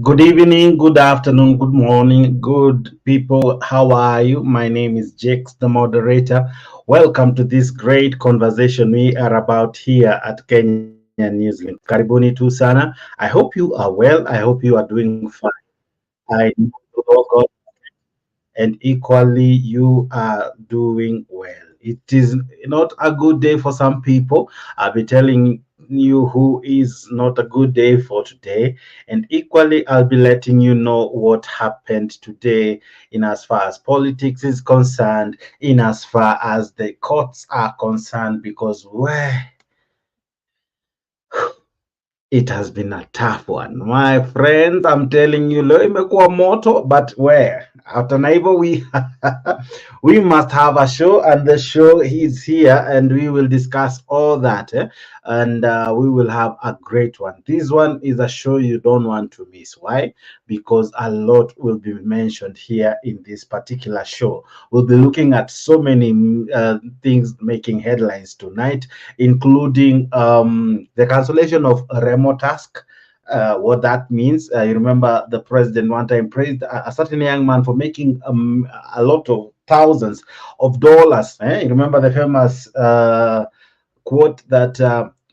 Good evening, good afternoon, good morning, good people. How are you? My name is Jakes, the moderator. Welcome to this great conversation we are about here at Kenya News Link. Karibuni tu sana. I hope you are well. I hope you are doing fine. I know God, and equally you are doing well. It is not a good day for some people. I'll be telling you who is not a good day for today, and equally I'll be letting you know what happened today in as far as politics is concerned, in as far as the courts are concerned, because where it has been a tough one, my friends. I'm telling you, leo imekuwa moto, but where after neighbor we we must have a show, and the show is here, and we will discuss all that, and we will have a great one. This one is a show you don't want to miss. Why? Because a lot will be mentioned here in this particular show. We'll be looking at so many things making headlines tonight, including the cancellation of remote task. What that means. You remember the president one time praised a certain young man for making a lot of thousands of dollars. You remember the famous quote that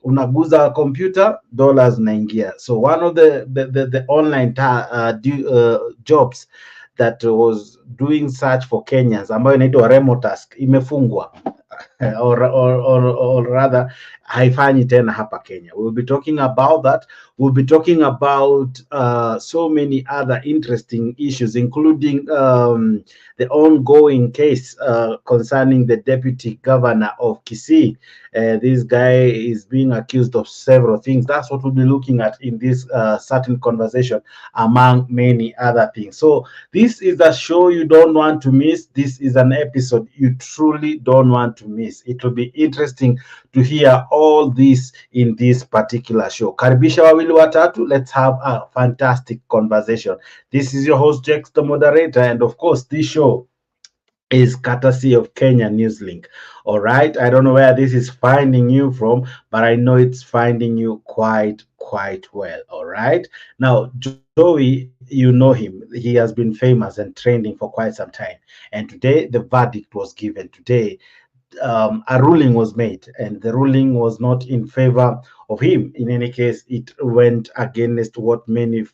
unaguza computer, dollars naingia. So one of the online jobs that was doing search for Kenyans ambayo inaitwa remote task imefungwa. Or rather haifanyi tena hapa Kenya. We'll be talking about that. We'll be talking about so many other interesting issues, including the ongoing case concerning the deputy governor of Kisii. This guy is being accused of several things. That's what we'll be looking at in this certain conversation, among many other things. So this is a show you don't want to miss. This is an episode you truly don't want to miss. It will be interesting to hear all this in this particular show. Karibisha wawili watatu. Let's have a fantastic conversation. This is your host, Jax, the moderator, and of course, this show is courtesy of Kenya News Link. All right. I don't know where this is finding you from, but I know it's finding you quite well. All right. Now, Joey, you know him. He has been famous and trending for quite some time. And today, the verdict was given. Today, a ruling was made, and the ruling was not in favor of him. In any case, it went against what many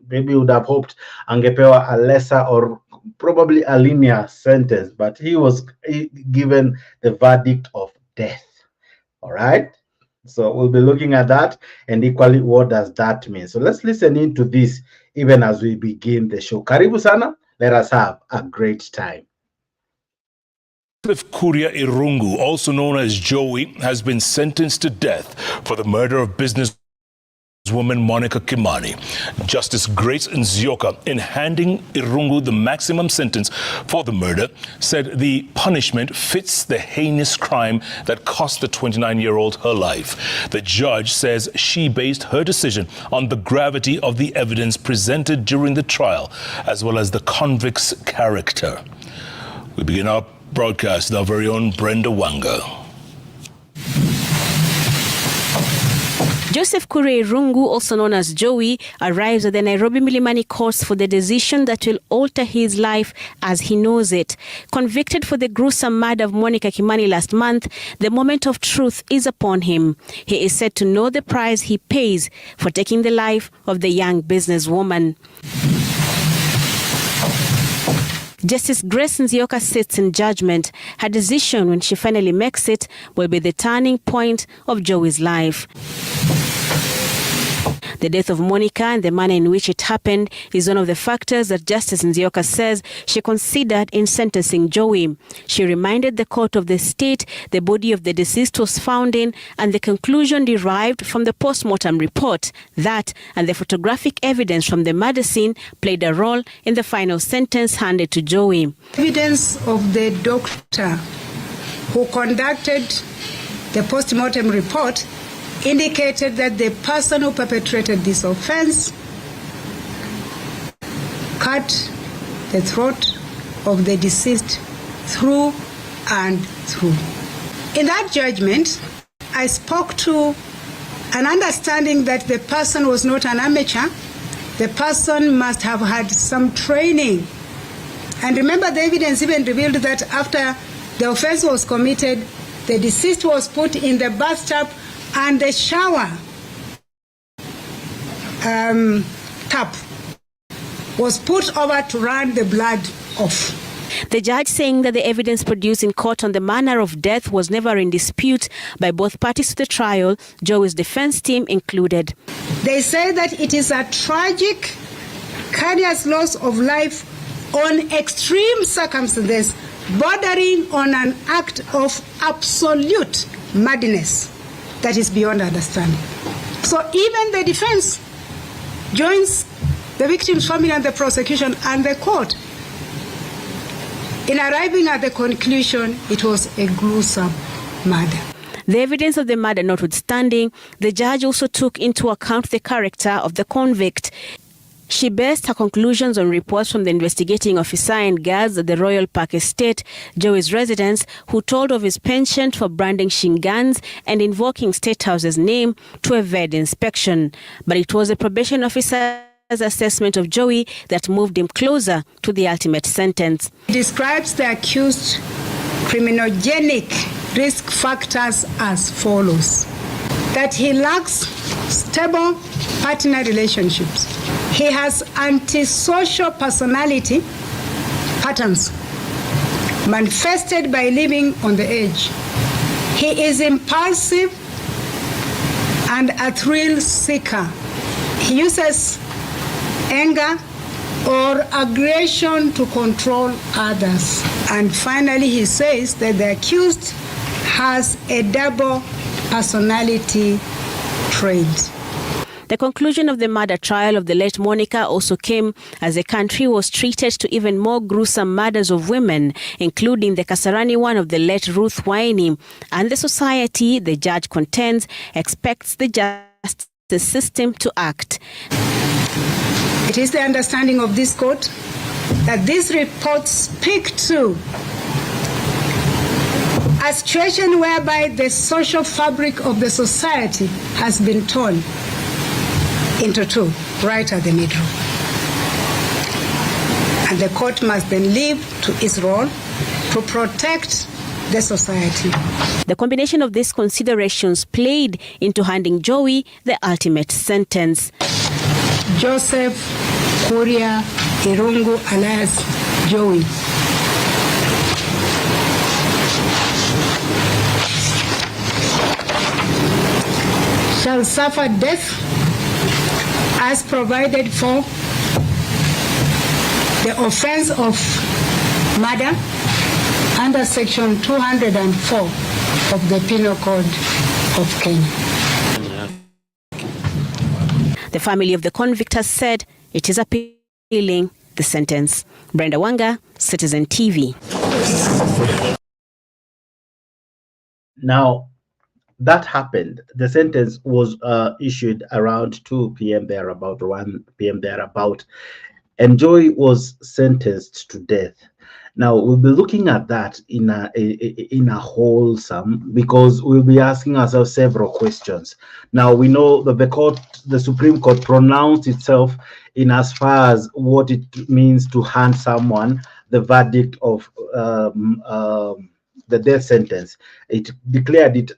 maybe would have hoped angepewa a lesser or probably a linear sentence, but he was given the verdict of death. All right. So we'll be looking at that, and equally, what does that mean? So let's listen into this even as we begin the show. Karibu sana. Let us have a great time. Irungu, also known as Joey, has been sentenced to death for the murder of businesswoman Monica Kimani. Justice Grace Nzioka, in handing Irungu the maximum sentence for the murder, said the punishment fits the heinous crime that cost the 29-year-old her life. The judge says she based her decision on the gravity of the evidence presented during the trial, as well as the convict's character. We begin our broadcast with our very own Brenda Wanga. Joseph Kure Irungu, also known as Joey, arrives at the Nairobi Milimani courts for the decision that will alter his life as he knows it. Convicted for the gruesome murder of Monica Kimani last month, the moment of truth is upon him. He is said to know the price he pays for taking the life of the young businesswoman. Justice Grace Nzioka sits in judgment. Her decision, when she finally makes it, will be the turning point of Joey's life. The death of Monica and the manner in which it happened is one of the factors that Justice Nzioka says she considered in sentencing Joey. She reminded the court of the state the body of the deceased was found in and the conclusion derived from the post-mortem report. That and the photographic evidence from the murder scene played a role in the final sentence handed to Joey. Evidence of the doctor who conducted the post-mortem report indicated that the person who perpetrated this offense cut the throat of the deceased through and through. In that judgment, I spoke to an understanding that the person was not an amateur. the person must have had some training. And remember, the evidence even revealed that after the offense was committed, the deceased was put in the bathtub and the shower tap was put over to run the blood off. The judge saying that the evidence produced in court on the manner of death was never in dispute by both parties to the trial, Joey's defense team included. They say that it is a tragic, cardiac loss of life on extreme circumstances, bordering on an act of absolute madness that is beyond understanding. So even the defense joins the victim's family and the prosecution and the court in arriving at the conclusion it was a gruesome murder. The evidence of the murder notwithstanding, the judge also took into account the character of the convict. She based her conclusions on reports from the investigating officer and guards at the Royal Park Estate, Joey's residence, who told of his penchant for brandishing guns and invoking State House's name to evade inspection. But it was a probation officer's assessment of Joey that moved him closer to the ultimate sentence. It describes the accused criminogenic risk factors as follows: that he lacks stable partner relationships. He has antisocial personality patterns manifested by living on the edge. He is impulsive and a thrill seeker. He uses anger or aggression to control others. And finally, he says that the accused has a double personality trait. The conclusion of the murder trial of the late Monica also came as the country was treated to even more gruesome murders of women, including the Kasarani one of the late Ruth Waini. And the society, the judge contends, expects the justice system to act. It is the understanding of this court that these reports speak to a situation whereby the social fabric of the society has been torn into two, right at the middle. And the court must then live to its role to protect the society. The combination of these considerations played into handing Joey the ultimate sentence. Joseph Kuria Irungu alias Joey. Shall suffer death as provided for the offense of murder under section 204 of the Penal Code of Kenya. The family of the convict has said it is appealing the sentence. Brenda Wanga, Citizen TV. Now, that happened. The sentence was issued around 2 p.m. thereabout, 1 p.m. thereabout, and Joey was sentenced to death. Now, we'll be looking at that in a wholesome, because we'll be asking ourselves several questions. Now, we know that the Supreme Court pronounced itself in as far as what it means to hand someone the verdict of the death sentence. It declared it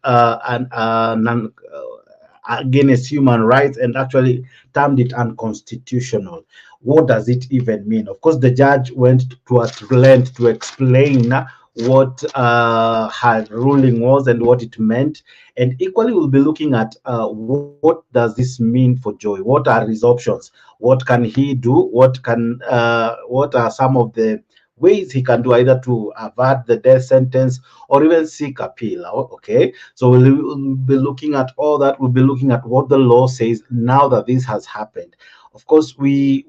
against human rights and actually termed it unconstitutional. What does it even mean? Of course, the judge went to at length to explain what her ruling was and what it meant. And equally, we'll be looking at what does this mean for Joey? What are his options? What can he do? What are some of the ways he can do, either to avert the death sentence or even seek appeal? Okay, so we'll be looking at all that. We'll be looking at what the law says now that this has happened. Of course, we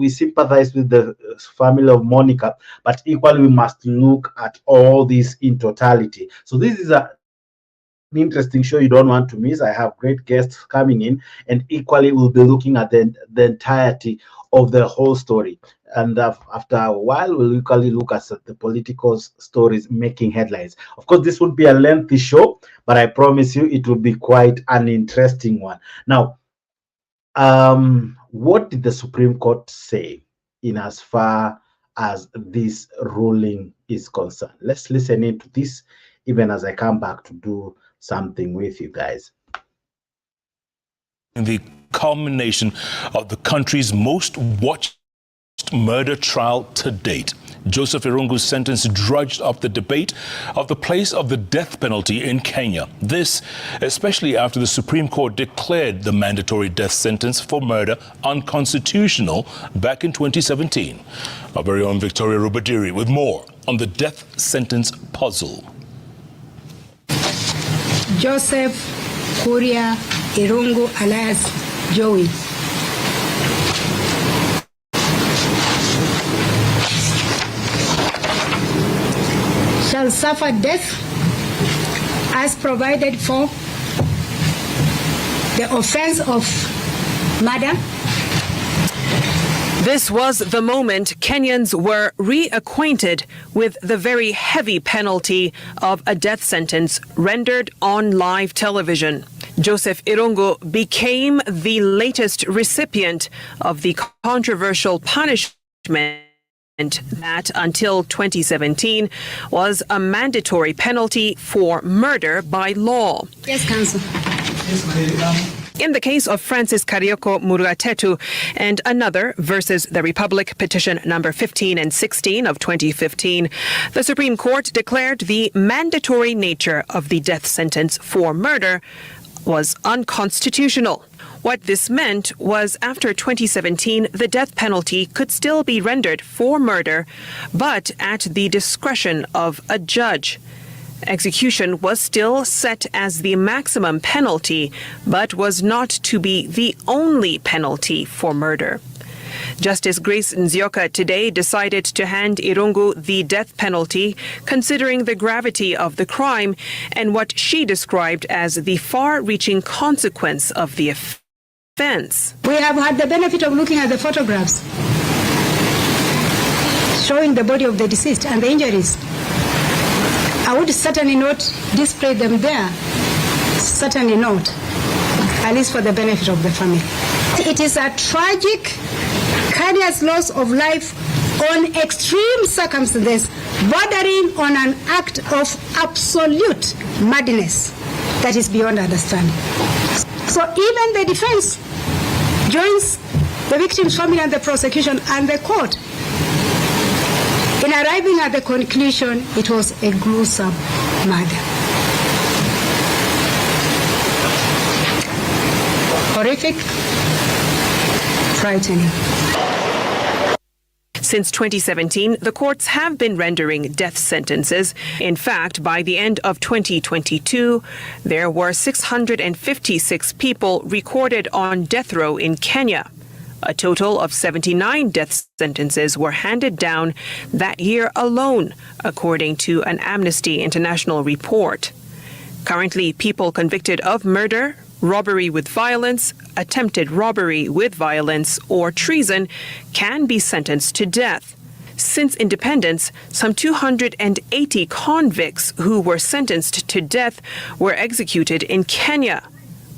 sympathize with the family of Monica, but equally we must look at all this in totality. So this is an interesting show you don't want to miss. I have great guests coming in, and equally we'll be looking at the entirety of the whole story. And after a while, we'll equally look at the political stories making headlines. Of course, this would be a lengthy show, but I promise you it will be quite an interesting one. Now, What did the Supreme Court say in as far as this ruling is concerned? Let's listen into this, even as I come back to do something with you guys. The culmination of the country's most watched murder trial to date. Joseph Irungu's sentence drudged up the debate of the place of the death penalty in Kenya. This, especially after the Supreme Court declared the mandatory death sentence for murder unconstitutional back in 2017. Our very own Victoria Rubadiri with more on the death sentence puzzle. Joseph Kuria Irungu alias Joey. Shall suffer death as provided for the offense of murder. This was the moment Kenyans were reacquainted with the very heavy penalty of a death sentence rendered on live television. Joseph Irungu became the latest recipient of the controversial punishment that until 2017 was a mandatory penalty for murder by law. Yes, Counsel. In the case of Francis Karioko Muruatetu and another versus the Republic, petition number 15 and 16 of 2015, the Supreme Court declared the mandatory nature of the death sentence for murder was unconstitutional. What this meant was after 2017, the death penalty could still be rendered for murder, but at the discretion of a judge. Execution was still set as the maximum penalty, but was not to be the only penalty for murder. Justice Grace Nzioka today decided to hand Irungu the death penalty, considering the gravity of the crime and what she described as the far-reaching consequence of the offense. We have had the benefit of looking at the photographs showing the body of the deceased and the injuries. I would certainly not display them there. Certainly not. At least for the benefit of the family. It is a tragic, countless loss of life on extreme circumstances, bordering on an act of absolute madness that is beyond understanding. So even the defense joins the victim's family and the prosecution and the court in arriving at the conclusion it was a gruesome murder. Horrific, frightening. Since 2017, the courts have been rendering death sentences. In fact, by the end of 2022, there were 656 people recorded on death row in Kenya. A total of 79 death sentences were handed down that year alone, according to an Amnesty International report. Currently, people convicted of murder, robbery with violence, attempted robbery with violence, or treason can be sentenced to death. Since independence, some 280 convicts who were sentenced to death were executed in Kenya.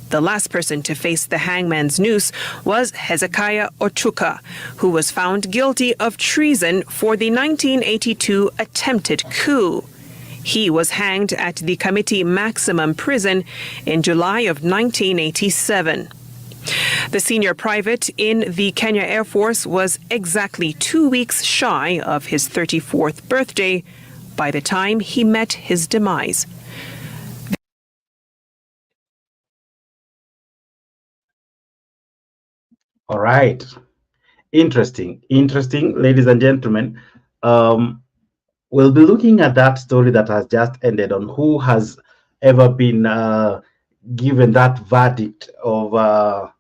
The last person to face the hangman's noose was Hezekiah Ochuka, who was found guilty of treason for the 1982 attempted coup. He was hanged at the Committee Maximum Prison in July of 1987. The senior private in the Kenya Air Force was exactly 2 weeks shy of his 34th birthday by the time he met his demise. All right. Interesting, ladies and gentlemen. We'll be looking at that story that has just ended on who has ever been given that verdict of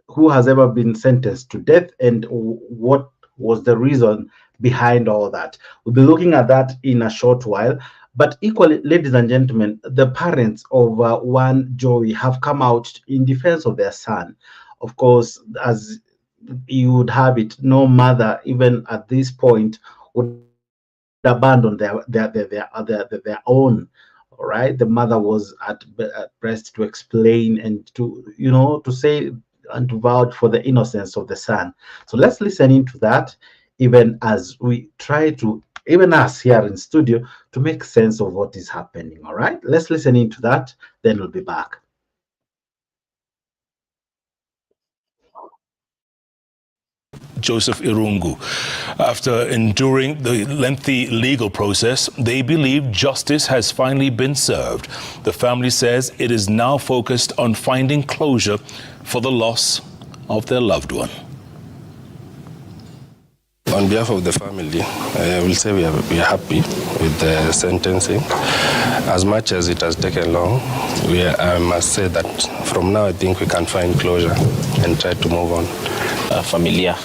who has ever been sentenced to death and what was the reason behind all that. We'll be looking at that in a short while. But equally, ladies and gentlemen, the parents of one Joey have come out in defense of their son. Of course, as you would have it, no mother, even at this point, would abandon their own. All right, the mother was at breast to explain and to to say and to vouch for the innocence of the son. So let's listen into that, even as we try to, even us here in studio, to make sense of what is happening. All right, let's listen into that, then we'll be back. Joseph Irungu. After enduring the lengthy legal process, they believe justice has finally been served. The family says it is now focused on finding closure for the loss of their loved one. On behalf of the family, I will say we are happy with the sentencing. As much as it has taken long, I must say that from now I think we can find closure and try to move on. Familia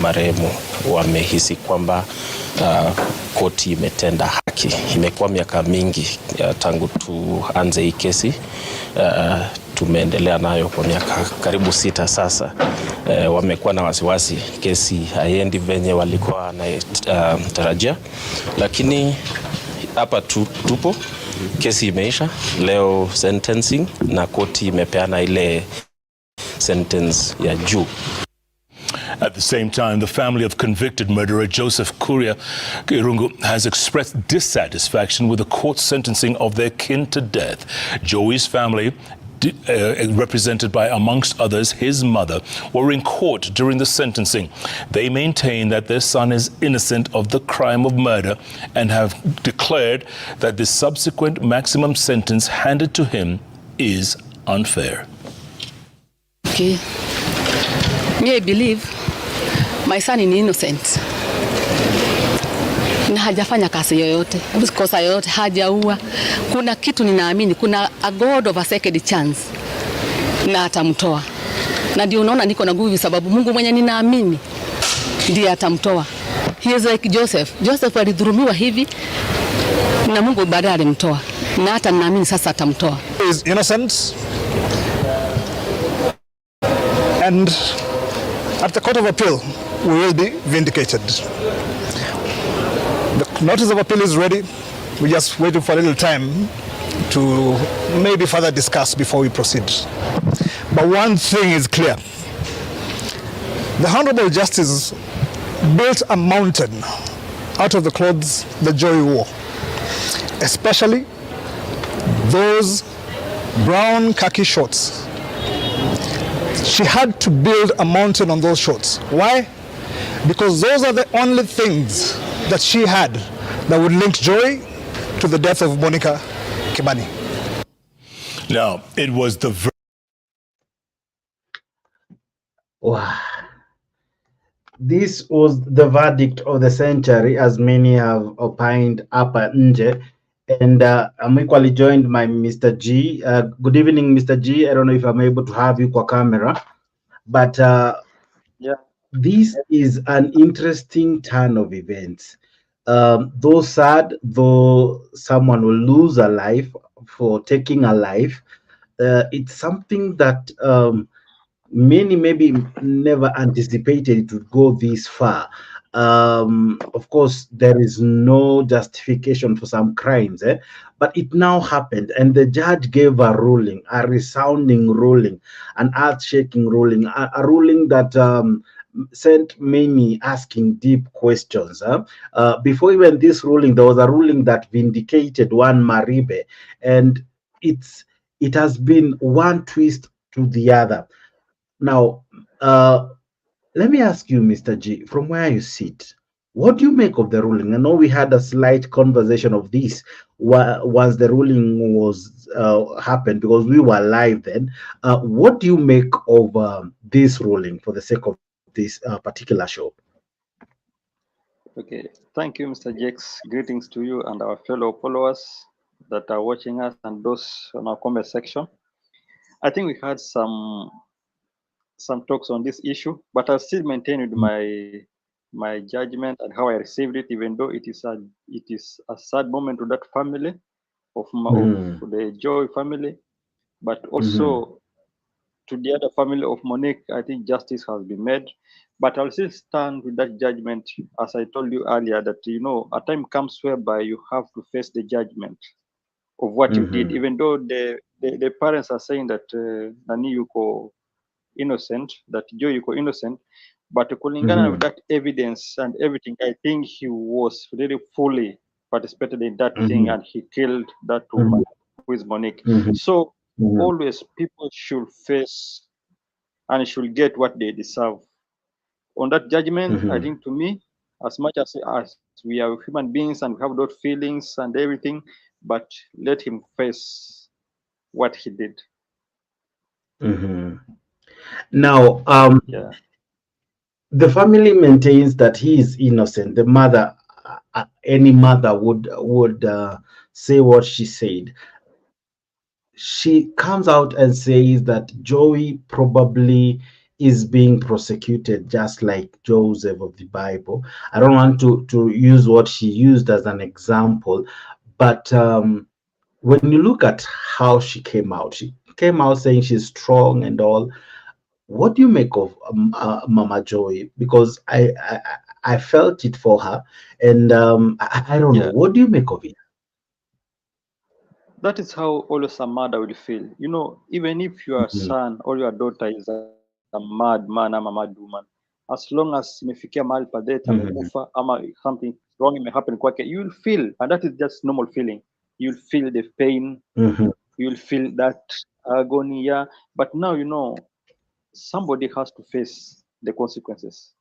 marehemu wamehisi kwamba koti imetenda haki. Imekuwa miaka mingi tangu tuanze hii kesi. Tumeendelea nayo kwa miaka karibu 6 sasa. Wamekuwa na wasiwasi kesi haiendi venye walikuwa wanatarajia, lakini hapa tupo, kesi imeisha leo, sentencing, na koti imepeana ile sentence ya juu. At the same time, the family of convicted murderer Joseph Kuria Irungu has expressed dissatisfaction with the court's sentencing of their kin to death. Joey's family, represented by, amongst others, his mother, were in court during the sentencing. They maintain that their son is innocent of the crime of murder and have declared that the subsequent maximum sentence handed to him is unfair. Okay. Me, I believe my son is innocent. Na hajafanya kazi yoyote, kosa yoyote, hajaua. Kuna kitu ninaamini, kuna a God of a second chance, na atamtoa. Na ndio unaona niko na nguvu, sababu Mungu mwenye ninaamini ndiye atamtoa. He is like Joseph. Joseph alidhulumiwa hivi na Mungu baadaye alimtoa, na hata ninaamini sasa atamtoa. He is innocent, and at the Court of Appeal we will be vindicated. The notice of appeal is ready. We're just waiting for a little time to maybe further discuss before we proceed. But one thing is clear. The Honorable Justice built a mountain out of the clothes that Joey wore, especially those brown khaki shorts. She had to build a mountain on those shorts. Why? Because those are the only things that she had that would link Joey to the death of Monica Kimani. Now, it was the Wow. This was the verdict of the century, as many have opined upper nje. And I'm equally joined by Mr. G. Good evening, Mr. G. I don't know if I'm able to have you kwa camera, but yeah, this is an interesting turn of events. Though sad, though someone will lose a life for taking a life, it's something that many maybe never anticipated it would go this far. Of course, there is no justification for some crimes, but it now happened, and the judge gave a ruling, a resounding ruling, an earth-shaking ruling, a ruling that sent many asking deep questions. Before even this ruling, there was a ruling that vindicated one Maribe, and it has been one twist to the other. Now, let me ask you, Mr. G, from where you sit, what do you make of the ruling? I know we had a slight conversation of this once the ruling was happened, because we were live then. What do you make of this ruling for the sake of this particular show? okay. Thank you, Mr. Jakes. Greetings to you and our fellow followers that are watching us and those on our comment section. I think we had some talks on this issue, but I still maintain with my judgment and how I received it, even though it is a sad moment to that family of the Joy family, but also to the other family of Monique. I think justice has been made, but I'll still stand with that judgment, as I told you earlier, that a time comes whereby you have to face the judgment of what you did, even though the parents are saying that Nani yuko innocent, that Joy yuko innocent, but kulingana with that evidence and everything, I think he was really fully participated in that thing, and he killed that woman who is Monique. So always people should face and should get what they deserve. On that judgment, I think to me, as much as we are human beings and we have those feelings and everything, but let him face what he did. Now, Yeah. the family maintains that he is innocent. The mother, any mother would say what she said. She comes out and says that Joey probably is being prosecuted just like Joseph of the Bible. I don't want to use what she used as an example, but when you look at how she came out saying she's strong and all. What do you make of Mama Joy? Because I felt it for her, and I don't know. Yeah. What do you make of it? That is how always a mother will feel. You know, even if your son or your daughter is a mad man or a mad woman, as long as imefikia mahali pa death amekufa ama something wrong happen kwake, you will feel, and that is just normal feeling. You'll feel the pain, you'll feel that agony, yeah. But now you know somebody has to face the consequences,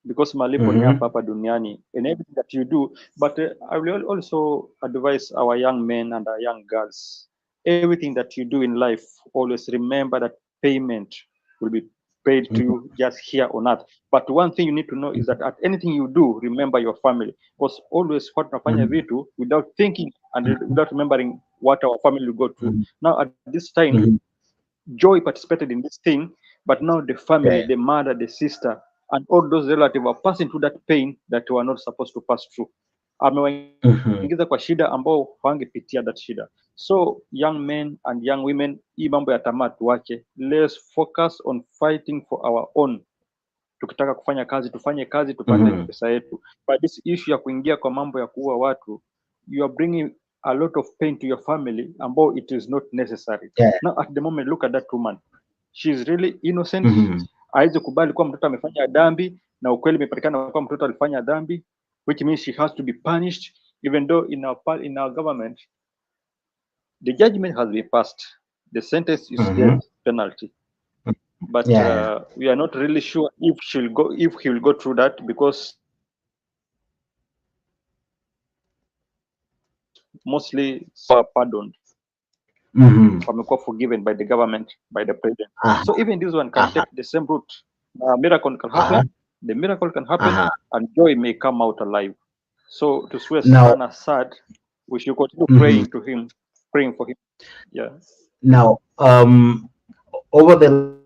because malipo ni hapa hapa duniani in everything that you do. But I will also advise our young men and our young girls, everything that you do in life, always remember that payment will be paid to you just here on earth. But one thing you need to know is that at anything you do, remember your family, because always what tunafanya vitu without thinking and without remembering what our family will go through. Now at this time, Joy participated in this thing, but now the family, the mother, the sister, and all those relatives are passing through that pain that were not supposed to pass through. Amewaingiza kwa shida ambao wangepitia that shida. So young men and young women, hii mambo ya tamaa tuache. Let's focus on fighting for our own. Tukitaka kufanya kazi, tufanye kazi, tupate pesa yetu. But this issue ya kuingia kwa mambo ya kuua watu, you are bringing a lot of pain to your family ambao it is not necessary. Now at the moment, look at that woman. She is really innocent. Haiwezi kubali kuwa mtoto amefanya dhambi na ukweli imepatikana kuwa mtoto alifanya dhambi, which means she has to be punished, even though in our government the judgment has been passed. The sentence is death penalty. But we are not really sure if he will go through that, because mostly pardoned. Wamekuwa forgiven by the government, by the president. So even this one can take the same route. Miracle can happen, the miracle can happen, and Joy may come out alive. So to swear sana sad, we should continue praying to him, praying for him. Yeah. Now, over the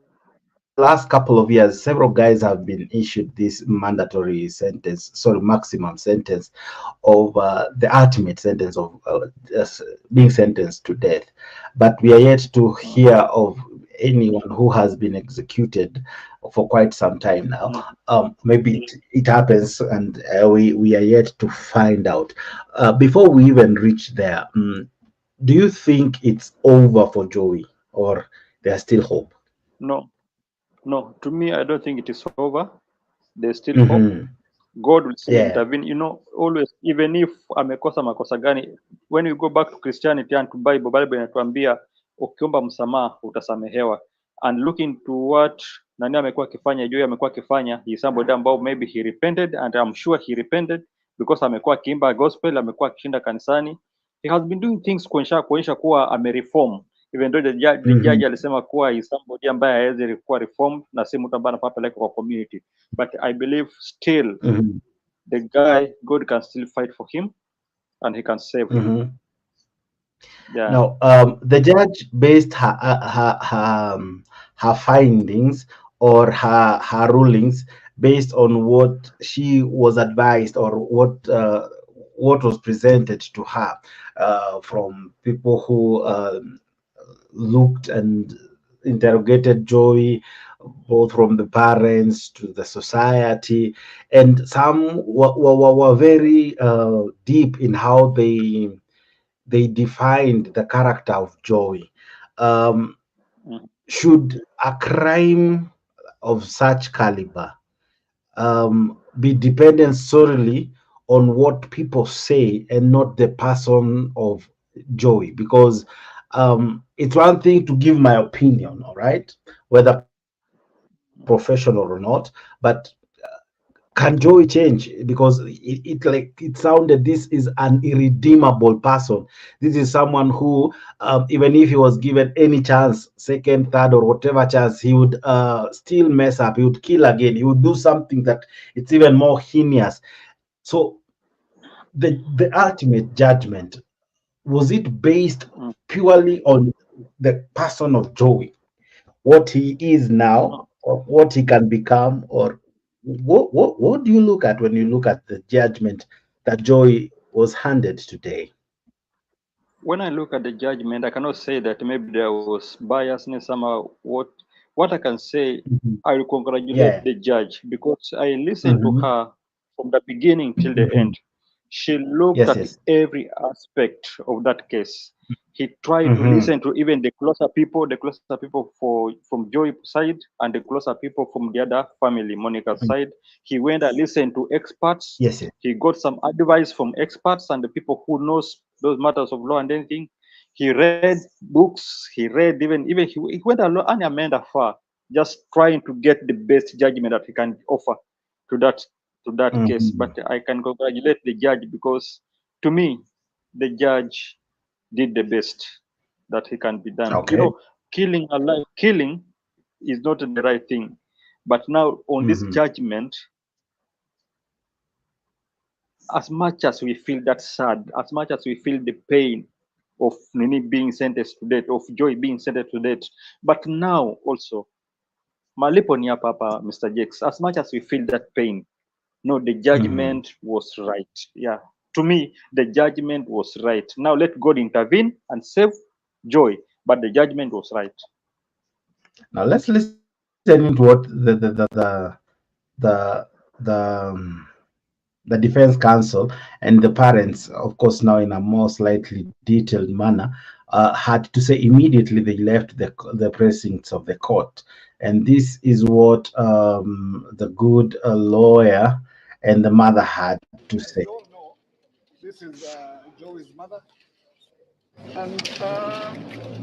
last couple of years, several guys have been issued this mandatory sentence, maximum sentence of the ultimate sentence of being sentenced to death. But we are yet to hear of anyone who has been executed for quite some time now. Maybe it happens, and we are yet to find out. Before we even reach there, do you think it's over for Joey, or there's still hope? No, to me, I don't think it is over. There's still hope. God will still intervene. You know, always, even if amekosa makosa gani, when you go back to Christianity and to Bible inatuambia ukiomba msamaha utasamehewa. And looking to what nani amekuwa akifanya, Joy amekuwa akifanya, he is somebody ambao maybe he repented, and I'm sure he repented because amekuwa akiimba gospel, amekuwa akishinda kanisani. He has been doing things kuonyesha kuwa amereform. Even though the judge alisema kuwa is somebody ambaye hawezi kuwa reformed na si mtu ambaye anapeleka kwa community, but I believe still the guy, God can still fight for him and he can save him. Yeah. Now, the judge based her findings or her rulings based on what she was advised or what was presented to her from people who looked and interrogated Joy, both from the parents to the society, and some were very deep in how they defined the character of Joy. should a crime of such caliber be dependent solely on what people say and not the person of Joey? Because it's one thing to give my opinion, all right, whether professional or not, but can Joey change? Because it sounded this is an irredeemable person. This is someone who, even if he was given any chance, second, third, or whatever chance, he would still mess up. He would kill again. He would do something that it's even more heinous. So the ultimate judgment, was it based purely on the person of Joey, what he is now, or what he can become, or what do you look at when you look at the judgment that Joey was handed today? When I look at the judgment, I cannot say that maybe there was biasness somehow. What I can say, Mhm. I will congratulate Yeah. the judge because I listened to Mhm. her from the beginning till the Mhm. end. She looked Yes, at yes. every aspect of that case. He tried to Mhm. listen to even the closer people from Joy's side and the closer people from the other family, Monica's side. He went and listened to experts. Yes, yes. He got some advice from experts and the people who knows those matters of law and anything. He read books. He read even he went a lot and amenda far, just trying to get the best judgment that he can offer to that case. Mhm. But I can congratulate the judge because to me, the judge did the best that he can be done. Okay. Killing is not the right thing. But now on this Mhm. judgment, as much as we feel that sad, as much as we feel the pain of Nini being sentenced to death, of Joy being sentenced to death, but now also, malipo ni hapa hapa, Mr. Jakes, as much as we feel that pain, no, the Mhm. judgment was right. Yeah, to me, the judgment was right. Now let God intervene and save Joy, but the judgment was right. Now let's listen into what the the um, the defense counsel and the parents, of course, now in a more slightly detailed manner, had to say immediately they left the precincts of the court. And this is what the good lawyer and the mother had to say. You all know this is Joey's mother, and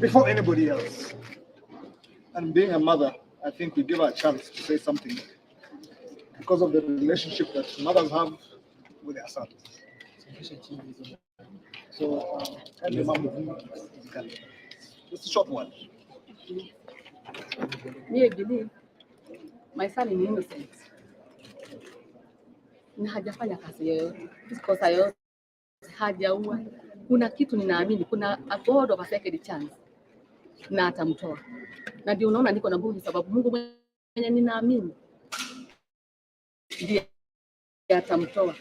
before anybody else. And being a mother, I think we give her a chance to say something because of the relationship that mothers have with their sons. So, kindly, mom, just a short one. Me, I believe my son is innocent. Na hajafanya kazi yoyote, kosa yoyote, hajaua. Kuna kitu ninaamini, kuna a God of a second chance na atamtoa, na ndio unaona niko na nguvu, sababu Mungu mwenye ninaamini ndiye atamtoa.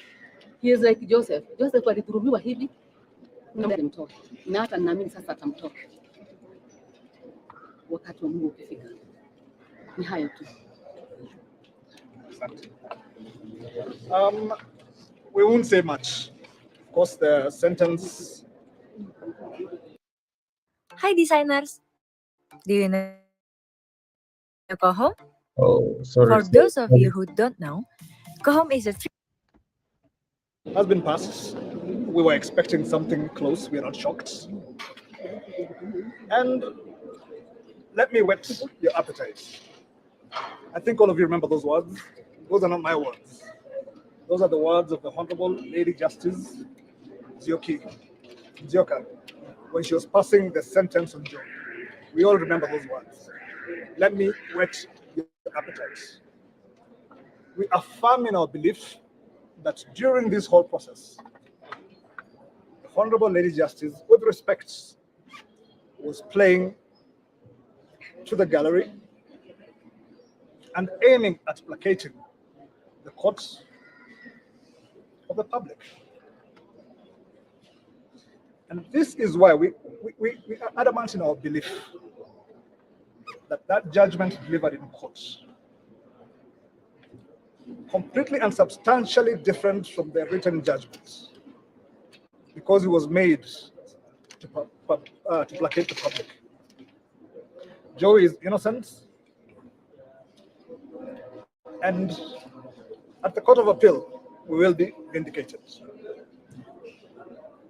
He is like Joseph. Joseph alidhulumiwa hivi na alimtoa, na hata ninaamini sasa atamtoa wakati wa Mungu ukifika. Ni hayo tu. We won't say much. Of course, the sentence. Hi, designers. Do you know Kohom? Oh, sorry. For those of you who don't know, Kohom is a Has been passed. We were expecting something close. We are not shocked. And let me whet your appetite. I think all of you remember those words. Those are not my words. Those are the words of the Honorable Lady Justice Zioka, when she was passing the sentence on Joe. We all remember those words. Let me whet your appetite. We affirm in our belief that during this whole process, the Honorable Lady Justice, with respect, was playing to the gallery and aiming at placating the courts of the public. And this is why we are adamant in our belief that that judgment delivered in court, completely and substantially different from the written judgment, because it was made to placate the public. Joey is innocent, and at the Court of Appeal, we will be vindicated.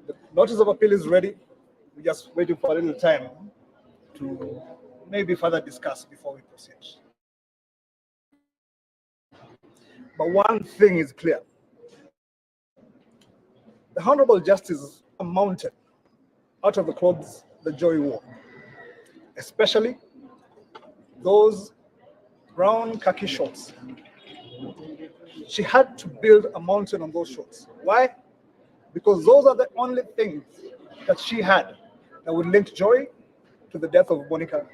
The notice of appeal is ready. We're just waiting for a little time to maybe further discuss before we proceed. But one thing is clear. The Honorable Justice mounted out of the clothes the Joy wore, especially those brown khaki shorts. She had to build a mountain on those shorts. Why? Because those are the only things that she had that would link Joy to the death of Monica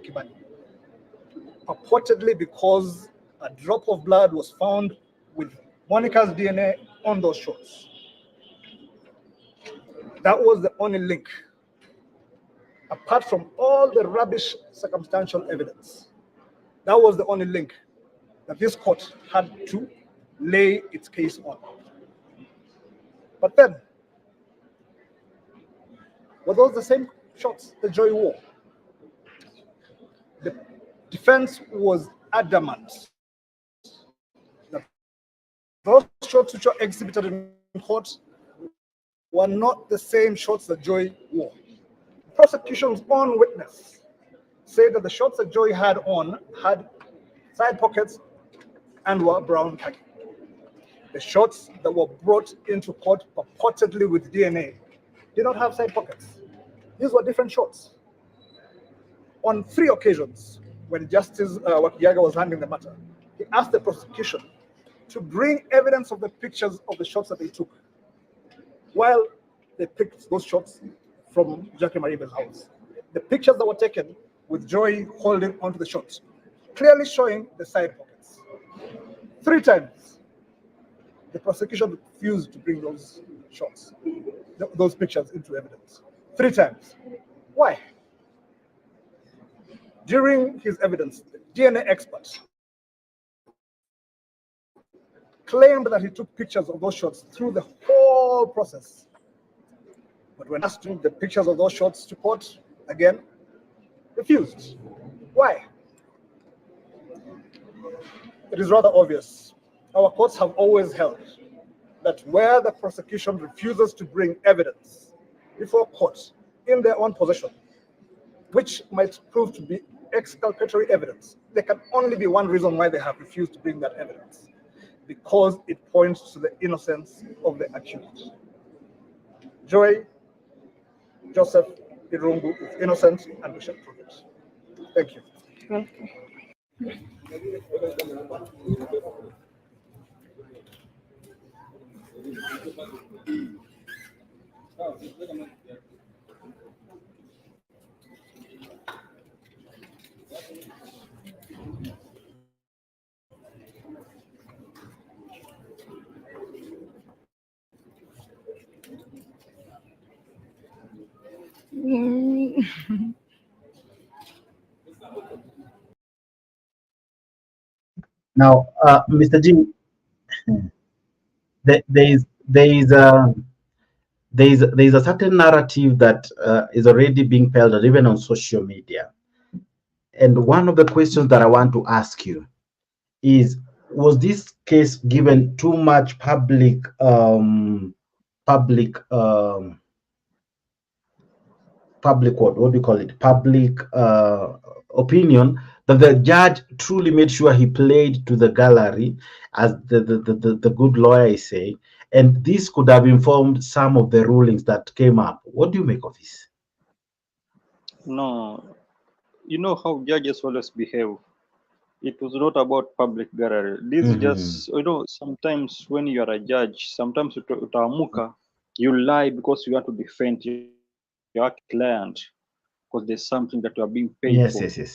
Kimani. Purportedly because a drop of blood was found with Monica's DNA on those shorts. That was the only link, apart from all the rubbish circumstantial evidence. That was the only link that this court had to lay its case on. But then, were those the same shorts that Joy wore? The defense was adamant that those shorts which were exhibited in court were not the same shorts that Joy wore. The prosecution's own witness said that the shorts that Joy had on had side pockets and were brown khaki. The shorts that were brought into court purportedly with DNA did not have side pockets. These were different shorts. On 3 occasions, when Justice Wakiyaga was handling the matter, he asked the prosecution to bring evidence of the pictures of the shots that they took while they picked those shots from Jackie Maribe's house. The pictures that were taken with Joy holding onto the shots, clearly showing the side pockets. 3 times, the prosecution refused to bring those shots, those pictures into evidence. 3 times. Why? During his evidence, the DNA expert claimed that he took pictures of those shots through the whole process. But when asked to bring the pictures of those shots to court, again, refused. Why? It is rather obvious. Our courts have always held that where the prosecution refuses to bring evidence before court in their own possession, which might prove to be exculpatory evidence, there can only be one reason why they have refused to bring that evidence: because it points to the innocence of the accused. Joy Joseph Irungu is innocent, and we shall prove it. Thank you. Now, Mr. Jim, there is a certain narrative that is already being peddled even on social media, and one of the questions that I want to ask you is: was this case given too much public what do you call it? Public opinion, that the judge truly made sure he played to the gallery, as the good lawyer is saying, and this could have informed some of the rulings that came up? What do you make of this? No, you know how judges always behave. It was not about public gallery. This is just, sometimes when you are a judge, sometimes utaamuka, you lie because you want to defend your client, because there's something that you are being paid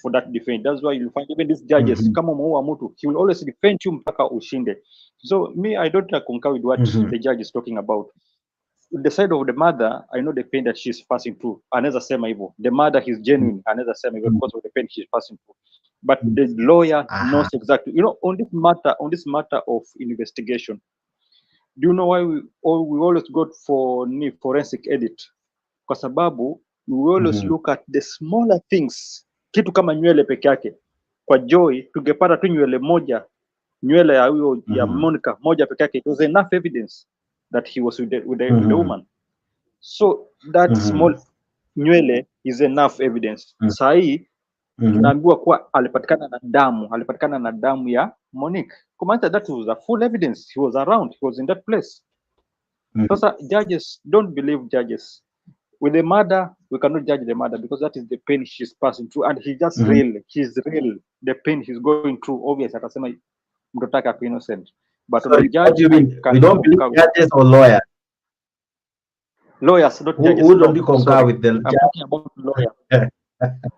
for that defense. That's why you find even these judges, kama umeua mtu, he will always defend you mpaka ushinde. So me, I don't concur with what the judge is talking about. The side of the mother, I know the pain that she's passing through. Anaweza sema hivyo. The mother is genuine. Anaweza sema hivyo because of the pain she's passing through. But the lawyer knows exactly. On this matter of investigation, do you know why we always go for forensic audit? Kwa sababu we always look at the smaller things kitu kama nywele peke yake. Kwa Joy tungepata tu nywele moja, nywele ya huyo ya Monica moja peke yake, it was enough evidence that he was with the woman. So that small nywele is enough evidence. Saa hii tunaambiwa kuwa alipatikana na damu ya Monique. Kumaanisha that was a full evidence. He was around, he was in that place. Sasa judges, don't believe judges. With the murder, we cannot judge the murder because that is the pain she's passing through, and he's just real. He's real. The pain he's going through, obviously, atasema mtoto wake ako innocent. But Sorry, on the judge, what do you mean? We don't believe judges or lawyers? Lawyers, not judges. Who don't you concur with the I'm talking about lawyer.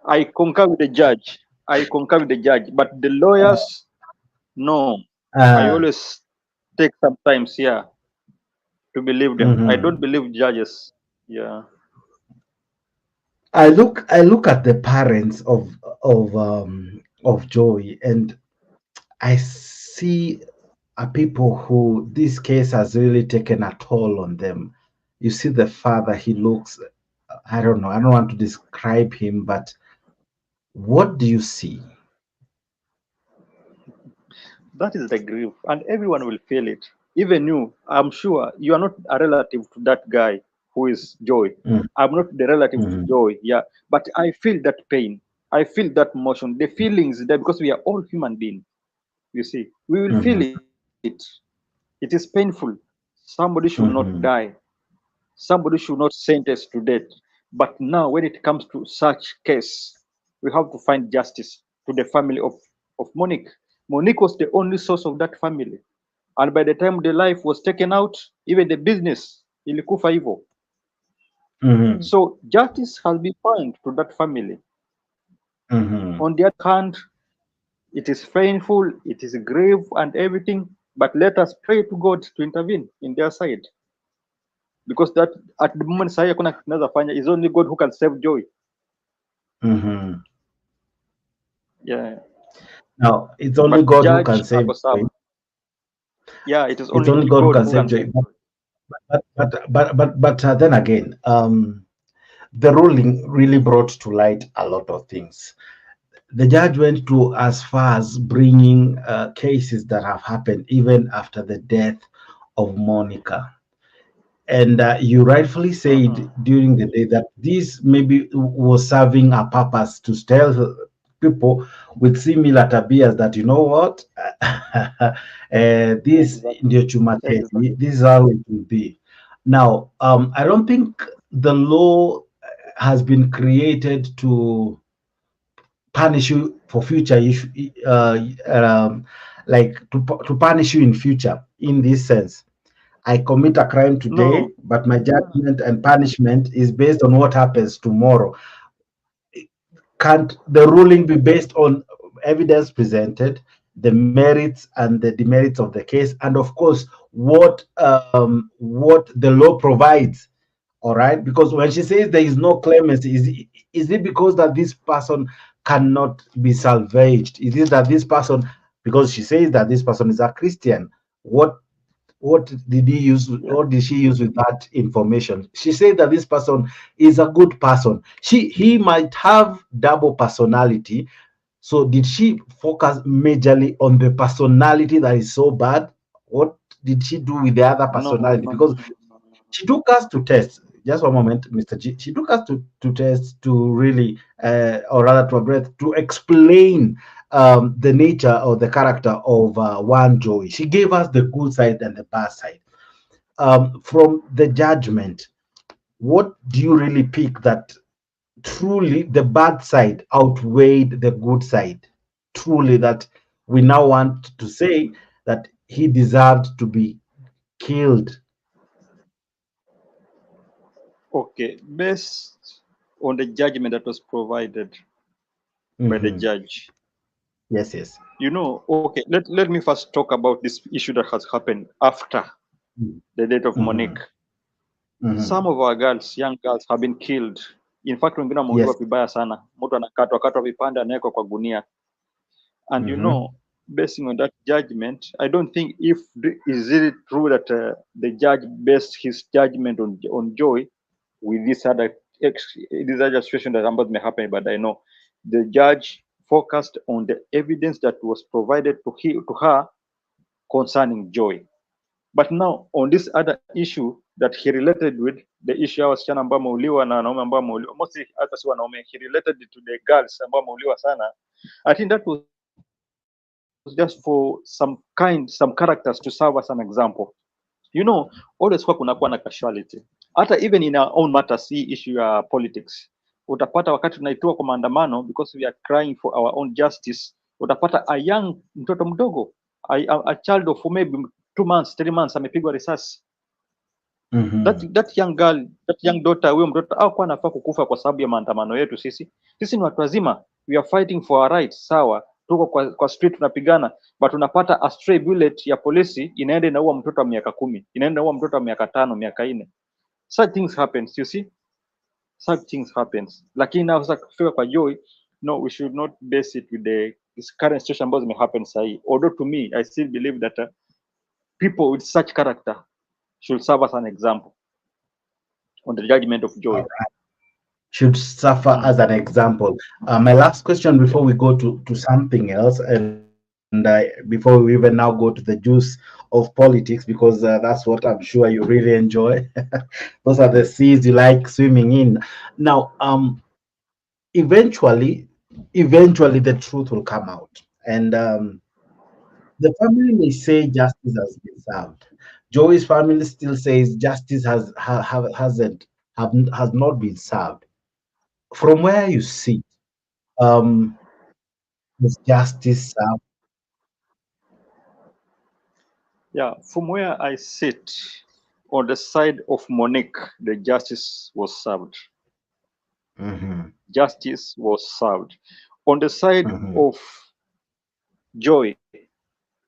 I concur with the judge. But the lawyers, no. I always take some time here to believe them. I don't believe judges. Yeah. I look at the parents of Joy, and I see people who this case has really taken a toll on them. You see the father, he looks, I don't know, I don't want to describe him, but what do you see? That is the grief, and everyone will feel it. Even you, I'm sure you are not a relative to that guy who is Joy. I'm not the relative to Joy, yeah. But I feel that pain. I feel that emotion. The feelings there, because we are all human beings. You see, we will feel it. It is painful. Somebody should not die. Somebody should not sentence to death. But now, when it comes to such case, we have to find justice to the family of Monique. Monique was the only source of that family. And by the time the life was taken out, even the business, ilikufa hivyo. So justice has been found to that family. On the other hand, it is painful, it is grave and everything, but let us pray to God to intervene in their side. Because that at the moment Saya kuna kinaweza fanya, is only God who can save Joy. Yeah. Now it's only God who can save Joy. Yeah, it is only God who can save Joy. But then again, the ruling really brought to light a lot of things. The judge went to as far as bringing cases that have happened even after the death of Monica. And you rightfully said during the day that this maybe was serving a purpose to tell people with similar tabias that, you know what, this is how it will be. Now, I don't think the law has been created to punish you for future issue, like to punish you in future. In this sense, I commit a crime today, but my judgment and punishment is based on what happens tomorrow. Can't the ruling be based on evidence presented, the merits and the demerits of the case, and of course what the law provides? All right, because when she says there is no clemency, is it because that this person cannot be salvaged? Is it that this person, because she says that this person is a Christian, what did he use? What did she use with that information? She said that this person is a good person. He might have double personality. So did she focus majorly on the personality that is so bad? What did she do with the other personality? Because she took us to test. Just one moment, Mr. G. She took us to test to really, or rather to explain the nature or the character of one Joy. She gave us the good side and the bad side. From the judgment, what do you really pick that truly the bad side outweighed the good side? Truly, that we now want to say that he deserved to be killed. Okay, based on the judgment that was provided by the judge. Yes. You know, okay, let me first talk about this issue that has happened after the death of Monique. Some of our girls, young girls, have been killed. In fact, wengine wameuliwa vibaya sana. Mtu anakatwa vipande anawekwa kwa gunia. And you know, basing on that judgment, I don't think is it true that the judge based his judgment on Joy with this other situation that may happen, but I know the judge focused on the evidence that was provided to her concerning Joy. But now on this other issue that he related with the issue ya wasichana ambao wameuliwa na wanaume ambao wameuliwa, mostly hata si wanaume, he related it to the girls ambao wameuliwa sana. I think that was just for some characters to serve as an example. You know, always kunakuwa na casualty. Hata even in our own matters, hii issue ya politics. Utapata wakati tunaitoa kwa maandamano because we are crying for our own justice, utapata a young mtoto mdogo, a child of maybe 2 months, 3 months amepigwa risasi. That young girl, that young daughter, huyo mtoto hakuwa anafaa kukufa kwa sababu ya maandamano yetu sisi. Sisi ni watu wazima, we are fighting for our rights, sawa. Tuko kwa street tunapigana, but unapata a stray bullet ya polisi inaenda inaua mtoto wa miaka 10, inaenda inaua mtoto wa miaka 5, miaka 4. Such things happens, you see? Such things happens. Lakini now sasa kufika kwa Joy, no, we should not base it with this current situation ambazo zimehappen sahi. Although to me, I still believe that people with such character should serve as an example on the judgment of Joy. Right. Should suffer as an example. My last question before we go to something else, and before we even now go to the juice of politics, because that's what I'm sure you really enjoy. Those are the seas you like swimming in. Now, eventually the truth will come out, and the family may say justice has been served. Joey's family still says justice has not been served. From where you sit, is justice served? Yeah, from where I sit, on the side of Monique, the justice was served. Justice was served. On the side of Joy,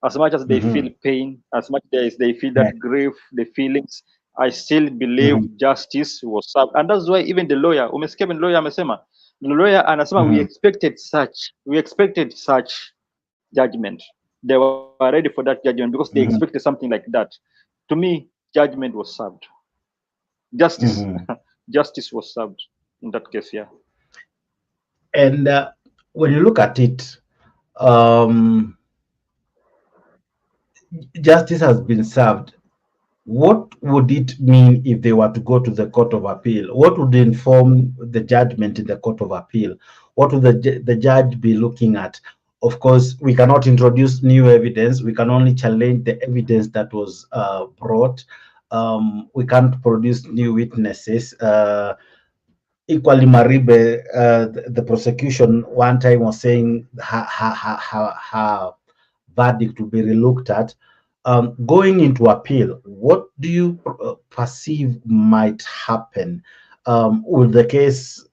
as much as they feel pain, as much as they feel that grief, the feelings, I still believe justice was served. And that's why even the lawyer, umesikia vile lawyer amesema, the lawyer anasema we expected such judgment. They were ready for that judgment because they expected something like that. To me, judgment was served. Justice, justice was served in that case, yeah. And when you look at it, justice has been served. What would it mean if they were to go to the Court of Appeal? What would inform the judgment in the Court of Appeal? What would the judge be looking at? Of course, we cannot introduce new evidence. We can only challenge the evidence that was brought. We can't produce new witnesses. Equally, Maribe, the prosecution one time was saying her verdict to be relooked at. Going into appeal, what do you perceive might happen? Will the case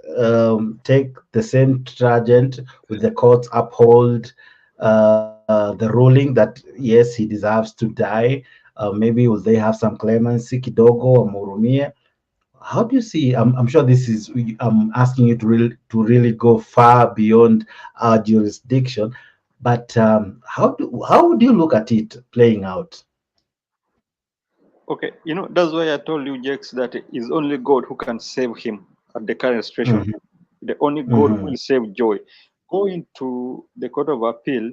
take the same trajectory? Will the courts uphold the ruling that yes, he deserves to die? Maybe will they have some clemency, kidogo or murumie? How do you see? I'm sure this is. I'm asking you to really go far beyond our jurisdiction. But how would you look at it playing out? Okay, you know, that's why I told you, Jax, that it's only God who can save him at the current situation. The only God who will save Joy. Going to the Court of Appeal,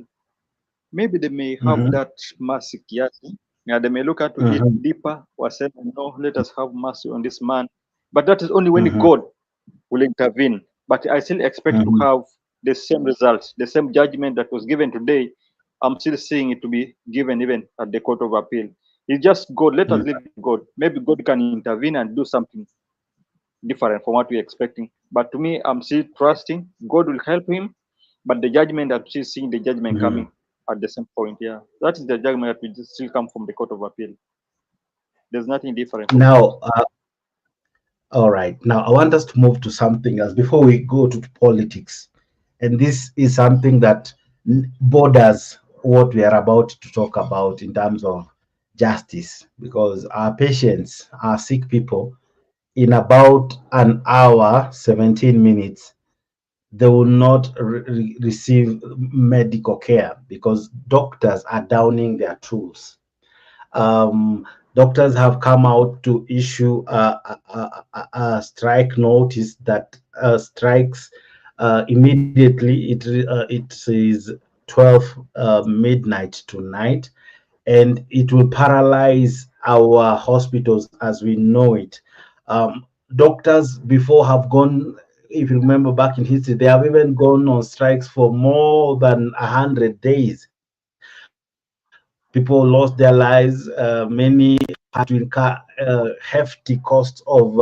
maybe they may have that mercy kiasi. Yeah, they may look at it deeper or say, no, let us have mercy on this man. But that is only when God will intervene. But I still expect to have the same results, the same judgment that was given today. I'm still seeing it to be given even at the Court of Appeal. It's just God. Let us leave God. Maybe God can intervene and do something different from what we're expecting. But to me, I'm still trusting God will help him. But the judgment, I'm still seeing the judgment coming at the same point. Yeah, that is the judgment that will still come from the Court of Appeal. There's nothing different. Now, all right. Now, I want us to move to something else before we go to politics. And this is something that borders what we are about to talk about in terms of justice, because our patients, our sick people, in about an hour, 17 minutes, they will not receive medical care because doctors are downing their tools. Doctors have come out to issue a strike notice that strikes immediately it is 12 midnight tonight, and it will paralyze our hospitals as we know it. Doctors before have gone, if you remember back in history, they have even gone on strikes for more than 100 days. People lost their lives. Many had to incur hefty costs of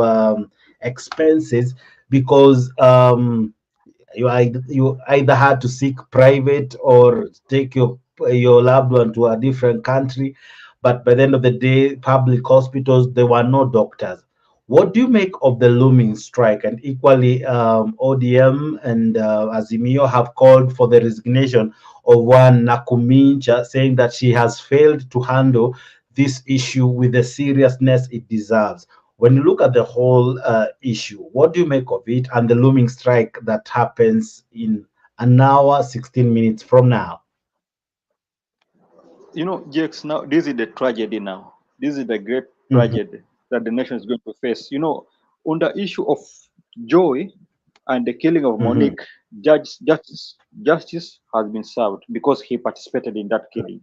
expenses because you either had to seek private or take your loved one to a different country. But by the end of the day, public hospitals, there were no doctors. What do you make of the looming strike? And equally, ODM and Azimio have called for the resignation of one Nakumincha, saying that she has failed to handle this issue with the seriousness it deserves. When you look at the whole issue, what do you make of it and the looming strike that happens in an hour, 16 minutes from now? You know, Jakes, now this is the tragedy now. This is the great Mhm, tragedy that the nation is going to face. You know, on the issue of Joy and the killing of mhm. Monique, justice has been served because he participated in that killing.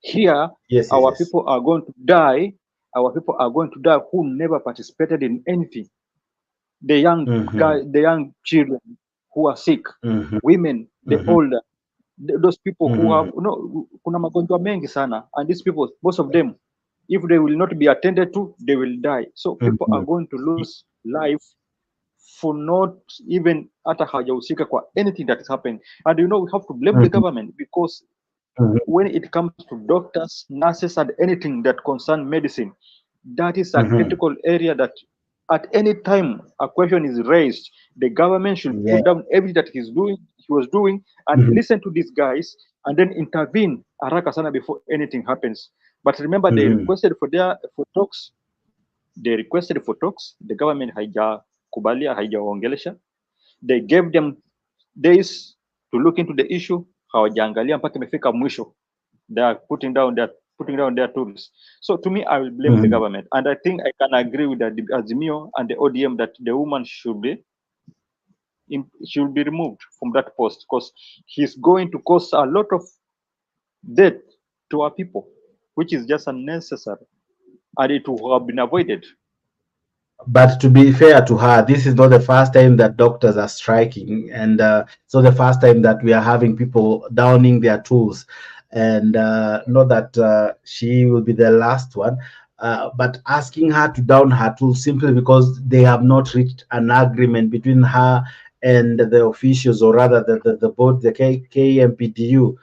Here, Yes, yes, our yes. people are going to die. Our people are going to die who never participated in anything. The young Mhm, guy, the young children who are sick, mhm, women, the mhm, older, those people who have mhm, kuna magonjwa mengi sana, and these people, most of them, if they will not be attended to, they will die. So people are mhm. going to lose life for not even hata hajahusika kwa anything that is happening. And you know, we have to blame the Mhm, government because mhm, when it comes to doctors, nurses, and anything that concern medicine, that is a mhm. critical area that at any time a question is raised, the government should Yeah. put down everything that he was doing, and Mhm, listen to these guys, and then intervene haraka sana before anything happens. But remember, they mhm, requested for talks. They requested for talks. The government haijakubalia, haijawaongelesha. They gave them days to look into the issue, hawajaangalia mpaka imefika mwisho. They are putting down their tools. So to me, I will blame the mhm. government, and I think I can agree with the Azimio and the ODM that the woman should be removed from that post because he's going to cause a lot of death to our people, which is just unnecessary, and it would have been avoided. But to be fair to her, this is not the first time that doctors are striking, and it's not the first time that we are having people downing their tools. And not that she will be the last one, but asking her to down her tools simply because they have not reached an agreement between her and the officials, or rather the board, the KMPDU.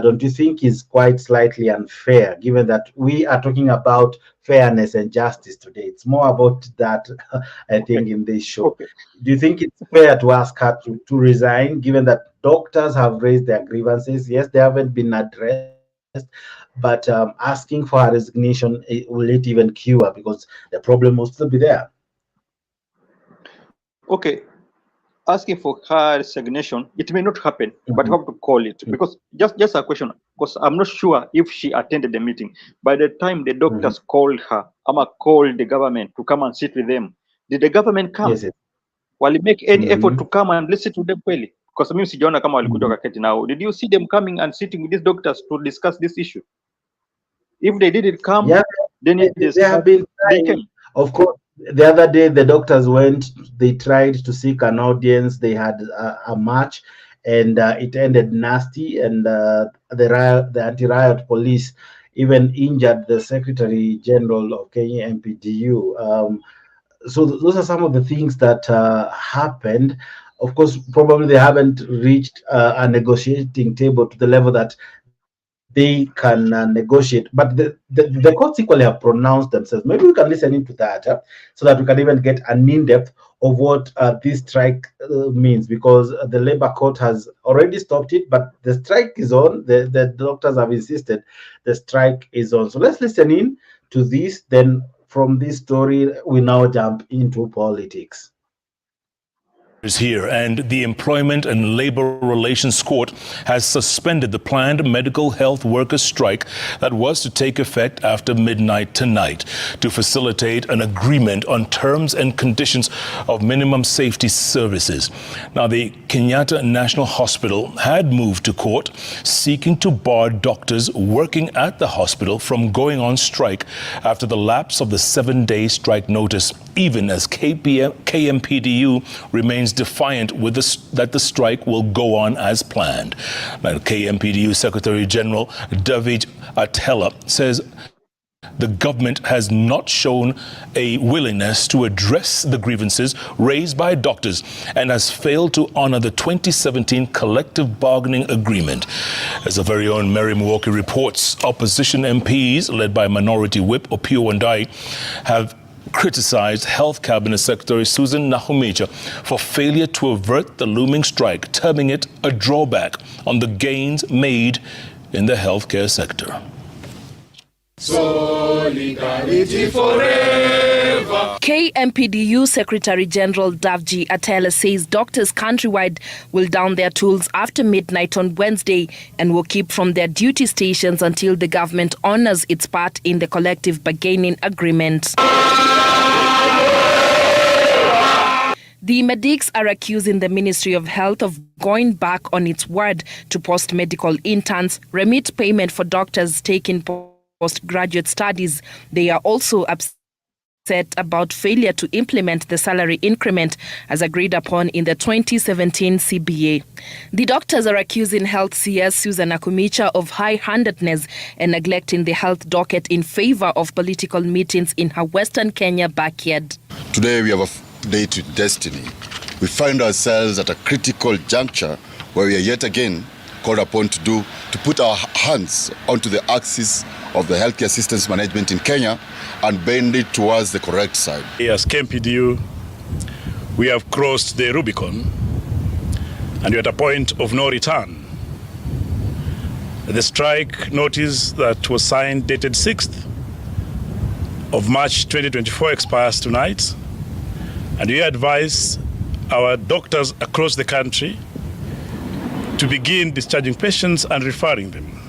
Don't you think is quite slightly unfair, given that we are talking about fairness and justice today? It's more about that, I Okay, think, in this show. okay, Do you think it's fair to ask her to resign, given that doctors have raised their grievances? Yes, they haven't been addressed, but asking for her resignation, will it even cure? Because the problem will still be there. okay. Asking for her resignation, it may not happen, but Mhm, you have to call it because just a question. Because I'm not sure if she attended the meeting. By the time the mhm. doctors called her, Ama called the government to come and sit with them, did the government come? Yes, yes. Will it make any effort to Mhm, come and listen to them kweli? Because mimi sijaona kama walikuja mhm. wakati now. Did you see them coming and sitting with these doctors to discuss this issue? If they didn't come, Yeah, then it is they have been they trying. came. Of course, the other day the doctors went. They tried to seek an audience. They had a march, and it ended nasty. And the anti-riot police even injured the Secretary General of Kenya MPDU. So those are some of the things that happened. Of course, probably they haven't reached a negotiating table to the level that they can negotiate. But the courts equally have pronounced themselves. Maybe we can listen into that, so that we can even get an in-depth of what this strike means, because the labor court has already stopped it, but the strike is on. The doctors have insisted the strike is on. So let's listen in to this. Then from this story, we now jump into politics. is here, and the Employment and Labor Relations Court has suspended the planned medical health workers' strike that was to take effect after midnight tonight to facilitate an agreement on terms and conditions of minimum safety services. Now, the Kenyatta National Hospital had moved to court seeking to bar doctors working at the hospital from going on strike after the lapse of the 7-day strike notice, even as KMPDU remains defiant with that the strike will go on as planned. Now, KMPDU Secretary General David Atela says the government has not shown a willingness to address the grievances raised by doctors and has failed to honor the 2017 collective bargaining agreement. As our very own Mary Milwaukee reports, opposition MPs, led by Minority Whip Opiyo Wandayi, have criticized Health Cabinet Secretary Susan Nakhumicha for failure to avert the looming strike, terming it a drawback on the gains made in the healthcare sector. Solidarity forever. KMPDU Secretary General Davji Atela says doctors countrywide will down their tools after midnight on Wednesday and will keep from their duty stations until the government honors its part in the collective bargaining agreement. The medics are accusing the Ministry of Health of going back on its word to post medical interns, remit payment for doctors taking postgraduate studies. They are also upset about failure to implement the salary increment as agreed upon in the 2017 CBA. The doctors are accusing Health CS Susan Nakhumicha of high-handedness and neglecting the health docket in favor of political meetings in her Western Kenya backyard. Today we have a day to destiny. We find ourselves at a critical juncture where we are yet again called upon to put our hands onto the axis of the healthcare systems management in Kenya and bend it towards the correct side. As KMPDU, we have crossed the Rubicon and we're at a point of no return. The strike notice that was signed dated 6th of March 2024 expires tonight, and we advise our doctors across the country to begin discharging patients and referring them.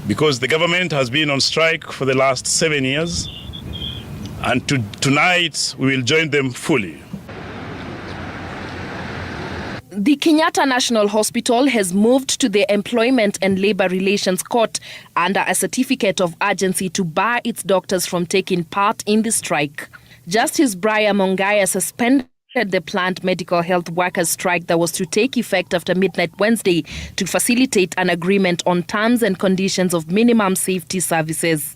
Because the government has been on strike for the last 7 years, and tonight we will join them fully. The Kenyatta National Hospital has moved to the Employment and Labor Relations Court under a certificate of urgency to bar its doctors from taking part in the strike. Justice Brian Mongaya suspended the planned medical health workers' strike that was to take effect after midnight Wednesday to facilitate an agreement on terms and conditions of minimum safety services.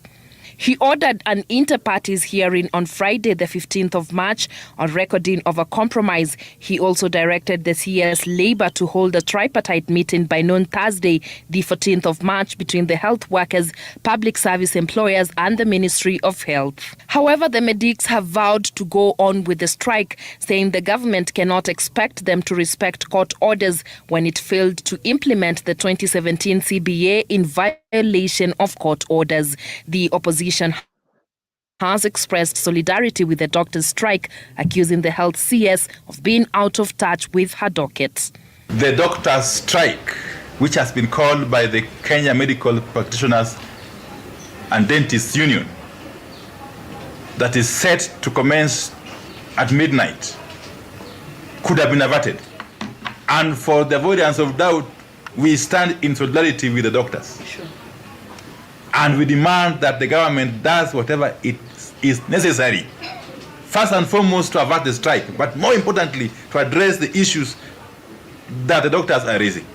He ordered an inter-parties hearing on Friday, the 15th of March, on recording of a compromise. He also directed the CS Labour to hold a tripartite meeting by noon Thursday, the 14th of March, between the health workers, public service employers and the Ministry of Health. However, the medics have vowed to go on with the strike, saying the government cannot expect them to respect court orders when it failed to implement the 2017 CBA in violation of court orders. The opposition has expressed solidarity with the doctors' strike, accusing the health CS of being out of touch with her docket. The doctors' strike, which has been called by the Kenya Medical Practitioners and Dentists Union, that is set to commence at midnight, could have been averted. And for the avoidance of doubt, we stand in solidarity with the doctors. Sure. And we demand that the government does whatever it is necessary, first and foremost to avert the strike, but more importantly, to address the issues that the doctors are raising.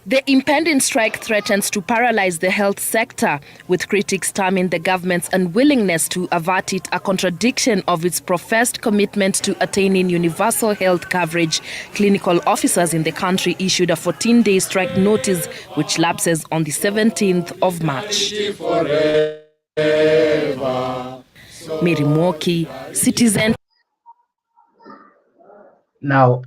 The impending strike threatens to paralyze the health sector, with critics terming the government's unwillingness to avert it a contradiction of its professed commitment to attaining universal health coverage. Clinical officers in the country issued a 14-day strike notice, which lapses on the 17th of March. Mary Milwaukee, Citizen. Now,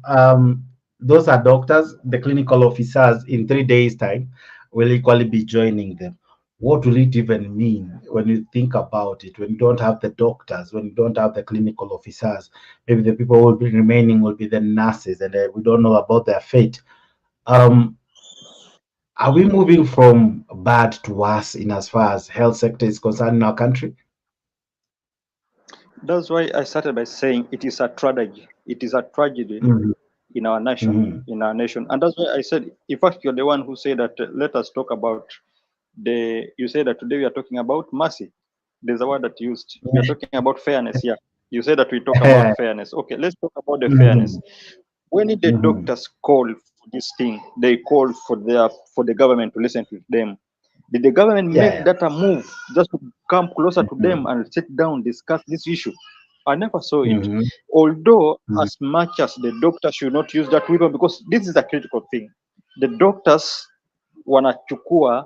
those are doctors. The clinical officers in 3 days' time will equally be joining them. what will it even mean when you think about it? When you don't have the doctors, when you don't have the clinical officers, maybe the people who will be remaining will be the nurses, and we don't know about their fate. Are we moving from bad to worse in as far as health sector is concerned in our country? That's why I started by saying it is a tragedy. It is a tragedy in our nation, and that's why I said, in fact, you're the one who said that. Let us talk about you say that today we are talking about mercy. There's a word that you used. We are talking about fairness. Yeah, you said that we talk about fairness. Okay, let's talk about the fairness. When the doctors call for this thing, they call for the government to listen to them. Did the government make that a move just to come closer to them and sit down, discuss this issue? I never saw it. Although, as much as the doctors should not use that weapon, because this is a critical thing. The doctors wanachukua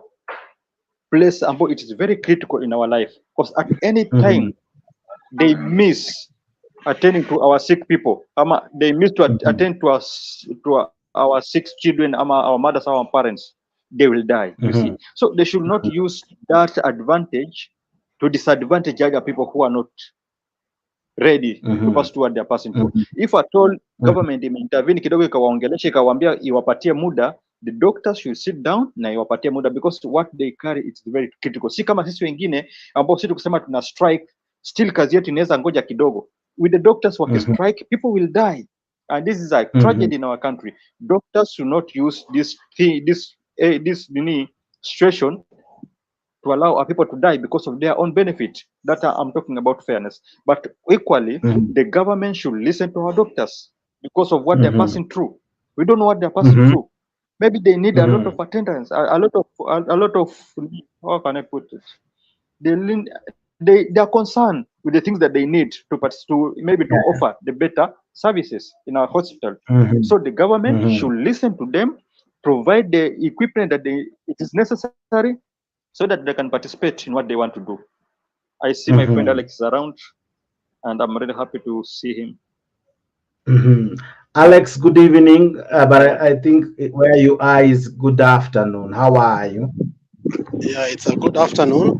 place ambayo it is very critical in our life, because at any time they miss attending to our sick people, they miss to attend to us, to our sick children, our mothers, our parents, they will die. You see, so they should not use that advantage to disadvantage other people who are not ready to pass toward their passing through. If at all government intervene kidogo ikawaongelesha ikawaambia iwapatie muda, the doctors should sit down na iwapatie muda, because what they carry it's very critical. Si kama sisi wengine ambao sisi kusema tuna strike, still kazi yetu inaweza ngoja kidogo. With the doctors waki strike, people will die, and this is a tragedy in our country. Doctors should not use this situation to allow our people to die because of their own benefit. That I'm talking about fairness. But equally, the government should listen to our doctors because of what they're passing through. We don't know what they're passing through. Maybe they need a lot of attendance, a lot of how can I put it? They are concerned with the things that they need to maybe to offer the better services in our hospital. So the government should listen to them, provide the equipment that it is necessary, so that they can participate in what they want to do. I see my friend Alex is around, and I'm really happy to see him. Alex, good evening. But I think where you are is good afternoon. How are you? Yeah, it's a good afternoon.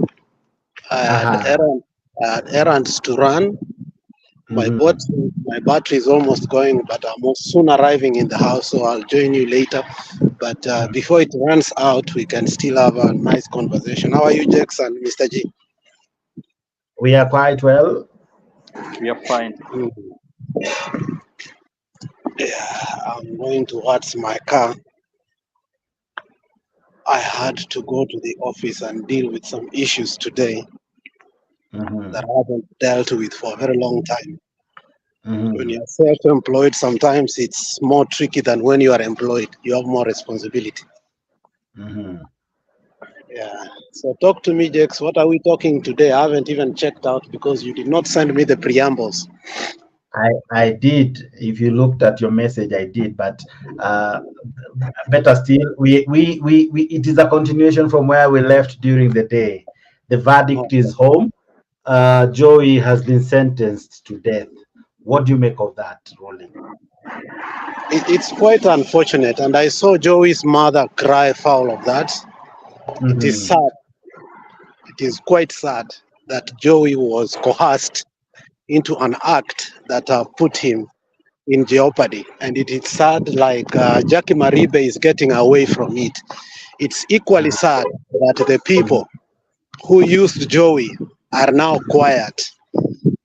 I had errands to run. My battery is almost going, but I'm soon arriving in the house, so I'll join you later. But before it runs out, we can still have a nice conversation. How are you, Jax and Mr. G? We are quite well. We are fine. Yeah, I'm going towards my car. I had to go to the office and deal with some issues today that I haven't dealt with for a very long time. When you're self-employed, sometimes it's more tricky than when you are employed. You have more responsibility. Yeah. So talk to me, Jax. What are we talking today? I haven't even checked out because you did not send me the preambles. I did. If you looked at your message, I did. But better still, it is a continuation from where we left during the day. The verdict is home. Joey has been sentenced to death. What do you make of that, Rolling? It's quite unfortunate, and I saw Joey's mother cry foul of that. It is sad. It is quite sad that Joey was coerced into an act that put him in jeopardy, and it is sad like Jackie Maribe is getting away from it. It's equally sad that the people who used Joey are now quiet.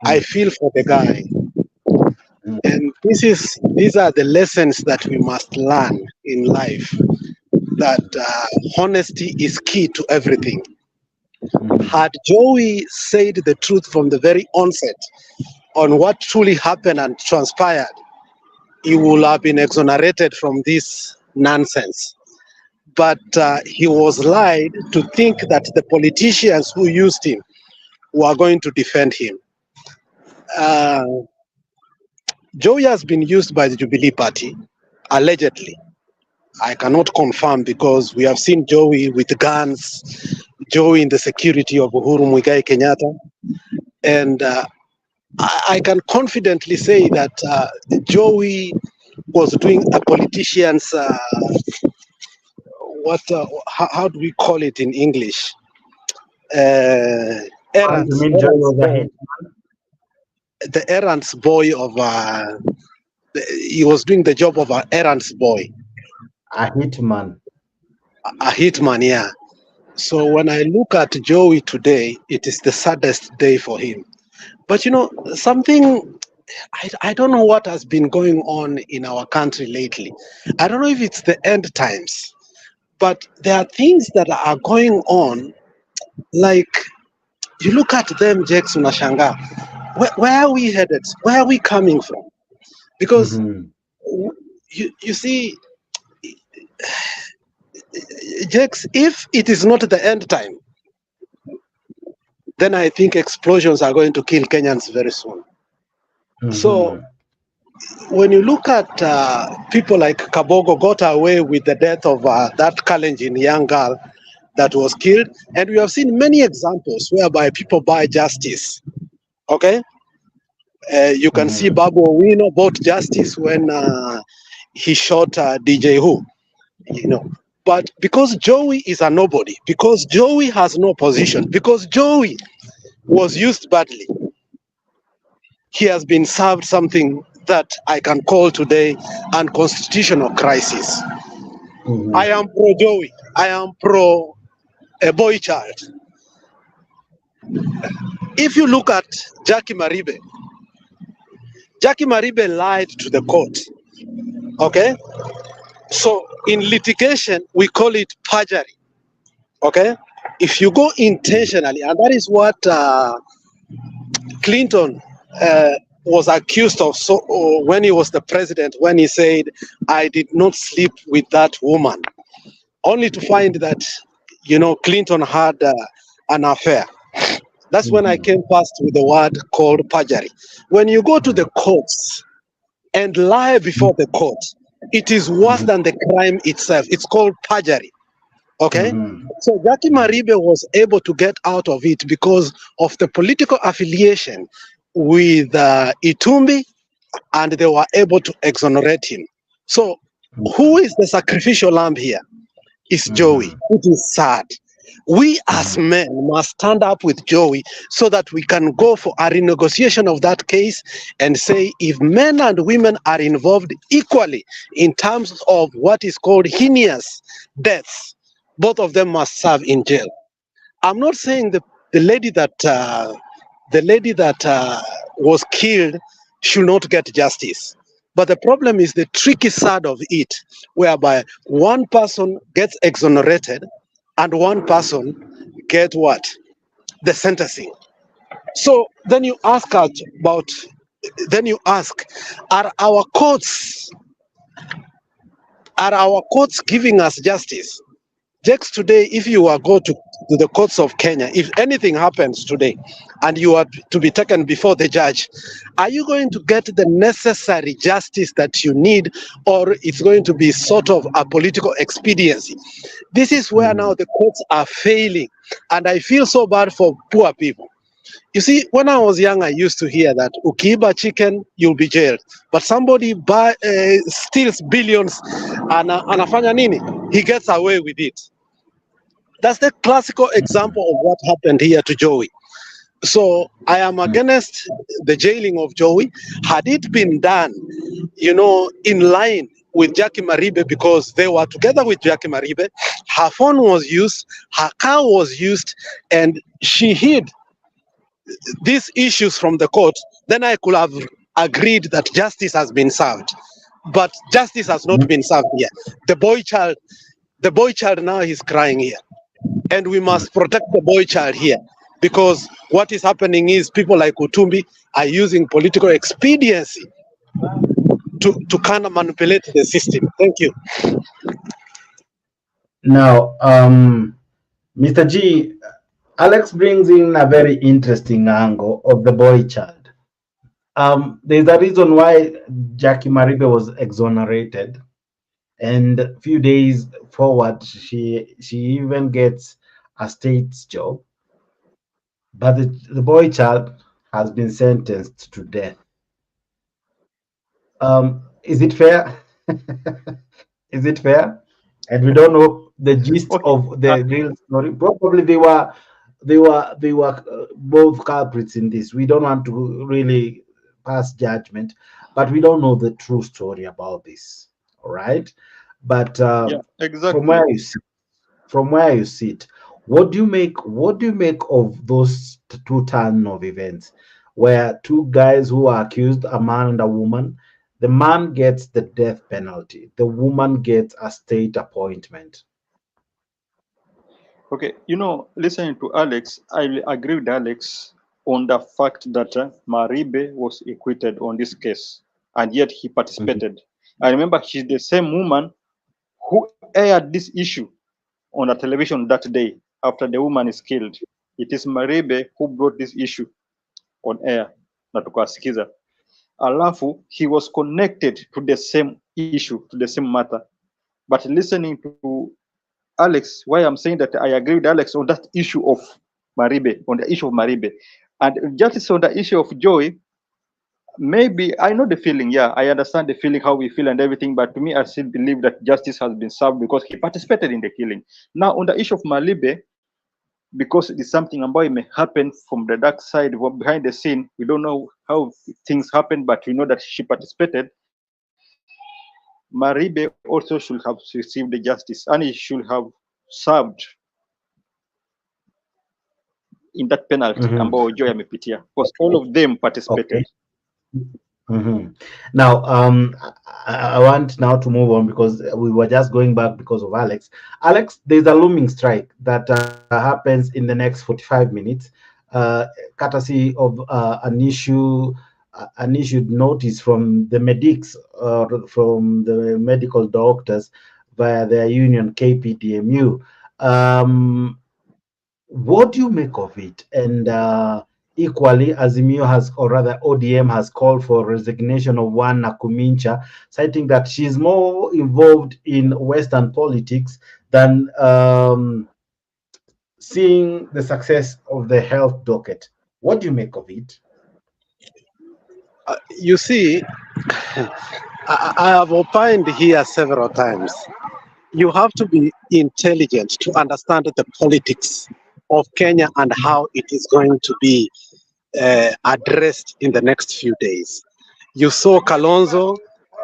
I feel for the guy. And these are the lessons that we must learn in life, that honesty is key to everything. Had Joey said the truth from the very onset on what truly happened and transpired, he would have been exonerated from this nonsense. But he was lied to think that the politicians who used him were going to defend him. Joey has been used by the Jubilee Party, allegedly. I cannot confirm because we have seen Joey with guns, Joey in the security of Uhuru Muigai Kenyatta. And I can confidently say that Joey was doing a politician's, how do we call it in English? errands. You mean Joey was a hit? The errands boy of he was doing the job of an errands boy. A hitman. A hitman, yeah. So when I look at Joey today, it is the saddest day for him. But you know, something, I don't know what has been going on in our country lately. I don't know if it's the end times, but there are things that are going on, like, you look at them, Jex unashanga. Where are we headed? Where are we coming from? Because you see, Jex, if it is not the end time, then I think explosions are going to kill Kenyans very soon. So when you look at people like Kabogo got away with the death of that Kalenjin young girl that was killed, and we have seen many examples whereby people buy justice. Okay, you can see Babu Owino bought justice when he shot DJ Who, you know. But because Joey is a nobody, because Joey has no position, because Joey was used badly, he has been served something that I can call today unconstitutional crisis. I am pro Joey. I am pro a boy child. If you look at Jackie Maribe lied to the court. Okay? So in litigation, we call it perjury. Okay? If you go intentionally, and that is what Clinton was accused of when he was the president, when he said, I did not sleep with that woman, only to find that, you know, Clinton had an affair. That's when I came past with the word called perjury. When you go to the courts and lie before the court, it is worse than the crime itself. It's called perjury. Okay? So Jackie Maribe was able to get out of it because of the political affiliation with Itumbi, and they were able to exonerate him. So who is the sacrificial lamb here? It's Joey. It is sad. We as men must stand up with Joey so that we can go for a renegotiation of that case and say, if men and women are involved equally in terms of what is called heinous deaths, both of them must serve in jail. I'm not saying the lady that was killed should not get justice. But the problem is the tricky side of it, whereby one person gets exonerated and one person get what? The sentencing. So then you ask, are our courts giving us justice? Just today, if you are go to the courts of Kenya, if anything happens today and you are to be taken before the judge, are you going to get the necessary justice that you need, or it's going to be sort of a political expediency? This is where now the courts are failing, and I feel so bad for poor people. You see, when I was young, I used to hear that ukiiba chicken, you'll be jailed. But somebody steals billions and anafanya nini? He gets away with it. That's the classical example of what happened here to Joey. So I am against the jailing of Joey. Had it been done, you know, in line with Jackie Maribe, because they were together with Jackie Maribe, her phone was used, her car was used, and she hid these issues from the court, then I could have agreed that justice has been served. But justice has not been served here. The boy child now is crying here. And we must protect the boy child here, because what is happening is people like Utumbi are using political expediency to kind of manipulate the system. Thank you. Now, Mr. G, Alex brings in a very interesting angle of the boy child. There's a reason why Jackie Maribe was exonerated, and a few days forward, she even gets a state's job. But the boy child has been sentenced to death. Is it fair? Is it fair? And we don't know the gist of the real story. Probably they were they were both culprits in this. We don't want to really pass judgment, but we don't know the true story about this. All right, but Yeah, from exactly. where you sit, what do you make of those two turn of events, where two guys who are accused, a man and a woman, the man gets the death penalty, the woman gets a state appointment. Okay, listening to Alex, I will agree with Alex on the fact that Maribe was acquitted on this case, and yet he participated. I remember she's the same woman who aired this issue on the television that day after the woman is killed. It is Maribe who brought this issue on air na tukawasikiza. Alafu, he was connected to the same issue, to the same matter. But listening to Alex, why I'm saying that I agree with Alex on that issue of Maribe, on the issue of Maribe. And just on the issue of Joy, maybe I know the feeling, yeah, I understand the feeling, how we feel and everything, but to me, I still believe that justice has been served because he participated in the killing. Now, on the issue of Maribe, because it is something ambayo may happen from the dark side, behind the scene, we don't know how things happen, but we know that she participated. Maribe also should have received the justice, and he should have served in that penalty ambayo Joy amepitia, because all of them participated. Now, I want now to move on because we were just going back because of Alex. Alex, there's a looming strike that happens in the next 45 minutes, courtesy of an issued notice from the medics or from the medical doctors via their union KPDMU. What do you make of it? And equally, Azimio has, or rather ODM has called for resignation of one Nakumincha, citing that she's more involved in Western politics than seeing the success of the health docket. What do you make of it? You see, I have opined here several times. You have to be intelligent to understand the politics of Kenya and how it is going to be addressed in the next few days. You saw Kalonzo,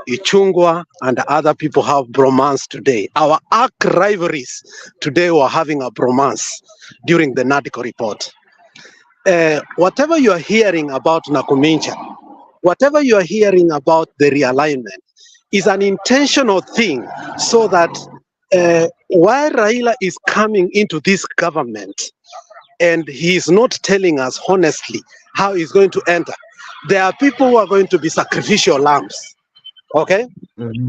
Ichungwa, and other people have bromance today. Our arch rivalries today were having a bromance during the NADCO report. Whatever you are hearing about Nakumincha, whatever you are hearing about the realignment is an intentional thing so that while Raila is coming into this government and he is not telling us honestly how he's going to enter, there are people who are going to be sacrificial lambs. Okay?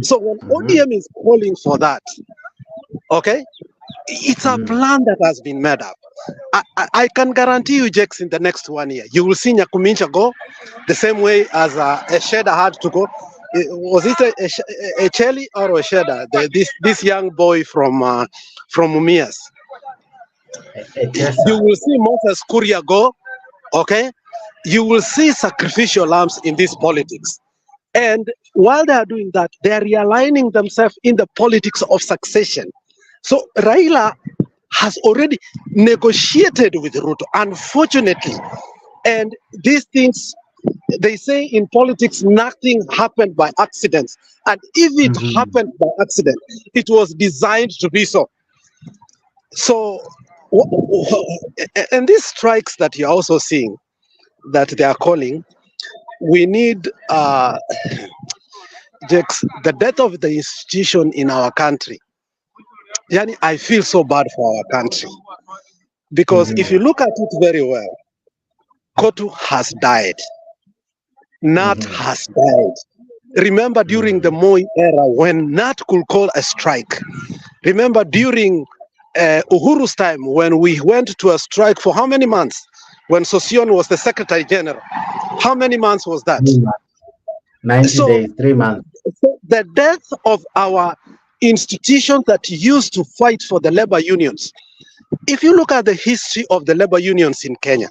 So when ODM is calling for that, okay, it's a plan that has been made up. I can guarantee you, Jex, in the next 1 year, you will see Nyakumincha go the same way as Esheda had to go. Was it a Cheli or Esheda? This young boy from Mumias. You will see Moses Kuria go, okay? You will see sacrificial lambs in this politics. And while they are doing that, they are realigning themselves in the politics of succession. So Raila has already negotiated with Ruto, unfortunately. And these things, they say in politics, nothing happened by accident. And if it happened by accident, it was designed to be so. So, and these strikes that you're also seeing, that they are calling, we need the death of the institution in our country. Yani, I feel so bad for our country. Because if you look at it very well, Kotu has died. Nat has died. Remember during the Moi era when Nat could call a strike. Remember during Uhuru's time when we went to a strike for how many months? When Sosion was the Secretary General. How many months was that? 90 days, 3 months. So the death of our institutions that used to fight for the labor unions. If you look at the history of the labor unions in Kenya,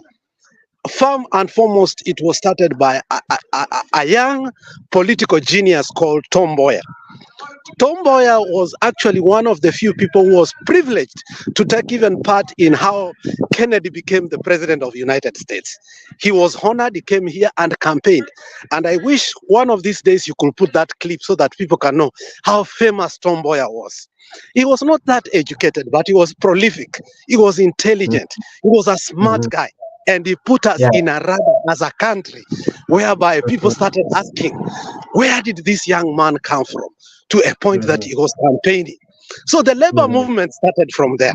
first and foremost, it was started by a young political genius called Tom Mboya. Tom Mboya was actually one of the few people who was privileged to take even part in how Kennedy became the president of the United States. He was honored, he came here and campaigned. And I wish one of these days you could put that clip so that people can know how famous Tom Mboya was. He was not that educated, but he was prolific. He was intelligent. He was a smart guy. And he put us in a radar as a country, whereby people started asking, where did this young man come from? To a point that he was campaigning. So the labor movement started from there.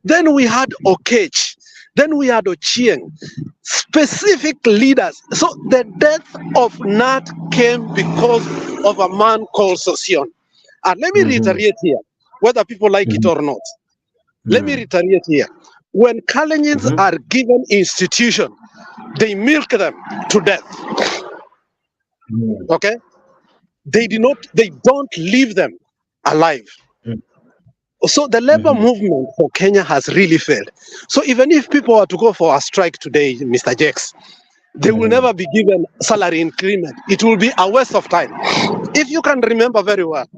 Then we had Okech. Then we had Ochieng. Specific leaders. So the death of Nat came because of a man called Sosion. And let me reiterate here, whether people like it or not. Let me reiterate here. When Kalenjins are given institution, they milk them to death. Okay? They don't leave them alive. So the labor movement for Kenya has really failed. So even if people were to go for a strike today, Mr. Jakes, they will never be given salary increment. It will be a waste of time. If you can remember very well,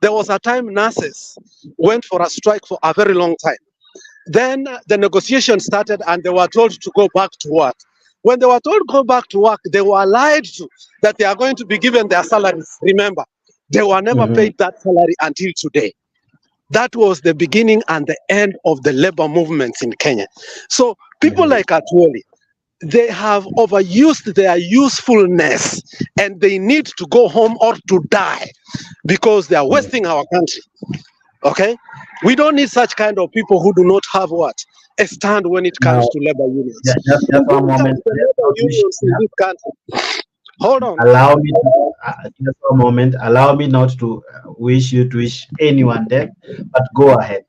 there was a time nurses went for a strike for a very long time. Then the negotiation started and they were told to go back to work. When they were told to go back to work, they were lied to that they are going to be given their salaries. Remember, they were never paid that salary until today. That was the beginning and the end of the labor movements in Kenya. So people like Atuoli, they have overused their usefulness and they need to go home or to die because they are wasting our country. Okay? We don't need such kind of people who do not have what? A stand when it comes to labor unions. Just one moment. Hold on. Allow me just a moment. Allow me not to wish you to wish anyone death, but go ahead.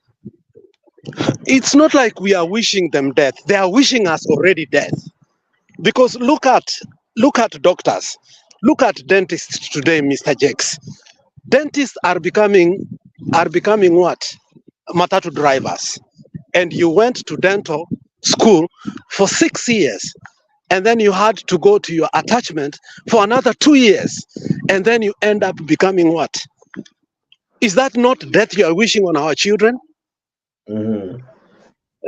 It's not like we are wishing them death. They are wishing us already death. Because look at doctors. Look at dentists today, Mr. Jakes. Dentists are becoming what? Matatu drivers. And you went to dental school for 6 years. And then you had to go to your attachment for another 2 years. And then you end up becoming what? Is that not death you are wishing on our children?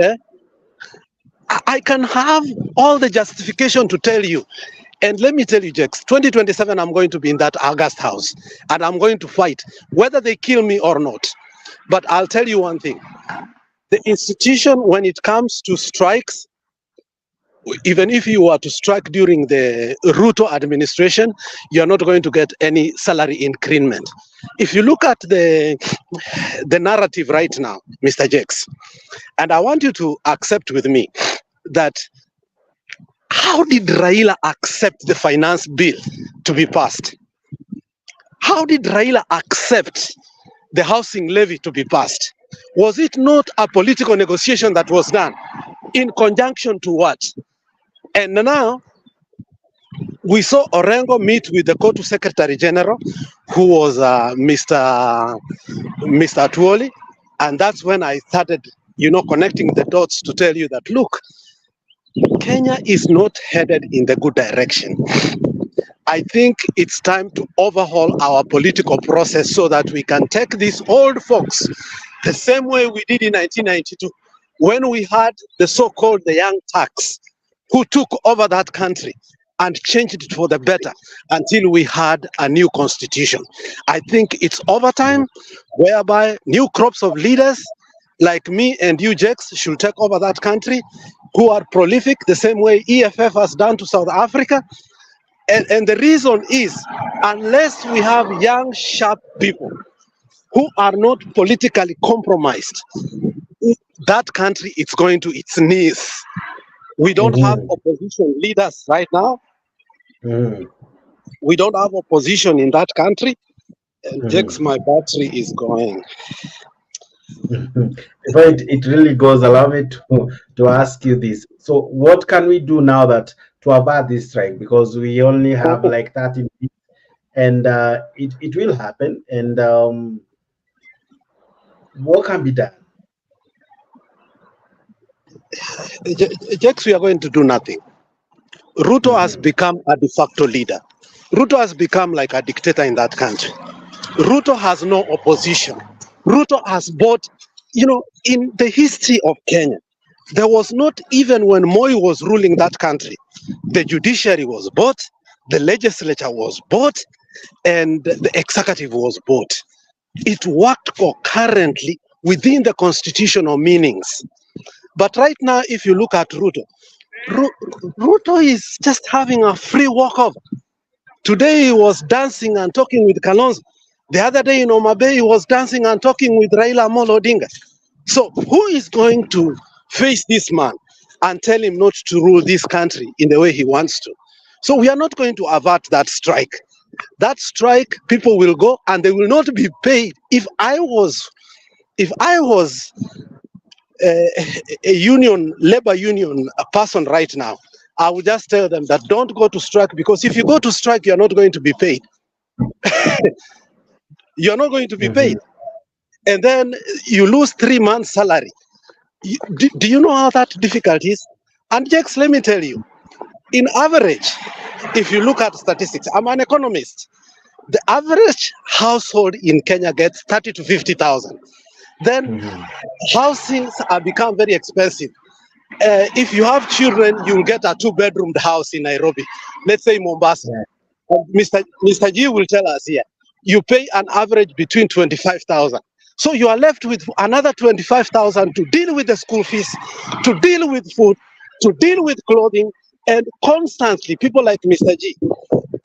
Eh? I can have all the justification to tell you. And let me tell you, Jakes, 2027, I'm going to be in that August house. And I'm going to fight, whether they kill me or not. But I'll tell you one thing. The institution, when it comes to strikes, even if you were to strike during the Ruto administration, you're not going to get any salary increment. If you look at the narrative right now, Mr. Jakes, and I want you to accept with me that how did Raila accept the finance bill to be passed? How did Raila accept the housing levy to be passed? Was it not a political negotiation that was done in conjunction to what? And now we saw Orengo meet with the Kotu Secretary General, who was Mr. Atuoli, and that's when I started, connecting the dots to tell you that, look, Kenya is not headed in the good direction. I think it's time to overhaul our political process so that we can take these old folks the same way we did in 1992, when we had the so-called the Young Turks, who took over that country and changed it for the better until we had a new constitution. I think it's over time whereby new crops of leaders like me and you, Jakes, should take over that country, who are prolific the same way EFF has done to South Africa. And the reason is, unless we have young, sharp people who are not politically compromised, that country is going to its knees. We don't have opposition leaders right now. We don't have opposition in that country. And Jakes, my battery is going. Before it really goes, allow me to ask you this. So what can we do now to avert this strike? Because we only have like 30 minutes and it will happen. And what can be done? Jakes, we are going to do nothing. Ruto has become a de facto leader. Ruto has become like a dictator in that country. Ruto has no opposition. Ruto has bought, in the history of Kenya, there was not, even when Moi was ruling that country, the judiciary was bought, the legislature was bought, and the executive was bought. It worked concurrently within the constitutional meanings. But right now, if you look at Ruto, Ruto is just having a free walk-off. Today he was dancing and talking with Kalonzo. The other day in Omabay, he was dancing and talking with Raila Amolo Odinga. So who is going to face this man and tell him not to rule this country in the way he wants to? So we are not going to avert that strike. That strike, people will go and they will not be paid. If I was a labor union person right now, I would just tell them that don't go to strike, because if you go to strike, you're not going to be paid. You're not going to be paid. And then you lose 3 months' salary. Do you know how that difficult is? And Jex, let me tell you, in average, if you look at statistics, I'm an economist. The average household in Kenya gets 30 to 50,000. Then housings have become very expensive. If you have children, you'll get a 2-bedroom house in Nairobi. Let's say Mombasa. Mr. G will tell us here, you pay an average between 25,000. So you are left with another 25,000 to deal with the school fees, to deal with food, to deal with clothing, and constantly people like Mr. G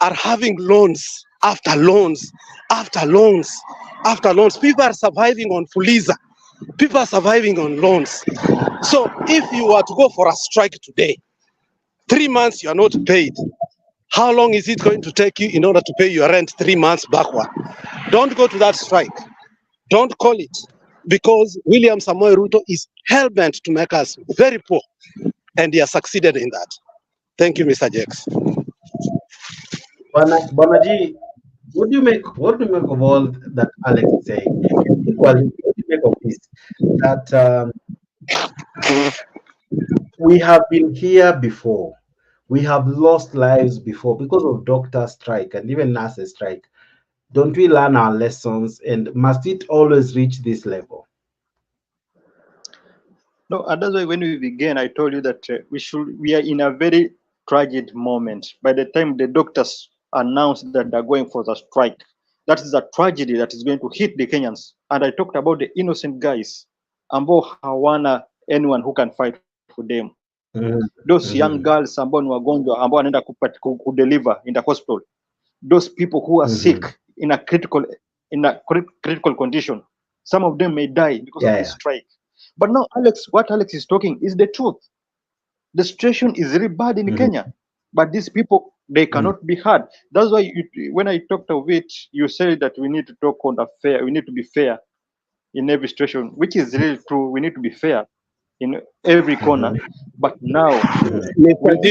are having loans after loans after loans after loans. People are surviving on Fuliza. People are surviving on loans. So if you were to go for a strike today, 3 months you are not paid. How long is it going to take you in order to pay your rent 3 months backward? Don't go to that strike. Don't call it, because William Samoei Ruto is hell-bent to make us very poor, and he has succeeded in that. Thank you, Mr. Jex. Bwana G, what do you make of all that Alex is saying? Equally, what do you make of this? That we have been here before. We have lost lives before because of doctor strike and even nurses strike. Don't we learn our lessons, and must it always reach this level? No, and that's why when we began, I told you that we are in a very tragic moment. By the time the doctors announced that they're going for the strike, that is a tragedy that is going to hit the Kenyans. And I talked about the innocent guys, ambao hawana anyone who can fight for them. Those young girls ambao ni wagonjwa ambao wanaenda kudeliver in the hospital. Those people who are sick in a critical condition. Some of them may die because of this strike. But now, what Alex is talking is the truth. The situation is really bad in Kenya, but these people, they cannot be heard. That's why when I talked of it, you said that we need to talk on a fair. We need to be fair in every situation, which is really true. We need to be fair in every corner. But now,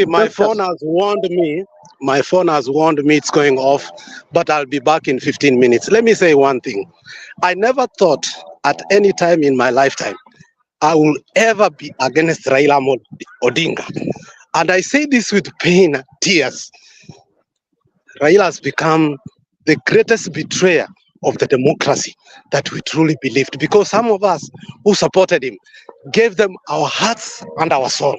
my phone has warned me. My phone has warned me it's going off, but I'll be back in 15 minutes. Let me say one thing. I never thought at any time in my lifetime I will ever be against Raila Odinga. And I say this with pain and tears. Raila has become the greatest betrayer of the democracy that we truly believed, because some of us who supported him gave them our hearts and our soul.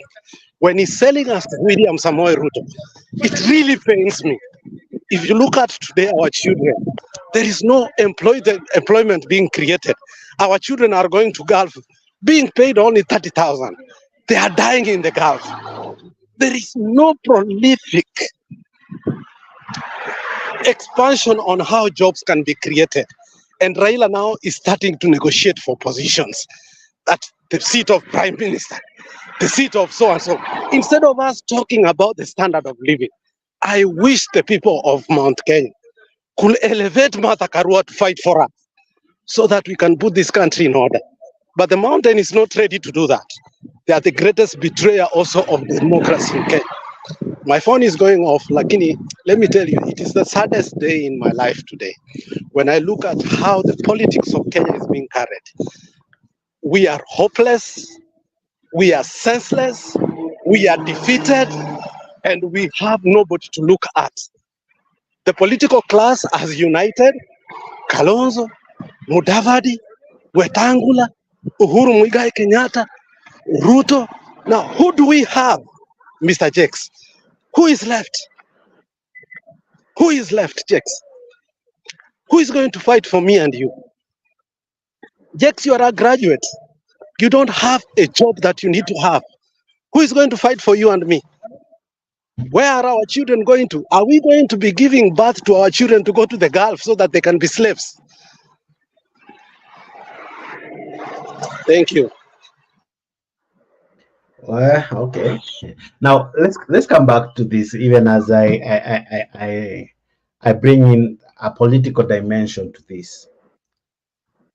When he's selling us William Samoei Ruto, it really pains me. If you look at today, our children, there is no employment being created. Our children are going to Gulf, being paid only 30,000. They are dying in the Gulf. There is no prolific expansion on how jobs can be created. And Raila now is starting to negotiate for positions at the seat of prime minister, the seat of so and so. Instead of us talking about the standard of living, I wish the people of Mount Kenya could elevate Martha Karua to fight for us so that we can put this country in order. But the mountain is not ready to do that. They are the greatest betrayer also of democracy in Kenya. My phone is going off, lakini, let me tell you, it is the saddest day in my life today. When I look at how the politics of Kenya is being carried, we are hopeless, we are senseless, we are defeated, and we have nobody to look at. The political class has united. Kalonzo, Mudavadi, Wetangula, Uhuru Muigai Kenyatta, Ruto. Now, who do we have, Mr. Jex? Who is left? Who is left, Jex? Who is going to fight for me and you? Jex, you are a graduate. You don't have a job that you need to have. Who is going to fight for you and me? Where are our children going to? Are we going to be giving birth to our children to go to the Gulf so that they can be slaves? Thank you. Well, okay. Now let's come back to this. Even as I bring in a political dimension to this.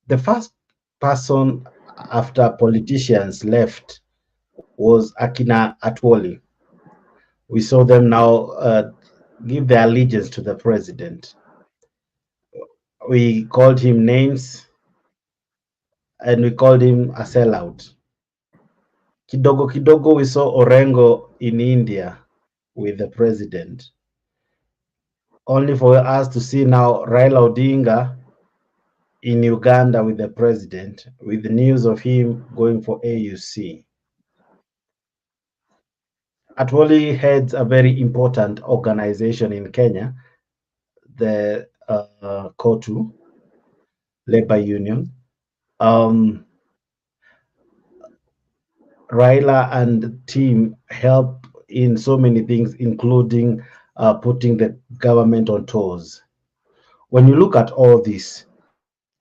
The first person after politicians left was Akina Atwoli. We saw them now give their allegiance to the president. We called him names and we called him a sellout. Kidogo kidogo, we saw Orengo in India with the president. Only for us to see now Raila Odinga in Uganda with the president, with the news of him going for AUC. Atwoli heads a very important organization in Kenya, the KOTU, Labor Union. Raila and team help in so many things, including putting the government on toes. When you look at all this,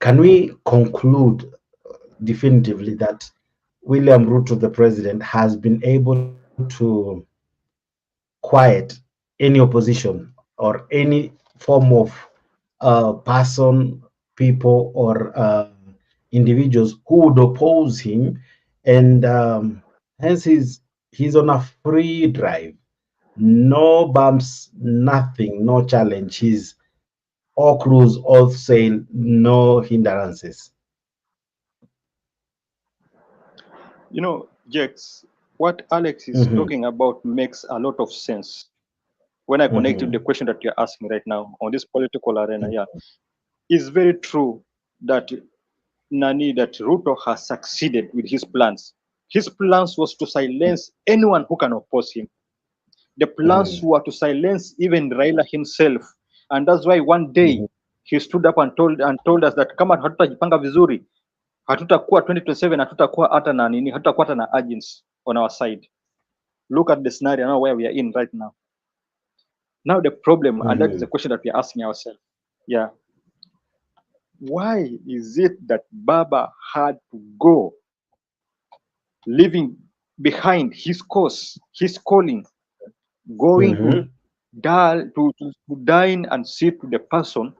can we conclude definitively that William Ruto, the president, has been able to quiet any opposition or any form of person, people, or individuals who would oppose him, and hence he's on a free drive, no bumps, nothing, no challenge. He's all cruise, all sail, no hindrances. You know, Jex, what Alex is talking about makes a lot of sense. When I connect to the question that you're asking right now on this political arena, yeah, it's very true that that Ruto has succeeded with his plans. His plans was to silence anyone who can oppose him. The plans were to silence even Raila himself, and that's why one day he stood up and told us that kama hatutajipanga vizuri, hatutakuwa 2027, hatutakuwa hata na nini, hatutakuwa hata na agents on our side. Look at the scenario now where we are in right now. Now the problem, and that is the question that we are asking ourselves. Yeah. Why is it that Baba had to go, leaving behind his course, his calling, going to dine and sit with the person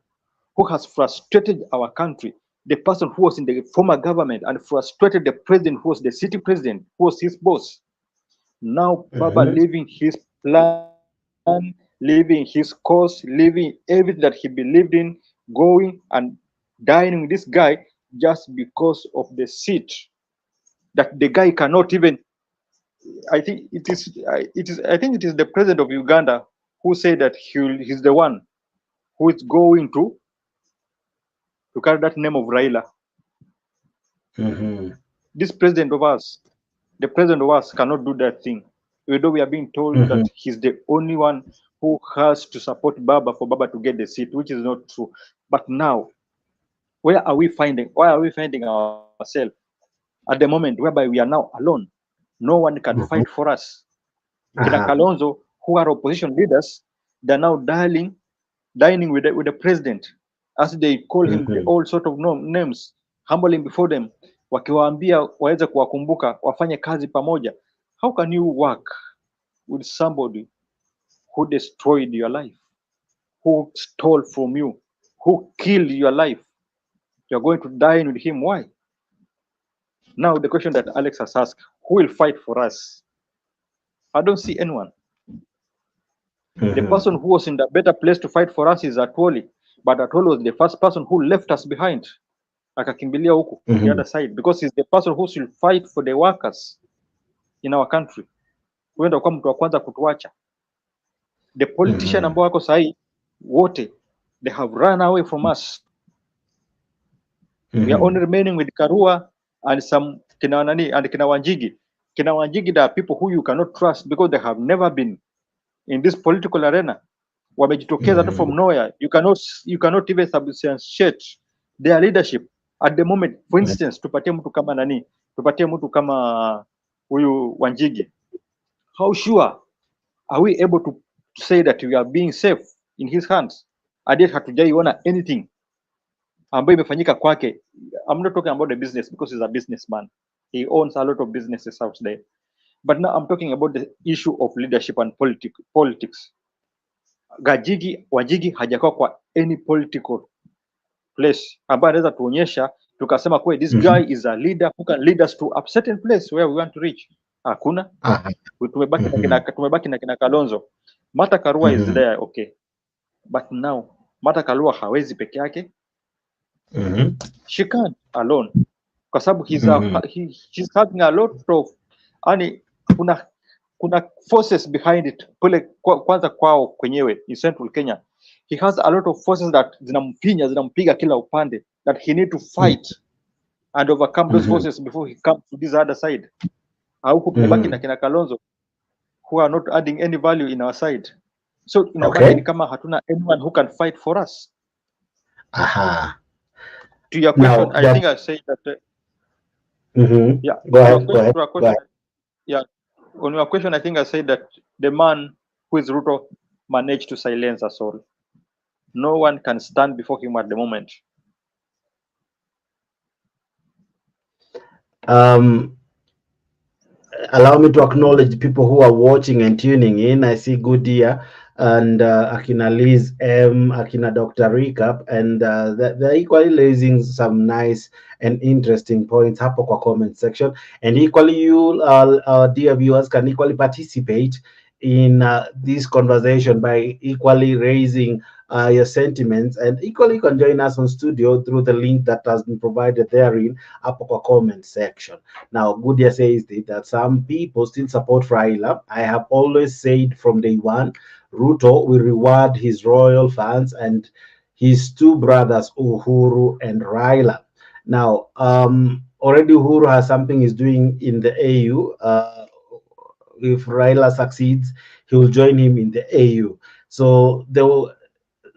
who has frustrated our country, the person who was in the former government and frustrated the president who was the city president, who was his boss. Now Baba leaving his plan, leaving his course, leaving everything that he believed in, going and dining with this guy just because of the seat that the guy cannot even. I think it is the president of Uganda who said that he's the one who is going to carry that name of Raila. This president of us, the president of us, cannot do that thing. Even though we are being told that he's the only one who has to support Baba for Baba to get the seat, which is not true. But now, why are we finding ourselves at the moment whereby we are now alone? No one can fight for us. Kina Kalonzo, who are opposition leaders, they're now dining with the president, as they call him all sort of names, humbling before them, wakiwaambia waweze kuwakumbuka, wafanye kazi pamoja. How can you work with somebody who destroyed your life, who stole from you, who killed your life? You're going to dine with him. Why? Now the question that Alex has asked, who will fight for us? I don't see anyone. The person who was in the better place to fight for us is Atwoli, but Atwoli was the first person who left us behind, akakimbilia huku the other side, because he's the person who should fight for the workers in our country. Huenda kwa mtu wa kwanza kutuacha. The politician ambao wako sahi wote, they have run away from us. We are only remaining with Karua and some Kinanani and Kinawanjigi. Kinawanjigi, there are people who you cannot trust because they have never been in this political arena. Wamejitokeza tu from nowhere. You cannot even substantiate their leadership at the moment. For instance, tupatie mtu kama nani? Tupatie mtu kama huyu Wanjigi. How sure are we able to say that we are being safe in his hands? Hadi hatujaiona anything ambayo imefanyika kwake. I'm not talking about the business because he's a businessman. He owns a lot of businesses out there. But now I'm talking about the issue of leadership and politics. Wanjigi hajakuwa kwa any political place ambayo anaweza tuonyesha tukasema kwa this guy is a leader who can lead us to a certain place where we want to reach. Hakuna. Tumebaki na kina Kalonzo. Martha Karua is there, okay. But now Martha Karua hawezi peke yake. She can't alone. Kwa sababu she's having a lot of kuna forces behind it. Kwanza kwao kwenyewe in Central Kenya. He has a lot of forces that zinampiga kila upande that he need to fight and overcome those forces before he comes to this other side. Huku tumebaki na kina Kalonzo who are not adding any value in our side. So inabaki ni kama hatuna anyone who can fight for us. To your question, I think I said that. Yeah. Go ahead. Yeah. On your question, I think I said that the man who is Ruto managed to silence us all. No one can stand before him at the moment. Allow me to acknowledge people who are watching and tuning in. I see Goodia and Akina Liz M, Akina Dr. Recap, and they're equally raising some nice and interesting points hapo kwa comment section. And equally, you, dear viewers, can equally participate in this conversation by equally raising your sentiments, and equally you can join us on studio through the link that has been provided therein hapo kwa comment section. Now, Goodia says that some people still support Raila. I have always said from day one, Ruto will reward his royal fans and his two brothers, Uhuru and Raila. Now, already Uhuru has something he's doing in the AU. If Raila succeeds, he will join him in the AU. So there will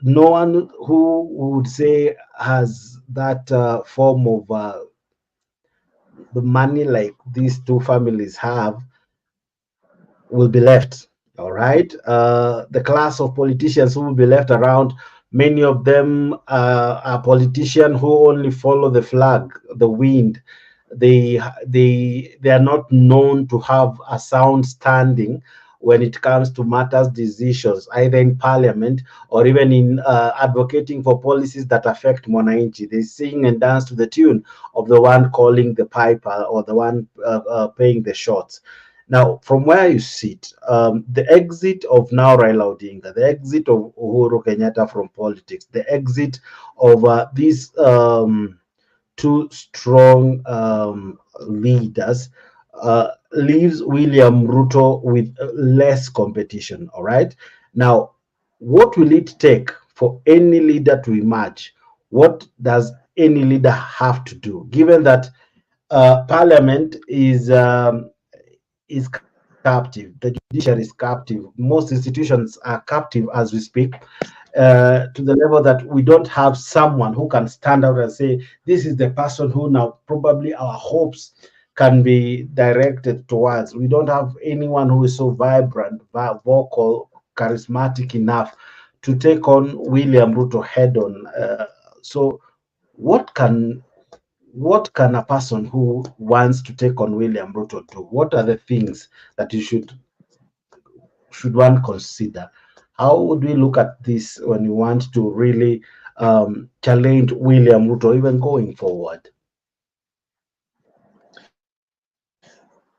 no one who would say has that form of the money like these two families have will be left. All right. The class of politicians who will be left around, many of them are politicians who only follow the flag, the wind. They are not known to have a sound standing when it comes to matters, decisions, either in parliament or even in advocating for policies that affect Mwananchi. They sing and dance to the tune of the one calling the piper or the one paying the shots. Now, from where you sit, the exit of now Raila Odinga, the exit of Uhuru Kenyatta from politics, the exit of these two strong leaders leaves William Ruto with less competition. All right. Now, what will it take for any leader to emerge? What does any leader have to do, given that Parliament is captive, the judiciary is captive, most institutions are captive as we speak, to the level that we don't have someone who can stand out and say, this is the person who now probably our hopes can be directed towards. We don't have anyone who is so vibrant, vocal, charismatic enough to take on William Ruto head on. So what can a person who wants to take on William Ruto do? What are the things that you should one consider? How would we look at this when you want to really challenge William Ruto even going forward?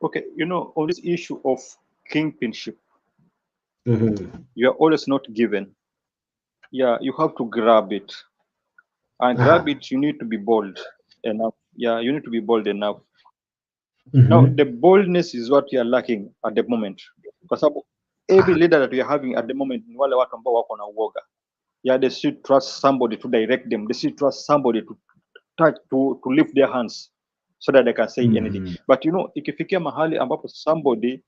Okay, on this issue of kingpinship, you are always not given. Yeah, you have to grab it. And grab it, you need to be bold enough. Yeah, you need to be bold enough. Now, the boldness is what you are lacking at the moment. Because every leader that we are having at the moment, wale watu ambao wako na uoga. Yeah, they should trust somebody to direct them. They should trust somebody touch, to lift their hands so that they can say anything. But ikifikia mahali ambapo somebody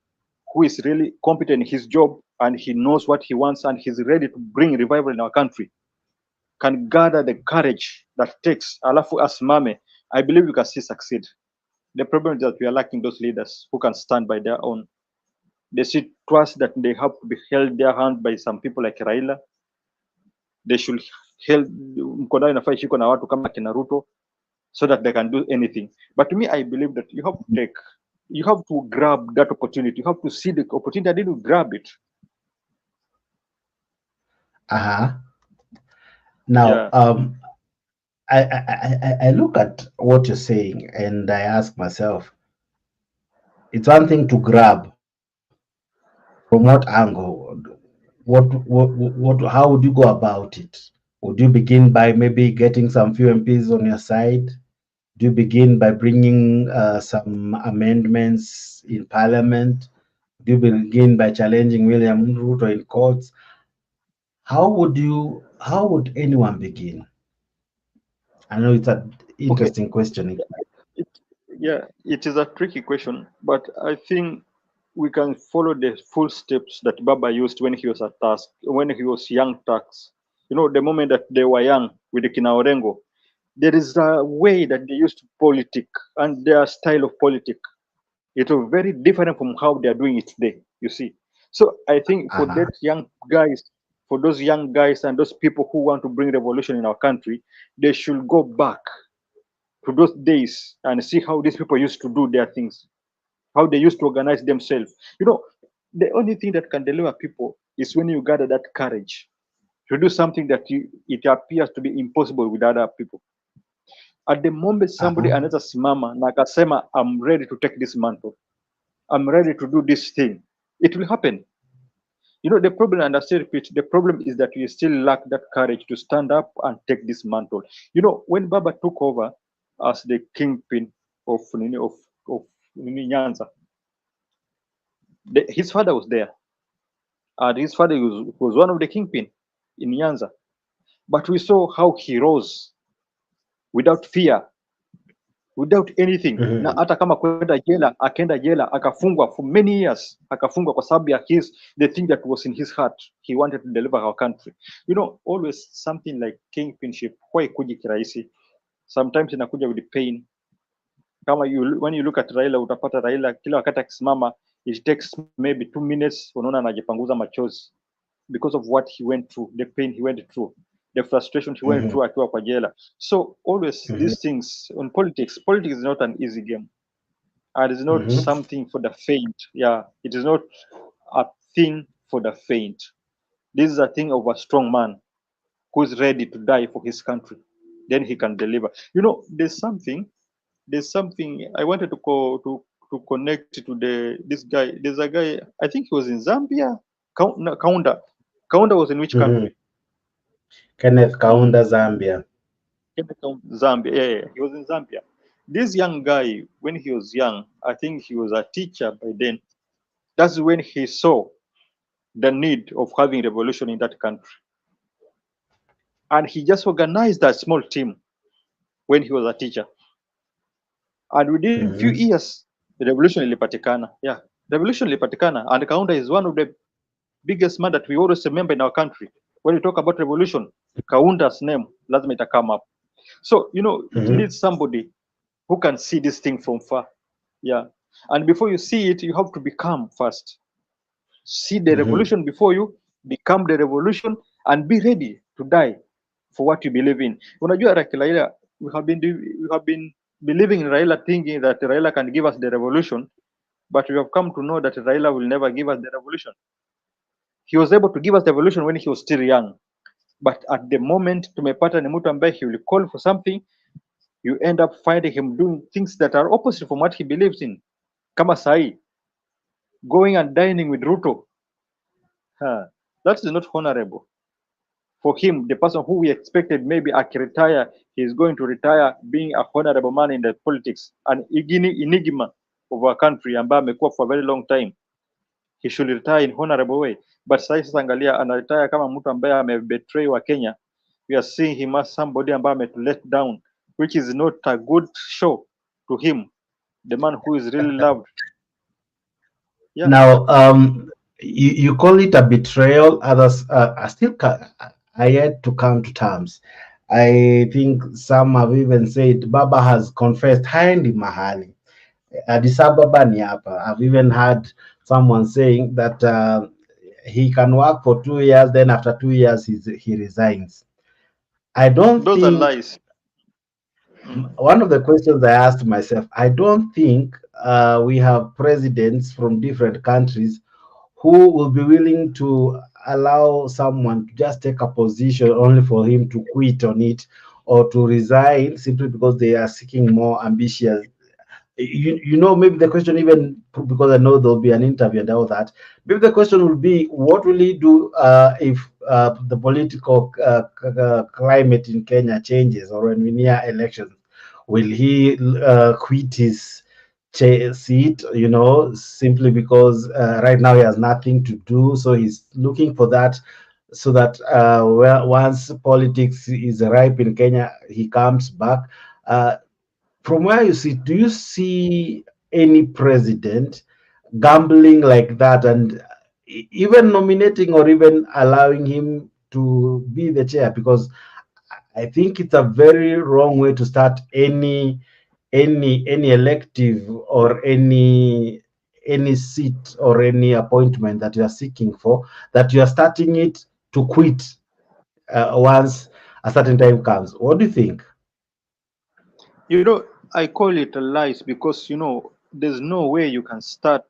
who is really competent in his job and he knows what he wants and he's ready to bring revival in our country can gather the courage that takes, alafu asimame, I believe we can still succeed. The problem is that we are lacking those leaders who can stand by their own. They should trust that they have to be held their hand by some people like Raila. They should held mkono inafaa ishikwe na watu kama kina Ruto so that they can do anything. But to me, I believe that you have to grab that opportunity. You have to see the opportunity and then you grab it. Now, I look at what you're saying and I ask myself, it's one thing to grab. From what angle? What? How would you go about it? Would you begin by maybe getting some few MPs on your side? Do you begin by bringing some amendments in Parliament? Do you begin by challenging William Ruto in courts? How would anyone begin? I know it's an interesting question. It is a tricky question, but I think we can follow the full steps that Baba used when he was at task, when he was young tax. The moment that they were young with the Kina Orengo, there is a way that they used to politic and their style of politic. It was very different from how they are doing it today, you see. So I think for those young guys and those people who want to bring revolution in our country, they should go back to those days and see how these people used to do their things, how they used to organize themselves. The only thing that can deliver people is when you gather that courage to do something that it appears to be impossible with other people. At the moment somebody anaweza simama na akasema, I'm ready to take this mantle, I'm ready to do this thing, it will happen. The problem, and I still repeat, the problem is that we still lack that courage to stand up and take this mantle. When Baba took over as the kingpin of Nyanza, his father was there, and his father was one of the kingpin in Nyanza. But we saw how he rose without fear, without anything. Na hata kama kwenda jela, akaenda jela, akafungwa for many years, akafungwa kwa sababu ya the thing that was in his heart. He wanted to deliver our country. Always something like kingpinship, kwa ikuji kirahisi. Sometimes inakuja with the pain. Kama when you look at Raila, utapata Raila kila wakati akisimama, it takes maybe 2 minutes, unaona anajipanguza machozi because of what he went through, the pain he went through, the frustration he went through akiwa kwa jela. So always these things on politics is not an easy game, and it's not something for the faint. It is not a thing for the faint. This is a thing of a strong man who is ready to die for his country. Then he can deliver. There's something I wanted to connect to this guy. There's a guy, I think he was in Zambia. Kaunda was in which country? Kenneth Kaunda, Zambia. Zambia, yeah, he was in Zambia. This young guy, when he was young, I think he was a teacher by then. That's when he saw the need of having revolution in that country. And he just organized that small team when he was a teacher. And within a few years, the revolution ilipatikana. Yeah, revolution ilipatikana. And Kaunda is one of the biggest man that we always remember in our country. When we talk about revolution, Kaunda's name, lazima ita come up. So, it needs somebody who can see this thing from far. Yeah. And before you see it, you have to become first. See the revolution before you, become the revolution, and be ready to die for what you believe in. Unajua Raila, we have been believing in Raila, thinking that Raila can give us the revolution, but we have come to know that Raila will never give us the revolution. He was able to give us the revolution when he was still young, but at the moment tumepata ni mtu ambaye he will call for something, you end up finding him doing things that are opposite from what he believes in. Kama sahi, going and dining with Ruto, that is not honorable. For him, the person who we expected maybe retire, he is going to retire being a honorable man in the politics, an enigma of our country ambaye amekuwa for a very long time. He should retire in honorable way. But sasa angalia, anaretire kama mtu ambaye amebetray wa Kenya. We are seeing him as somebody ambaye let down which is not a good show to him, the man who is really loved. Yeah. Now, you call it a betrayal. Others are still are yet to come to terms. I think some have even said Baba has confessed haendi mahali. Addis Ababa ni hapa. I've even heard someone saying that he can work for 2 years, then after 2 years he resigns. I don't Those think. are lies. One of the questions I asked myself, I don't think we have presidents from different countries who will be willing to allow someone to just take a position only for him to quit on it or to resign simply because they are seeking more ambitious. You know, maybe the question, even because I know there'll be an interview and all that, maybe the question will be, what will he do if the political climate in Kenya changes or when we near elections? Will he quit his seat, you know, simply because right now he has nothing to do, so he's looking for that, so that once politics is ripe in Kenya, he comes back. From where you sit, do you see any president gambling like that and even nominating or even allowing him to be the chair? Because I think it's a very wrong way to start any elective or any seat or any appointment that you are seeking for, that you are starting it to quit once a certain time comes. What do you think? You know, I call it a lies because, you know, there's no way you can start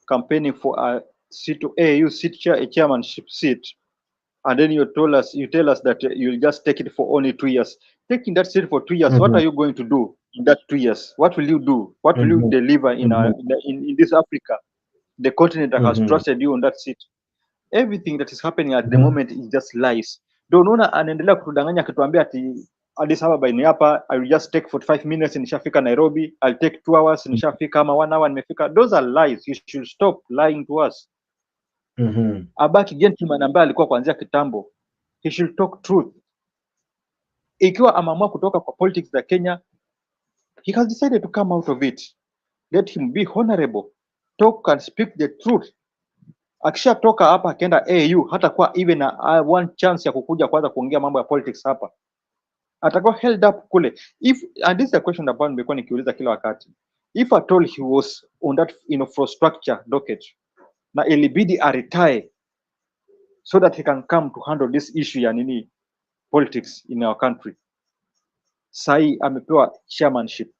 campaigning for a seat, a chairmanship seat, and then you tell us that you'll just take it for only 2 years. Taking that seat for 2 years, what are you going to do in that 2 years? What will you do? What will you deliver in this Africa, the continent that has trusted you on that seat? Everything that is happening at the moment is just lies. Ndio unaona anaendelea kutudanganya akituambia ati Addis Ababa ni hapa, I will just take 45 minutes nishafika Nairobi, I'll take 2 hours nishafika, ama 1 hour nimefika. Those are lies. You should stop lying to us. Abaki gentleman ambaye alikuwa kuanzia kitambo. He should talk truth. Ikiwa ameamua kutoka kwa politics za Kenya, he has decided to come out of it. Let him be honorable. Talk and speak the truth. Akishatoka hapa akaenda AU, hata kwa even one chance ya kukuja kwanza kuongea mambo ya politics hapa, atakuwa held up kule. If, and this is a question ambayo nimekuwa nikiuliza kila wakati, if at all he was on that infrastructure docket na ilibidi retire so that he can come to handle this issue ya nini politics in our country, sahi amepewa chairmanship,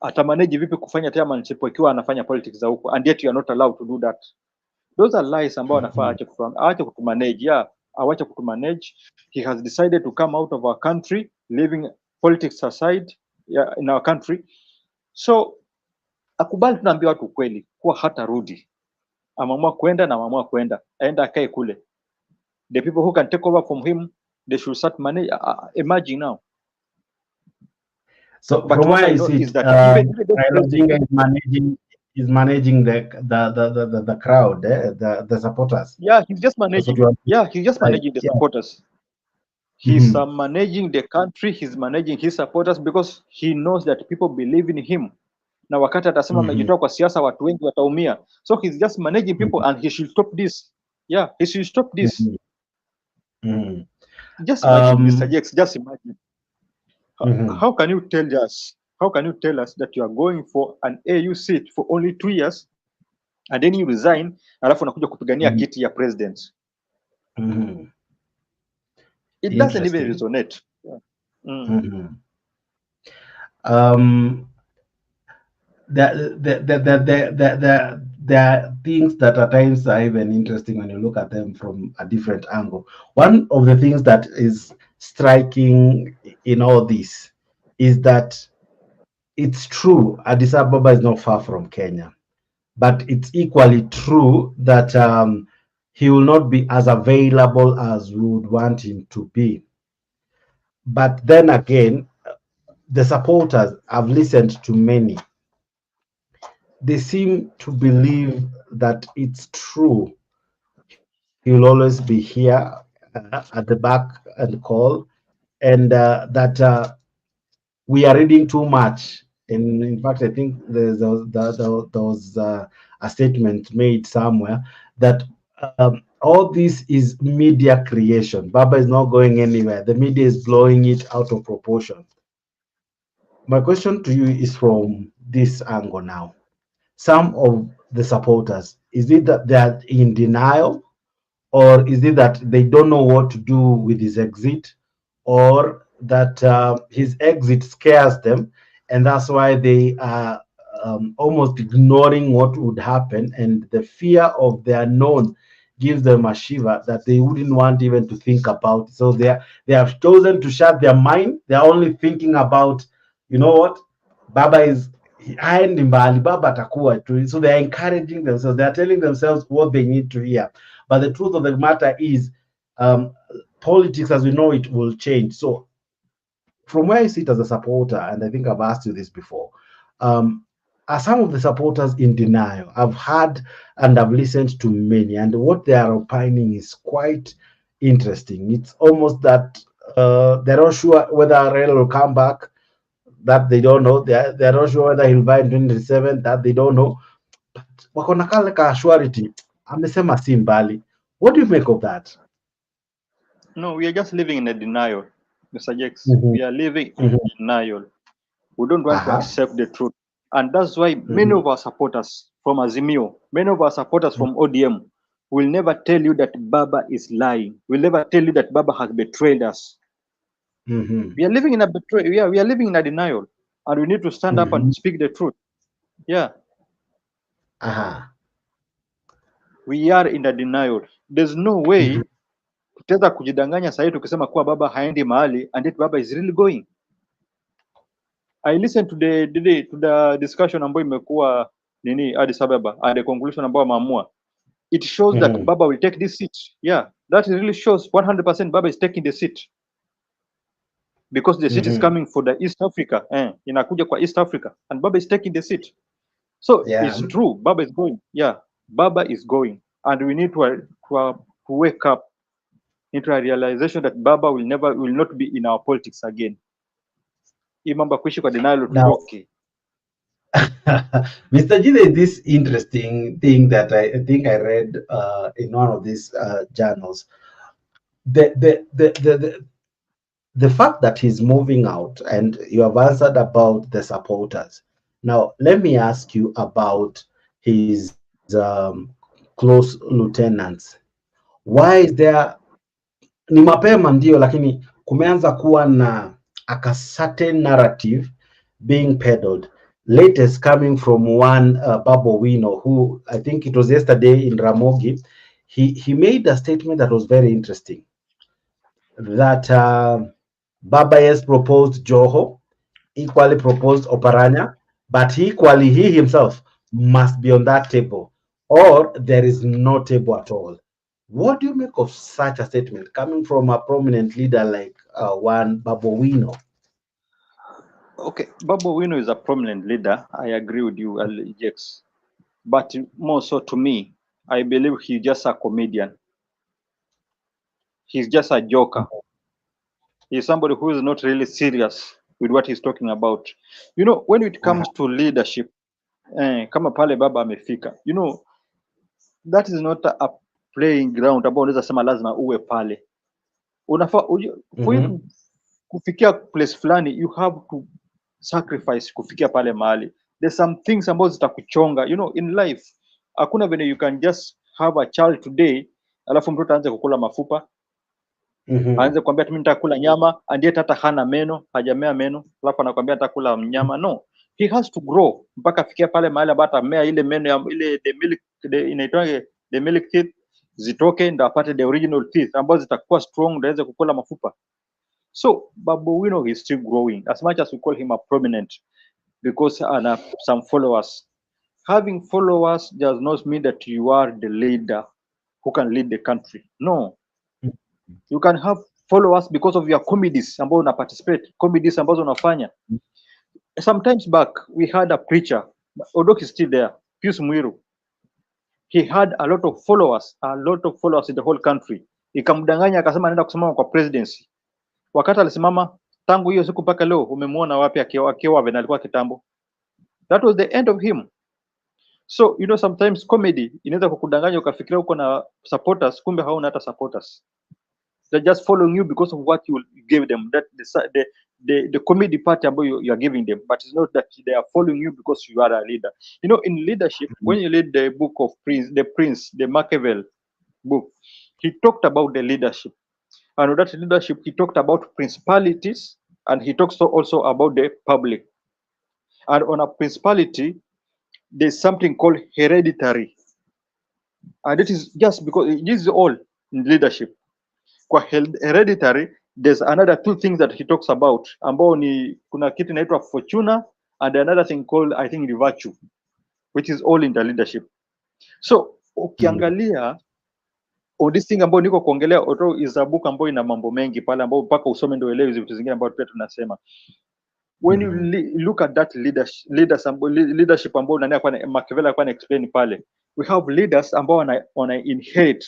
atamanage vipi kufanya chairmanship ikiwa anafanya politics za huko, and yet you are not allowed to do that? Those are lies ambao anafaa aache kutumanage. Yeah, awache kutumanage. He has decided to come out of our country, leaving politics aside, yeah, in our country. So akubali, tunaambia watu ukweli kuwa hata rudi, ameamua kwenda na ameamua kwenda, aenda akae kule. The people who can take over from him, they should start emerging now. So but from what where I you know sit, is that is managing the crowd, the supporters. Yeah, he's just managing. Yeah, he's just managing the supporters. He's managing the country. He's managing his supporters because he knows that people believe in him. Na wakati atasema amejitoa kwa siasa, watu wengi wataumia. So he's just managing people, and he should stop this. Yeah, he should stop this. Just imagine, Mr. Jex, just imagine. How can you tell us? How can you tell us that you are going for an AU seat for only 2 years, and then you resign, alafu unakuja kupigania kiti ya president? It doesn't even resonate. There are things that at times are even interesting when you look at them from a different angle. One of the things that is striking in all this is that it's true Addis Ababa is not far from Kenya, but it's equally true that he will not be as available as we would want him to be. But then again, the supporters, I've listened to many, they seem to believe that it's true. He will always be here at the back and call and that we are reading too much. And in fact, I think there was a statement made somewhere that all this is media creation. Baba is not going anywhere. The media is blowing it out of proportion. My question to you is from this angle now. Some of the supporters, is it that they are in denial, or is it that they don't know what to do with his exit, or that his exit scares them, and that's why they are almost ignoring what would happen, and the fear of the unknown gives them a shiver that they wouldn't want even to think about. So they have chosen to shut their mind. They're only thinking about, you know what, Baba is haendi mbali, Baba atakuwa tu. So they're encouraging themselves. They're telling themselves what they need to hear. But the truth of the matter is, politics as we know it will change. So from where I sit as a supporter, and I think I've asked you this before, are some of the supporters in denial? I've heard and I've listened to many, and what they are opining is quite interesting. It's almost that they're not sure whether Raila will come back, that they don't know. They're not sure whether he'll buy in 2027, that they don't know. But wako na kale ka surety, amesema si mbali. What do you make of that? No, we are just living in a denial, Mr. Jakes. We are living in denial. We don't want to accept the truth. And that's why many of our supporters from Azimio, many of our supporters from ODM will never tell you that Baba is lying. Will never tell you that Baba has betrayed us. We are living in a betrayal. Yeah, we are living in a denial. And we need to stand up and speak the truth. Yeah. We are in a denial. There's no way tutaweza kujidanganya sasa tukisema kuwa Baba haendi mahali and yet Baba is really going. I listened to the discussion ambayo imekuwa nini Addis Ababa and the conclusion ambayo maamua. It shows that Baba will take this seat. Yeah, that really shows 100% Baba is taking the seat. Because the seat is coming for the East Africa. Inakuja kwa East Africa and Baba is taking the seat. So it's true, Baba is going. Yeah, Baba is going. And we need to wake up into a realization that Baba will not be in our politics again. Imamba kuishi kwa denial tutoke. Mr. G, there's this interesting thing that I think I read in one of these journals. The fact that he's moving out, and you have answered about the supporters. Now, let me ask you about his close lieutenants. Why is there, ni mapema ndio, lakini kumeanza kuwa na a certain narrative being peddled. Latest coming from one Babo Wino, who I think it was yesterday in Ramogi, he made a statement that was very interesting. That Baba has proposed Joho, equally proposed Oparanya, but equally he himself must be on that table, or there is no table at all. What do you make of such a statement coming from a prominent leader like one Babo Wino? Okay, Babo Wino is a prominent leader. I agree with you, Alex. But more so to me, I believe he's just a comedian. He's just a joker. He's somebody who is not really serious with what he's talking about. You know, when it comes to leadership, kama pale Baba amefika, you know, that is not a playing ground ambao unaweza sema lazima uwe pale. Unafaa kufikia place fulani, you have to sacrifice kufikia pale mahali. There's some things ambazo zitakuchonga. You know, in life hakuna vile you can just have a child today alafu mtoto aanze kukula mafupa, aanze kuambia mimi nitakula nyama and yet hata hana meno, hajamea meno, alafu anakuambia nitakula nyama. No, he has to grow mpaka afikia pale mahali ambapo atamea ile meno ya ile the milk teeth zitoke ndo apate the original teeth ambazo zitakuwa strong ndo aweze kukula mafupa. So Babu Wino is still growing, as much as we call him a prominent, because some followers. Having followers does not mean that you are the leader who can lead the country. No, you can have followers because of your comedies ambazo una participate, comedies ambazo unafanya. Sometimes back we had a preacher, Odok is still there, Pius Mwiru. He had a lot of followers in the whole country. Ikamdanganya akasema anaenda kusimama kwa presidency. Wakati alisimama tangu hiyo siku mpaka leo umemuona wapi akiwa vile alikuwa kitambo? That was the end of him. So sometimes comedy inaweza kukudanganya ukafikiria uko na supporters, kumbe hauna hata supporters. They're just following you because of what you gave them. That the comedy part ambayo you are giving them, but it's not that they are following you because you are a leader. In leadership, when you read the book of the Machiavelli book, he talked about the leadership. And that leadership, he talked about principalities, and he talks also about the public. And on a principality, there's something called hereditary. And it is just because this is all in leadership. Kwa hereditary, there's another two things that he talks about. Ambao ni kuna kitu inaitwa fortuna, and another thing called, I think, the virtue, which is all in the leadership. So ukiangalia on this thing ambao niko kuongelea, although is a book ambao ina mambo mengi pale ambao mpaka usome ndio uelewe vitu zingine ambao pia tunasema. When you look at that leadership ambao nani kwa Machiavelli alikuwa explain pale, we have leaders ambao wana inherit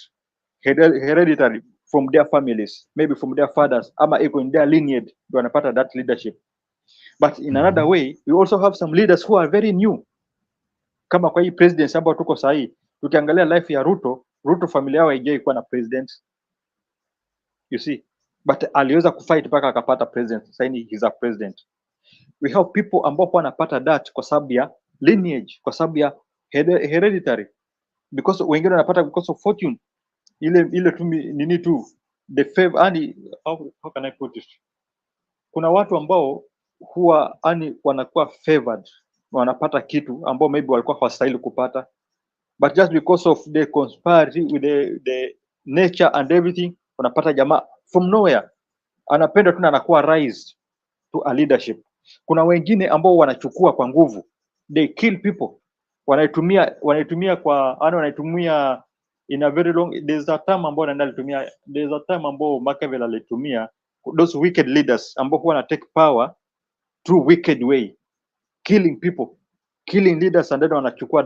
hereditary from their families, maybe from their fathers, ama iko in their lineage, ndio wanapata that leadership. But in another way, we also have some leaders who are very new. Kama kwa hii president ambao tuko sahi, tukiangalia life ya Ruto familia yao haijai kuwa na president. You see, but aliweza kufight mpaka akapata president. Sasa he's a president. We have people ambao wanapata that kwa sababu ya lineage, kwa sababu ya hereditary, because wengine wanapata because of fortune, ile tu nini tu the favor. Ani how can I put it, kuna watu ambao huwa wanakuwa favored, wanapata kitu ambao maybe walikuwa hawastahili kupata, but just because of the conspiracy with the nature and everything, wanapata jamaa from nowhere anapenda tu anakuwa rise to a leadership. Kuna wengine ambao wanachukua kwa nguvu, they kill people, wanaitumia kwa wanaitumia in a very long. There's a time ambao alitumia, there's a time ambao Machiavelli alitumia those wicked leaders ambao wana take power through wicked way, killing people, killing leaders, and then wanachukua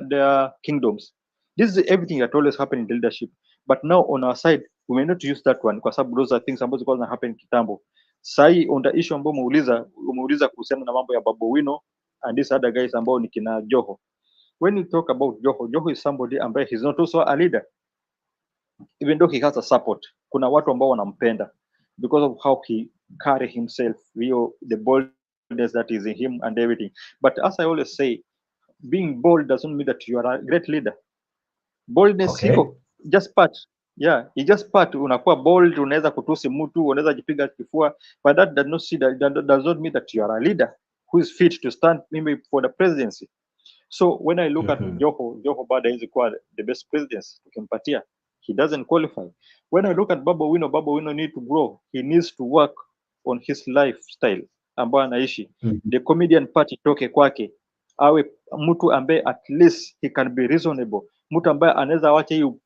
their kingdoms. This is everything that always happen in the leadership, but now on our side we may not use that one kwa sababu those are things ambazo zilikuwa happen kitambo. Sai on the issue ambao umeuliza kuhusiana na mambo ya Babu Wino and these other guys ambao ni kina Joho. When you talk about Joho is somebody ambaye he's not also a leader, even though he has a support. Kuna watu ambao wanampenda because of how he carry himself, the boldness that is in him and everything. But as I always say, being bold doesn't mean that you are a great leader. Boldness iko just part. Yeah, it's just part. Unakuwa bold, unaweza kutusi mtu, unaweza jipiga kifua, but that does not mean that you are a leader who is fit to stand maybe for the presidency. So when I look at Joho bado hizi kuwa the best presidents tukimpatia, he doesn't qualify. When I look at Babu Wino need to grow. He needs to work on his lifestyle ambayo anaishi. The comedian part itoke kwake, awe mtu ambaye at least he can be reasonable, mtu ambaye anaweza wacha hiyo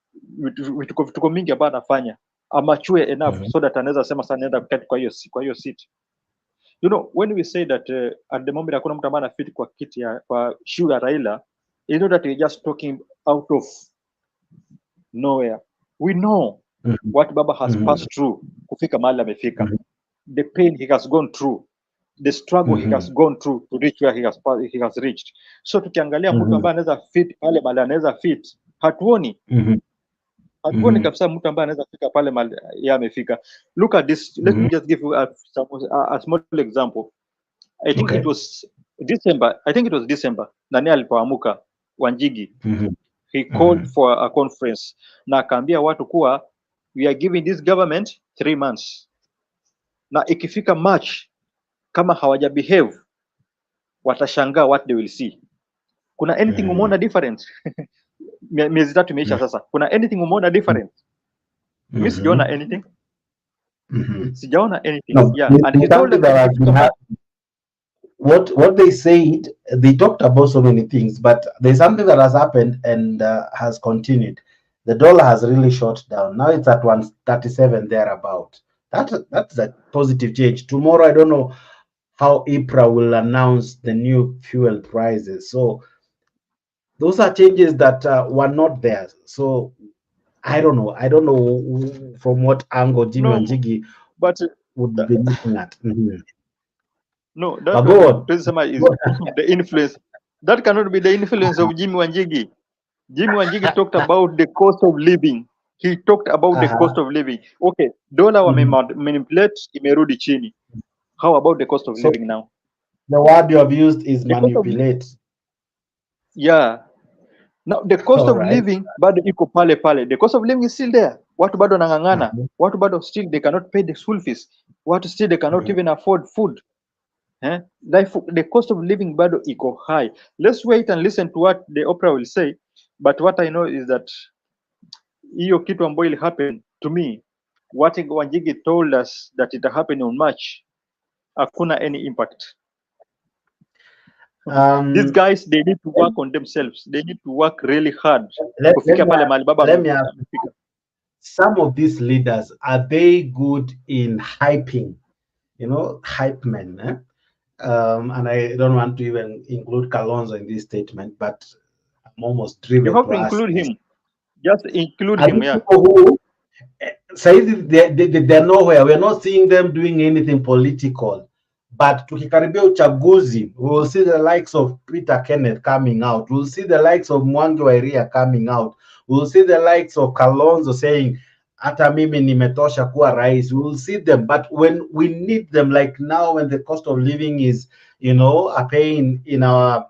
vitu mingi ambayo anafanya, amachue enough so that anaweza sema sana naenda kuketi kwa hiyo seat. When we say that at the moment hakuna mtu ambaye anafit kwa kiti kwa shoe ya Raila, that we're just talking out of nowhere. We know what Baba has passed through kufika mahali amefika, the pain he has gone through, the struggle he has gone through to reach where he has reached. So tukiangalia mtu ambaye anaweza fit pale mahali anaweza fit, hatuoni kabisa mtu ambaye anaweza fika pale mahali yeye amefika. Look at this. Let me just give you a small example. I think it was December. Nani alipoamuka Wanjigi, he called for a conference na akaambia watu kuwa we are giving this government 3 months, na ikifika March kama hawaja behave watashangaa what they will see. Kuna anything umeona different? Miezi 3 imeisha sasa. Kuna anything umeona different? Mimi sijaona anything. Sijaona anything. No, Yeah, and he told them what they said, they talked about so many things, but there's something that has happened and has continued. The dollar has really shot down. Now it's at 137 thereabout. That's a positive change. Tomorrow, I don't know how IPRA will announce the new fuel prices. So those are changes that were not there. So I don't know. I don't know from what angle Jimmy No, Wanjigi but would be looking at. no, But that go one on. is the influence. That cannot be the influence of Jimmy Wanjigi. Jimmy Wanjigi talked about the cost of living. He talked about the cost of living. Okay, dola manipulate imerudi chini. How about the cost of So living now? the word you have used is The cost of manipulate. yeah. Now the cost All of right. living bado iko pale pale. The cost of living is still there. Watu bado wanang'ang'ana. Watu bado still they cannot pay the school fees. Watu still they cannot even afford food. Life, the cost of living bado iko high. Let's wait and listen to what the opera will say. But what I know is that hiyo kitu ambayo will happen to me, what Wanjigi told us that it happened on March, hakuna any impact. These guys, they need to work on themselves. They need to work really hard. Kufika pale mahali baba Let me ask amefika. some of these leaders, are they good in hyping? You know, hype men. And I don't want to even include Kalonzo in this statement, but I'm almost You driven have to to ask include this. him. Just include Are him, these yeah. people who say they're nowhere? We're not seeing them doing anything political. But tukikaribia uchaguzi, we will see the likes of Peter Kenneth coming out. We'll see the likes of Mwangi wa Iria coming out. We'll see the likes of Kalonzo saying, hata mimi nimetosha kuwa rais. We'll see them. But when we need them, like now when the cost of living is, you know, a pain in our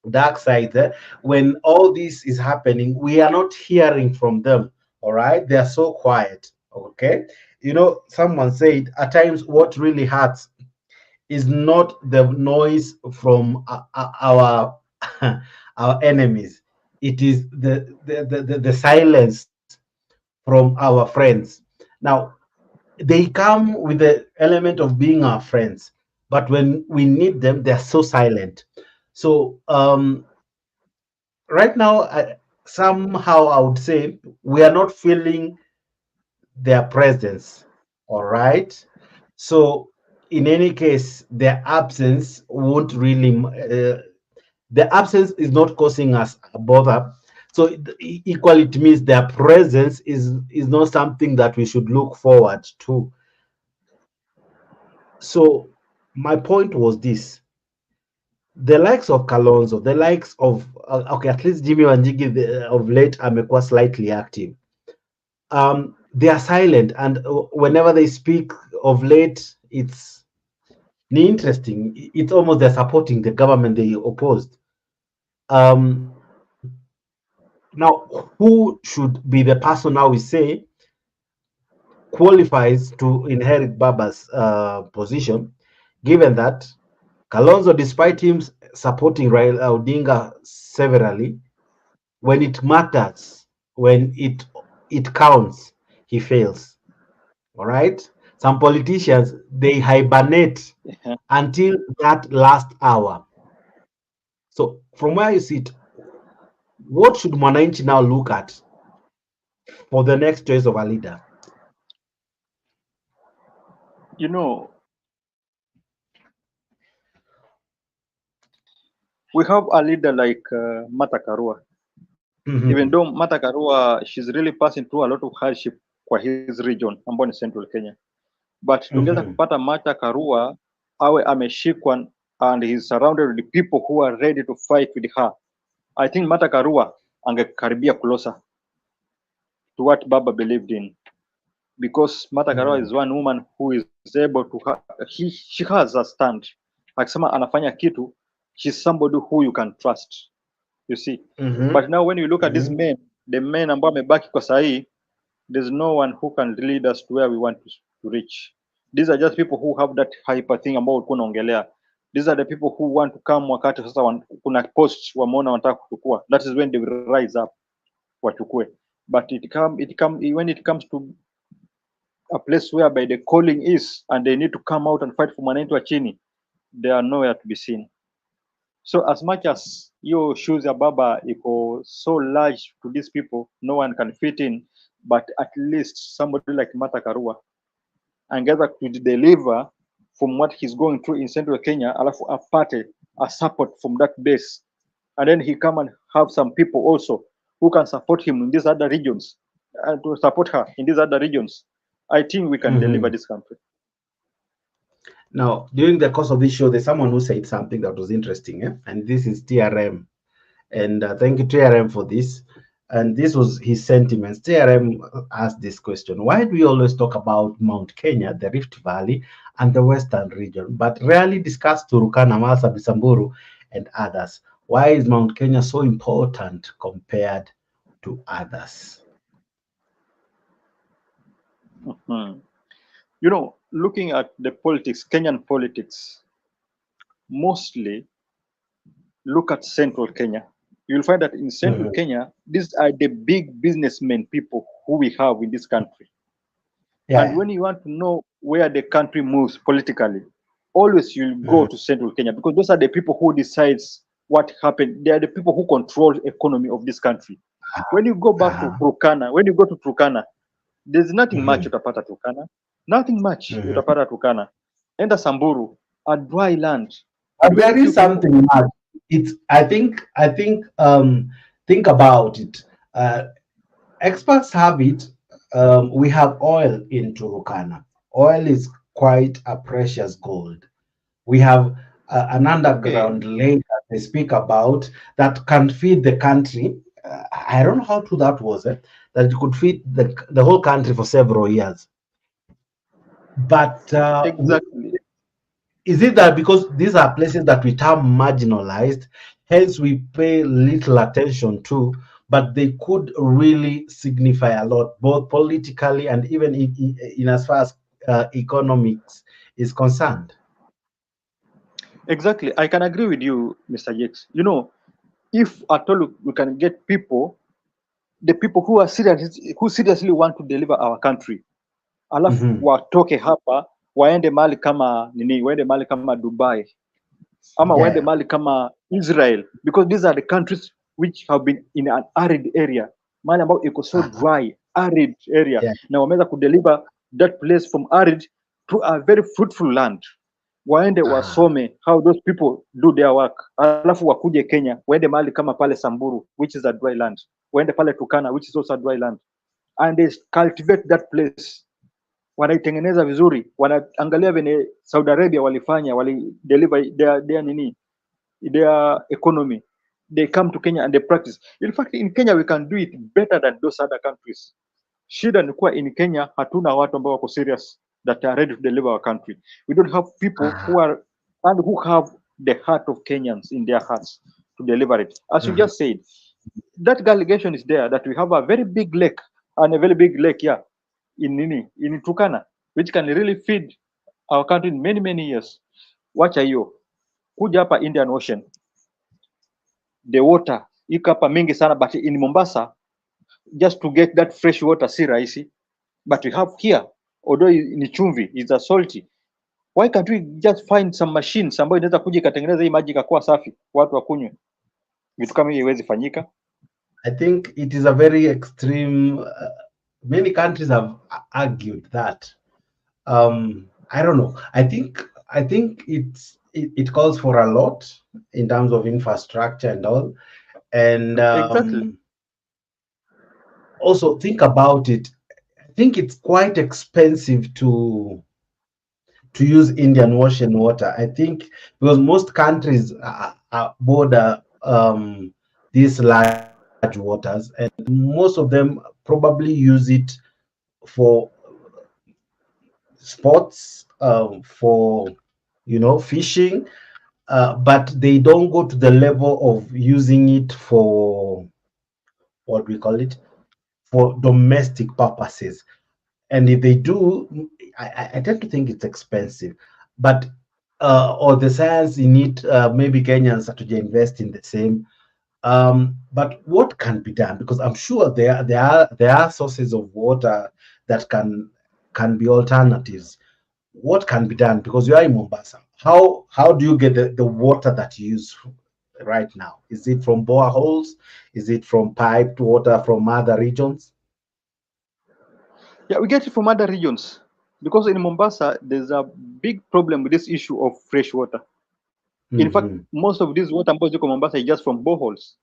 dark side, when all this is happening, we are not hearing from them. All right. They are so quiet. Okay. You know, someone said at times what really hurts is not the noise from our our enemies. It is the silence from our friends. Now they come with the element of being our friends, but when we need them, they're so silent. So right now, somehow I would say we are not feeling their presence. All right. So in any case, their absence won't really. The absence is not causing us a bother. So equally, it means their presence is not something that we should look forward to. So my point was this: the likes of Kalonzo, the likes of okay, at least Jimmy Wanjigi of late amekuwa slightly active. They are silent, and whenever they speak of late, it's interesting. It's almost they're supporting the government they opposed. Now, who should be the person now we say qualifies to inherit Baba's position, given that Kalonzo, despite him supporting Raila Odinga severally, when it matters, when it counts, he fails. All right. Some politicians they hibernate until that last hour. So from where you sit, what should Mwananchi now look at for the next choice of a leader? You know, we have a leader like Martha Karua. Even though Martha Karua, she's really passing through a lot of hardship kwa his region ambao ni Central Kenya, but tungeweza kupata Martha Karua awe ameshikwa and he's surrounded with people who are ready to fight with her. I think Martha Karua angekaribia closer to what Baba believed in, because Martha Karua is one woman who is able to she has a stand. Akisema anafanya kitu, she's somebody who you can trust. You see. But now when you look at these men, the men ambao amebaki kwa sahi, there's no one who can lead us to where we want to reach. These are just people who have that hyper thing ambao ulikuwa unaongelea. These are the people who want to come wakati sasa kuna post wameona wanataka kuchukua. That is when they will rise up wachukue. But when it comes to a place whereby the calling is and they need to come out and fight for mwananchi wa chini, they are nowhere to be seen. So as much as your shoes ya Baba iko so large to these people, no one can fit in, but at least somebody like Martha Karua angeza to deliver from what he's going through in Central Kenya, alafu apate a support from that base, and then he come and have some people also who can support him in these other regions, to support her in these other regions, I think we can deliver this country. Now, during the course of this show, there's someone who said something that was interesting, and this is TRM. And thank you, TRM, for this. And this was his sentiments. TRM asked this question: why do we always talk about Mount Kenya, the Rift Valley, and the Western region, but rarely discuss Turkana, Marsabit, Samburu, and others? Why is Mount Kenya so important compared to others? You know, looking at the politics, Kenyan politics, mostly look at central Kenya. You'll find that in central Kenya, these are the big businessmen people who we have in this country. And when you want to know where the country moves politically, always you'll go to central Kenya, because those are the people who decides what happened. They are the people who control the economy of this country. When you go back to Turkana, when you go to Turkana, there's nothing much utapata Turkana. Nothing much utapata Turkana. Enda Samburu, a dry land. But there is something much. It's think about it. Experts have it. We have oil in Turkana. Oil is quite a precious gold. We have an underground lake that they speak about that can feed the country. I don't know how true that was, that it could feed the whole country for several years. But exactly. Is it that because these are places that we term marginalized, hence we pay little attention to, but they could really signify a lot, both politically and even in as far as economics is concerned? Exactly. I can agree with you, Mr. Jakes. You know, if at all we can get people, the people who are seriously want to deliver our country, alafu watoke hapa waende mali kama nini, waende mali kama Dubai, ama waende mali kama Israel, because these are the countries which have been in an arid area, mali ambao iko so dry, arid area, na wameweza kudeliver that place from arid to a very fruitful land. Waende wasome how those people do their work, alafu wakuje Kenya, waende mali kama pale Samburu, which is a dry land, waende pale Turkana, which is also a dry land, and they cultivate that place, wanaitengeneza vizuri, wanaangalia vile Saudi Arabia walifanya, deliver their economy. They come to Kenya and they practice. In fact, in Kenya we can do it better than those other countries. Shida ni kuwa in Kenya hatuna watu ambao wako serious that are ready to deliver our country. We don't have people who are and who have the heart of Kenyans in their hearts to deliver it. As you just said, that allegation is there that we have a very big lake in Turkana, which can really feed our country in many years. Wacha hiyo, kuja hapa Indian Ocean, the water iko hapa mingi sana, but in Mombasa just to get that fresh water si rahisi, but we have here, although ni chumvi, is a salty. Why can't we just find some machines ambayo inaweza kuja ikatengeneza hii maji ikakuwa safi watu wakunywe? Vitu kama hiyo iwezi fanyika. I think it is a very extreme. Many countries have argued that. I don't know. I think it calls for a lot in terms of infrastructure and all. And exactly. Also think about it. I think it's quite expensive to use Indian Ocean water. I think because most countries border these large waters, and most of them probably use it for sports, for fishing, but they don't go to the level of using it for what we call it, for domestic purposes. And if they do, I tend to think it's expensive, but or the science in it, maybe Kenyans have to invest in the same. But what can be done? Because I'm sure there are sources of water that can be alternatives. What can be done? Because you are in Mombasa. How do you get the water that you use right now? Is it from boreholes? Is it from piped water from other regions? Yeah, we get it from other regions, because in Mombasa there's a big problem with this issue of fresh water. In fact, most of this water ambayo ziko Mombasa is just from boreholes,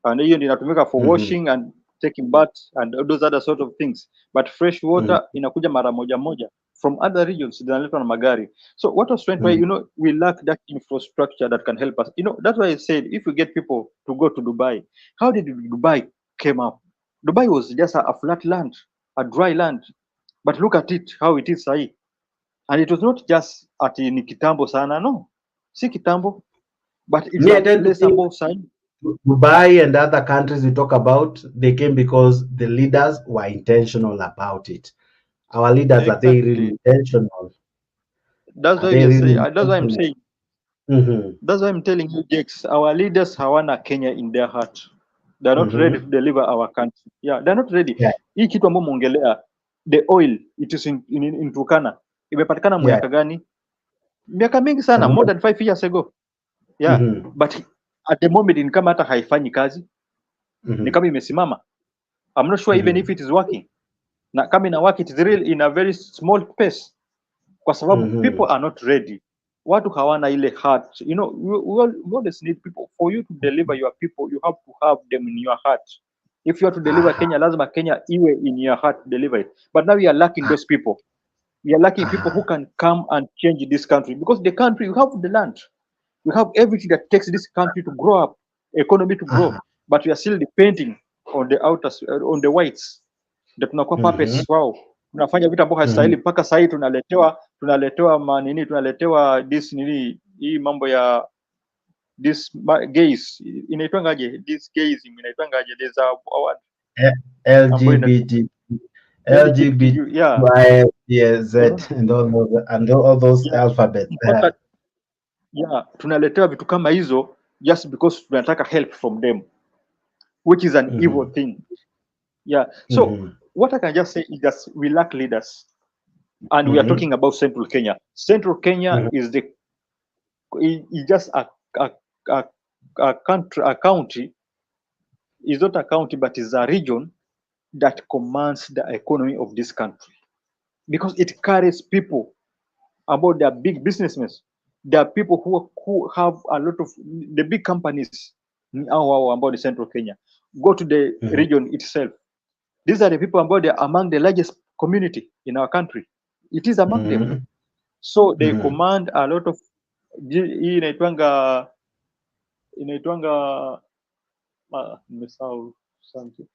and hiyo ndio inatumika for washing and taking baths and those other sort of things, but fresh water inakuja mara moja moja from other regions, zinaletwa na magari. So what I was trying to, we lack that infrastructure that can help us. That's why I said if we get people to go to Dubai, how did Dubai came up? Dubai was just a flat land, a dry land, but look at it how it is sahi. And it was not just ati ni kitambo sana, no, si kitambo, but it's Yeah, a place ambao sahi. Dubai and other countries we talk about, they came because the leaders were intentional about it. Our leaders, are they really intentional? That's why that's why I'm saying. That's why I'm telling you, Jakes, our leaders hawana Kenya in their heart. They're not ready to deliver our country. Yeah, they're not ready. Hii kitu ambao muongelea, the oil, it is in Turkana. Imepatikana miaka gani? Miaka mingi sana, more than 5 years ago. Yeah, but at the moment ni kama hata haifanyi kazi. Ni kama imesimama. I'm not sure even if it is working. Na kama ina work, it is real in a very small pace. Kwa sababu people are not ready. Watu hawana ile heart. We always need people. For you to deliver your people, you have to have them in your heart. If you are to deliver Kenya, lazima Kenya iwe in your heart to deliver it. But now we are lacking those people. We are lacking people who can come and change this country. Because the country, you have the land. You have everything that takes this country to grow up, economy to grow. But we are still depending on the outers, on the whites. Ndio tunakuwa puppets wao. Tunafanya vitu ambavyo hastahili mpaka sasa tunaletewa manini, tunaletewa this nini, hii mambo ya this gays inaitwangaje, this gaysism inaitwangaje, there's a LGBT, yeah, Z and all those alphabets. Yeah, tunaletewa vitu kama hizo just because tunataka help from them, which is an evil thing. Yeah, so what I can just say is that we lack leaders, and we are talking about Central Kenya. Central Kenya is just a country, a county. Is not a county, but is a region that commands the economy of this country, because it carries people about their big businessmen. There are people who have a lot of the big companies about the Central Kenya. Go to the region itself. These are the people about they are among the largest community in our country. It is among them. So they command a lot of inaitwanga something.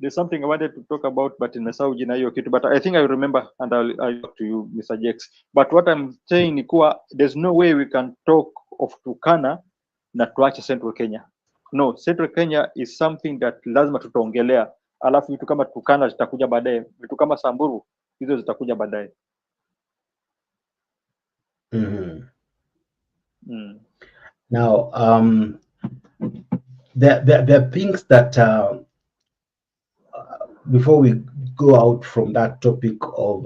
There's something I wanted to talk about, but in jina hiyo kitu. But I think I remember, and I'll talk to you, Mr. Jakes. But what I'm saying ni kuwa there's no way we can talk of Turkana na tuache Central Kenya. No, Central Kenya is something that lazima tutaongelea. Alafu vitu kama Turkana zitakuja baadaye, vitu kama Samburu hizo zitakuja baadaye. Now, there are things that before we go out from that topic of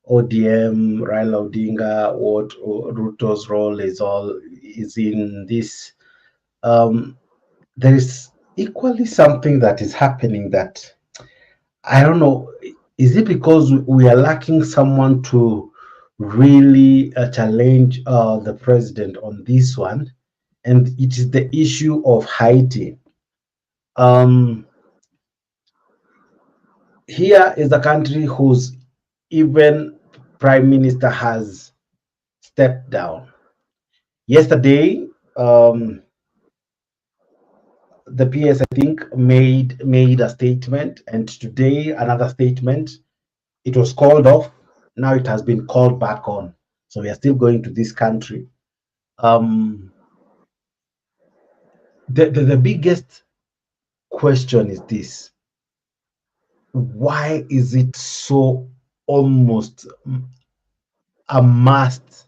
ODM, Raila Odinga, what Ruto's role is in this, there is equally something that is happening that I don't know. Is it because we are lacking someone to really challenge the president on this one? And it is the issue of Haiti. Here is a country whose even prime minister has stepped down. Yesterday, the PS, I think, made a statement, and today another statement. It was called off. Now it has been called back on. So we are still going to this country. The biggest question is this: why is it so almost a must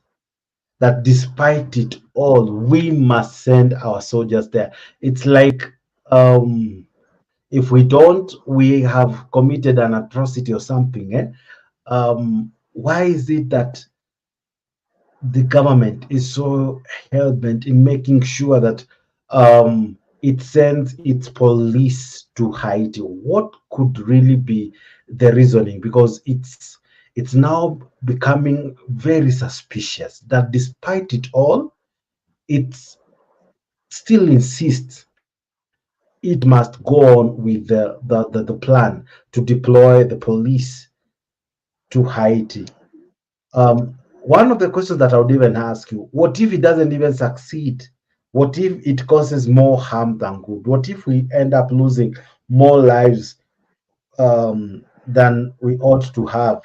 that despite it all, we must send our soldiers there? It's like if we don't, we have committed an atrocity or something. Why is it that the government is so hell-bent in making sure that it sends its police to Haiti? What could really be the reasoning? Because it's now becoming very suspicious that despite it all, it still insists it must go on with the plan to deploy the police to Haiti. One of the questions that I would even ask you, what if it doesn't even succeed? What if it causes more harm than good? What if we end up losing more lives than we ought to have?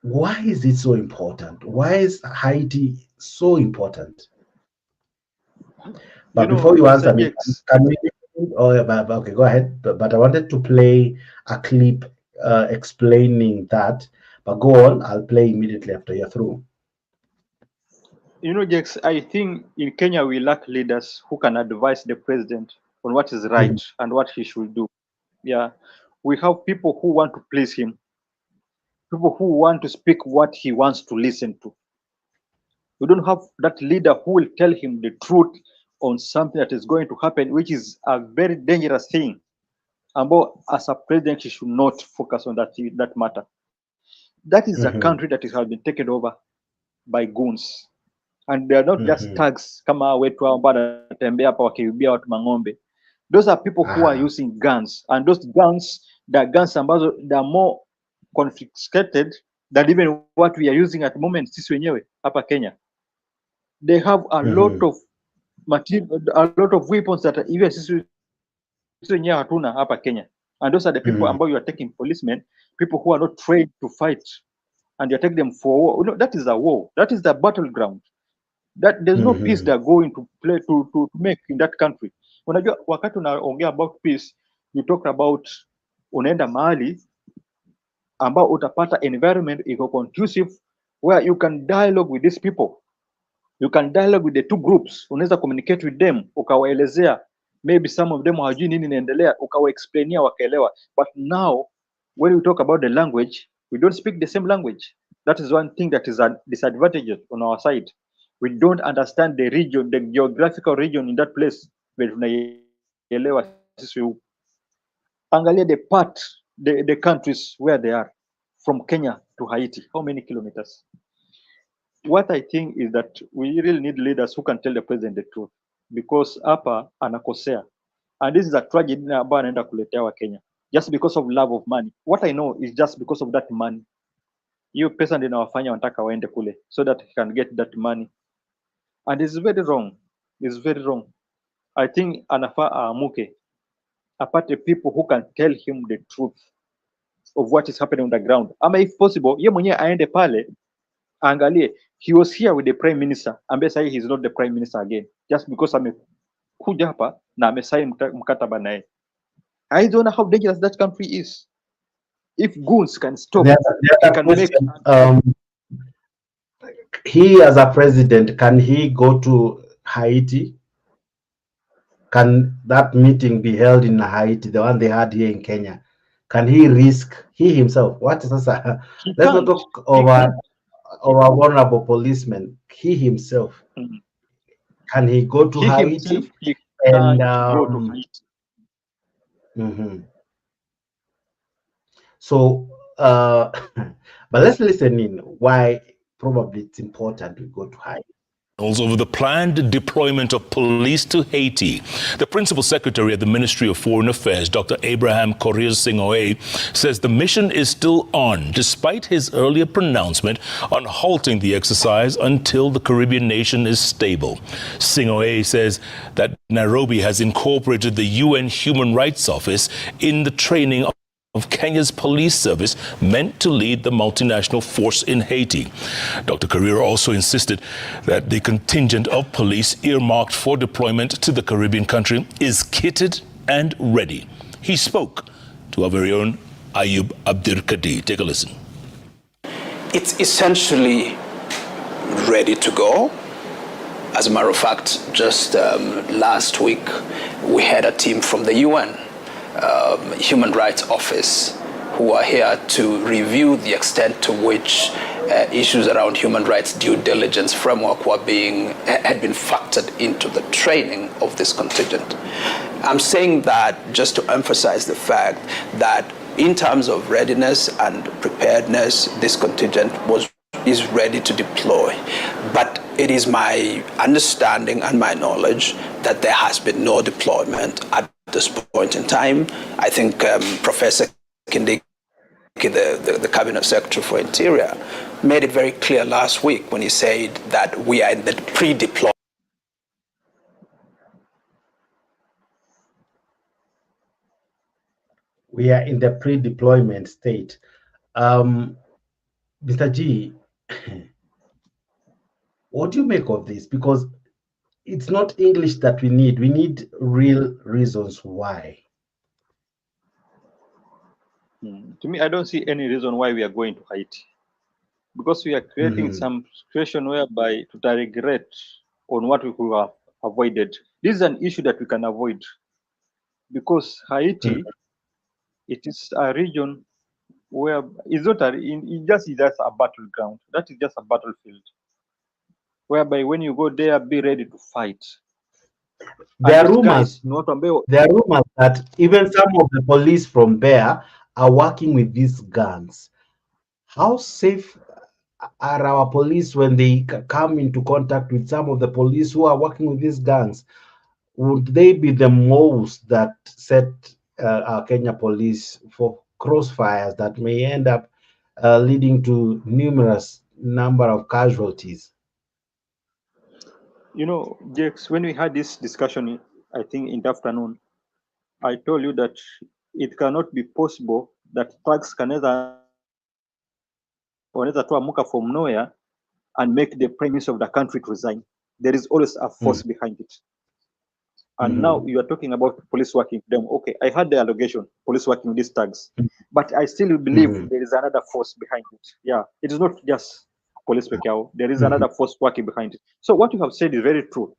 Why is it so important? Why is Haiti so important? But before you answer me, can we? Oh, okay, go ahead. But I wanted to play a clip explaining that. But go on. I'll play immediately after you're through. Jex, I think in Kenya we lack leaders who can advise the president on what is right and what he should do. Yeah, we have people who want to please him, people who want to speak what he wants to listen to. We don't have that leader who will tell him the truth on something that is going to happen, which is a very dangerous thing. About as a president, he should not focus on that matter. That is a country that has been taken over by goons, and they are not just thugs kama wetu ambao wanatembea hapa wakiibia watu mang'ombe. Those are people who are using guns, and those guns, the guns ambazo they are more confiscated than even what we are using at the moment sisi wenyewe hapa Kenya. They have a lot of material, a lot of weapons that even sisi wenyewe hatuna hapa Kenya. And those are the people ambao you are taking policemen, people who are not trained to fight, and you take them for war. You know, that is a war. That is the battleground. That there's no peace they're going to play to make in that country. Unajua wakati unaongea about peace, you talk about unaenda mahali ambao utapata environment iko conducive where you can dialogue with these people. You can dialogue with the two groups. Unaweza communicate with them, ukawaelezea, maybe some of them hawajui nini inaendelea, ukawaexplainia wakaelewa. But now when we talk about the language, we don't speak the same language. That is one thing that is a disadvantage on our side. We don't understand the region, the geographical region in that place. Angalia the countries where they are, from Kenya to Haiti. How many kilometers? What I think is that we really need leaders who can tell the president the truth, because hapa anakosea, and this is a tragedy ambayo anaenda kuletea wa Kenya just because of love of money. What I know is just because of that money. Hiyo pesa ndio inawafanya wanataka waende kule so that he can get that money, and it's very wrong. It's very wrong. I think anafaa aamuke, apate people who can tell him the truth of what is happening on the ground. Ama if possible, ye mwenyewe aende pale angalie. He was here with the prime minister, ambaye sasa he is not the prime minister again just because amekuja hapa na amesaini mkataba naye. I don't know how dangerous that country is. If goons can stop, he can make. He as a president, can he go to Haiti? Can that meeting be held in Haiti, the one they had here in Kenya? Can he risk, he himself? What is this? Let's not talk over vulnerable policemen. He himself, can he go to Haiti? And go to Haiti. So, but let's listen in why probably it's important we go to Haiti. Over the planned deployment of police to Haiti. The Principal Secretary at the Ministry of Foreign Affairs, Dr. Abraham Correa Singoe, says the mission is still on, despite his earlier pronouncement on halting the exercise until the Caribbean nation is stable. Singoe says that Nairobi has incorporated the UN Human Rights Office in the training of Kenya's police service meant to lead the multinational force in Haiti. Dr. Carrera also insisted that the contingent of police earmarked for deployment to the Caribbean country is kitted and ready. He spoke to our very own Ayub Abdirkadi. Take a listen. It's essentially ready to go. As a matter of fact, just last week, we had a team from the UN Human Rights Office who are here to review the extent to which issues around human rights due diligence framework had been factored into the training of this contingent. I'm saying that just to emphasize the fact that in terms of readiness and preparedness, this contingent is ready to deploy. But it is my understanding and my knowledge that there has been no deployment at this point in time. I think Professor Kindiki, the Cabinet Secretary for Interior, made it very clear last week when he said that we are in the pre-deployment. We are in the pre-deployment state. Mr. G, what do you make of this? Because it's not English that we need real reasons why. To me, I don't see any reason why we are going to Haiti, because we are creating some situation whereby to regret on what we could have avoided. This is an issue that we can avoid, because Haiti, it is a region where it's not it just is just a battleground. That is just a battlefield, whereby when you go there, be ready to fight. There are rumors that even some of the police from there are working with these gangs. How safe are our police when they come into contact with some of the police who are working with these gangs? Would they be the most that set our Kenya police for crossfires that may end up leading to numerous number of casualties? You know, Jakes, when we had this discussion, I think in the afternoon, I told you that it cannot be possible that thugs can wanaweza toa muka from nowhere and make the prime minister of the country to resign. There is always a force behind it. And now you are talking about police working with them. Okay, I had the allegation, police working with these thugs, but I still believe there is another force behind it. Yeah, it is not just police working. There is another force working behind it. So what you have said is very true,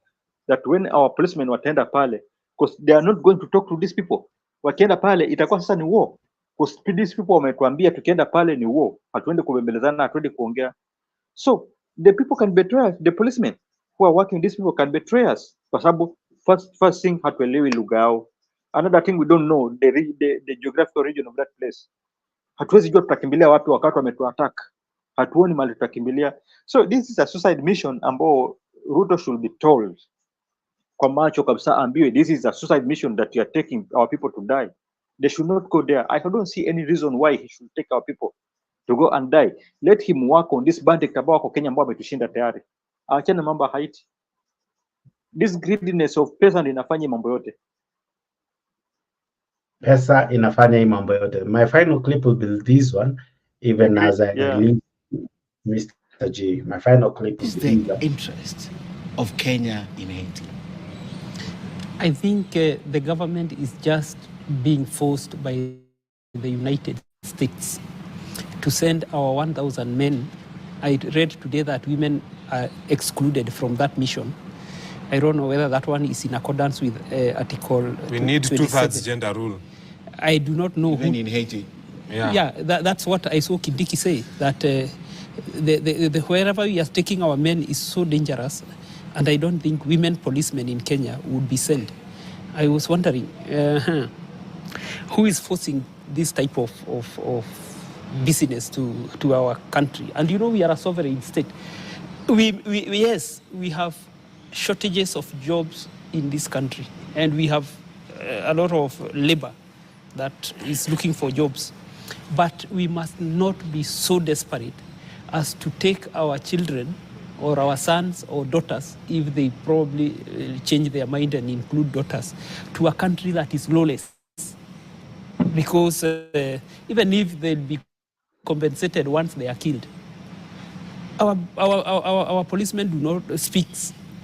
that when our policemen watenda pale, because they are not going to talk to these people. Wakienda pale, itakuwa sasa ni war. Because these people wametuambia tukienda pale ni war. Hatuende kubembelezana, hatuende kuongea. So the people can betray us, the policemen who are working with these people can betray us. Kwa sababu first thing, hatuelewi lugha yao. Another thing, we don't know the geographical region of that place. Hatuwezi jua tutakimbilia wapi wakati wametuattack. Hatuoni mali tutakimbilia. So this is a suicide mission ambao Ruto should be told kwa macho kabisa, ambiwe this is a suicide mission that you are taking our people to die. They should not go there. I don't see any reason why he should take our people to go and die. Let him work on this bandit ambao wako Kenya ambao ametushinda tayari. Aachane mambo Haiti. This greediness of pesa inafanya mambo yote. Pesa inafanya hii mambo yote. My final clip will be this one, even as I leave Mr. G. My final clip is the interest of Kenya in Haiti. I think the government is just being forced by the United States to send our 1,000 men. I read today that women are excluded from that mission. I don't know whether that one is in accordance with Article. We need 2/3 gender rule. I do not know. Even in Haiti. Yeah, that's what I saw Kindiki say, that the wherever we are taking our men is so dangerous, and I don't think women policemen in Kenya would be sent. I was wondering, who is forcing this type of business to our country? And you know, we are a sovereign state. Yes, we have shortages of jobs in this country, and we have a lot of labor that is looking for jobs. But we must not be so desperate as to take our children or our sons or daughters, if they probably change their mind and include daughters, to a country that is lawless. Because even if they'll be compensated once they are killed, our policemen do not speak.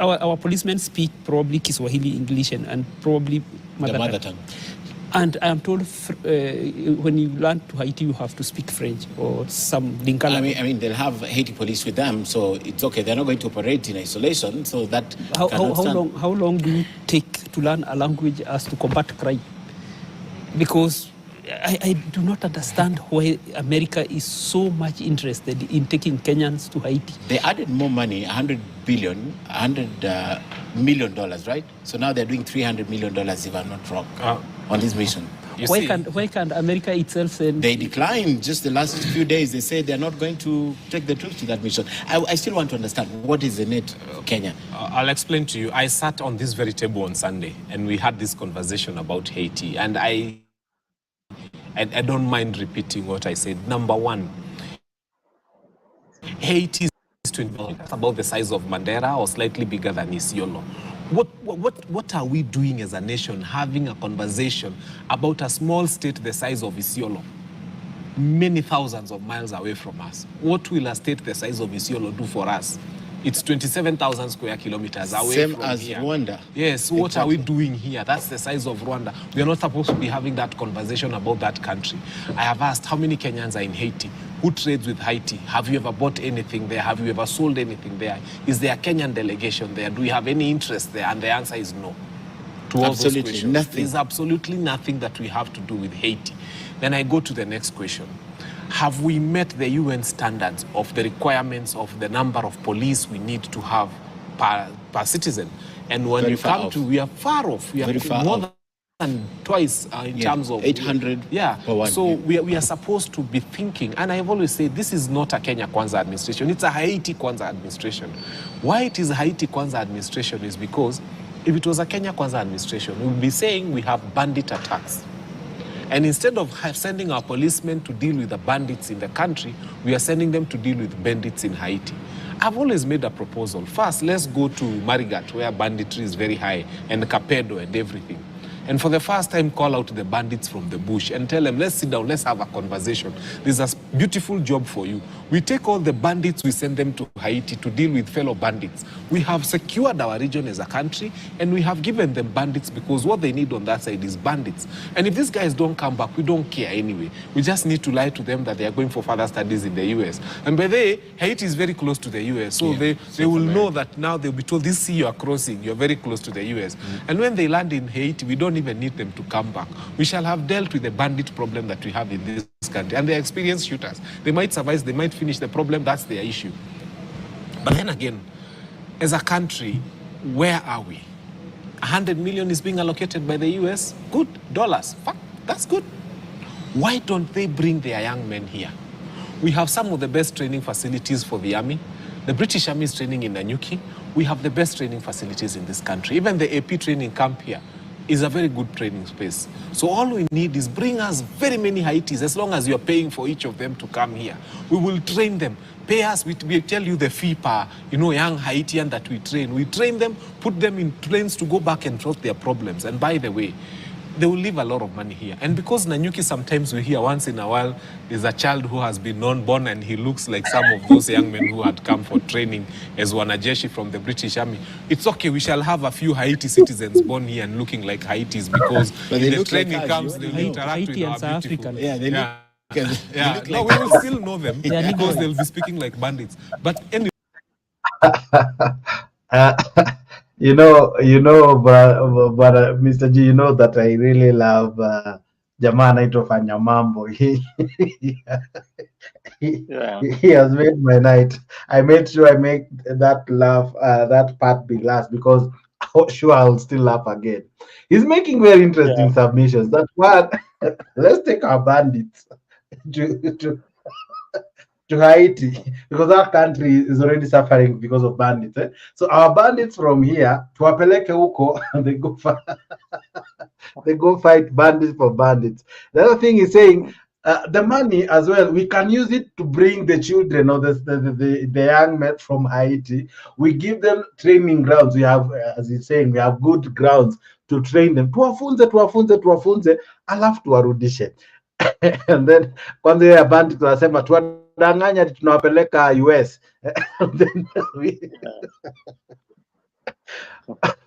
Our policemen speak probably Kiswahili, English, and probably mother tongue. And I am told when you land to Haiti, you have to speak French or some Lingala. I mean, they'll have Haiti police with them, so it's okay. They're not going to operate in isolation, so that. How long do you take to learn a language as to combat crime? Because I do not understand why America is so much interested in taking Kenyans to Haiti. They added more money, $100 million, right? So now they're doing $300 million, if I'm not wrong, on this mission. Why can't America itself send? They declined just the last few days. They said they're not going to take the troops to that mission. I still want to understand what is the net, Kenya. I'll explain to you. I sat on this very table on Sunday, and we had this conversation about Haiti, and I don't mind repeating what I said. Number one, Haiti is about the size of Mandera or slightly bigger than Isiolo. What are we doing as a nation having a conversation about a small state the size of Isiolo, many thousands of miles away from us? What will a state the size of Isiolo do for us? It's 27,000 square kilometers away Same from as here. Rwanda. Yes, what are we doing here? That's the size of Rwanda. We are not supposed to be having that conversation about that country. I have asked how many Kenyans are in Haiti? Who trades with Haiti? Have you ever bought anything there? Have you ever sold anything there? Is there a Kenyan delegation there? Do we have any interest there? And the answer is no. To all those questions. Nothing. There's absolutely nothing that we have to do with Haiti. Then I go to the next question. Have we met the UN standards of the requirements of the number of police we need to have per citizen? And when Very you far come off. to, we are far off. We are Very far more off. than twice in terms of 800 per one. So we are supposed to be thinking, and I've always said this is not a Kenya Kwanza administration, it's a Haiti Kwanza administration. Why it is a Haiti Kwanza administration is because if it was a Kenya Kwanza administration, we would be saying we have bandit attacks. And instead of sending our policemen to deal with the bandits in the country, we are sending them to deal with bandits in Haiti. I've always made a proposal. First, let's go to Marigat, where banditry is very high, and Capedo and everything. And for the first time, call out the bandits from the bush and tell them, let's sit down, let's have a conversation. There's a beautiful job for you. We take all the bandits, we send them to Haiti to deal with fellow bandits. We have secured our region as a country, and we have given them bandits because what they need on that side is bandits. And if these guys don't come back, we don't care anyway. We just need to lie to them that they are going for further studies in the US. And by the way, Haiti is very close to the US, so they will know that now they'll be told, this sea you are crossing, you're very close to the US. And when they land in Haiti, we don't even need them to come back. We shall have dealt with the bandit problem that we have in this country. And they're experienced shooters. They might survive, they might finish the problem, that's their issue. But then again, as a country, where are we? 100 million is being allocated by the US. Good, dollars. Fuck, that's good. Why don't they bring their young men here? We have some of the best training facilities for the army. The British Army is training in Nanyuki. We have the best training facilities in this country. Even the AP training camp here is a very good training space. So all we need is bring us very many Haitis, as long as you're paying for each of them to come here. We will train them. Pay us, we tell you the fee per, young Haitian that we train. We train them, put them in planes to go back and solve their problems. And by the way, they will leave a lot of money here. And because Nanyuki, sometimes we hear once in a while, there's a child who has been born and he looks like some of those young men who had come for training as wanajeshi from the British Army. It's okay, we shall have a few Haiti citizens born here and looking like Haitis because if the training comes, they'll interact with our beautiful... Yeah, they look. Yeah, no, we will still know them because they'll be speaking like bandits. But anyway... but Mr. G, you know that I really love jamaa anaitwa Fanya Mambo. He has made my night. I made sure I make that laugh, that part be last because sure I'll still laugh again. He's making very interesting submissions. That's what. Let's take our bandits to Haiti because our country is already suffering because of bandits. So our bandits from here, tuwapeleke huko, they go fight bandits for bandits. The other thing is saying the money as well, we can use it to bring the children or the young men from Haiti. We give them training grounds. We have, as he's saying, we have good grounds to train them. Tuwafunze, alafu tuwarudishe. And then kwanza ya bandits wanasema tuwadanganya tunawapeleka US.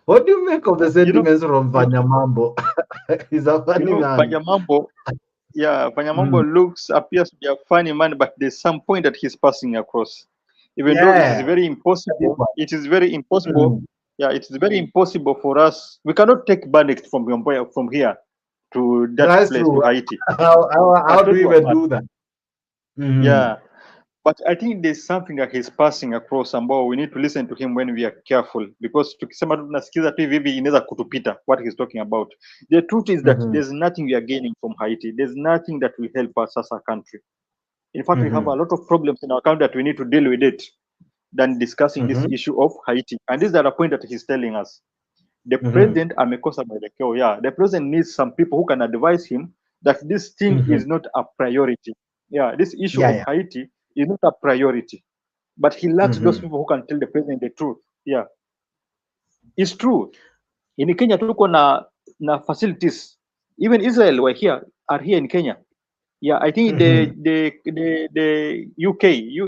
What do you make of the sentiments from Fanyamambo? He's a funny man. Fanyamambo, appears to be a funny man, but there's some point that he's passing across. Even though it is very impossible, Yeah, it's very impossible for us. We cannot take bandits from here to that place, to Haiti. How do we even do that? Yeah. But I think there's something that he's passing across ambao we need to listen to him when we are careful, because tukisema tu tunasikiza tu hivi inaweza kutupita what he's talking about. The truth is that there's nothing we are gaining from Haiti. There's nothing that will help us as a country. In fact, we have a lot of problems in our country that we need to deal with it than discussing this issue of Haiti. And this is the point that he's telling us. The president amekosa mwelekeo. Yeah, the president needs some people who can advise him that this thing is not a priority. Yeah, this issue of Haiti is not a priority. But he lacks those people who can tell the president the truth. Yeah, it's true. In Kenya, tuko na facilities. Even Israel are here in Kenya. Yeah, I think the UK,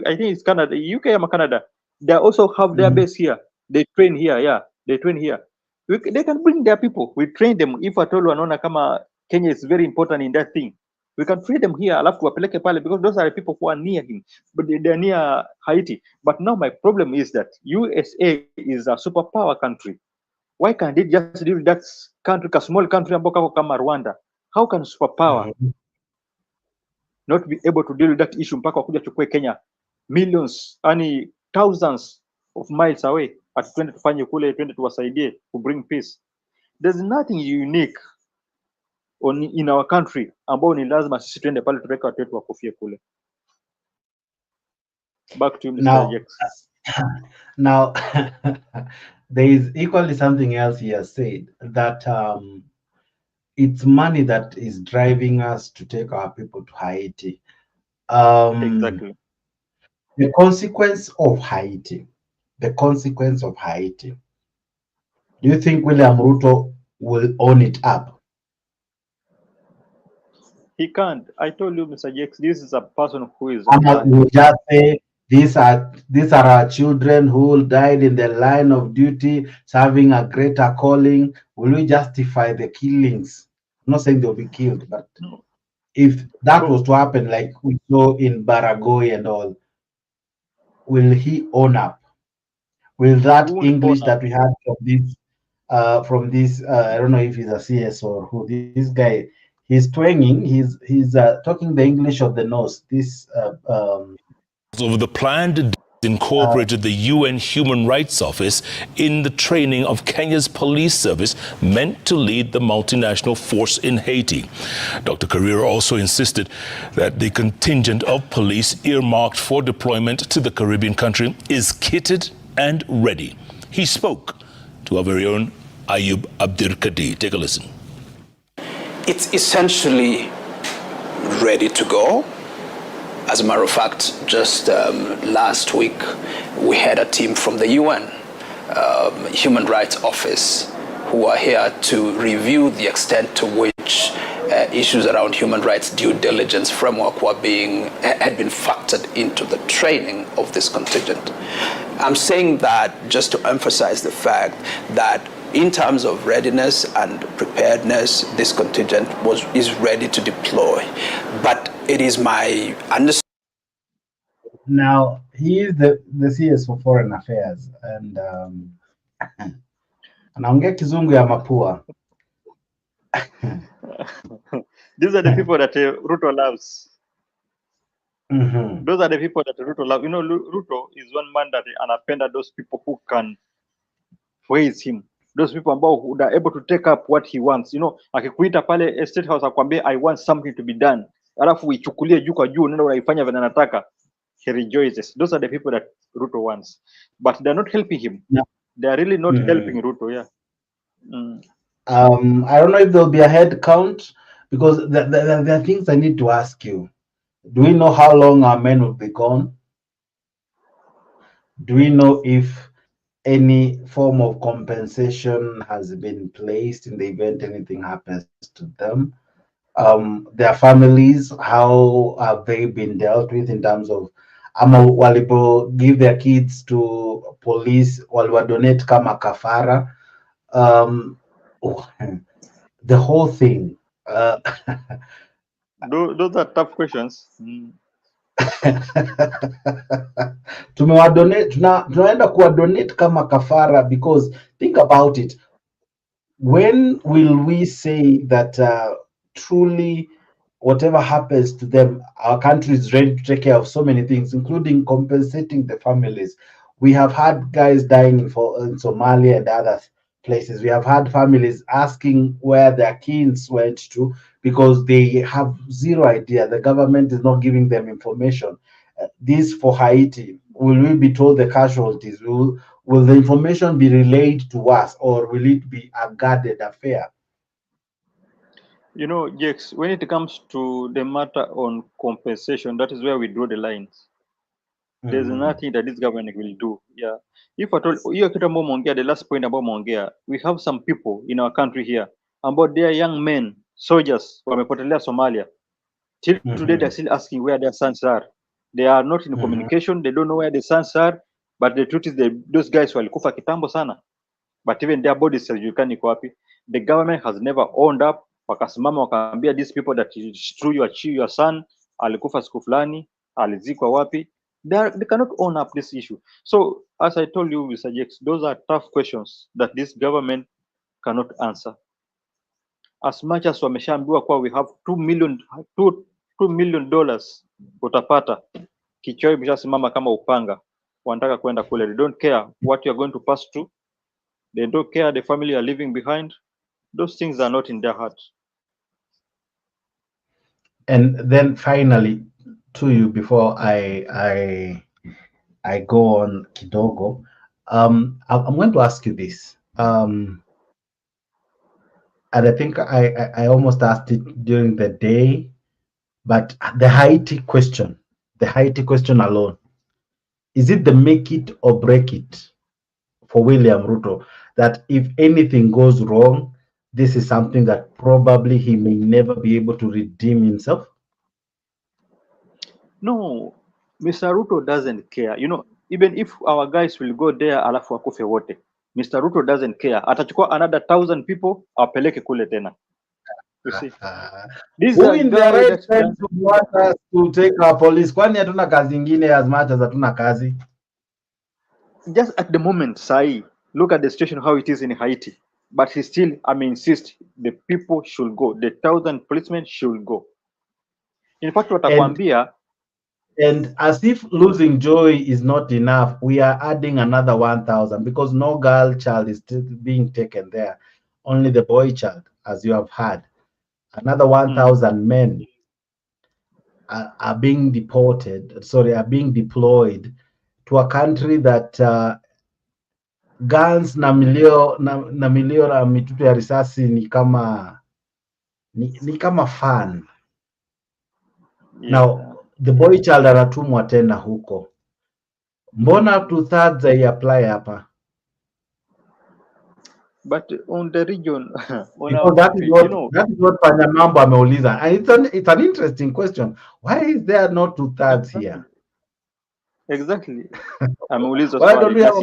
I think it's Canada, UK or Canada. They also have their base here. They train here. Yeah, they train here. They can bring their people. We train them. If at all wanaona kama Kenya is very important in that thing, we can train them here. Alafu wapeleke pale, because those are the people who are near him, but they're near Haiti. But now my problem is that USA is a superpower country. Why can't they just deal with that country, a small country ambao kama Rwanda? How can superpower not be able to deal with that issue mpaka wakuja chukue Kenya millions, thousands of miles away, ati twende tufanye kule, twende tuwasaidie to bring peace? There's nothing unique in our country ambao ni lazima sisi twende pale tuweke watu wetu wakufie kule. Back to you, Mr. Jax. Now there is equally something else he has said, that it's money that is driving us to take our people to Haiti. Exactly. The consequence of Haiti. Do you think William Ruto will own it up? He can't. I told you, Mr. Jax, this is a person who is will just say these are our children who died in the line of duty, serving a greater calling. Will we justify the killings? I'm not saying they'll be killed, but if that was to happen, like we saw in Baragoy and all, will he own up? Will that English that we had from this, I don't know if he's a CS or who, this guy, he's twanging, he's talking the English of the nose. This over the planned incorporated the UN Human Rights Office in the training of Kenya's police service meant to lead the multinational force in Haiti. Dr. Carrera also insisted that the contingent of police earmarked for deployment to the Caribbean country is kitted and ready. He spoke to our very own Ayub Abdirkadi. Take a listen. It's essentially ready to go. As a matter of fact, just last week, we had a team from the UN Human Rights Office who are here to review the extent to which issues around human rights due diligence framework had been factored into the training of this contingent. I'm saying that just to emphasize the fact that in terms of readiness and preparedness, this contingent is ready to deploy. But it is my understanding. Now, he is the CS for Foreign Affairs, and anaongea kizungu ya mapua. These are the people that Ruto loves. Those are the people that Ruto loves. You know, Ruto is one man that anapenda those people who can praise him. Those people who are able to take up what he wants. You know, akikuita pale State House akwambia I want something to be done, alafu uichukulie juu kwa juu, nenda unaifanya vile anataka. He rejoices. Those are the people that Ruto wants, but they're not helping him. No. They are really not helping Ruto. Yeah. I don't know if there'll be a head count, because there are things I need to ask you. Do we know how long our men will be gone? Do we know if any form of compensation has been placed in the event anything happens to them? Their families, how have they been dealt with in terms of walipo give their kids to police, waliwa donate kama kafara, the whole thing. Those are tough questions. Tunaenda kuwadonate kama kafara, because think about it. When will we say that truly whatever happens to them, our country is ready to take care of so many things, including compensating the families. We have had guys dying in Somalia and other places. We have had families asking where their kids went to because they have zero idea. The government is not giving them information. This for Haiti. Will we be told the casualties? Will the information be relayed to us, or will it be a guarded affair? You know, Jex, when it comes to the matter on compensation, that is where we draw the lines. There's nothing that this government will do. Yeah. If at all, hiyo kitu ambayo umeongea, the last point ambayo umeongea, we have some people in our country here about their young men, soldiers, wamepotelea Somalia. Till today, they're still asking where their sons are. They are not in communication. They don't know where the sons are. But the truth is, those guys walikufa kitambo sana. But even their bodies hazijulikani iko wapi. The government has never owned up. Wakasimama wakaambia these people that it's true, your son alikufa siku fulani, alizikwa wapi. They cannot own up this issue. So, as I told you, Mr. Jex, those are tough questions that this government cannot answer. As much as wameshaambiwa kuwa we have $2 million utapata, kichwa imeshasimama kama upanga, wanataka kwenda kule. They don't care what you are going to pass through. They don't care the family you are leaving behind. Those things are not in their heart. And then finally, to you, before I go on kidogo, I'm going to ask you this. And I think I almost asked it during the day, but the Haiti question alone, is it the make it or break it for William Ruto, that if anything goes wrong, this is something that probably he may never be able to redeem himself? No, Mr. Ruto doesn't care. You know, even if our guys will go there, alafu wakufe wote, Mr. Ruto doesn't care. Atachukua another 1,000 people, apeleke kule tena. You see, who in their right sense want us to take our police? Kwani hatuna kazi ingine as much as hatuna kazi? Just at the moment, Sai, look at the situation how it is in Haiti. But he still, insist the people should go. The 1,000 policemen should go. In fact, watakwambia. And as if losing Joy is not enough, we are adding another 1,000 because no girl child is still being taken there. Only the boy child, as you have heard. Another 1,000 men are being are being deployed to a country that guns na milio na mitutu ya risasi ni kama fun. Yeah. Now, the boy child anatumwa tena huko. Mbona 2/3 I apply hapa? But on the region, that is what Panyamambo ameuliza. And it's an interesting question. Why is there not 2/3 here? Exactly. Ameuliza Why don't we have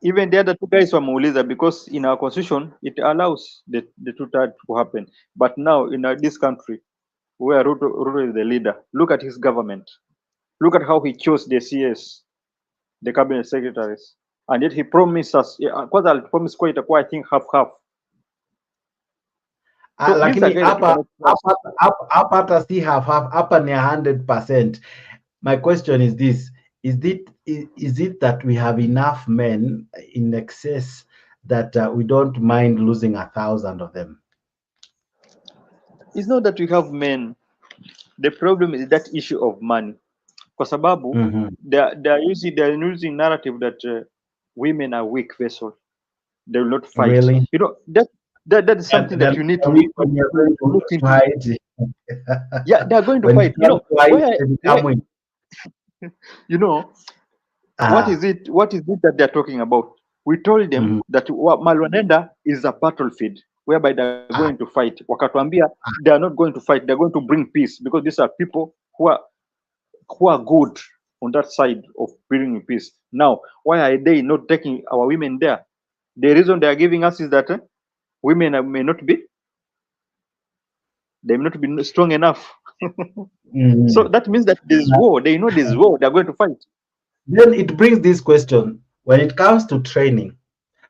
even the other two guys wameuliza, because in our constitution it allows the 2/3 to happen. But now in this country where Ruto is the leader, look at his government. Look at how he chose the CS, the cabinet secretaries. And yet he promised us, kwanza promised kwa itakuwa I think half. So lakini hapa si half, hapa ni 100%. My question is this: is it that we have enough men in excess that we don't mind losing 1,000 of them? It's not that we have men. The problem is that issue of money. Kwa sababu they're using narrative that women are weak vessels. They will not fight. Really? You know, that is something that you need to look into. Yeah, they're going to fight. You know, what is it that they're talking about? We told them that Malwanenda is a battlefield whereby they're going to fight. Wakatuambia they are not going to fight. They're going to bring peace, because these are people who are good on that side of bringing peace. Now, why are they not taking our women there? The reason they are giving us is that women may not be strong enough. So that means that there's war. They know there's war. They're going to fight. Then it brings this question: when it comes to training,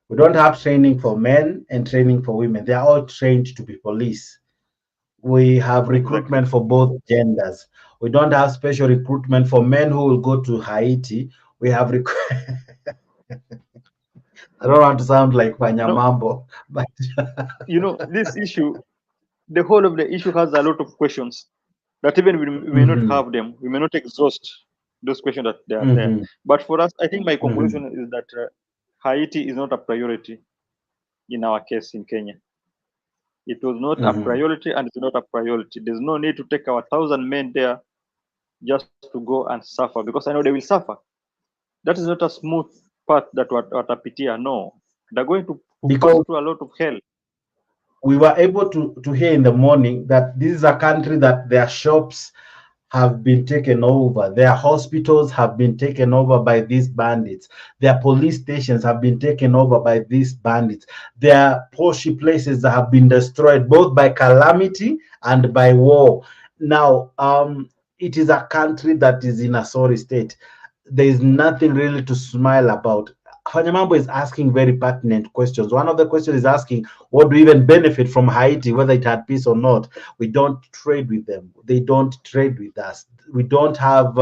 we don't have training for men and training for women. They are all trained to be police. We have recruitment for both genders. We don't have special recruitment for men who will go to Haiti. We have I don't want to sound like Panyamambo, but This issue, the whole of the issue has a lot of questions that even we may not Mhm. have them, we may not exhaust those questions that they are there. Mhm. But for us, I think my Mhm. conclusion is that Haiti is not a priority in our case in Kenya. It was not a Mhm. priority and it's not a priority. There's no need to take our 1,000 men there just to go and suffer because I know they will suffer. That is not a smooth path that watapitia. No, they're going to pass Because through a lot of hell. we were able to hear in the morning that this is a country that their shops have been taken over, their hospitals have been taken over by these bandits, their police stations have been taken over by these bandits, their poshi places have been destroyed both by calamity and by war. Now, it is a country that is in a sorry state. There is nothing really to smile about. Fanyamambo is asking very pertinent questions. One of the questions is asking, what do we even benefit from Haiti, whether it had peace or not? We don't trade with them. They don't trade with us. We don't have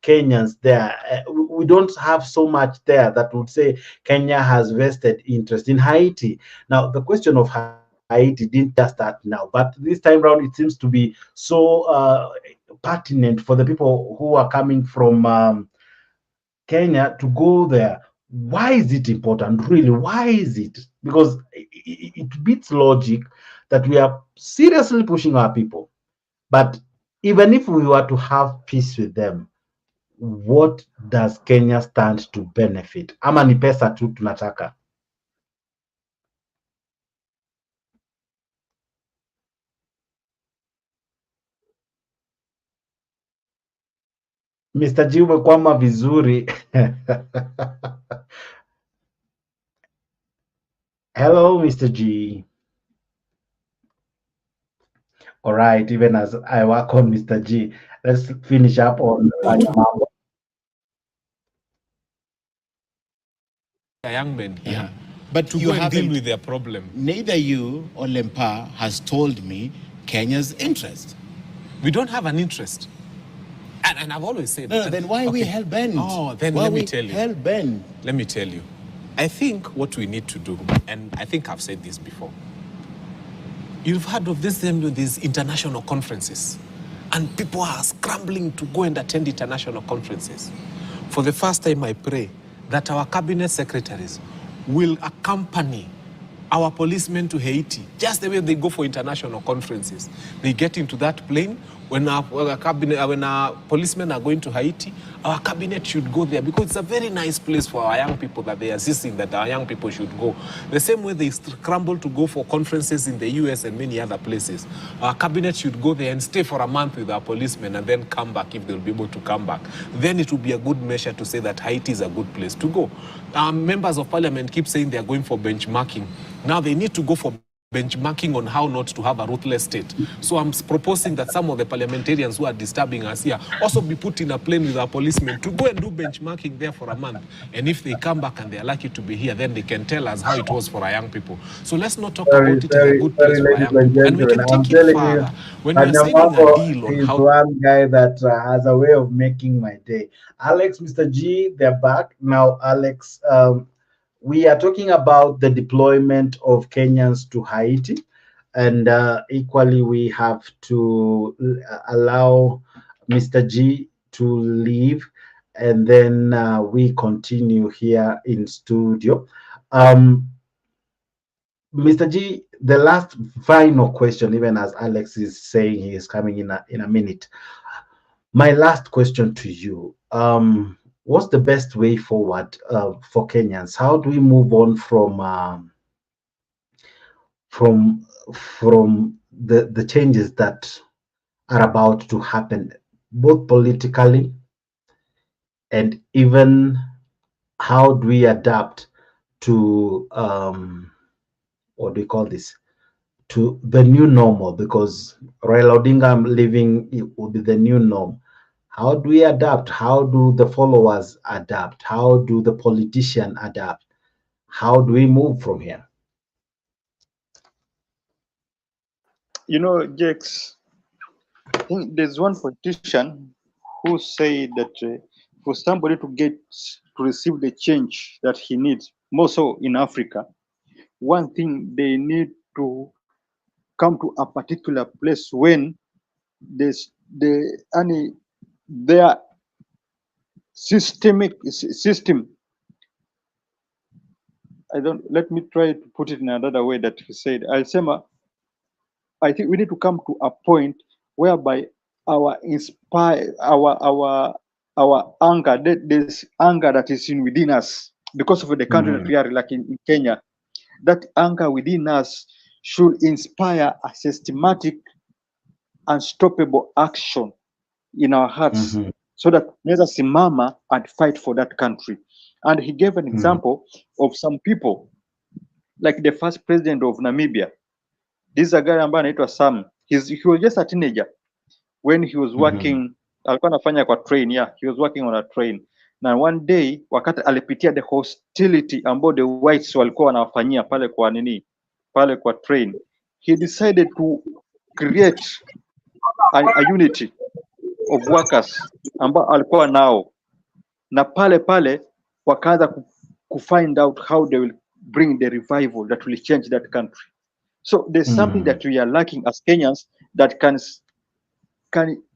Kenyans there. We don't have so much there that would say Kenya has vested interest in Haiti. Now, the question of Haiti didn't just start now, but this time around it seems to be so pertinent for the people who are coming from Kenya to go there. Why is it important? Really, why is it? Because it beats logic that we are seriously pushing our people. But even if we were to have peace with them, what does Kenya stand to benefit? Ama ni pesa tu tunataka? Mr. G umekwama vizuri. Hello, Mr. G. All right, even as I work on Mr. G, let's finish up on Mambo. Young men here, But to you go and deal haven't- with their problem. Neither you or Lempa has told me Kenya's interest. We don't have an interest. And I've always said No, then why are we hell-bent? Oh, then Why let are me we tell you. hell-bent? Let me tell you. I think what we need to do, and I think I've said this before, you've heard of these international conferences, and people are scrambling to go and attend international conferences. For the first time, I pray that our cabinet secretaries will accompany our policemen to Haiti, just the way they go for international conferences. They get into that plane. When our policemen are going to Haiti, our cabinet should go there because it's a very nice place for our young people that they are insisting that our young people should go. The same way they scramble to go for conferences in the US and many other places. Our cabinet should go there and stay for a month with our policemen and then come back if they'll be able to come back. Then it will be a good measure to say that Haiti is a good place to go. Members of parliament keep saying they're going for benchmarking. Now they need to go for benchmarking on how not to have a ruthless state. So I'm proposing that some of the parliamentarians who are disturbing us here also be put in a plane with our policemen to go and do benchmarking there for a month. And if they come back and they're lucky to be here, then they can tell us how it was for our young people. So let's not talk about it as a good place for our young people. And we can take it further. When you're signing a deal on is how... one guy that has a way of making my day. Alex, Mr. G, they're back. Now, Alex, we are talking about the deployment of Kenyans to Haiti, and equally we have to allow Mr. G to leave, and then we continue here in studio. Mr. G, the last final question, even as Alex is saying he is coming in a minute. My last question to you. What's the best way forward for Kenyans? How do we move on from the changes that are about to happen, both politically and even how do we adapt to what do we call this? To the new normal, because Raila Odinga living will be the new norm. How do we adapt? How do the followers adapt? How do the politicians adapt? How do we move from here? You know, Jakes, I think there's one politician who said that for somebody to receive the change that he needs, more so in Africa, one thing they need to come to a particular place when their system. Let me try to put it in another way that he said. I think we need to come to a point whereby our anger, there's anger that is within us because of the country that we are, like in Kenya. That anger within us should inspire a systematic, unstoppable action in our hearts, so that tunaweza simama and fight for that country. And he gave an example of some people, like the first president of Namibia. This is a guy ambaye anaitwa Sam. He was just a teenager when he was working, alikuwa anafanya kwa train, he was working on a train. Na one day wakati alipitia the hostility ambayo the whites walikuwa wanawafanyia pale kwa train, he decided to create a unity of workers ambao alikuwa nao, na pale wakaanza to find out how they will bring the revival that will change that country. So there's something that we are lacking as Kenyans that can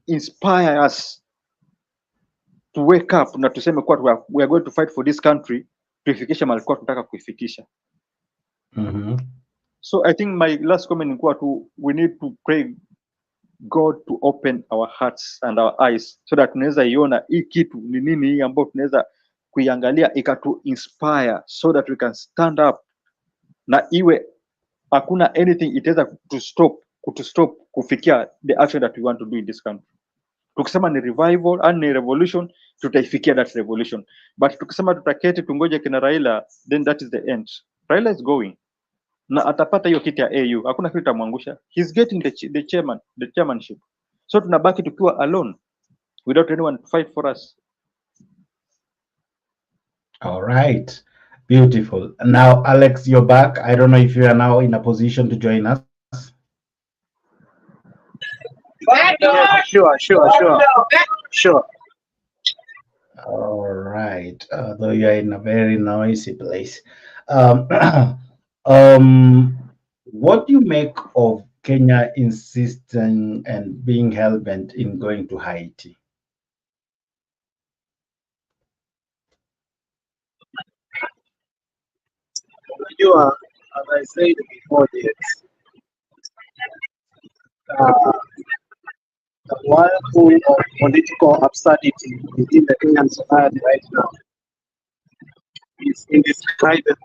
inspire us to wake up na tuseme kwa we are going to fight for this country, tuifikisha mahali kwa tunataka kuifikisha. So I think my last comment is we need to pray God to open our hearts and our eyes so that tunaweza iona hii kitu ni nini hii ambayo tunaweza kuiangalia ikatu inspire so that we can stand up na iwe hakuna anything itaweza kutustop kufikia the action that we want to do in this country. Tukisema ni revival and ni revolution, tutaifikia that revolution. But tukisema tutaketi tungoje kina Raila, then that is the end. Raila is going na atapata hiyo kiti ya AU, hakuna kitu tamwangusha. He's getting the chairmanship. So tunabaki tukiwa alone without anyone to fight for us. All right, beautiful. Now Alex, you're back. I don't know if you are now in a position to join us. Sure. All right, though you are in a very noisy place. What do you make of Kenya insisting and being hell-bent in going to Haiti? You are, as I said before, the whirlpool of political absurdity within the Kenyan society right now is indescribable.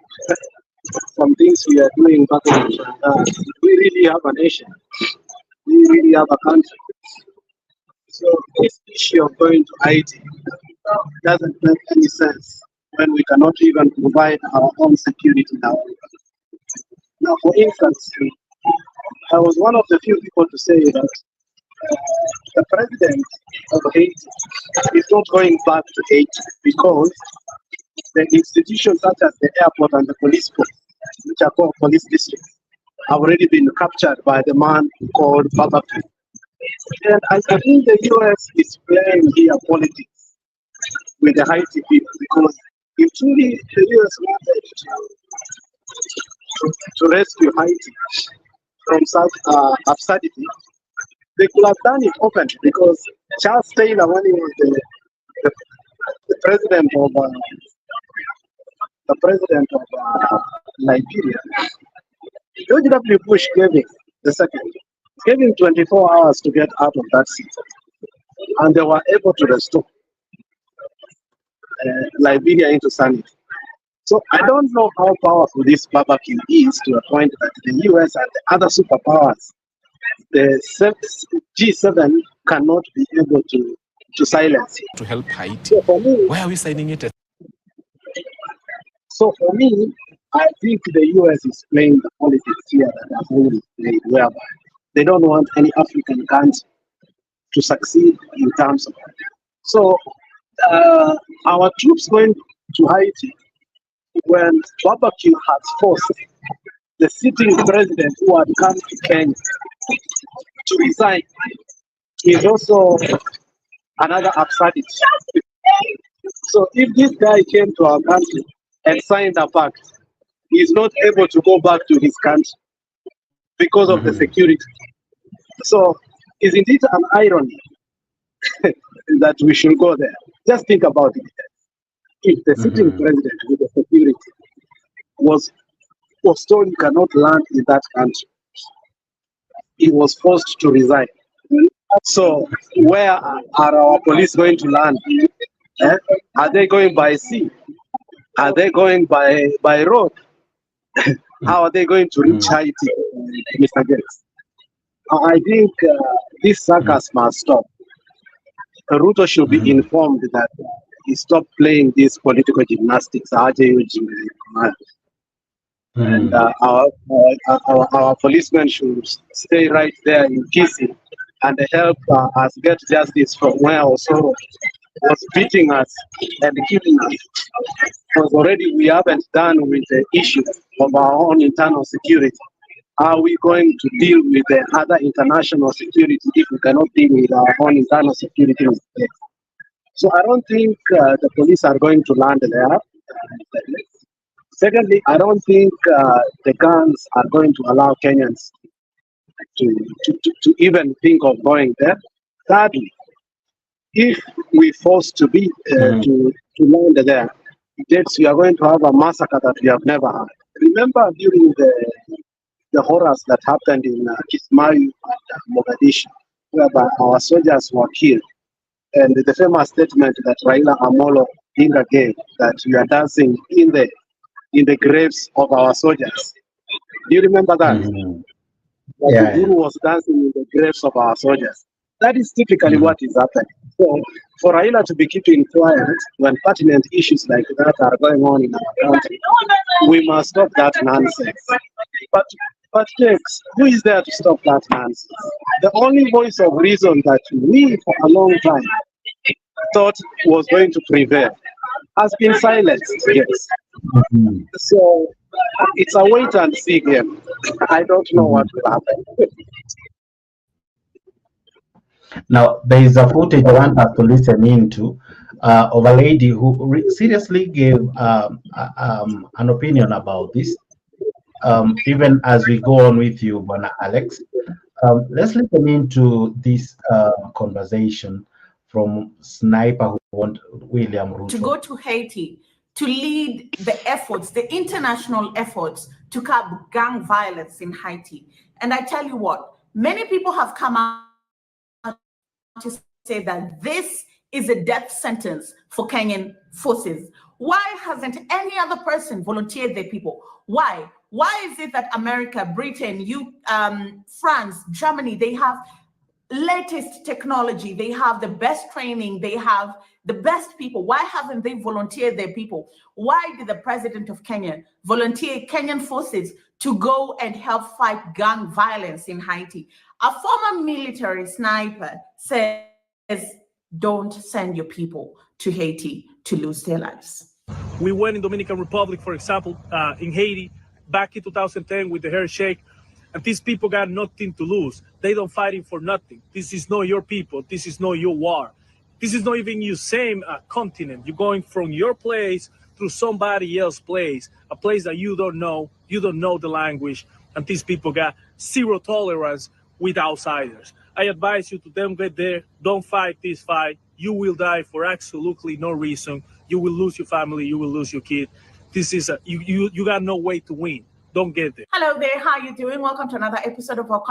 Some things we are doing back in Uganda. We really have a nation. We really have a country. So this issue of going to Haiti doesn't make any sense when we cannot even provide our own security now. Now, for instance, I was one of the few people to say that the president of Haiti is not going back to Haiti because the institutions such as the airport and the police force, which are called police districts, have already been captured by the man called Babaki. And I think the US is playing here politics with the Haiti people, because if truly the US wanted to rescue Haiti from such absurdity, they could have done it openly, because Charles Taylor, when he was the president of Nigeria, George W. Bush gave him the second. Gave him 24 hours to get out of that seat, and they were able to restore Liberia into sanity. So I don't know how powerful this barbecue is to a point that the US and the other superpowers, the G7, cannot be able to silence it. To help Haiti. So for me, why are we signing it? So for me, I think the US is playing the politics here that have always played, whereby they don't want any African country to succeed in terms of that. So our troops going to Haiti, when Barbecue has forced the sitting president who had come to Kenya to resign is also another absurdity. So if this guy came to our country and signed a pact, he's not able to go back to his country because of the security. So isn't it an irony that we should go there? Just think about it. If the sitting president with the security was told you cannot land in that country, he was forced to resign. So where are our police going to land? Are they going by sea? Are they going by road? How are they going to reach Haiti, Mr. Gates? I think this circus must stop. Ruto should be informed that he stopped playing this political gymnastics. And our policemen should stay right there in Kisi and help us get justice from where Osoro was beating us and killing us. Because already we haven't done with the issue of our own internal security. How are we going to deal with the other international security if we cannot deal with our own internal security? So I don't think the police are going to land there. Secondly, I don't think the guns are going to allow Kenyans to even think of going there. Thirdly, if we forced to be to land there, we are going to have a massacre that we have never had. Remember during the horrors that happened in Kismayu and Mogadishu, whereby our soldiers were killed, and the famous statement that Raila Amolo Odinga gave that we are dancing in the graves of our soldiers. Do you remember that? Uhuru was dancing in the graves of our soldiers. That is typically what is happening. So for Raila to be keeping quiet when pertinent issues like that are going on in our country, we must stop that nonsense. But next, who is there to stop that nonsense? The only voice of reason that we for a long time thought was going to prevail has been silenced. Yes. So it's a wait and see game. I don't know what will happen. Now, there is a footage I want us to listen into of a lady who seriously gave an opinion about this. Even as we go on with you, Bwana Alex, let's listen into this conversation from Sniper who want William Ruto. To go to Haiti to lead the efforts, the international efforts to curb gang violence in Haiti. And I tell you what, many people have come out to say that this is a death sentence for Kenyan forces. Why hasn't any other person volunteered their people? Why? Why is it that America, Britain, France, Germany, they have latest technology, they have the best training, they have the best people? Why haven't they volunteered their people? Why did the president of Kenya volunteer Kenyan forces to go and help fight gang violence in Haiti? A former military sniper says, don't send your people to Haiti to lose their lives. We went in Dominican Republic, for example, in Haiti, back in 2010 with the handshake, and these people got nothing to lose. They don't fighting for nothing. This is not your people. This is not your war. This is not even your same continent. You're going from your place to somebody else's place, a place that you don't know the language, and these people got zero tolerance with outsiders. I advise you to them get there, don't fight this fight. You will die for absolutely no reason. You will lose your family, you will lose your kid. This is you got no way to win. Don't get there. Hello there, how are you doing? Welcome to another episode of our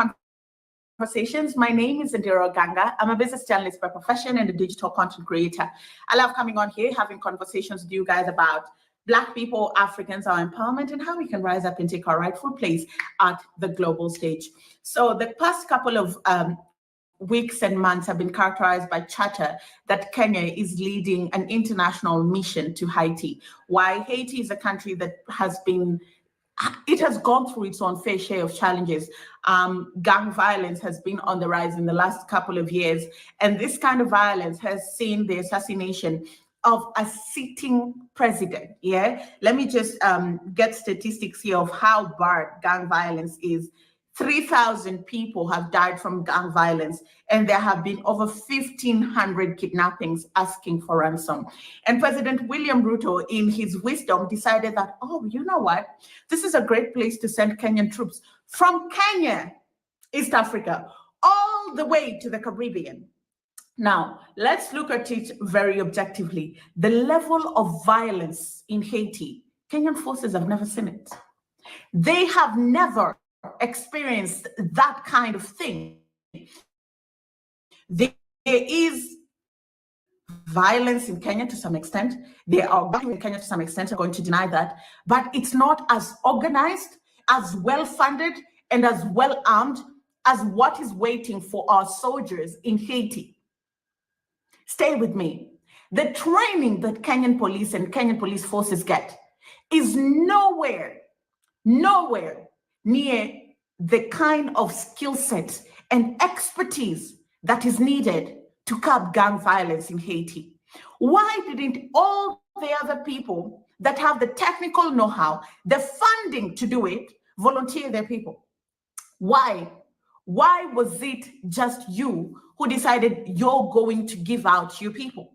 Conversations. My name is Indira Ganga. I'm a business journalist by profession and a digital content creator. I love coming on here, having conversations with you guys about Black people, Africans, our empowerment, and how we can rise up and take our rightful place at the global stage. So the past couple of weeks and months have been characterized by chatter that Kenya is leading an international mission to Haiti. Why? Haiti is a country that has gone through its own fair share of challenges. Gang violence has been on the rise in the last couple of years. And this kind of violence has seen the assassination of a sitting president. Yeah, let me just get statistics here of how bad gang violence is. 3,000 people have died from gang violence, and there have been over 1,500 kidnappings asking for ransom. And President William Ruto, in his wisdom, decided that, oh, you know what? This is a great place to send Kenyan troops from Kenya, East Africa, all the way to the Caribbean. Now, let's look at it very objectively. The level of violence in Haiti, Kenyan forces have never seen it. They have never experienced that kind of thing. There is violence in Kenya to some extent. There are in Kenya to some extent. I'm going to deny that, but it's not as organized, as well-funded, and as well-armed as what is waiting for our soldiers in Haiti. Stay with me. The training that Kenyan police and Kenyan police forces get is nowhere near the kind of skill set and expertise that is needed to curb gang violence in Haiti. Why didn't all the other people that have the technical know-how, the funding to do it, volunteer their people? Why? Why was it just you who decided you're going to give out your people,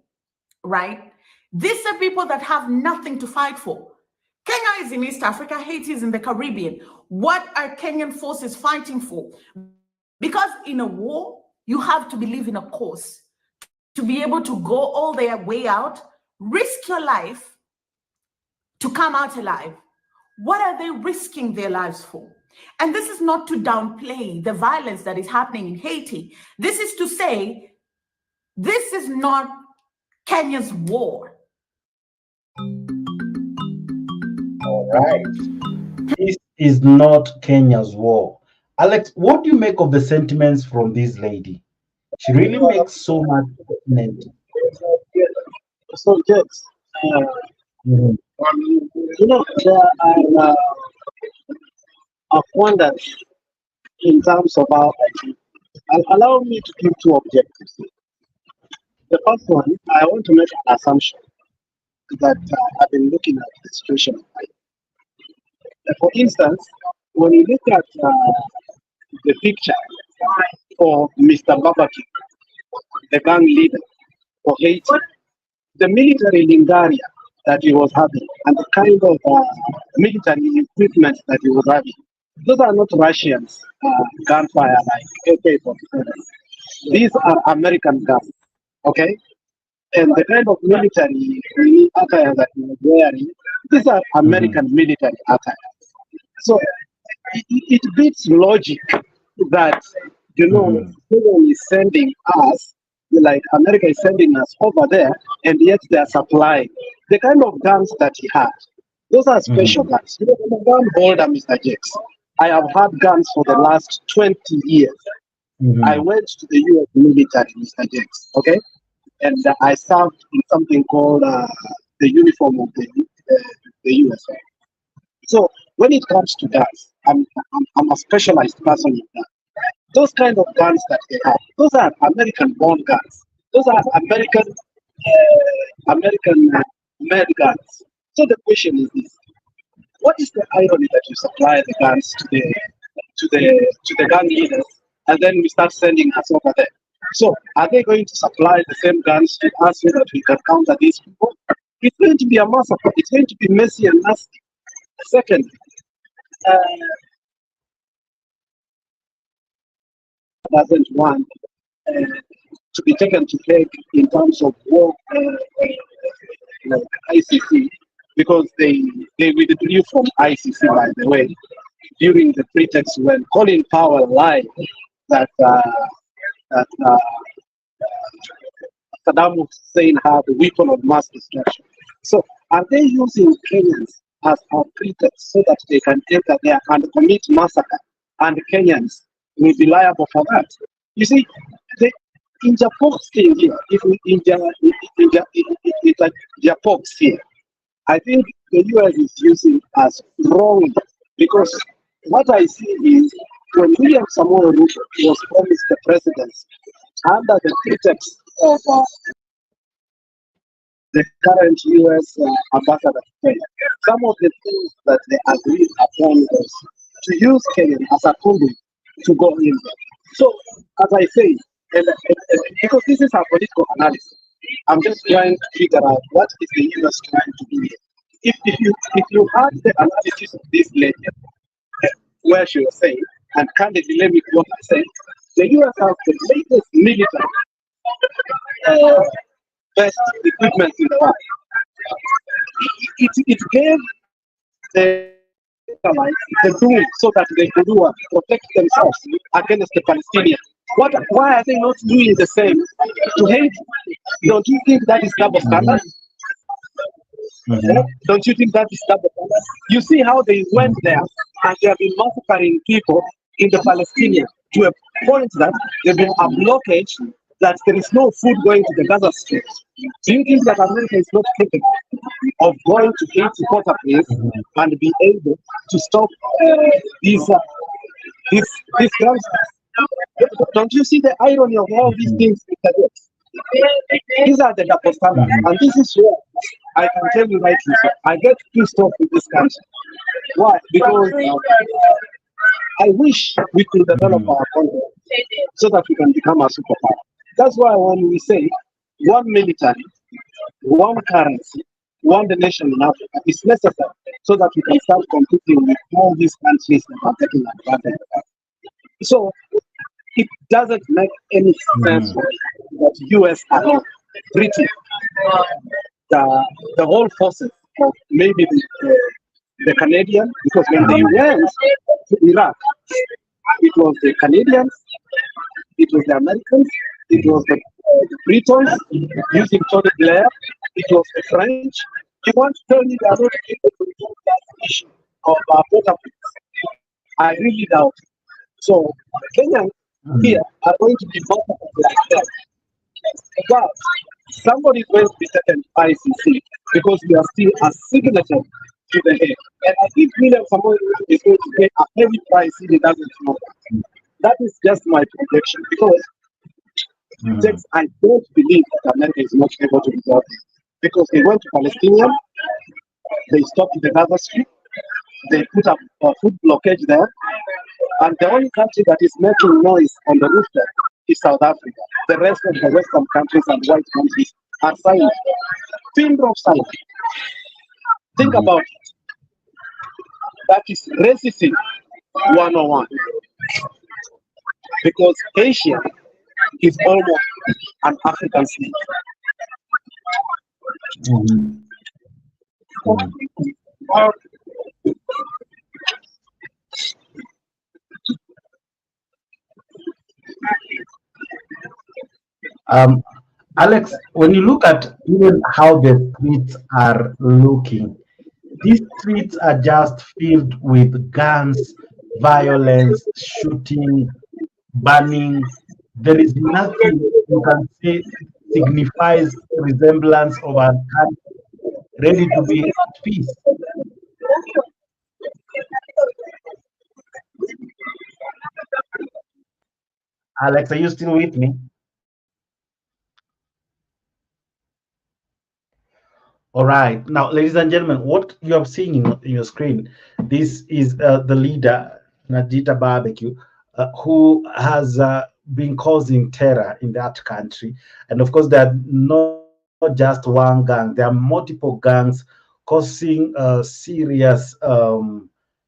right? These are people that have nothing to fight for. Kenya is in East Africa, Haiti is in the Caribbean. What are Kenyan forces fighting for? Because in a war, you have to believe in a cause. To be able to go all their way out, risk your life to come out alive. What are they risking their lives for? And this is not to downplay the violence that is happening in Haiti. This is to say, this is not Kenya's war. All right. This is not Kenya's war. Alex, what do you make of the sentiments from this lady? She really makes so much sense. So, yes, you know, there are I've wondered in terms of how allow me to give two objectives. The first one, I want to make an assumption that I've been looking at the situation. For instance, when you look at the picture for Mr. Babaki, the gang leader for Haiti, the military lingaria that he was having and the kind of military equipment that he was having, those are not Russians gunfire like AK-47. These are American guns, okay? And the kind of military attire that he was wearing, these are American military attire. So it beats logic that, you know, someone is sending us, like America is sending us over there, and yet they are supplying the kind of guns that he had. Those are special guns. You know, I'm a gun holder, Mr. Jakes. I have had guns for the last 20 years. I went to the US military, Mr. Jakes, okay? And I served in something called the uniform of the USA. So when it comes to guns, I'm a specialized person in that. Those kind of guns that they have, those are American-born guns. Those are American-made guns. So the question is this: what is the irony that you supply the guns to the gun leaders, and then we start sending us over there? So are they going to supply the same guns to us so that we can counter these people? It's going to be a massacre. It's going to be messy and nasty. Second, doesn't want to be taken to take in terms of war, like ICC, because they withdrew from ICC, by the way, during the pretext when Colin Powell lied that Saddam Hussein had a weapon of mass destruction. So are they using Kenyans as a pretext so that they can enter there and commit massacre, and Kenyans will be liable for that? You see, the Interpox thing here, if we Interpox here, I think the US is using as wrong, because what I see is when William Samoei Ruto was promised the presidency under the pretext of the current US ambassador to Kenya, some of the things that they agreed upon was to use Kenya as a conduit to go in. So, as I say, because this is a political analysis, I'm just trying to figure out what is the US trying to do here. If you had the analysis of this lady, where she was saying, and candidly let me what I say, the US has the latest military best equipment in the world. It gave the the tool so that they could do what? Protect themselves against the Palestinians. Why are they not doing the same to Haiti? Don't you think that is double standard? Don't you think that is double standard? You see how they went there and they have been massacring people in the Palestinian to a point that there's been a blockage that there is no food going to the Gaza Strip. Do you think that America is not capable of going to Haiti Port-au-Prince and be able to stop these gangsters? Don't you see the irony of all these things? These are the double standards, and this is where I can tell you rightly, so I get pissed off with this country. Why? Because I wish we could develop our country so that we can become a superpower. That's why when we say one military, one currency, one nation in Africa is necessary so that we can start competing with all these countries that are taking advantage of us. So it doesn't make any sense for me that US are treating the whole forces of maybe the Canadian, because when they went to Iraq, it was the Canadians, it was the Americans, it was the Britons using Tony Blair, it was the French. You want to tell me they are not able to do that issue of Port-au-Prince? I really doubt it. So Kenyans here are going to be voted like that. But somebody is going to be taken to ICC because we are still a signature to the head. And I think William Samoei is going to pay a heavy price if he doesn't know that. That is just my projection because I don't believe that America is not able to resolve it. Because they went to Palestinian, they stopped the Gaza Strip, they put up a food blockage there, and the only country that is making noise on the rooftop is South Africa. The rest of the Western countries and white countries are silent. Pin drop silent. Think about it. That is racism 101. Because Asia is almost an African state. Alex, when you look at even how the streets are looking, these streets are just filled with guns, violence, shooting, burning. There is nothing you can say signifies resemblance of a country ready to be at peace. Alex, are you still with me? All right. Now, ladies and gentlemen, what you are seeing in your screen, this is the leader, Najita Barbecue, who has been causing terror in that country. And of course, there are not just one gang, there are multiple gangs causing serious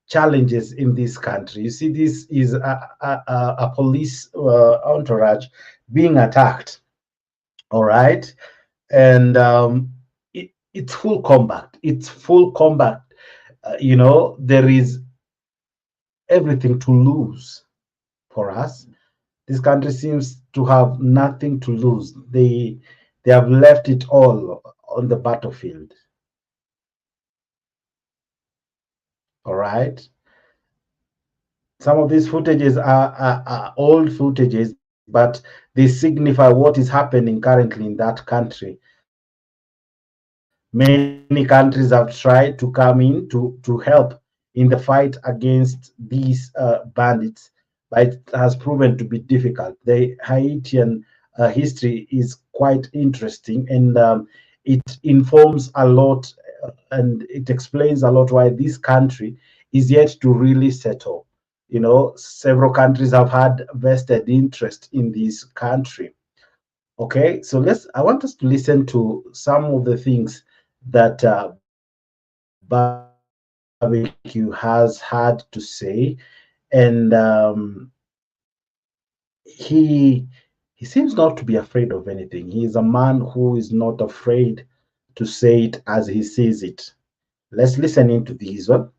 challenges in this country. You see, this is a police entourage being attacked. All right. And it's full combat. It's full combat. You know, there is everything to lose for us. This country seems to have nothing to lose. They have left it all on the battlefield. All right. Some of these footages are old footages, but they signify what is happening currently in that country. Many countries have tried to come in to help in the fight against these bandits, but it has proven to be difficult. The Haitian history is quite interesting, and it informs a lot and it explains a lot why this country is yet to really settle. several countries have had vested interest in this country. Okay, so I want us to listen to some of the things that Barbecue has had to say, and he seems not to be afraid of anything. He is a man who is not afraid to say it as he sees it. Let's listen into this one.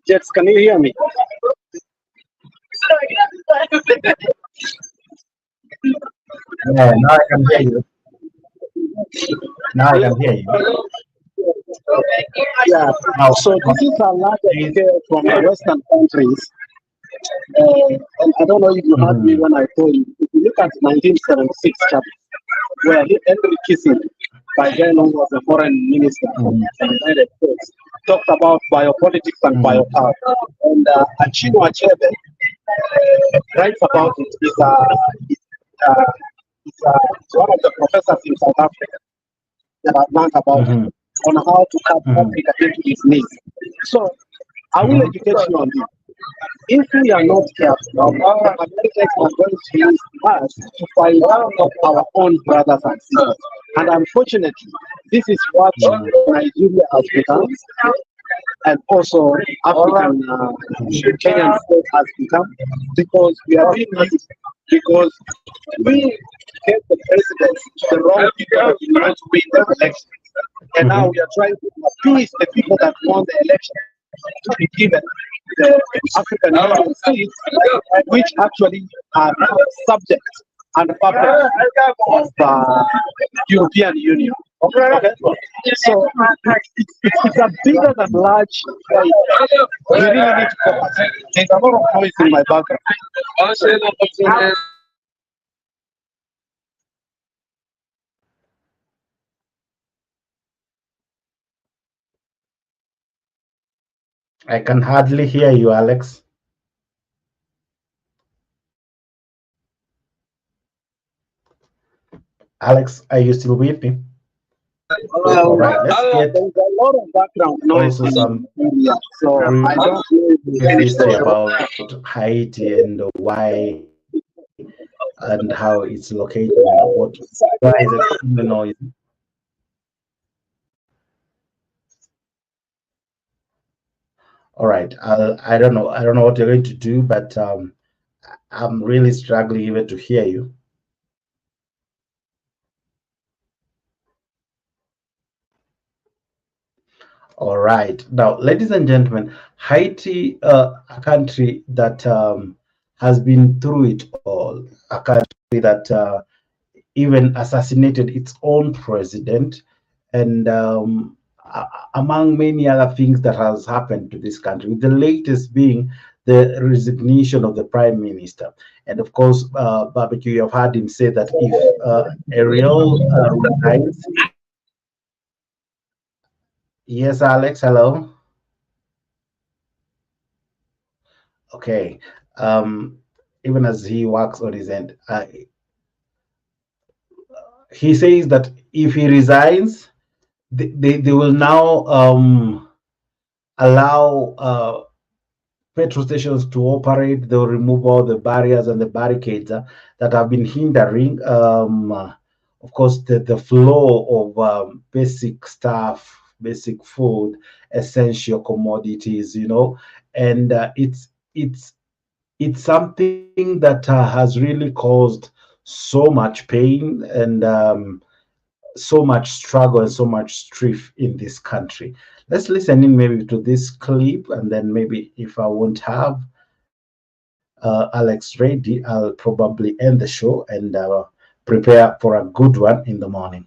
Jets, can you hear me? Yeah, now I can hear you. Now I can hear you. Yeah, so this is a large scale from the Western countries. And I don't know if you heard me when I told you, if you look at 1976 chapter, where Henry Kissinger, by then who was the foreign minister from the United States, talked about biopolitics and biopower. And Chinua Achebe writes about it. He's one of the professors in South Africa that I've learned about it, on how to cut Africa into his needs. So I will educate you on this. If we are not careful, our Americans are going to use us to find out our own brothers and sisters. And unfortunately, this is what Nigeria has become, and also African Kenyan state has become, because we are being used, because we get the president, the wrong people that we want to win the election. And now we are trying to appease the people that won the election to be given the African Union seats, which actually are subject and puppet of the European Union. So it's a bigger than large. We really need to focus. There's a lot of noise in my background. I can hardly hear you, Alex. Alex, are you still with me? All right, let's get There's a lot of background noise also in some India, so I don't know if history about Haiti and why and how it's located and why is it the noise. All right, I don't know. I don't know what you're going to do, but I'm really struggling even to hear you. All right. Now, ladies and gentlemen, Haiti, a country that has been through it all, a country that even assassinated its own president, and among many other things that has happened to this country, with the latest being the resignation of the prime minister. And of course, Barbecue, you have heard him say that if Ariel resigns. Yes, Alex, hello. Okay. Even as he works on his end, he says that if he resigns, they will now allow petrol stations to operate. They'll remove all the barriers and the barricades that have been hindering, of course, the flow of basic stuff, basic food, essential commodities, and it's something that has really caused so much pain and so much struggle and so much strife in this country. Let's listen in maybe to this clip, and then maybe if I won't have Alex ready, I'll probably end the show and prepare for a good one in the morning.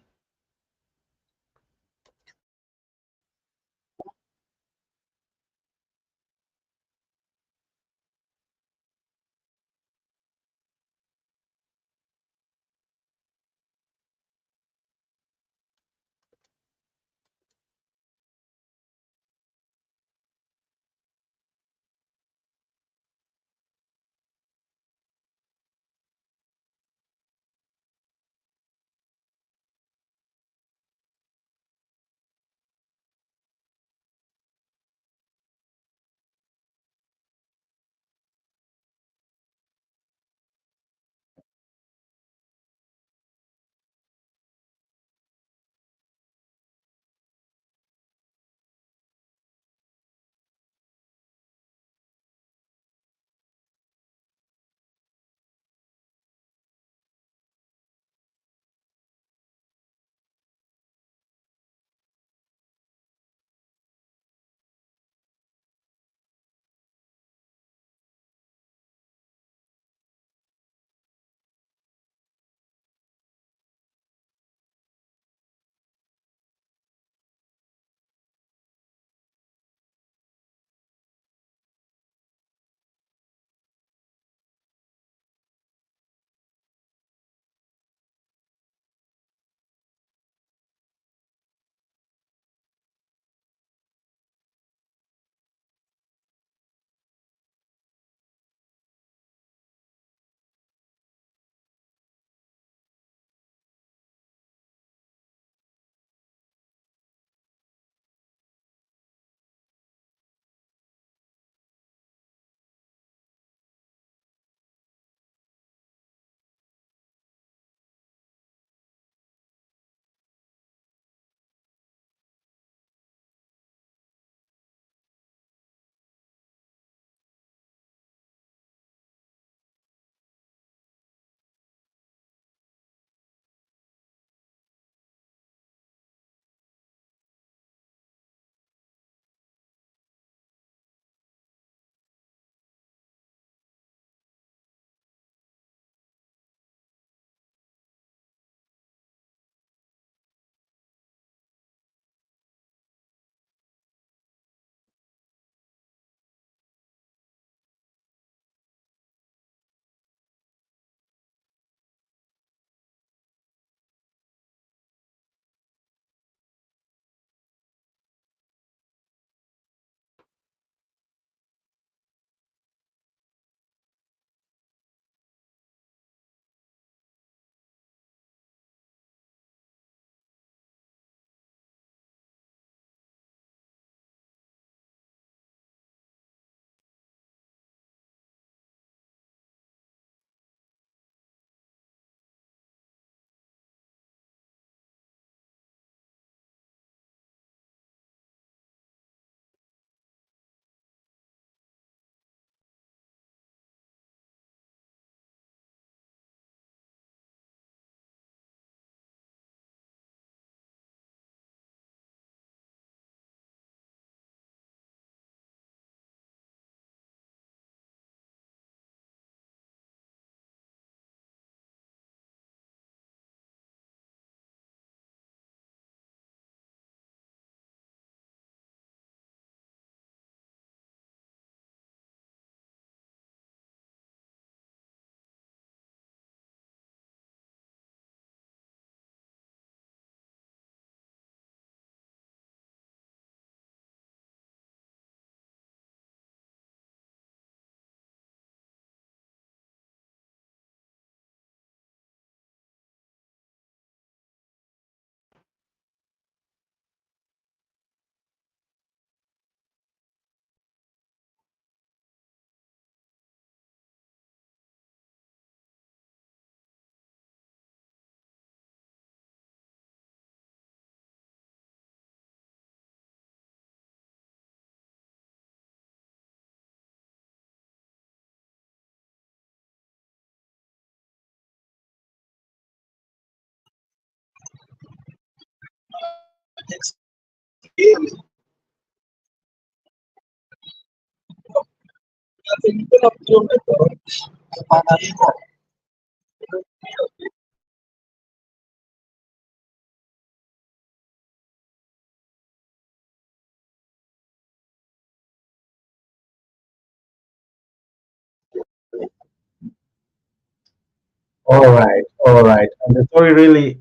All right, all right. And the story really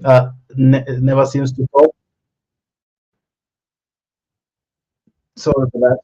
never seems to stop. Sorry for that.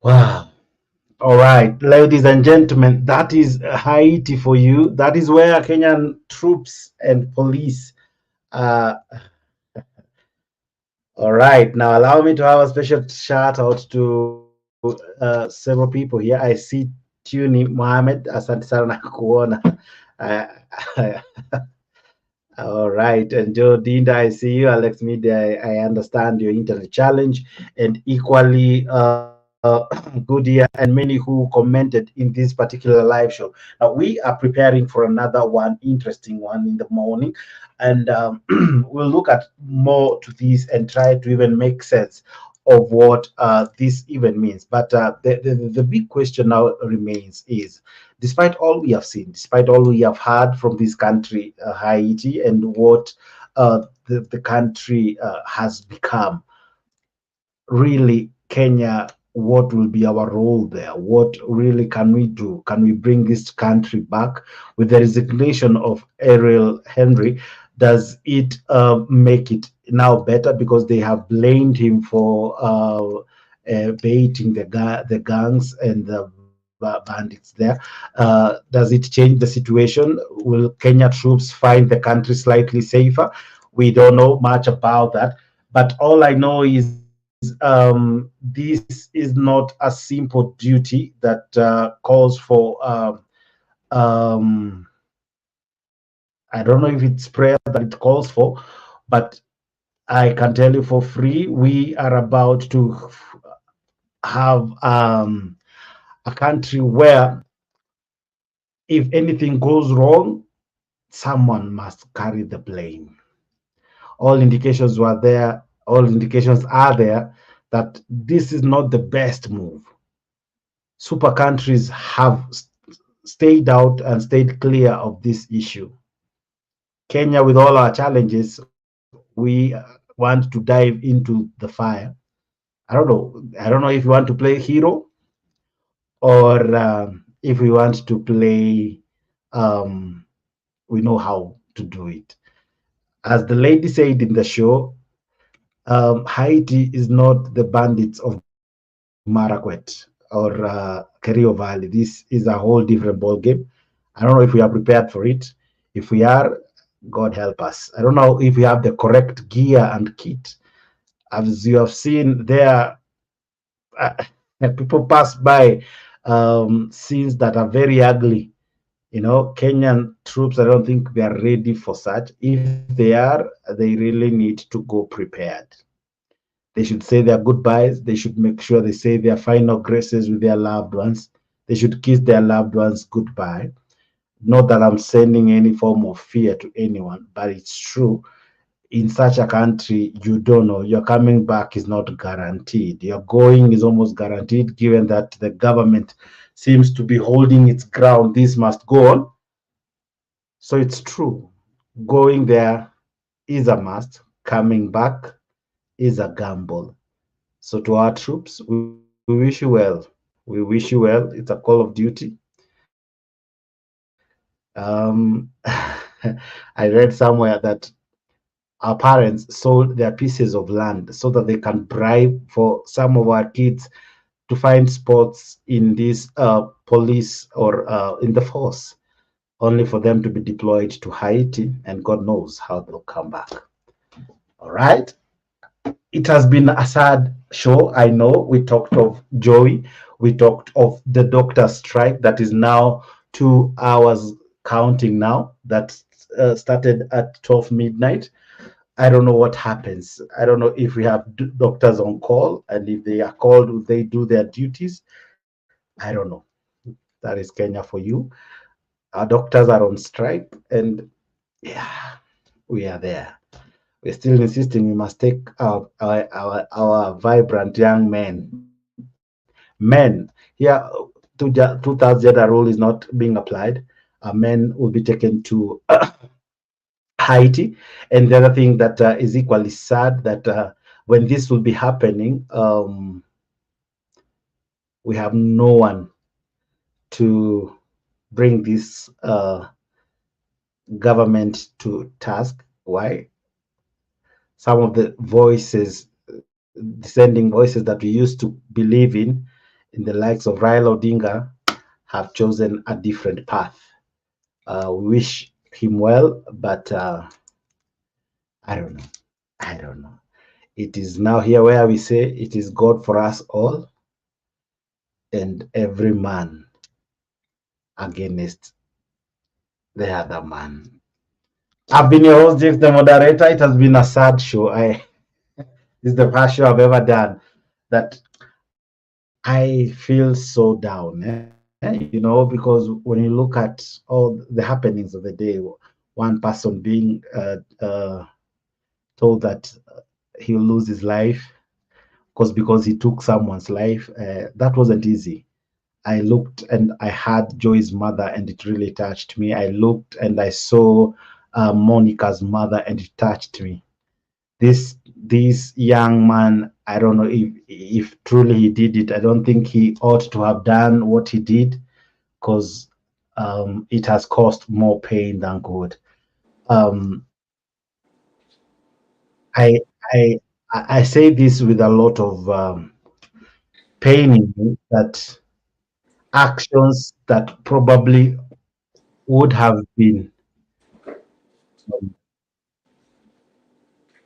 Wow. All right, ladies and gentlemen, that is Haiti for you. That is where Kenyan troops and police uh, All right, now allow me to have a special shout out to several people here. I see Tuni Mohammed, asante sana na kuona. Uh, all right, and Joe Dinda, I see you. Alex Media, I understand your internet challenge, and equally good year, and many who commented in this particular live show. Now we are preparing for another one, interesting one in the morning, and we'll look at more to this and try to even make sense of what this even means. But the big question now remains is, despite all we have seen, despite all we have heard from this country, Haiti, and what the country has become, really, Kenya, what will be our role there? What really can we do? Can we bring this country back? With the resignation of Ariel Henry, does it make it now better because they have blamed him for baiting the gangs and the bandits there? Does it change the situation? Will Kenya troops find the country slightly safer? We don't know much about that, but all I know is this is not a simple duty that calls for um, I don't know if it's prayer that it calls for, but I can tell you for free, we are about to have a country where if anything goes wrong, someone must carry the blame. All indications were there, all indications are there that this is not the best move. Super countries have stayed out and stayed clear of this issue. Kenya, with all our challenges, we want to dive into the fire. I don't know. I don't know if we want to play hero or if we want to play. Um, we know how to do it. As the lady said in the show, Haiti is not the bandits of Marakwet or Kerio Valley. This is a whole different ball game. I don't know if we are prepared for it. If we are, God help us. I don't know if we have the correct gear and kit. As you have seen there, uh, people pass by scenes that are very ugly. You know, Kenyan troops, I don't think they are ready for such. If they are, they really need to go prepared. They should say their goodbyes. They should make sure they say their final graces with their loved ones. They should kiss their loved ones goodbye. Not that I'm sending any form of fear to anyone, but it's true. In such a country, you don't know. Your coming back is not guaranteed. Your going is almost guaranteed, given that the government seems to be holding its ground. This must go on. So it's true. Going there is a must. Coming back is a gamble. So to our troops, we wish you well. We wish you well. It's a call of duty. I read somewhere that our parents sold their pieces of land so that they can bribe for some of our kids to find spots in this police or in the force, only for them to be deployed to Haiti, and God knows how they'll come back. All right. It has been a sad show. I know we talked of Joey. We talked of the doctor strike that is now 2 hours counting now. That started at 12 midnight. I don't know what happens. I don't know if we have doctors on call, and if they are called, will they do their duties? I don't know. That is Kenya for you. Our doctors are on strike, and yeah, we are there. We're still insisting we must take our vibrant young men here. 2,000 rule is not being applied. Men will be taken to Haiti. And the other thing that is equally sad, that when this will be happening, we have no one to bring this government to task. Why? Some of the voices, dissenting voices that we used to believe in the likes of Raila Odinga, have chosen a different path. We wish him well, but I don't know. It is now here where we say it is God for us all and every man against the other man. I've been your host, James, the moderator. It has been a sad show. This is the first show I've ever done that I feel so down, you know, because when you look at all the happenings of the day, one person being told that he'll lose his life because he took someone's life, that wasn't easy. I looked and I heard Joy's mother, and it really touched me. I looked and I saw Monica's mother, and it touched me. This young man, I don't know if truly he did it. I don't think he ought to have done what he did, because it has caused more pain than good. I say this with a lot of pain in me, that actions that probably would have been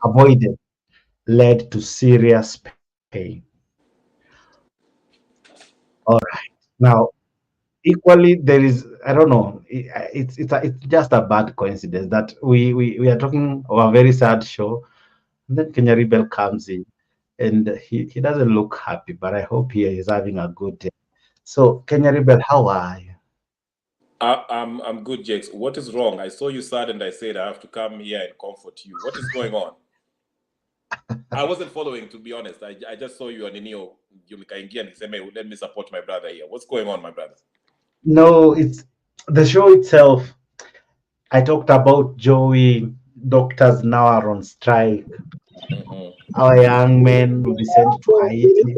avoided led to serious pain. All right. Now, equally, there is, I don't know, it's just a bad coincidence that we are talking of a very sad show, and then Kenya Rebel comes in, and he doesn't look happy, but I hope he is having a good day. So, Kenya Rebel, how are you? I'm good, Jakes. What is wrong? I saw you sad and I said I have to come here and comfort you. What is going on? I wasn't following, to be honest. I just saw you on the Neo. You nikaingia niseme, let me support my brother here. What's going on, my brother? No, it's the show itself. I talked about Joey. Doctors now are on strike. Our young men will be sent to Haiti.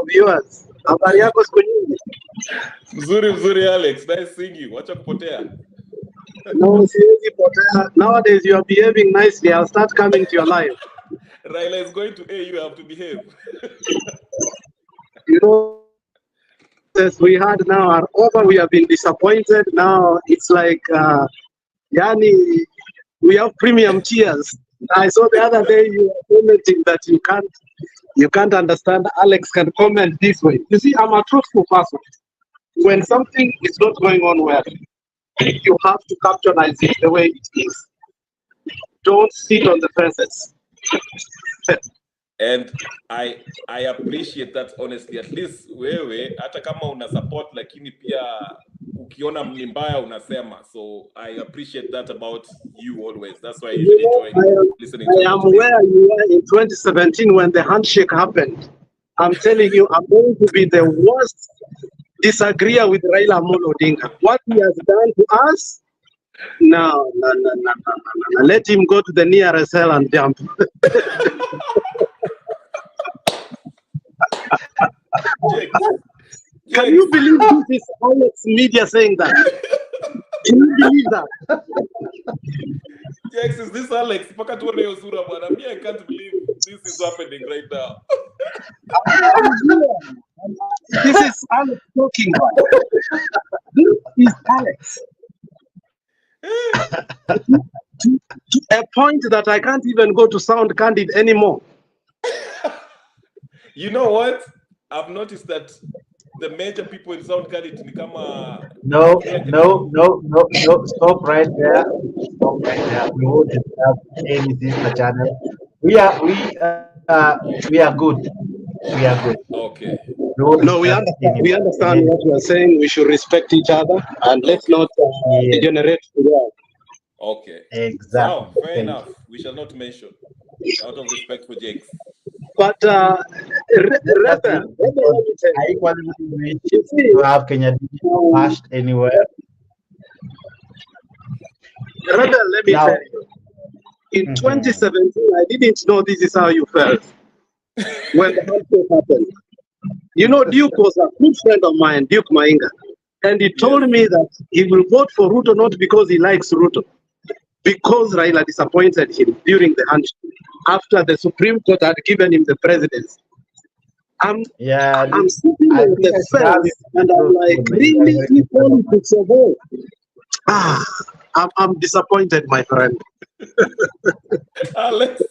Viewers, habari yako siku nyingi? Mzuri Alex, nice seeing you. Wacha kupotea. No, siwezi potea. Nowadays you are behaving nicely. I'll start coming to your live. Raila is going to A, you have to behave. You know, as we had now are over. We have been disappointed. Now it's like, yani, we have premium tiers. I saw the other day you were commenting that you can't understand. Alex can comment this way. You see, I'm a truthful person. When something is not going on well, you have to capitalize it the way it is. Don't sit on the fences. And I appreciate that honestly. At least wewe hata kama una support lakini pia ukiona ni mbaya unasema. So I appreciate that about you always. That's why I usually enjoy listening to you. I am where you were in 2017 when the handshake happened. I'm telling you, I'm going to be the worst disagreeer with Raila Amolo Odinga. What he has done to us, no. Let him go to the nearest hell and jump. Can you believe this is Alex Media saying that? Can you believe that? Yes, is this Alex? Me, I can't believe this is happening right now. This is Alex talking. This is Alex. To a point that I can't even go to Sound Candid anymore. You know what? I've noticed that the major people in Sound Candid No, stop right there. Stop right there. We won't have any sister channel. We are good. We are good. Okay. No, we understand what you are saying. We should respect each other and let's not degenerate to that. Okay. Exactly. So, fair enough. We shall not mention out of respect for Jakes. But I equally wish to have Kenya bashed anywhere. Rebel, let me tell you. In 2017, I didn't know this is how you felt when the handshake happened. You know, Duke was a good friend of mine, Duke Mainga, and he told me that he will vote for Ruto not because he likes Ruto, because Raila disappointed him during the handshake after the Supreme Court had given him the presidency. I'm sitting on the fence and I'm like, really, politics of all? I'm disappointed, my friend. Alex,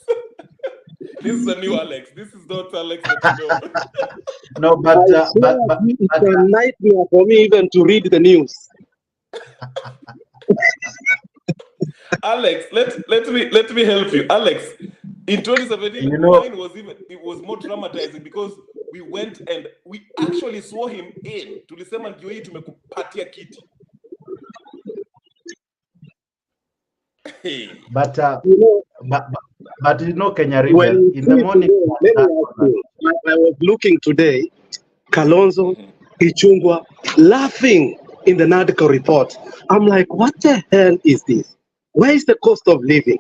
This is a new Alex. This is not Alex that you know. No, but I swear it's a nightmare for me even to read the news. Alex, let me help you. Alex, in 2017, mine was more traumatizing because we went and we actually saw him in. Tulisema ndio hii tumekupatia kiti. But you know, Kenya Rebel, in the morning. Let me ask you, I was looking today, Kalonzo, Ichungwa, laughing in the NADCO report. I'm like, what the hell is this? Where is the cost of living?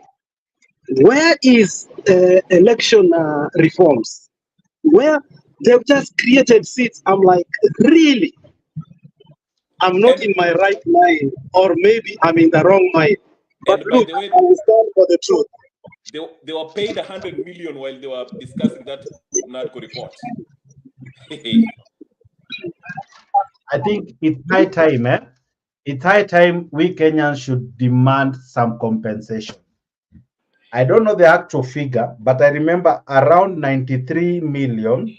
Where is election reforms? Where they've just created seats. I'm like, really? I'm not in my right mind, or maybe I'm in the wrong mind. But look, I will stand for the truth. They were paid 100 million while they were discussing that NADCO report. I think it's high time, It's high time we Kenyans should demand some compensation. I don't know the actual figure, but I remember around 93 million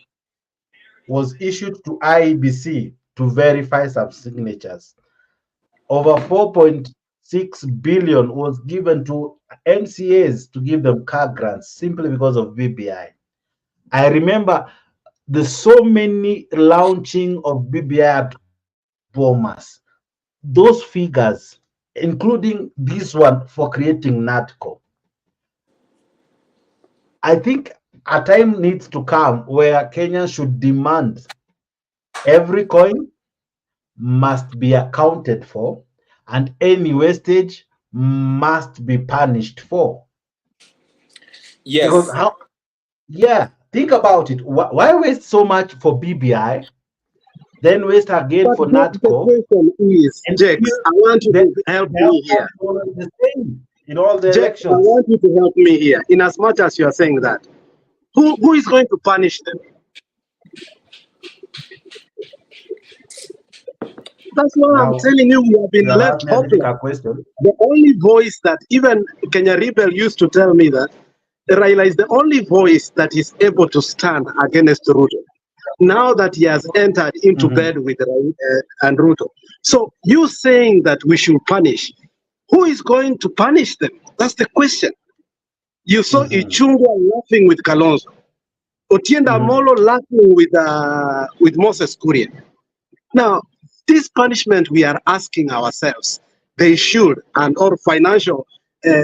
was issued to IEBC to verify some signatures. Over 4.6 billion was given to MCAs to give them car grants simply because of BBI. I remember there's so many launching of BBI at Bomas. Those figures, including this one for creating NADCO. I think a time needs to come where Kenya should demand every coin must be accounted for and any wastage must be punished for. Yes. Because think about it. Why waste so much for BBI, then waste again but for NADCO? The question is, Jex, I want you to help me here. The same in all the Jex, elections. I want you to help me here. In as much as you are saying that, who is going to punish them? That's why I'm telling you, we have been left hopeless. The only voice that even Kenya Rebel used to tell me that Raila is the only voice that is able to stand against Ruto. Now that he has entered into bed with and Ruto. So you saying that we should punish, who is going to punish them? That's the question. You saw Ichungwa laughing with Kalonzo. Otienda Molo laughing with Moses Kuria. Now, this punishment we are asking ourselves, they should, and or financial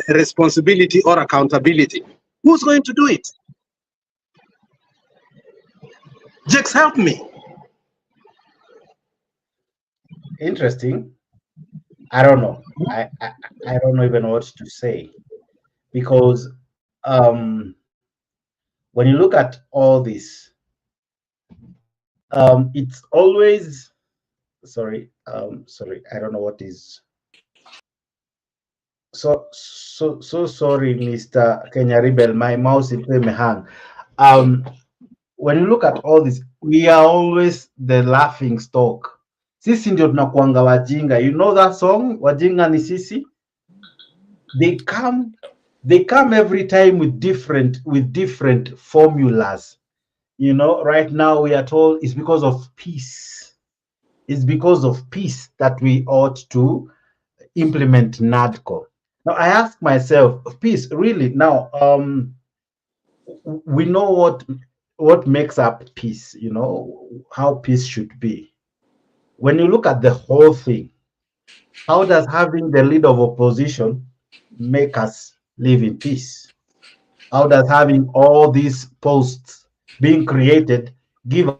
responsibility or accountability. Who's going to do it? Jex, help me. Interesting. I don't know. I don't know even what to say, because when you look at all this, it's always sorry. I don't know what is. So sorry, Mr. Kenya Rebel. My mouse is me hang. When you look at all this, we are always the laughing stock. Sisi ndio tunakuanga wajinga. You know that song, Wajinga ni sisi? They come every time with different formulas. You know, right now we are told it's because of peace. It's because of peace that we ought to implement NADCO. Now I ask myself, peace, really? Now, we know what makes up peace, you know, how peace should be. When you look at the whole thing, how does having the leader of opposition make us live in peace? How does having all these posts being created give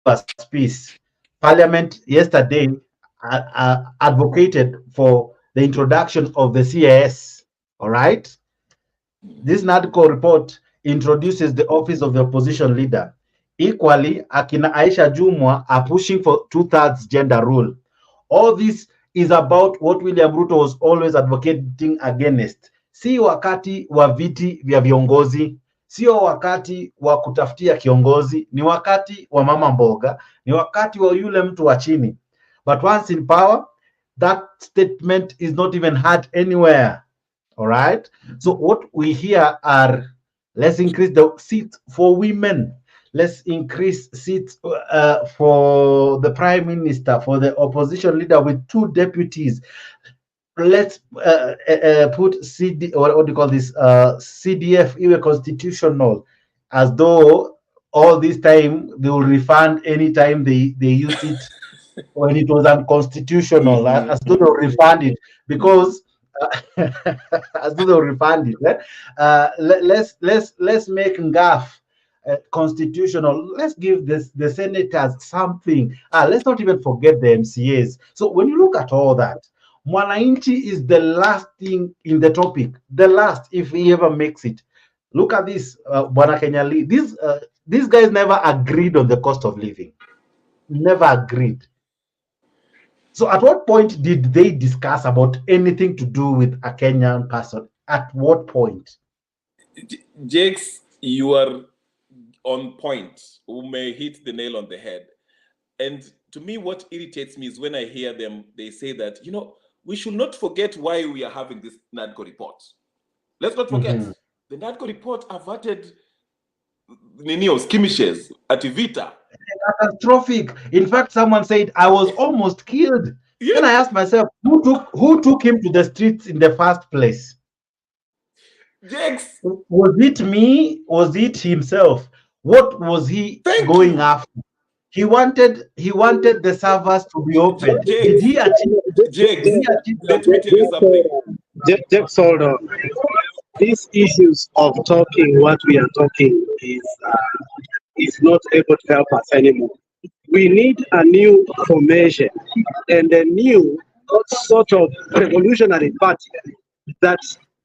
us peace? Parliament yesterday advocated for the introduction of the CAS, all right? This NADCO report introduces the office of the opposition leader. Equally, Akina Aisha Jumwa are pushing for 2/3 gender rule. All this is about what William Ruto was always advocating against. Si wakati wa viti vya viongozi, sio wakati wa kutafutia kiongozi, ni wakati wa mama mboga, ni wakati wa yule mtu wa chini. But once in power, that statement is not even heard anywhere. All right. So what we hear are Let's increase the seats for women. Let's increase seats for the prime minister, for the opposition leader with 2 deputies. Let's put CD, or what do you call this, CDF, even constitutional, as though all this time they will refund anytime they used it when it was unconstitutional, as though they'll refund it, because as though they'll refund it. Let's make NGAF constitutional. Let's give the senators something. Let's not even forget the MCAs. So when you look at all that, Mwananchi is the last thing in the topic, the last, if he ever makes it. Look at this, Bwana Kenyali. These guys never agreed on the cost of living. Never agreed. So at what point did they discuss about anything to do with a Kenyan person? At what point? Jakes, you are on point. You may hit the nail on the head. And to me, what irritates me is when I hear them, they say that, we should not forget why we are having this NADCO report. Let's not forget. The NADCO report averted skirmishes at Vita. Catastrophic. In fact, someone said I was almost killed. Then I asked myself, who took him to the streets in the first place? Jakes. Was it me? Was it himself? What was he going after? He wanted the servers to be open. Did he achieve? Let me tell you something. Just hold on. These issues of talking what we are talking is not able to help us anymore. We need a new formation and a new sort of revolutionary party that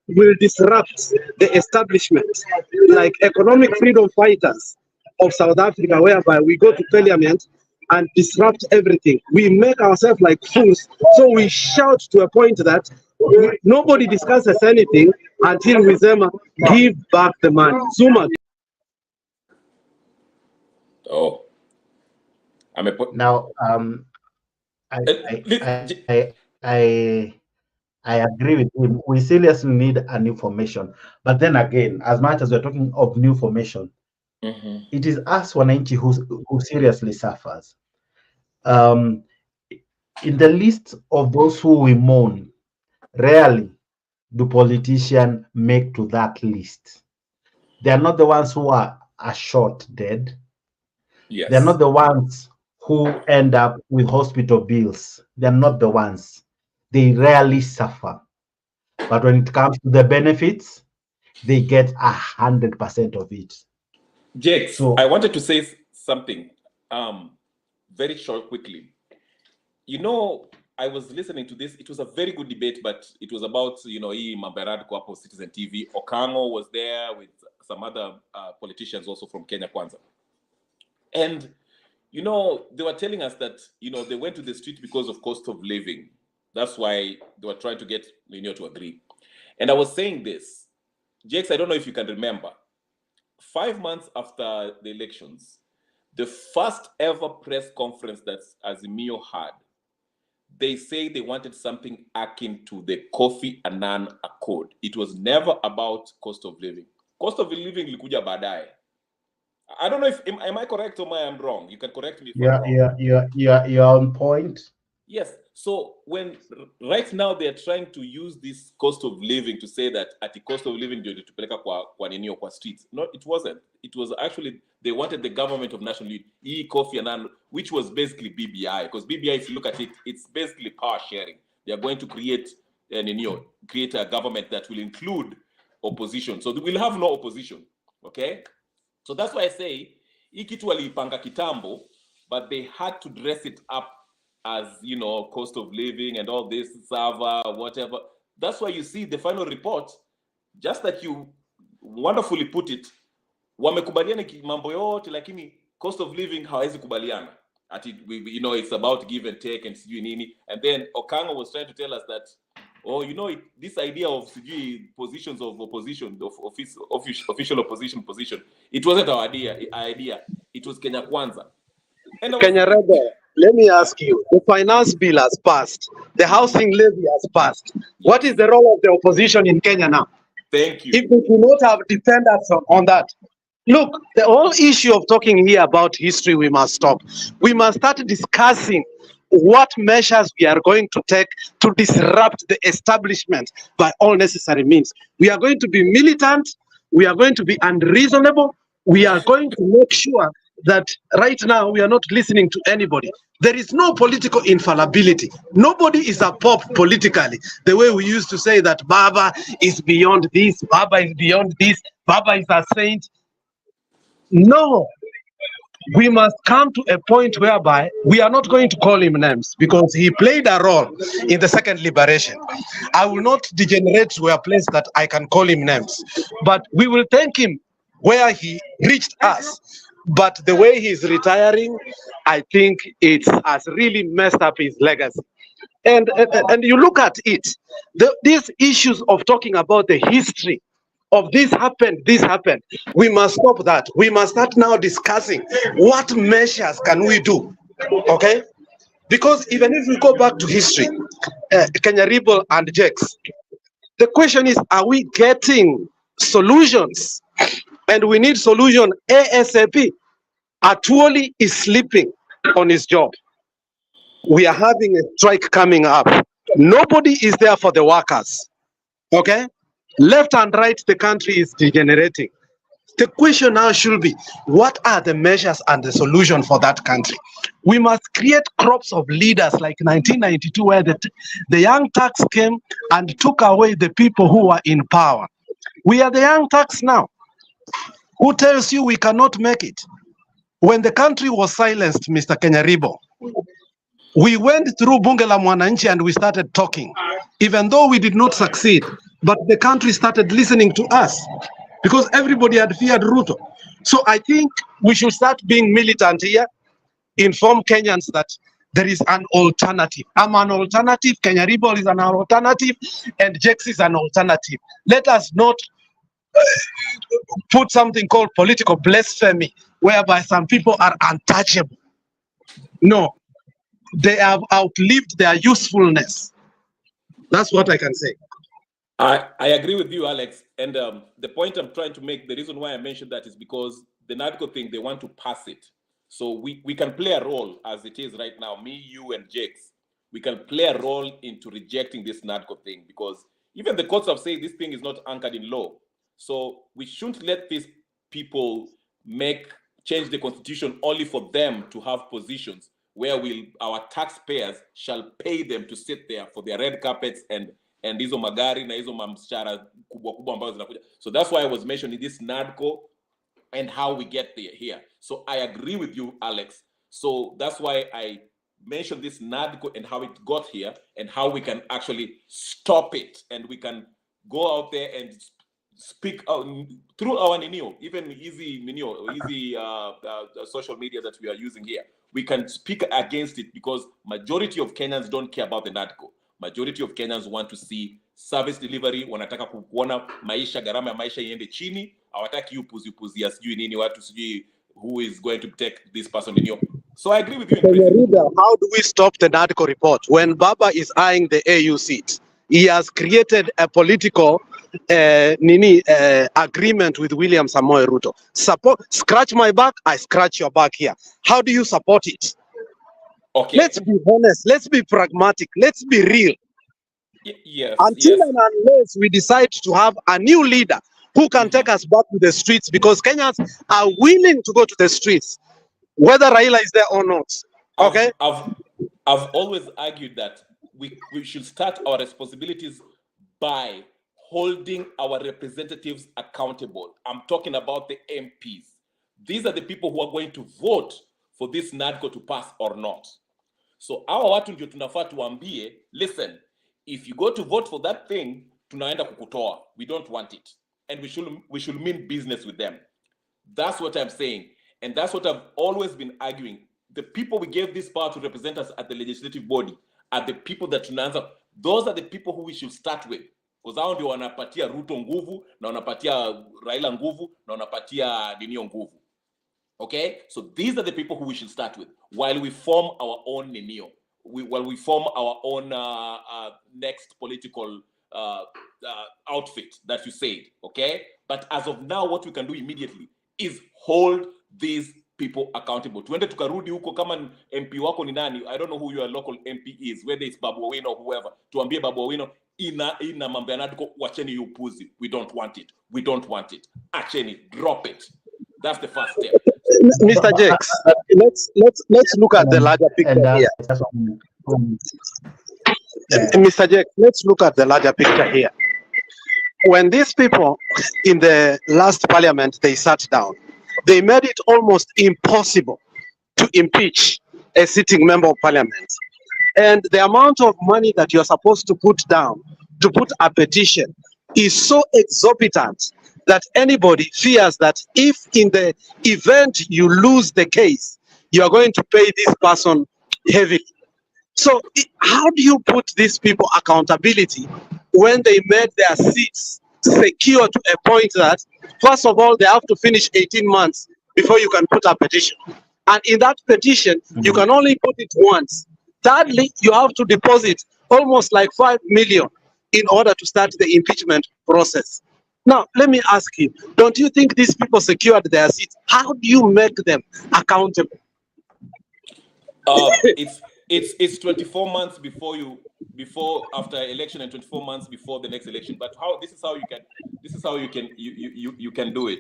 will disrupt the establishment, like economic freedom fighters of South Africa, whereby we go to parliament and disrupt everything. We make ourselves like fools, so we shout to a point that nobody discusses anything until we say, give back the money. Zuma. Oh, now, I agree with him. We seriously need a new formation. But then again, as much as we're talking of new formation, it is us Wananchi who seriously suffers. In the list of those who we mourn, rarely do politicians make to that list. They are not the ones who are shot dead. Yes. They're not the ones who end up with hospital bills. They're not the ones. They rarely suffer. But when it comes to the benefits, they get 100% of it. Jakes, so I wanted to say something very short, quickly. I was listening to this. It was a very good debate, but it was about, Maberad Kwapo, Citizen TV. Okango was there with some other politicians also from Kenya Kwanza. And, they were telling us that, they went to the street because of cost of living. That's why they were trying to get to agree. And I was saying this, Jakes, I don't know if you can remember, 5 months after the elections, the first ever press conference that Azimio had, they say they wanted something akin to the Kofi Annan Accord. It was never about cost of living. Cost of living likuja baadaye. I don't know if am I correct or am I wrong? You can correct me if I'm wrong. You're on point. Yes. So when right now they are trying to use this cost of living to say that at the cost of living ndio tupeleka kwa nini kwa streets. No, it wasn't. It was actually they wanted the government of national unity, Kofi Annan, which was basically BBI. Because BBI, if you look at it, it's basically power sharing. They are going to create a government that will include opposition. So we'll have no opposition. Okay. So that's why I say ikitu walipanga kitambo, but they had to dress it up as, cost of living and all this, server, whatever. That's why you see the final report, just that you wonderfully put it, wamekubaliana mambo yote, lakini cost of living hawezi kubaliana. It's about give and take and sijui nini. And then Okango was trying to tell us that, this idea of positions of opposition, of official opposition position, it wasn't our idea. It was Kenya Kwanza. Kenya Rebel, let me ask you, the finance bill has passed, the housing levy has passed. What is the role of the opposition in Kenya now? Thank you. If we do not have defenders on that. Look, the whole issue of talking here about history, we must stop. We must start discussing what measures we are going to take to disrupt the establishment by all necessary means. We are going to be militant. We are going to be unreasonable. We are going to make sure that right now we are not listening to anybody. There is no political infallibility. Nobody is a pope politically. The way we used to say that Baba is beyond this, Baba is beyond this, Baba is a saint. No, we must come to a point whereby we are not going to call him names because he played a role in the second liberation. I will not degenerate to a place that I can call him names, but we will thank him where he reached us. But the way he's retiring, I think it has really messed up his legacy. And you look at it, these issues of talking about the history of this happened, we must stop that. We must start now discussing what measures can we do, okay? Because even if we go back to history, Kenya Rebel and Jex, the question is, are we getting solutions? And we need solution ASAP. Atuoli is sleeping on his job. We are having a strike coming up. Nobody is there for the workers, okay? Left and right, the country is degenerating. The question now should be, what are the measures and the solution for that country? We must create crops of leaders like 1992, where the young Turks came and took away the people who were in power. We are the young Turks now. Who tells you we cannot make it? When the country was silenced, Mr. Kenya Rebel, we went through Bunge la Mwananchi and we started talking, even though we did not succeed. But the country started listening to us because everybody had feared Ruto. So I think we should start being militant here, inform Kenyans that there is an alternative. I'm an alternative, Kenya Rebel is an alternative, and Jex is an alternative. Let us not put something called political blasphemy, whereby some people are untouchable. No, they have outlived their usefulness. That's what I can say. I agree with you, Alex. And the point I'm trying to make, the reason why I mentioned that is because the NADCO thing, they want to pass it. So we can play a role as it is right now, me, you, and Jex. We can play a role into rejecting this NADCO thing because even the courts have said this thing is not anchored in law. So we shouldn't let these people change the constitution only for them to have positions where our taxpayers shall pay them to sit there for their red carpets and hizo magari na hizo mamshara kubwa kubwa ambazo zinakuja. So that's why I was mentioning this NADCO and how we get there here. So I agree with you, Alex. So that's why I mentioned this NADCO and how it got here and how we can actually stop it. And we can go out there and speak out through our Ninio, even easy Ninio, easy social media that we are using here. We can speak against it because majority of Kenyans don't care about the NADCO. Majority of Kenyans want to see service delivery, wanataka kuona maisha, gharama ya maisha iende chini, hawataki upuzi ya sijui nini watu sijui who is going to take this person in your. So I agree with you. How do we stop the NADCO report? When Baba is eyeing the AU seat, he has created a political agreement with William Samoei Ruto. Scratch my back, I scratch your back here. How do you support it? Okay. Let's be honest. Let's be pragmatic. Let's be real. Yes. Until and unless we decide to have a new leader who can take us back to the streets, because Kenyans are willing to go to the streets, whether Raila is there or not. Okay. I've always argued that we should start our responsibilities by holding our representatives accountable. I'm talking about the MPs. These are the people who are going to vote for this NADCO to pass or not. So our watu ndio tunafaa tuambie, listen, if you go to vote for that thing, tunaenda kukutoa. We don't want it. And we should mean business with them. That's what I'm saying. And that's what I've always been arguing. The people we gave this power to represent us at the legislative body are the people that tunaanza. Those are the people who we should start with. Because hao ndio wanapatia Ruto nguvu, na wanapatia Raila nguvu, na wanapatia Ninio nguvu. Okay? So these are the people who we should start with while we form our own Ninio. While we form our own next political outfit that you said, okay? But as of now, what we can do immediately is hold these people accountable. Tuende tukarudi huko kama MP wako ni nani, I don't know who your local MP is, whether it's Babu Owino or whoever, tuambie Babu Owino, ina mambo yanadiko, wacheni upuzi. We don't want it. We don't want it. Acheni, drop it. That's the first step. Mr. Jakes, let's look at the larger picture here. Mr. Jakes, let's look at the larger picture here. When these people in the last parliament, they sat down, they made it almost impossible to impeach a sitting member of parliament. And the amount of money that you're supposed to put down to put a petition is so exorbitant that anybody fears that if in the event you lose the case, you are going to pay this person heavily. So how do you put these people accountability when they made their seats secure to a point that, first of all, they have to finish 18 months before you can put a petition. And in that petition, you can only put it once. Thirdly, you have to deposit almost like 5 million in order to start the impeachment process. Now, let me ask you, don't you think these people secured their seats? How do you make them accountable? It's 24 months before after election and 24 months before the next election. But this is how you can do it.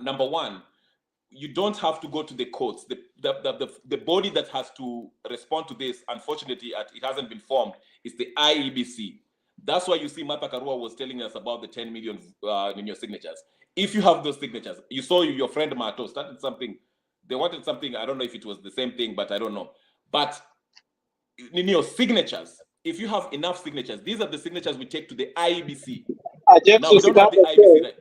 Number one, you don't have to go to the courts. The body that has to respond to this, unfortunately, it hasn't been formed, is the IEBC. That's why you see Martha Karua was telling us about the 10 million in your signatures. If you have those signatures, you saw your friend Mato started something. They wanted something, I don't know if it was the same thing, but I don't know. But in your signatures, if you have enough signatures, these are the signatures we take to the IEBC. Now, we don't have the IEBC right.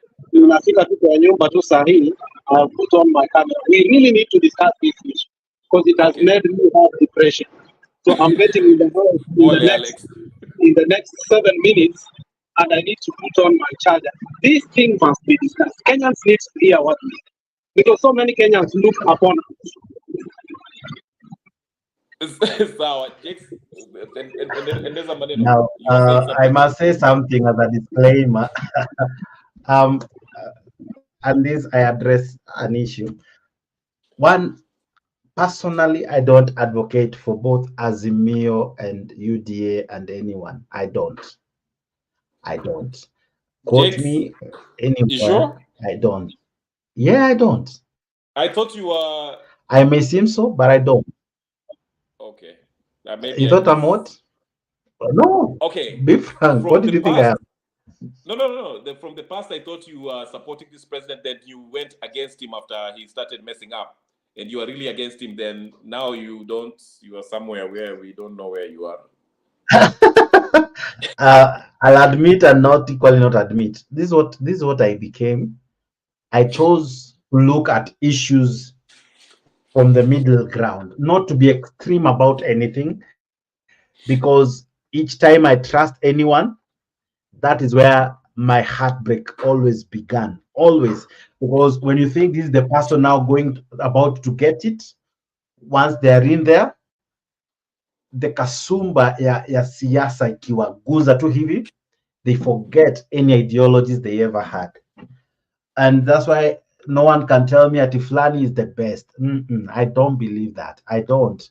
I'll put on my camera. We really need to discuss this issue because it has made me have depression. So I'm getting in the next 7 minutes, and I need to put on my charger. This thing must be discussed. Kenyans need to hear what we say, because so many Kenyans look upon us. Now, I must say something as a disclaimer. And this, I address an issue. One, personally, I don't advocate for both Azimio and UDA and anyone. I don't. Quote Jakes, me anywhere. you sure? I don't. Yeah, I don't. I thought you were. I may seem so, but I don't. Okay. Maybe You thought I'm what? No. Okay. Be frank. What did you think I am? No. From the past, I thought you were supporting this president. Then you went against him after he started messing up, and you are really against him. Then now you don't. You are somewhere where we don't know where you are. I'll admit and not equally not admit. This is what I became. I chose to look at issues from the middle ground, not to be extreme about anything, because each time I trust anyone, that is where my heartbreak always began. Always. Because when you think this is the person now about to get it, once they're in there, the kasumba ya siasa ikiwaguza tu hivi, they forget any ideologies they ever had. And that's why no one can tell me that Fulani is the best. I don't believe that. I don't.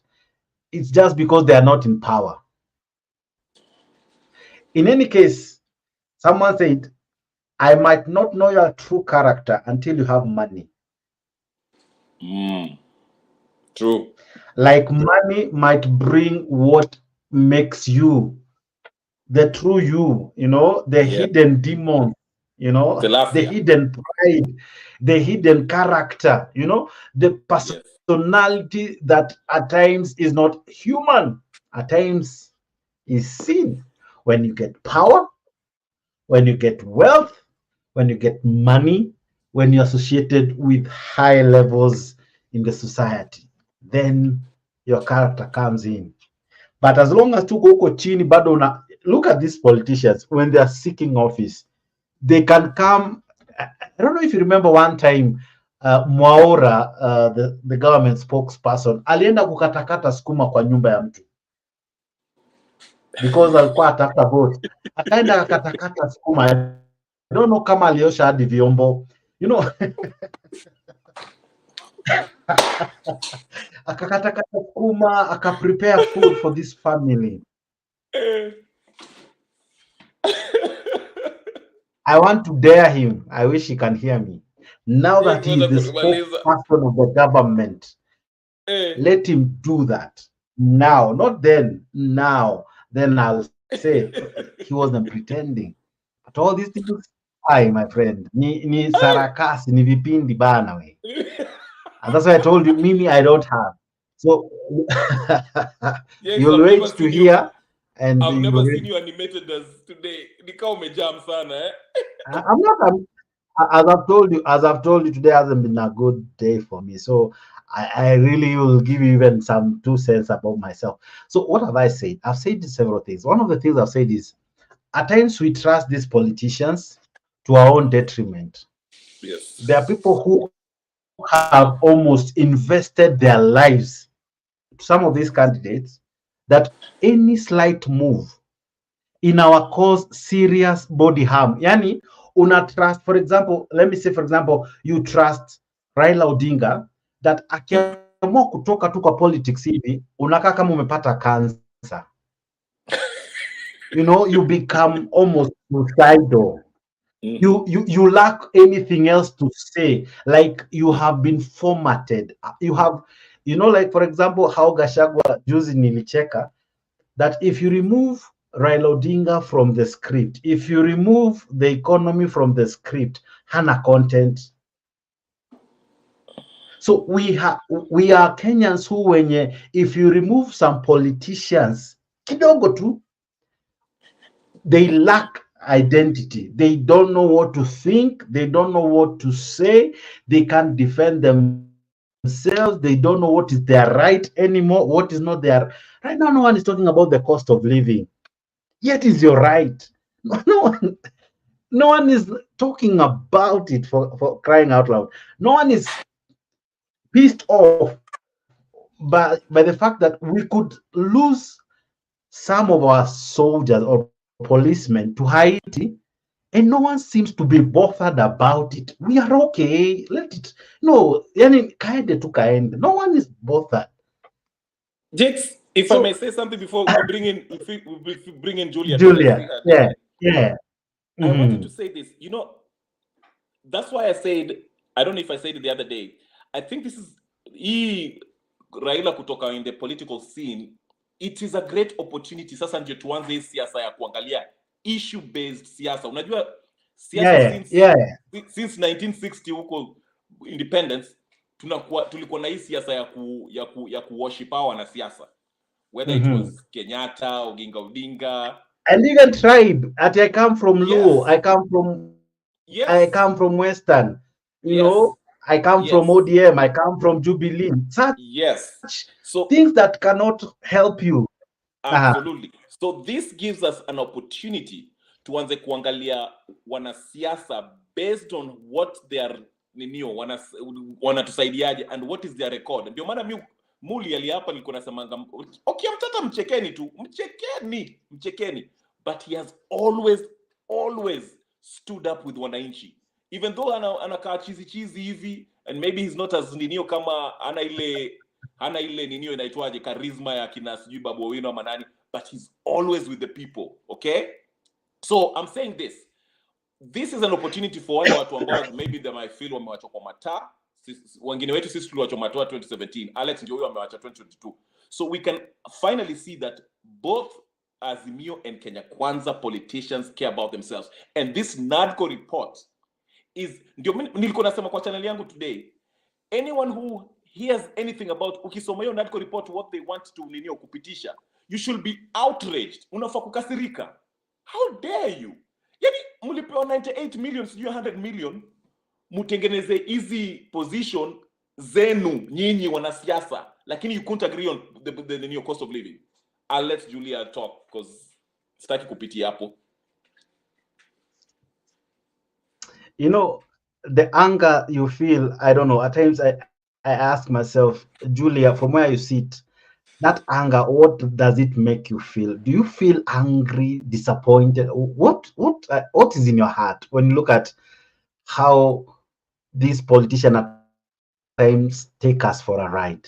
It's just because they are not in power. In any case, someone said, I might not know your true character until you have money. True. Like money might bring what makes you the true you, the hidden demon, the hidden pride, the hidden character, the personality that at times is not human, at times is seen. When you get power, when you get wealth, when you get money, when you're associated with high levels in the society, then your character comes in. But as long as tuko huko chini bado look at these politicians when they are seeking office, they can come. I don't know if you remember one time, Mwaura, the government spokesperson, alienda kukatakata sukuma kwa nyumba ya mtu. because alikuwa atafuta vote. Akaenda akatakata sukuma. I don't know kama aliosha hadi vyombo. You know. Akakatakata sukuma, akaprepare food for this family. I want to dare him. I wish he can hear me. Now that he is the spokesperson of the government, let him do that now, not then. Now, then I'll say he wasn't pretending. But all these things, hi, my friend, ni sarakasi, ni vipindi bana we. And that's why I told you, Mimi, I don't have. So Yes, you'll I've wait never to seen hear, and I've you never will seen you animated as today. Nika umejam sana, eh? I'm not. As I've told you, today hasn't been a good day for me. So I really will give you even some 2 cents about myself. So what have I said? I've said several things. One of the things I've said is, at times we trust these politicians to our own detriment. Yes. There are people who have almost invested their lives, some of these candidates, that any slight move in our cause serious body harm. Yani, una trust, for example, let me say, for example, you trust Raila Odinga that akiamua kutoka tu kwa politics hivi, unakaa kama umepata cancer. You know, you become almost suicidal. You lack anything else to say, like you have been formatted. You have, you know, like for example, how Gachagua juzi nilicheka that if you remove Raila Odinga from the script, if you remove the economy from the script, hana content. So we are Kenyans who, when if you remove some politicians, kidogo tu, they lack identity. They don't know what to think. They don't know what to say. They can't defend themselves. They don't know what is their right anymore, what is not their right. Now no one is talking about the cost of living, yet is your right. No one is talking about it, for crying out loud. No one is pissed off by the fact that we could lose some of our soldiers or policemen to Haiti, and no one seems to be bothered about it. We are okay. Let it. No, kaende tu kaende. No one is bothered. Jakes, if I may say something before we bring in, if we bring in Julia. Yeah. I wanted to say this. You know, that's why I said, I don't know if I said it the other day. I think this is Raila kutoka in the political scene. It is a great opportunity. Sasa ndio tuanze hii siasa ya kuangalia issue based siasa. Unajua siasa since 1960 huko independence tulikuwa na hii siasa ya kuworship hawa na siasa. Whether it was Kenyatta, Oginga Odinga, and even tribe. I come from Luo. I come from Western. You know, I come from ODM. I come from Jubilee. Such so things that cannot help you. Absolutely. So this gives us an opportunity tuanze kuangalia wanasiasa based on what they are wanatusaidiaje and what is their record. Ndio maana Muli aliapa nilikuwa nasemanga, okay, mtata mchekeni tu, mchekeni, but he has always stood up with wananchi, even though anakaa chizi hivi, and maybe he's not as ninio kama ana ile ninio inaitwaje charisma ya kina sijui Babu Owino ama nani, but he's always with the people. Okay, so I'm saying this is an opportunity for wale watu ambao maybe they might feel wamewachwa kwa mataa. Wengine wetu sisi tuliwachwa mataa 2017, Alex ndio huyo amewacha 2022. So we can finally see that both Azimio and Kenya Kwanza politicians care about themselves, and this NADCO report is, ndio nilikuwa nasema kwa channel yangu today, anyone who hears anything about ukisoma hiyo NADCO report what they want to kupitisha, you should be outraged. Unafaa kukasirika. How dare you? Yani mlipewa 98 million sijui 100 million mutengeneze easy position zenu nyinyi wanasiasa, lakini you couldn't agree on the new cost of living. I'll let Julia talk because sitaki kupitia hapo. You know, the anger you feel, I don't know, at times I ask myself, Julia, from where you sit, that anger, what does it make you feel? Do you feel angry, disappointed? What is in your heart when you look at how these politicians at times take us for a ride?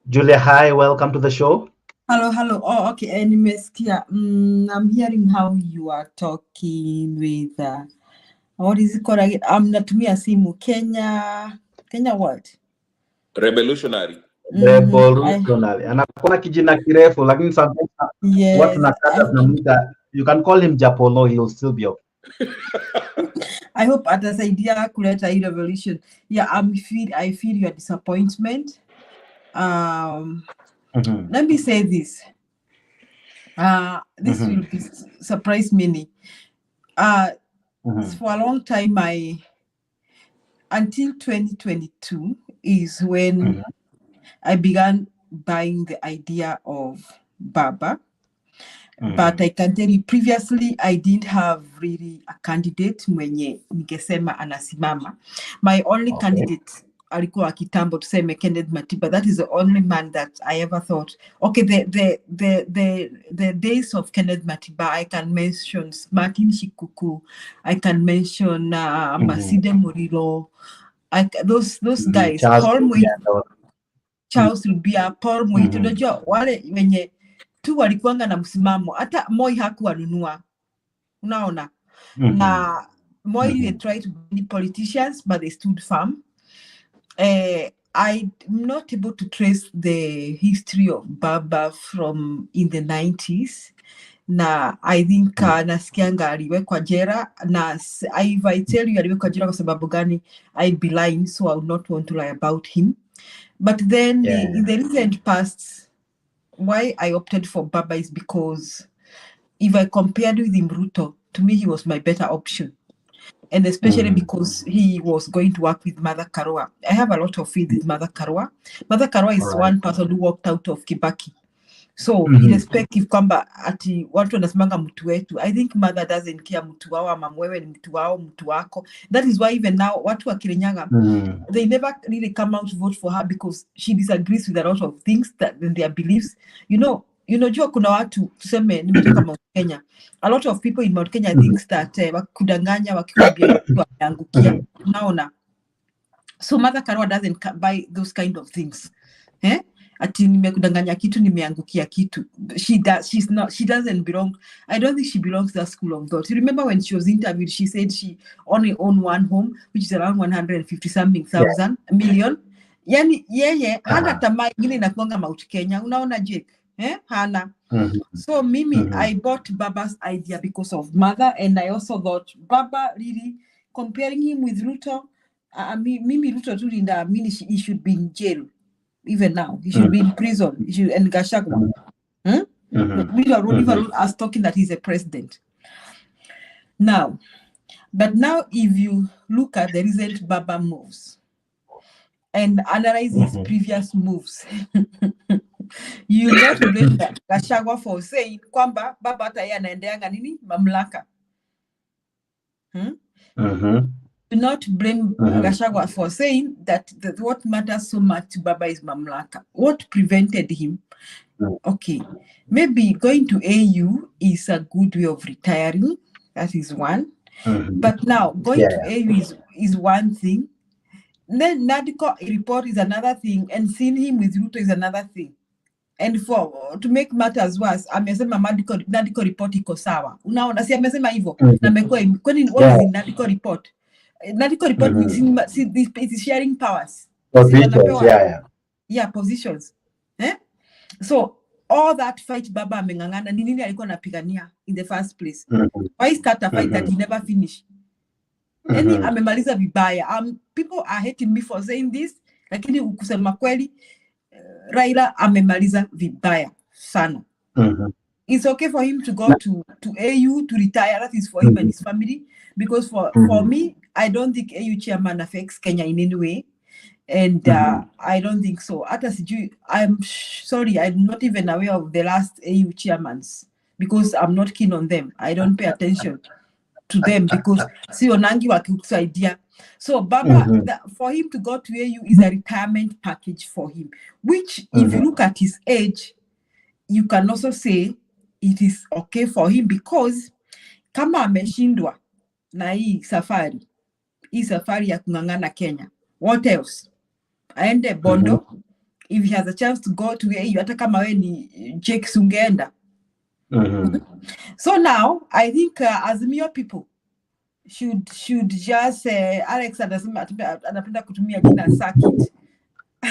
Julia, hi, welcome to the show. Hello. Oh, okay. Nimesikia. I'm hearing how you are talking with, what is it called again? Natumia simu. Kenya what? Revolutionary. Revolutionary. Anakuwa kijina kirefu, lakini sometimes watu nakata tunamuita, you can call him Japolo, he'll still be okay. I hope atasaidia kuleta hii revolution. Yeah, I feel your disappointment. Let me say this. This will surprise many. For a long time, until 2022 is when I began buying the idea of Baba. But I can tell you previously, I didn't have really a candidate mwenye ningesema anasimama. My only candidate alikuwa kitambo tuseme Kenneth Matiba. That is the only man that I ever thought. Okay, the days of Kenneth Matiba, I can mention Martin Shikuku, I can mention Maside Murilo, those guys, Charles Rubia, Paul Mwite, unajua wale wenye tu walikuanga na msimamo. Hata Moi hakuwanunua, unaona. Na Moi they tried to be politicians, but they stood firm. I'm not able to trace the history of Baba from in the 90s. Na I think nasikianga aliwekwa jera, na if I tell you aliwekwa jera kwa sababu gani, I'd be lying, so I would not want to lie about him. But then in the recent past, why I opted for Baba is because if I compared with him Ruto, to me he was my better option. And especially because he was going to work with Mother Karua. I have a lot of faith with Mother Karua. Mother Karua is one person who walked out of Kibaki. So irrespective kwamba ati watu wanasimanga mtu wetu, I think Mother doesn't care mtu wao ama mwewe ni mtu wao, mtu wako. That is why even now watu wa Kirinyaga, they never really come out to vote for her because she disagrees with a lot of things that in their beliefs. Jua kuna watu tuseme nimetoka Mount Kenya. A lot of people in Mount Kenya thinks that wakudanganya wakikwambia wameangukia. Unaona. So Mother Karua doesn't buy those kind of things. Ati nimekudanganya kitu, nimeangukia kitu. She doesn't belong. I don't think she belongs to that school of thought. You remember when she was interviewed, she said she only owned one home, which is around 150 something thousand million. Yani yeye hana tamaa ingine na kuanga Mount Kenya. Unaona Jake? Hana. So Mimi, I bought Baba's idea because of Mother, and I also thought Baba really comparing him with Ruto. Mimi Ruto tu linda amini he should be in jail. Even now, he should be in prison. He should, and Gachagua. We are talking that he's a president. Now, but now if you look at the recent Baba moves and analyze his previous moves, you not blame Gachagua for saying kwamba Baba hata yeye anaendeanga nini mamlaka. Do not blame Gachagua for saying that what matters so much to Baba is mamlaka. What prevented him? Okay, maybe going to AU is a good way of retiring. That is one. But now going to AU is one thing. Then Nadiko report is another thing, and seeing him with Ruto is another thing. And to make matters worse, amesema Nadiko report iko sawa. Unaona, si amesema hivyo. Na mekua kwani what is in Nadiko report? Nadiko report it is sharing powers. Positions, positions. So all that fight Baba amengangana ni nini alikuwa anapigania in the first place? Why start a fight that he never finish? Yani amemaliza vibaya. People are hating me for saying this, lakini kusema kweli Raila amemaliza vibaya sana. It's okay for him to go to AU to retire. That is for him and his family. Because for me, I don't think AU chairman affects Kenya in any way. And I don't think so. I'm sorry, I'm not even aware of the last AU chairmans because I'm not keen on them. I don't pay attention. to them because sionangi wakikusaidia. So Baba, for him to go to AU is a retirement package for him, which if you look at his age, you can also say it is okay for him because kama ameshindwa na hii safari ya kung'ang'ana Kenya, what else? Aende Bondo. If he has a chance to go to AU, hata kama we ni Jake Sungeenda. So now I think Azimio people should just Alex anapenda kutumia jina suck it.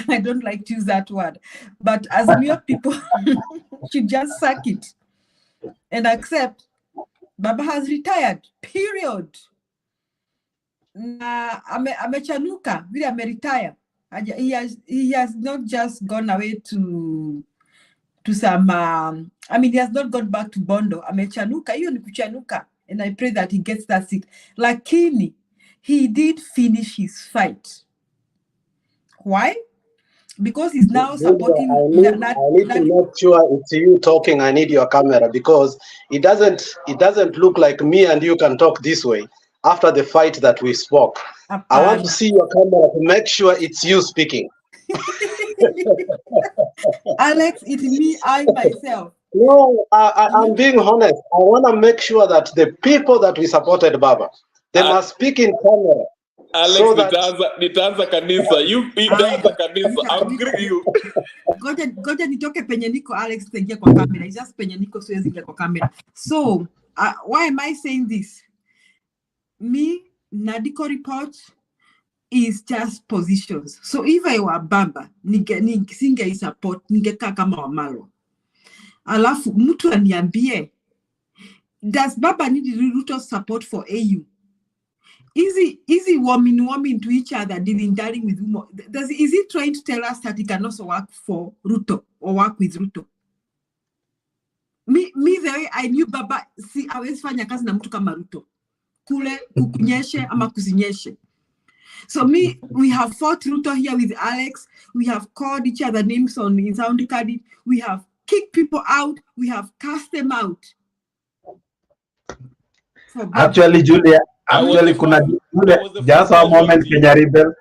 I don't like to use that word, but Azimio people should just suck it and accept Baba has retired, period. Na amechanuka vile ameretire. He has not just gone away to some I mean, he has not gone back to Bondo. Amechanuka, hiyo ni kuchanuka, and I pray that he gets that seat. Lakini he did finish his fight. Why? Because he's now supporting. I need to make sure it's you talking. I need your camera because it doesn't look like me and you can talk this way after the fight that we spoke. I want to see your camera to make sure it's you speaking. Alex, it's me, I myself. No, I'm being honest. I want to make sure that the people that we supported Baba, they must speak in camera. Alex, so that nitaanza kanisa. Nitaanza kanisa. I'm greeting you. Goja nitoke penye niko Alex tengia kwa kamera. It's just penye niko siwezi ingia kwa kamera. So, why am I saying this? Me, Nadiko report is just positions. So if I were Baba, singe support, ningekaa kama Wamalwa. Alafu mtu aniambie, does Baba need Ruto's support for AU? Is he warming to each other, dealing with Umo? Is he trying to tell us that he can also work for Ruto or work with Ruto? Me the way I knew Baba, hawezi fanya kazi na mtu kama Ruto. Kule kukunyeshe ama kusinyeshe. So we have fought Ruto here with Alex. We have called each other names in sound card. We have kicked people out. We have cast them out. Actually, Julia, kuna just a moment, Kenya Rebel.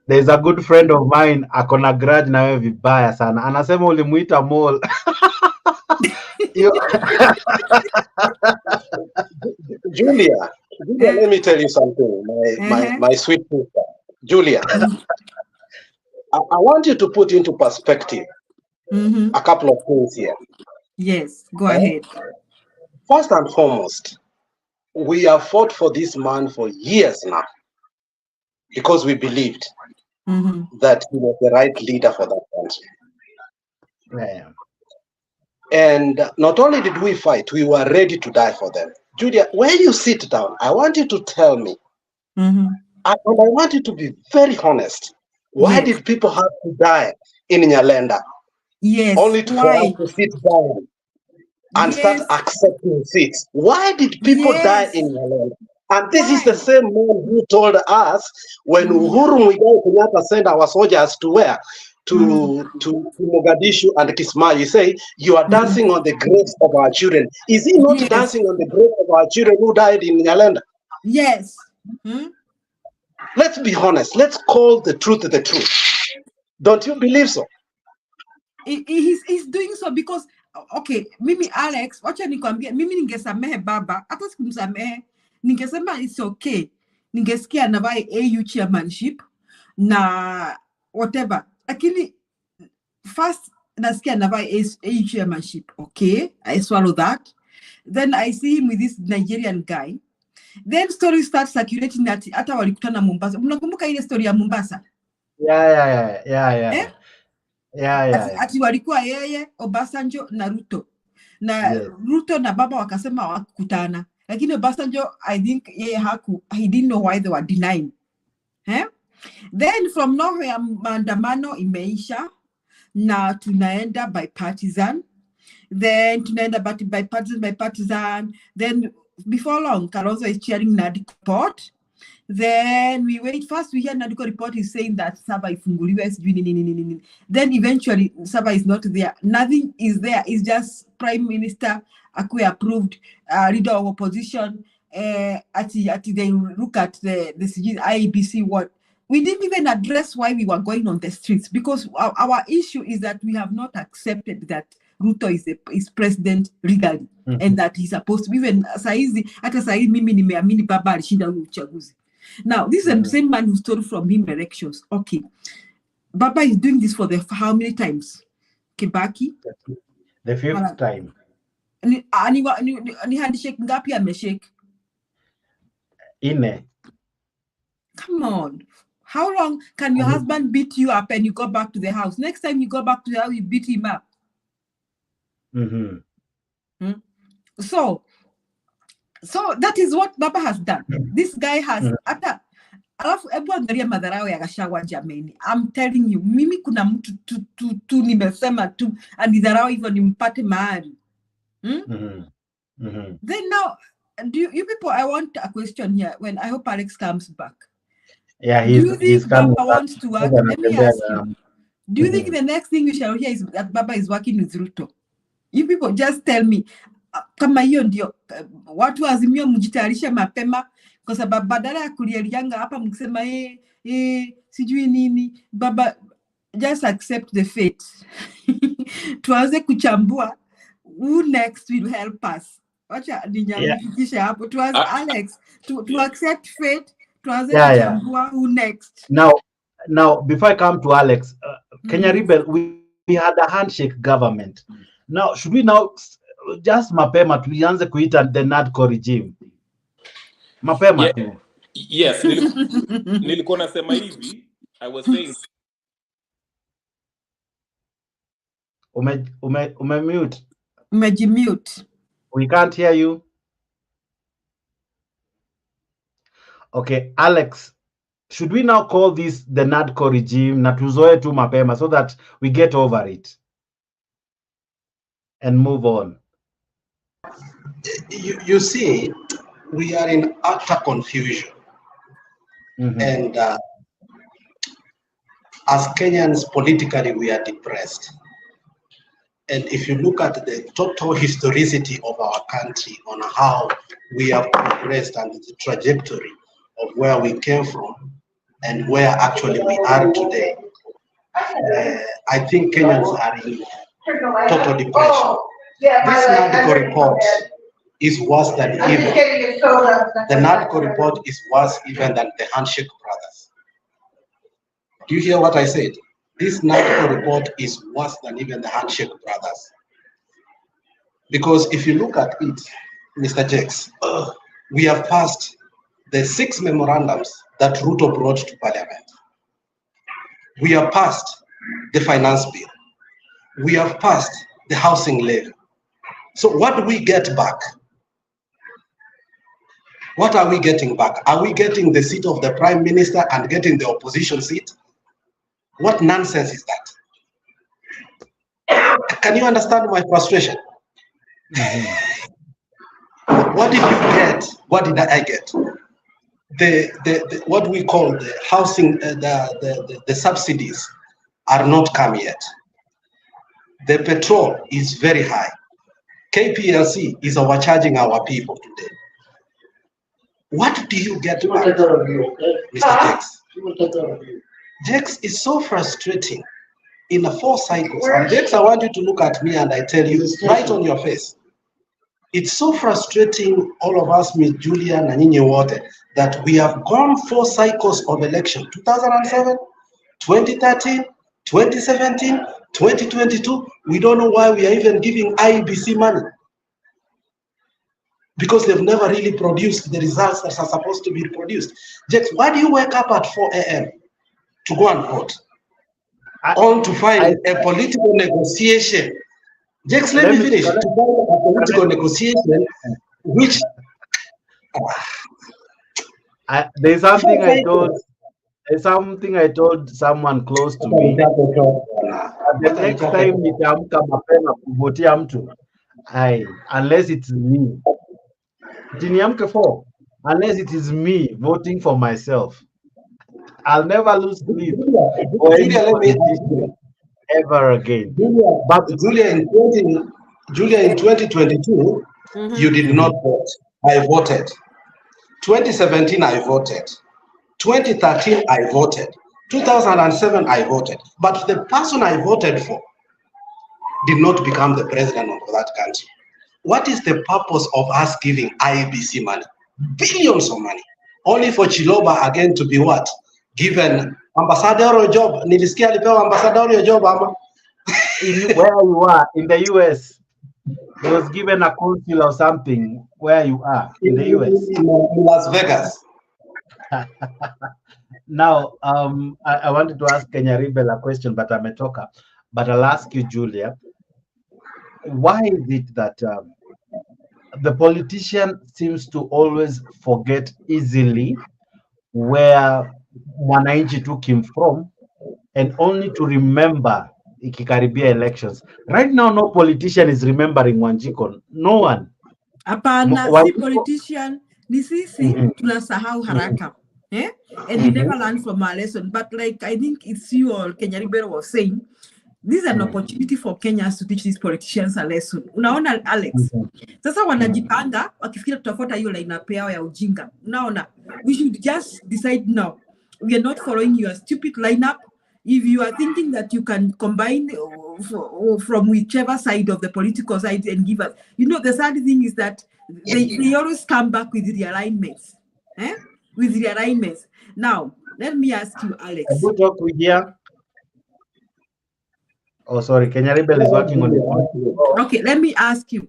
There's a good friend of mine akona grudge na wewe vibaya sana. Anasema ulimuita mole. Julia, let me tell you something, my sweet sister. Julia, I want you to put into perspective a couple of things here. Yes, go ahead. First and foremost, we have fought for this man for years now because we believed that he was the right leader for that country. Yeah. And not only did we fight, we were ready to die for them. Julia, when you sit down, I want you to tell me, and I want you to be very honest. Why did people have to die in Nyalenda? Yes. Only for us to sit down and start accepting seats. Why did people die in Nyalenda? And this is the same man who told us when Uhuru Muigai Kenyatta sent our soldiers to where? To Mogadishu and Kismayo. You say, you are dancing on the graves of our children. Is he not dancing on the graves of our children who died in Nyalenda? Yes. Let's be honest. Let's call the truth the truth. Don't you believe so? He's doing so because, okay, mimi Alex, wacha nikwambie, mimi ningesamehe Baba, hata sikumsamehe, ningesema it's okay. Ningesikia anavai AU chairmanship na whatever. Lakini first nasikia anavai AU chairmanship. Okay, I swallow that. Then I see him with this Nigerian guy. Then story starts circulating that hata walikutana Mombasa. Mnakumbuka ile story ya Mombasa? Yeah. Ati walikuwa yeye, Obasanjo na Ruto. Na Ruto na Baba wakasema wakutana. Lakini Obasanjo, I think he didn't know why they were denying. Then from nowhere maandamano imeisha na tunaenda bipartisan. Then tunaenda bipartisan. Then before long, Kalonzo is chairing Nadi Port. Then we wait. First, we hear Naduko report is saying that Saba ifunguliwe. Then eventually, Saba is not there. Nothing is there. It's just Prime Minister Akwe approved, leader of opposition. At they look at the IEBC what. We didn't even address why we were going on the streets, because our issue is that we have not accepted that Ruto is president legally, and that he's supposed to be. Even saizi hata saizi mimi nimeamini baba alishinda huyu uchaguzi. Now this is the same man who stole from him elections. Okay, Baba is doing this for the how many times? Kibaki, the fifth time. Ni handshake ngapi ameshake? Ine. Come on. How long can your husband beat you up and you go back to the house? Next time you go back to the house, you beat him up. So that is what Baba has done. This guy has alafu ebu angalia madharau ya Gachagua jameni. I'm telling you, mimi kuna mtu tu nimesema tu anidharau hivyo nimpate mahali. Then now, do you people, I want a question here when I hope Alex comes back. Yeah, do you think Baba wants to work? Let me ask you. Do you think the next thing we shall hear is that Baba is working with Ruto? You people just tell me, kama hiyo ndio watu Azimio mjitayarishe mapema, kwa sababu badala ya kulialianga hapa mkisema sijui nini, Baba just accept the fate. Tuanze kuchambua who next will help us. Wacha ninyamikisha hapo. Tuanze Alex to accept fate. Tuanze kuchambua who next. Now before I come to Alex, Kenya Rebel, we had a handshake government. Now should we now just mapema tuanze kuita the NADCO regime? Mapema tu. Yes, nilikuwa nasema hivi. I was saying mute. Umejimute. We can't hear you. Okay, Alex, should we now call this the NADCO regime na tuzoe tu mapema so that we get over it and move on? You see, we are in utter confusion. And as Kenyans, politically, we are depressed. And if you look at the total historicity of our country on how we have progressed and the trajectory of where we came from and where actually we are today, I think Kenyans are in total depression. This NADCO report is worse than even. The NADCO report is worse even than the Handshake Brothers. Do you hear what I said? This NADCO report is worse than even the Handshake Brothers. Because if you look at it, Mr. Jakes, we have passed the 6 memorandums that Ruto brought to Parliament. We have passed the finance bill. We have passed the housing levy. So what do we get back? What are we getting back? Are we getting the seat of the Prime Minister and getting the opposition seat? What nonsense is that? Can you understand my frustration? What did you get? What did I get? The what we call the housing, the subsidies are not come yet. The petrol is very high. KPLC is overcharging our people today. What do you get back, Mr. Jakes? Jakes is so frustrating in the 4 cycles. And Jakes, I want you to look at me and I tell you right on your face. It's so frustrating, all of us, Miss Julia, Nanyinyi Wote, that we have gone 4 cycles of election, 2007, 2013, 2017, 2022. We don't know why we are even giving IEBC money. Because they've never really produced the results that are supposed to be produced. Jakes, why do you wake up at 4 a.m. to go and vote? On to find a political negotiation. Jakes, let me finish. To find a political negotiation, which there's something I told. There's something I told someone close to me. The next time nitaamka mapema kuvotia mtu, unless it's me. Niamke 4. unless it is me voting for myself. I'll never lose sleep for any Julia, let me ask politician you. ever again. Julia, in 2022, you did not vote. I voted. 2017, I voted. 2013, I voted. 2007, I voted. But the person I voted for did not become the president of that country. What is the purpose of us giving IBC money? Billions of money. Only for Chiloba again to be what? Given ambassadorial job. Nilisikia alipewa ambassadorial job ama? Where you are in the US, he was given a consul or something. Where you are in the US, in Las Vegas. Now, I wanted to ask Kenya Rebel a question, but I'm a talker. But I'll ask you, Julia. Why is it that the politician seems to always forget easily where mwananchi took him from, and only to remember ikikaribia elections? Right now, no politician is remembering Wanjiko. No one. Hapana, si politician, ni sisi tunasahau haraka. Eh? And we never learn from our lesson. But like I think it's you or Kenya Ribero was saying, this is an opportunity for Kenyans to teach these politicians a lesson. Unaona Alex. Sasa wanajipanga wakifikira tutafuata hiyo lineup yao ya ujinga. Unaona, we should just decide now. We are not following your stupid lineup. If you are thinking that you can combine from whichever side of the political side and give us, the sad thing is that they always come back with realignments. With realignments. Now, let me ask you, Alex. Good talk with you. Oh, sorry, Kenya Rebel is working on it. Okay, let me ask you,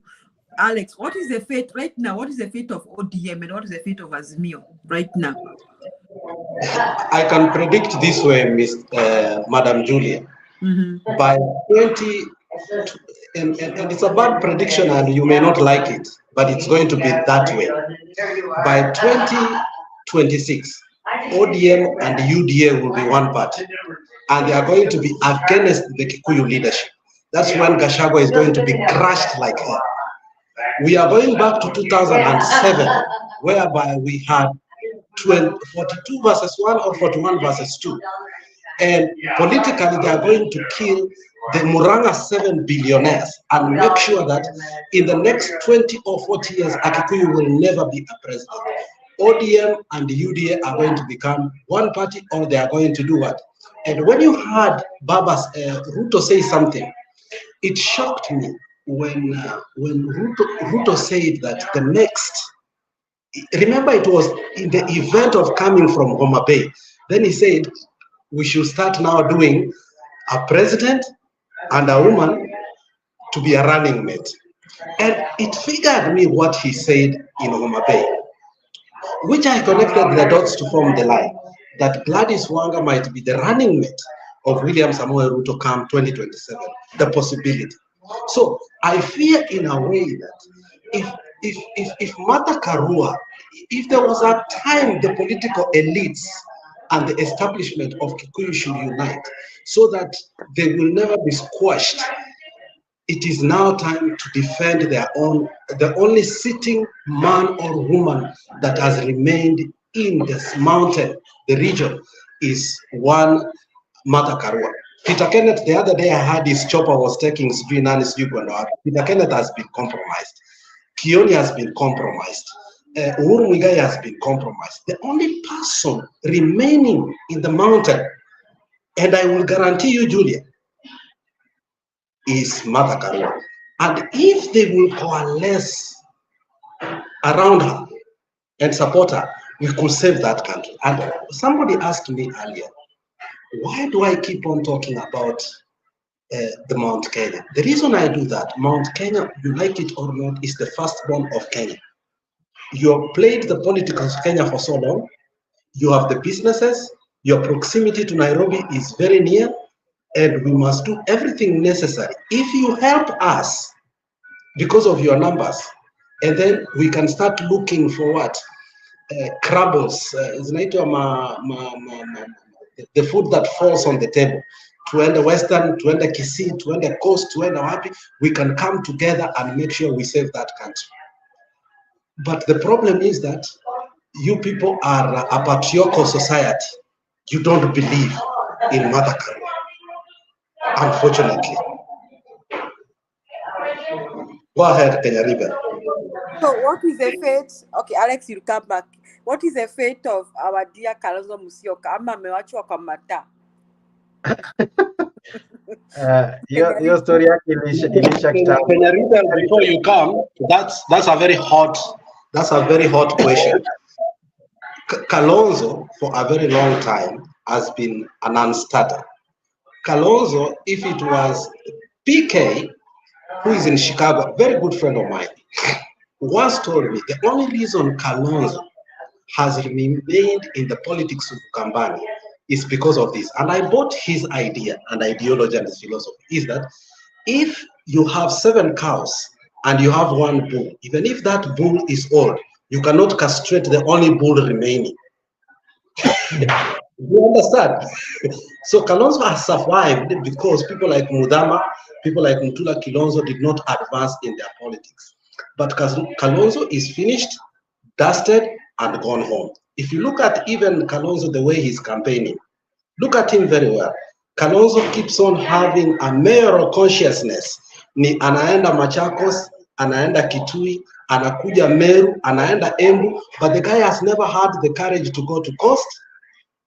Alex, what is the fate right now? What is the fate of ODM and what is the fate of Azimio right now? I can predict this way, Madam Julia. By 20, and it's a bad prediction and you may not like it, but it's going to be that way. By 2026, ODM and UDA will be one party, and they are going to be against the Kikuyu leadership. That's when Gachagua is going to be crushed like hell. We are going back to 2007, whereby we had 42 versus 1 or 41 versus 2. And politically, they are going to kill the Muranga 7 billionaires and make sure that in the next 20 or 40 years, Akikuyu will never be a president. ODM and the UDA are going to become one party, or they are going to do what? And when you heard Baba's Ruto say something, it shocked me when Ruto said that the next, remember it was in the event of coming from Homa Bay, then he said, we should start now doing a president and a woman to be a running mate. And it figured me what he said in Homa Bay, which I connected the dots to form the line that Gladys Wanga might be the running mate of William Samoei Ruto come 2027, the possibility. So I fear in a way that if Martha Karua, if there was a time the political elites and the establishment of Kikuyu should unite so that they will never be squashed, it is now time to defend their own. The only sitting man or woman that has remained in this mountain, the region, is one Martha Karua. Peter Kenneth, the other day I heard his chopper was taking Uganda. Peter Kenneth has been compromised. Kioni has been compromised. Uhuru Muigai has been compromised. The only person remaining in the mountain, and I will guarantee you, Julia, is Martha Karua. And if they will coalesce around her and support her, we could save that country. And somebody asked me earlier, why do I keep on talking about the Mount Kenya? The reason I do that, Mount Kenya, you like it or not, is the firstborn of Kenya. You have played the politics of Kenya for so long. You have the businesses. Your proximity to Nairobi is very near, and we must do everything necessary. If you help us because of your numbers, and then we can start looking for what? Crabbles, the food that falls on the table. Tuende Western, tuende Kisii, tuende Coast, tuende Wapi, we can come together and make sure we save that country. But the problem is that you people are a patriarchal society. You don't believe in Mother Karua, unfortunately. Go ahead, Kenya River. So what is the fate? Okay, Alex, you'll come back. What is the fate of our dear Kalonzo Musyoka? Ama amewachwa kwa mata. Your story ilisha kitambo. Kenya River, before you come, that's a very hot question. Kalonzo for a very long time has been a non-starter. Kalonzo, if it was PK, who is in Chicago, a very good friend of mine, once told me the only reason Kalonzo has remained in the politics of Kambani is because of this. And I bought his idea and ideology and his philosophy is that if you have 7 cows and you have 1 bull, even if that bull is old, you cannot castrate the only bull remaining. You understand? So Kalonzo has survived because people like Mudama, people like Mutula Kilonzo did not advance in their politics. But Kalonzo is finished, dusted, and gone home. If you look at even Kalonzo, the way he's campaigning, look at him very well. Kalonzo keeps on having a mayoral consciousness. Ni anaenda Machakos, anaenda Kitui, anakuja Meru, anaenda Embu, but the guy has never had the courage to go to Coast,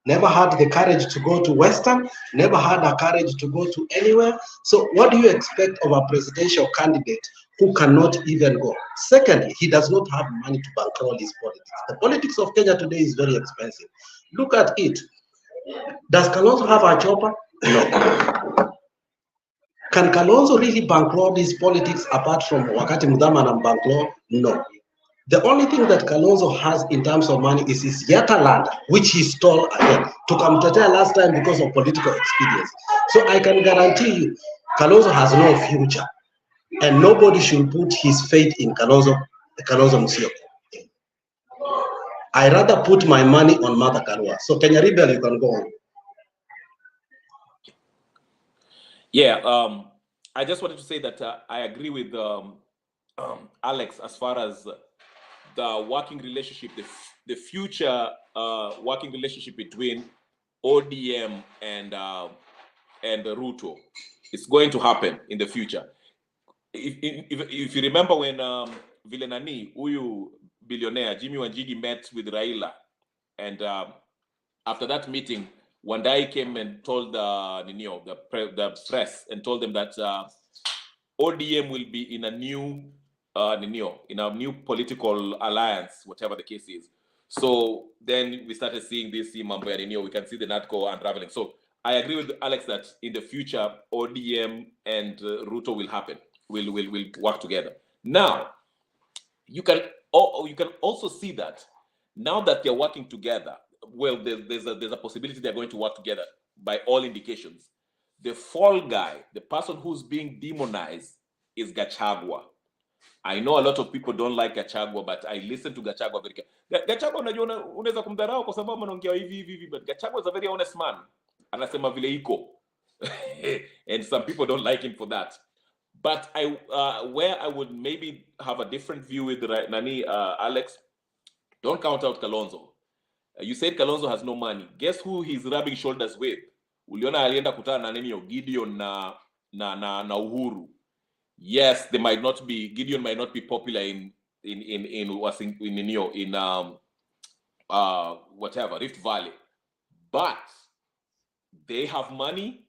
never had the courage to go to Western, never had a courage to go to anywhere. So what do you expect of a presidential candidate who cannot even go? Secondly, he does not have money to bankroll his politics. The politics of Kenya today is very expensive. Look at it. Does Kalonzo have a chopper? No. Can Kalonzo really bankroll his politics apart from Wakati Mudama and bankroll? No. The only thing that Kalonzo has in terms of money is his Yatta land, which he stole again. Tukamtetea last time because of political expedience. So I can guarantee you, Kalonzo has no future. And nobody should put his faith in Kalonzo Musyoka. I rather put my money on Mother Karua. So Kenya Rebel, you can go on. Yeah, I just wanted to say that I agree with Alex as far as the working relationship, the future working relationship between ODM and Ruto. It's going to happen in the future. If you remember when Vilenani, Uyu billionaire Jimmy Wanjigi met with Raila, and after that meeting, Wandai came and told the press and told them that ODM will be in a new political alliance, whatever the case is. So then we started seeing this mambo ya Ninio. We can see the NATCO unraveling. So I agree with Alex that in the future ODM and Ruto will happen. Will work together. Now you can also see that now that they're working together. Well, there's a possibility they're going to work together by all indications. The fall guy, the person who's being demonized, is Gachagua. I know a lot of people don't like Gachagua, but I listen to Gachagua very carefully. Gachagua unajua unaweza kumdharau kwa sababu anaongea hivi, but Gachagua is a very honest man. Anasema vile iko. And some people don't like him for that. But where I would maybe have a different view with Nani, Alex, don't count out Kalonzo. You said Kalonzo has no money. Guess who he's rubbing shoulders with? Uliona alienda kutana na nini Gideon na Uhuru. Yes, Gideon might not be popular in whatever, Rift Valley. But they have money,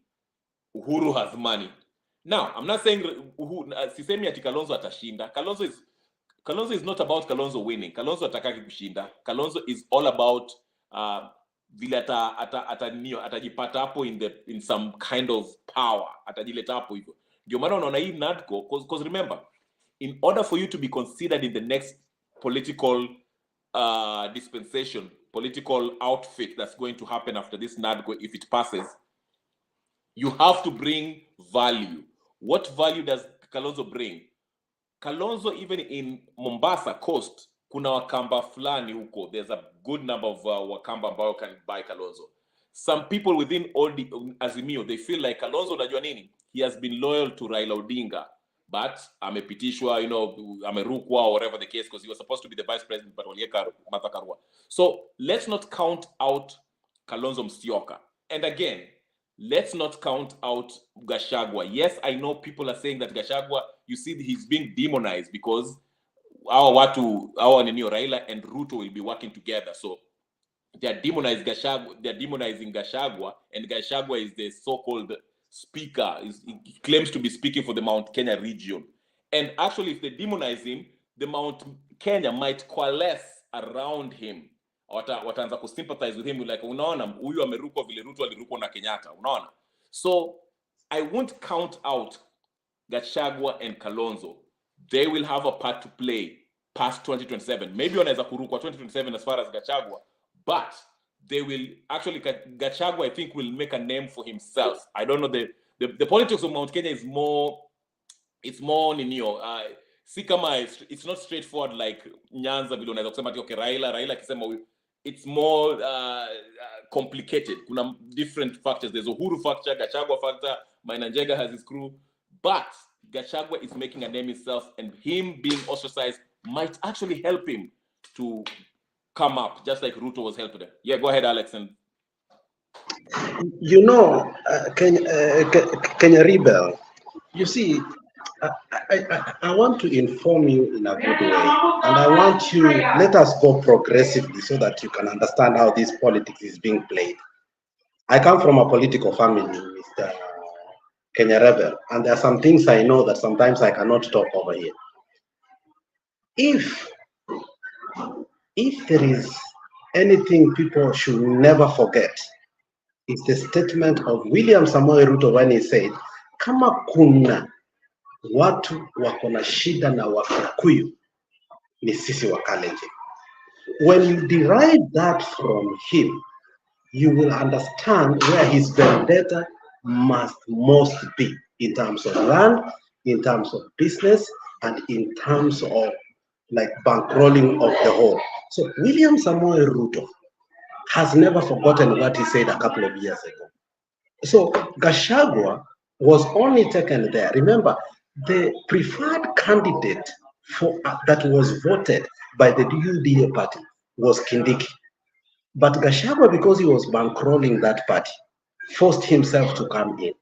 Uhuru has money. Now, I'm not saying sisemi ati Kalonzo atashinda. Kalonzo is not about Kalonzo winning. Kalonzo atakaki kushinda. Kalonzo is all about vile atajipata hapo in some kind of power. Atajileta hapo hivyo. Ndio maana unaona hii NADCO, because remember, in order for you to be considered in the next political dispensation, political outfit that's going to happen after this NADCO, if it passes, you have to bring value. What value does Kalonzo bring? Kalonzo, even in Mombasa Coast, kuna Wakamba fulani huko. There's a good number of Wakamba ambao can buy Kalonzo. Some people within all the Azimio, they feel like Kalonzo, unajua nini? He has been loyal to Raila Odinga, but amepitishwa, amerukwa or whatever the case, because he was supposed to be the vice president, but walieka Martha Karua. So let's not count out Kalonzo Musyoka. And again, let's not count out Gachagua. Yes, I know people are saying that Gachagua, you see, he's being demonized because our Raila and Ruto will be working together. So they're demonizing Gachagua, and Gachagua is the so-called speaker. He claims to be speaking for the Mount Kenya region. And actually, if they demonize him, the Mount Kenya might coalesce around him. Wataanza kusympathize with him, like, unaona, huyu amerukwa vile Ruto alirukwa na Kenyatta, unaona? So I won't count out Gachagua and Kalonzo. They will have a part to play past 2027. Maybe wanaweza kurukwa 2027 as far as Gachagua, but they will actually, Gachagua, I think, will make a name for himself. I don't know, the politics of Mount Kenya is more, it's more ninio. It's not straightforward like Nyanza vile unaweza kusema okay, Raila akisema, it's more complicated. Kuna different factors. There's a Uhuru factor, Gachagua factor, Maina Njenga has his crew, but Gachagua is making a name himself, and him being ostracized might actually help him to come up, just like Ruto was helping him. Yeah, go ahead, Alex. And you know, Kenya Rebel, you see, I want to inform you in a good way, and I want you, let us go progressively so that you can understand how this politics is being played. I come from a political family, Mr. Kenya Rebel, and there are some things I know that sometimes I cannot talk over here. If there is anything people should never forget, it's the statement of William Samoei Ruto when he said, kama kuna watu wako na shida na Wakikuyu ni sisi Wakalenjin. When you derive that from him, you will understand where his vendetta must most be in terms of land, in terms of business, and in terms of like bankrolling of the whole. So William Samoei Ruto has never forgotten what he said a couple of years ago. So Gachagua was only taken there. Remember, the preferred candidate for that was voted by the UDA party was Kindiki. But Gachagua, because he was bankrolling that party, forced himself to come in.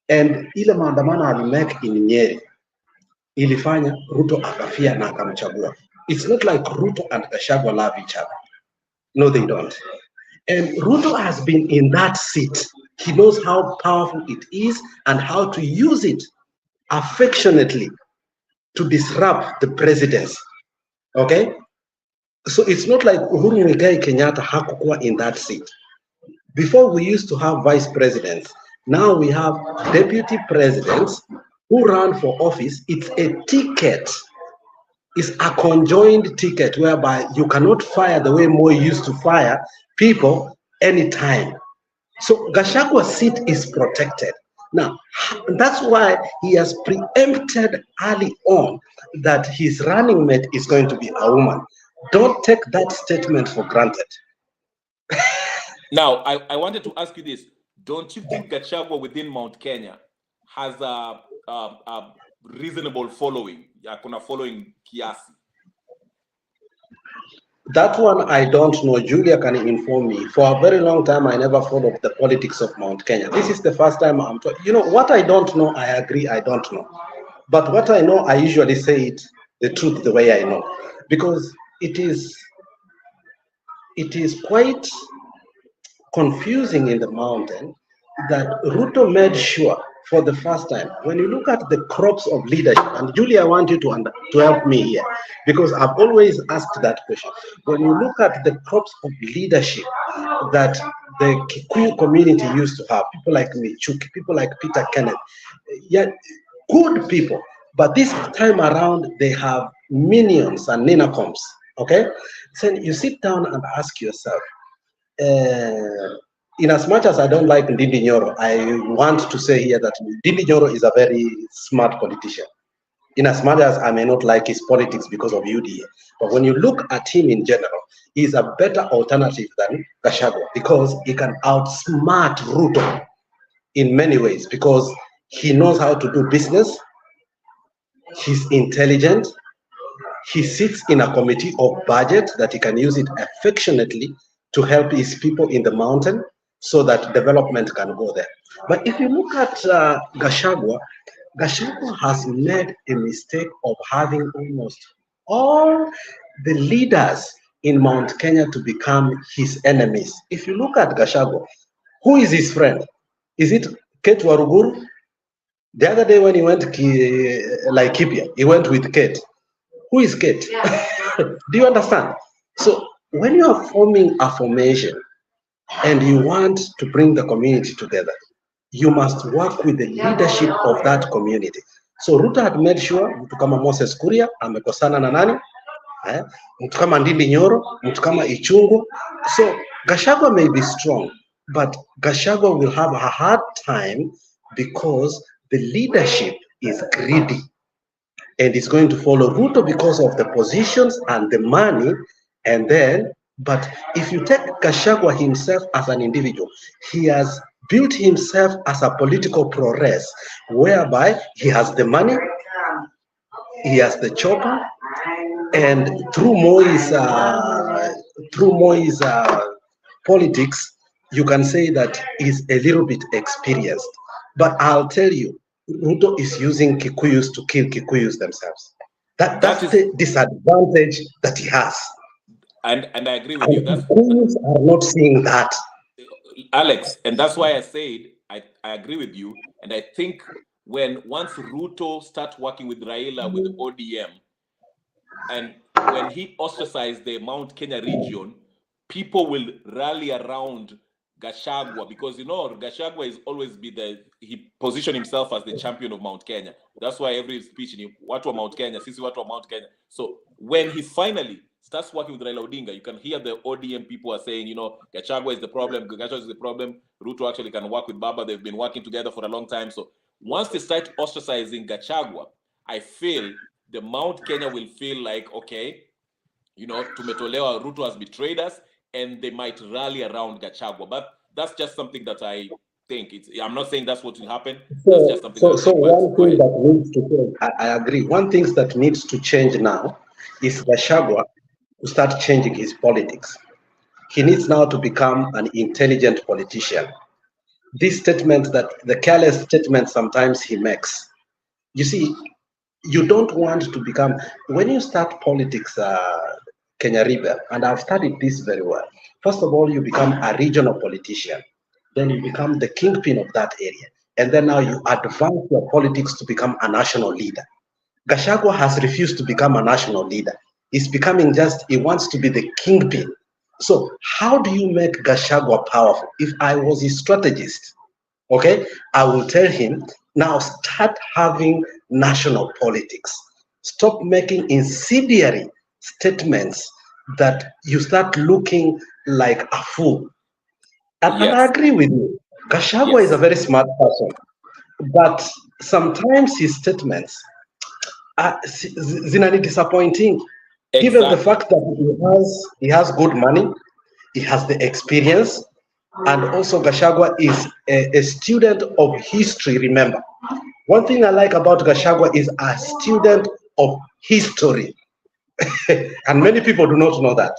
And ile maandamano alimake in Nyeri, ilifanya Ruto akafia na akamchagua. It's not like Ruto and Gachagua love each other. No, they don't. And Ruto has been in that seat. He knows how powerful it is and how to use it affectionately to disrupt the presidency. Okay? So it's not like Uhuru Muigai Kenyatta hakukuwa in that seat. Before we used to have vice presidents. Now we have deputy presidents who run for office. It's a ticket. It's a conjoined ticket whereby you cannot fire the way Moi used to fire people anytime. So Gachagua's seat is protected. Now, that's why he has preempted early on that his running mate is going to be a woman. Don't take that statement for granted. Now, I wanted to ask you this. Don't you think Gachagua within Mount Kenya has a reasonable following? Kuna following kiasi? That one I don't know. Julia can inform me. For a very long time, I never followed the politics of Mount Kenya. This is the first time I'm talking. You know, what I don't know, I agree, I don't know. But what I know, I usually say it, the truth, the way I know. Because it is quite confusing in the mountain that Ruto made sure for the first time, when you look at the crops of leadership, and Julia, I want you to help me here, because I've always asked that question. When you look at the crops of leadership that the Kikuyu community used to have, people like Michuki, people like Peter Kenneth, yeah, good people, but this time around, they have minions and ninacoms, okay? So you sit down and ask yourself, in as much as I don't like Ndindi Nyoro, I want to say here that Ndindi Nyoro is a very smart politician. In as much as I may not like his politics because of UDA, but when you look at him in general, he's a better alternative than Gachagua because he can outsmart Ruto in many ways because he knows how to do business, he's intelligent, he sits in a committee of budget that he can use it affectionately to help his people in the mountain so that development can go there. But if you look at Gachagua has made a mistake of having almost all the leaders in Mount Kenya to become his enemies. If you look at Gachagua, who is his friend? Is it Kate Waruguru? The other day when he went Laikipia, he went with Kate. Who is Kate? Do you understand? So when you are forming a formation and you want to bring the community together, you must work with the leadership of that community. So Ruto had made sure mtu kama Moses Kuria amekosana na nani? Mtu kama Ndindi Nyoro, mtu kama Ichungu. So Gachagua may be strong, but Gachagua will have a hard time because the leadership is greedy and is going to follow Ruto because of the positions and the money. And then, but if you take Gachagua himself as an individual, he has built himself as a political prowess, whereby he has the money, he has the chopper, and through Moi's politics, you can say that he's a little bit experienced. But I'll tell you, Ruto is using Kikuyus to kill Kikuyus themselves. That's the disadvantage that he has. And I agree with you. Kikuyus are not seeing that. Alex, and that's why I said I agree with you. And I think once Ruto starts working with Raila with the ODM, and when he ostracized the Mount Kenya region, people will rally around Gachagua, because Gachagua has always he positioned himself as the champion of Mount Kenya. That's why every speech in watu wa Mount Kenya, sisi watu wa Mount Kenya. So when he finally starts working with Raila Odinga, you can hear the ODM people are saying, Gachagua is the problem, Gachagua is the problem. Ruto actually can work with Baba. They've been working together for a long time. So once they start ostracizing Gachagua, I feel the Mount Kenya will feel like, okay, tumetolewa, Ruto has betrayed us, and they might rally around Gachagua. But that's just something that I think. I'm not saying that's what will happen. That's just something one thing that needs to change, I agree. One thing that needs to change now is Gachagua to start changing his politics. He needs now to become an intelligent politician. This statement, that the careless statement sometimes he makes, you see, you don't want to become, when you start politics, Kenya River, and I've studied this very well. First of all, you become a regional politician. Then you become the kingpin of that area. And then now you advance your politics to become a national leader. Gachagua has refused to become a national leader. He's becoming he wants to be the kingpin. So how do you make Gachagua powerful? If I was his strategist, okay, I will tell him, now start having national politics. Stop making incendiary statements that you start looking like a fool. And I agree with you. Gachagua is a very smart person, but sometimes his statements are disappointing. Given the fact that he has good money, he has the experience, and also Gachagua is a student of history. Remember, one thing I like about Gachagua is a student of history. And many people do not know that.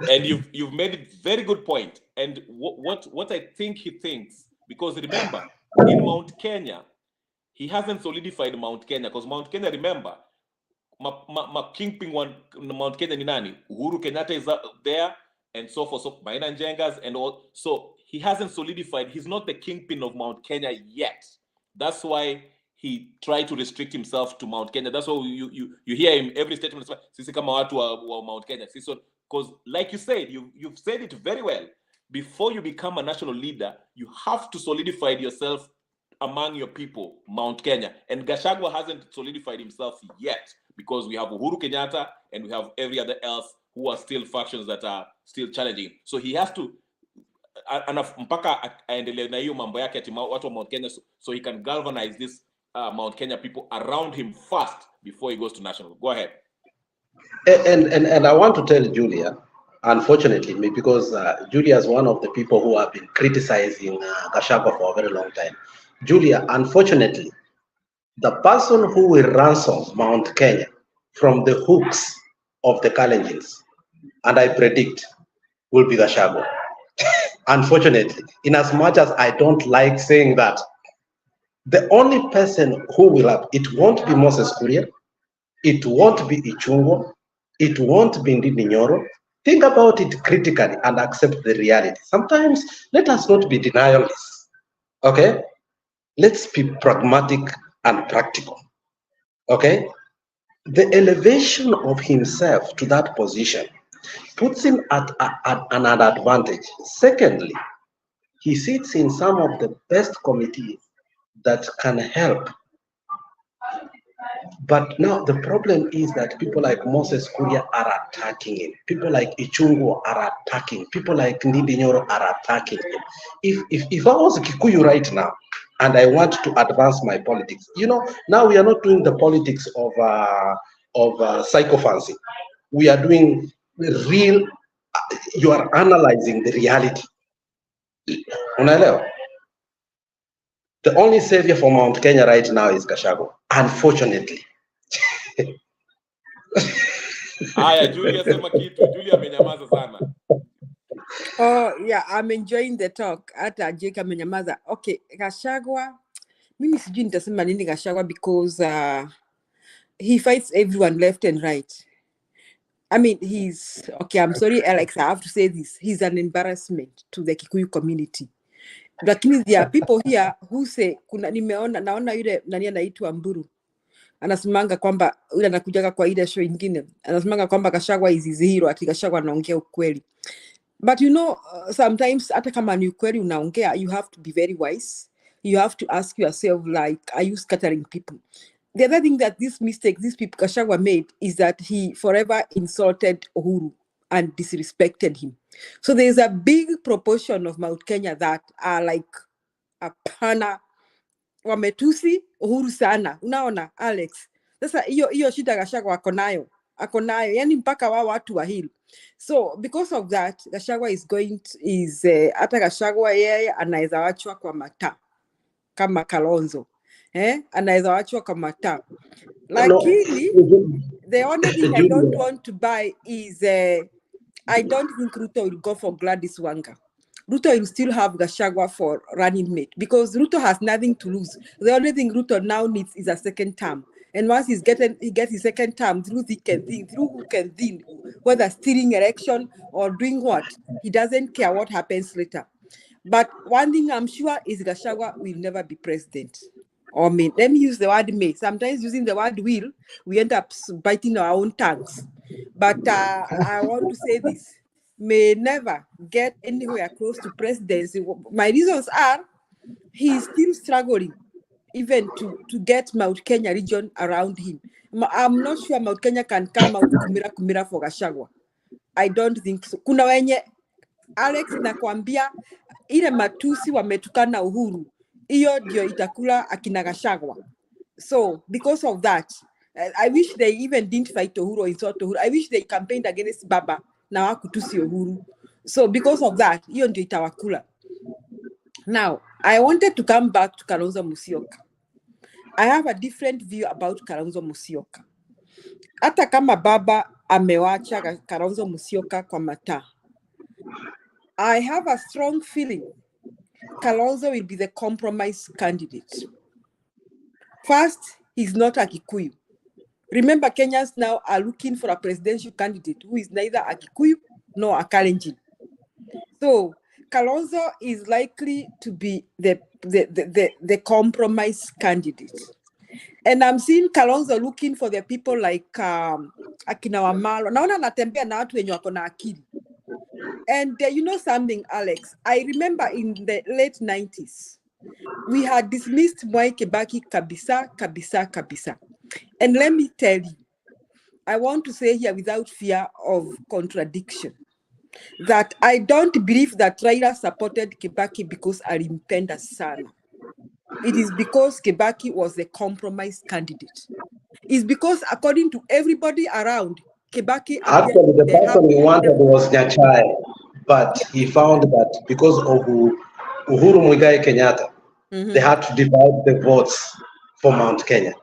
And you've made a very good point. And what I think he thinks, because remember, in Mount Kenya, he hasn't solidified Mount Kenya, because Mount Kenya, remember, kingpin one Mount Kenya ni nani? Uhuru Kenyatta is there, and so forth, so Maina Njengas and all. So he hasn't solidified. He's not the kingpin of Mount Kenya yet. That's why he tried to restrict himself to Mount Kenya. That's why you hear him every statement. Sisi kama watu wa Mount Kenya. Because like you said, you've said it very well. Before you become a national leader, you have to solidify yourself among your people, Mount Kenya. And Gachagua hasn't solidified himself yet, because we have Uhuru Kenyatta and we have every other else who are still factions that are still challenging. So he has to mpaka aendelee na hiyo mambo yake ati watu wa Mount Kenya, so he can galvanize this Mount Kenya people around him first before he goes to national. Go ahead. And I want to tell Julia, unfortunately, because Julia is one of the people who have been criticizing Gachagua for a very long time. Julia, unfortunately, the person who will ransom Mount Kenya from the hooks of the Kalenjins, and I predict will be Gachagua. Unfortunately, in as much as I don't like saying that, the only person who will have, it won't be Moses Kuria, it won't be Ichungo, it won't be Ndindi Nyoro. Think about it critically and accept the reality. Sometimes let us not be denialists, okay? Let's be pragmatic and practical, okay? The elevation of himself to that position puts him at an advantage. Secondly, he sits in some of the best committees that can help. But now the problem is that people like Moses Kuria are attacking him. People like Ichungu are attacking. People like Ndindi Nyoro are attacking him. If I was Kikuyu right now and I want to advance my politics, you know, now we are not doing the politics of sycophancy. We are doing real. You are analyzing the reality. Unaelewa? The only savior for Mount Kenya right now is Gachagua, unfortunately. Haya, Julia sema kitu. Julia amenyamaza sana. Oh, yeah, I'm enjoying the talk. Hata Jake amenyamaza. Okay, Gachagua, mimi sijui nitasema nini Gachagua because he fights everyone left and right. I mean, okay, I'm sorry, Alex, I have to say this. He's an embarrassment to the Kikuyu community. Lakini there are people here who say, naona yule nani anaitwa Mburu. Anasimanga kwamba yule anakujaga kwa ile show ingine. Anasimanga kwamba Gachagua is his hero, ati Gachagua anaongea ukweli. But you know, sometimes hata kama ni ukweli unaongea, you have to be very wise. You have to ask yourself, like, are you scattering people? The other thing that this mistake, these people Gachagua made is that he forever insulted Uhuru and disrespected him. So there's a big proportion of Mount Kenya that are like, apana, wametusi Uhuru sana. Unaona, Alex? Sasa hiyo shida Gachagua ako nayo. Yani mpaka watu wa hili. So because of that, Gachagua hata Gachagua yeye anaweza wachwa kwa mataa kama Kalonzo. Anaweza wachwa kwa mataa. Lakini the only thing I don't want to buy is I don't think Ruto will go for Gladys Wanga. Ruto will still have Gachagua for running mate because Ruto has nothing to lose. The only thing Ruto now needs is a second term. And once he gets his second term, through who can think, whether stealing election or doing what, he doesn't care what happens later. But one thing I'm sure is Gachagua will never be president. Or may, let me use the word may. Sometimes using the word will, we end up biting our own tongues. But I want to say this, may never get anywhere close to presidency. My reasons are, he's still struggling even to get Mount Kenya region around him. I'm not sure Mount Kenya can come out kumira for Gachagua. I don't think so. Kuna wenye, Alex, nakwambia, ile matusi wametukana Uhuru, iyo ndio itakula akina Gachagua. So, because of that, I wish they even didn't fight Uhuru or insult Uhuru. I wish they campaigned against Baba na wakutusi Uhuru. So, because of that, iyo ndio itawakula. Now, I wanted to come back to Kalonzo Musyoka. I have a different view about Kalonzo Musyoka. Hata kama Baba amewacha Kalonzo Musyoka kwa mataa, I have a strong feeling Kalonzo will be the compromise candidate. First, he's not a Kikuyu. Remember, Kenyans now are looking for a presidential candidate who is neither a Kikuyu nor a Kalenjin. So, Kalonzo is likely to be the compromise candidate. And I'm seeing Kalonzo looking for the people like Akina Wamalo. Naona anatembea na watu wenye wako na akili. And you know something, Alex? I remember in the late 90s, we had dismissed Mwai Kibaki kabisa. And let me tell you, I want to say here without fear of contradiction, that I don't believe that Raila supported Kibaki because alimpenda sana. It is because Kibaki was the compromise candidate. It's because according to everybody around, Kibaki... Actually, the person he wanted was Nyachai, but he found that because of Uhuru Muigai Kenyatta, they had to divide the votes for Mount Kenya.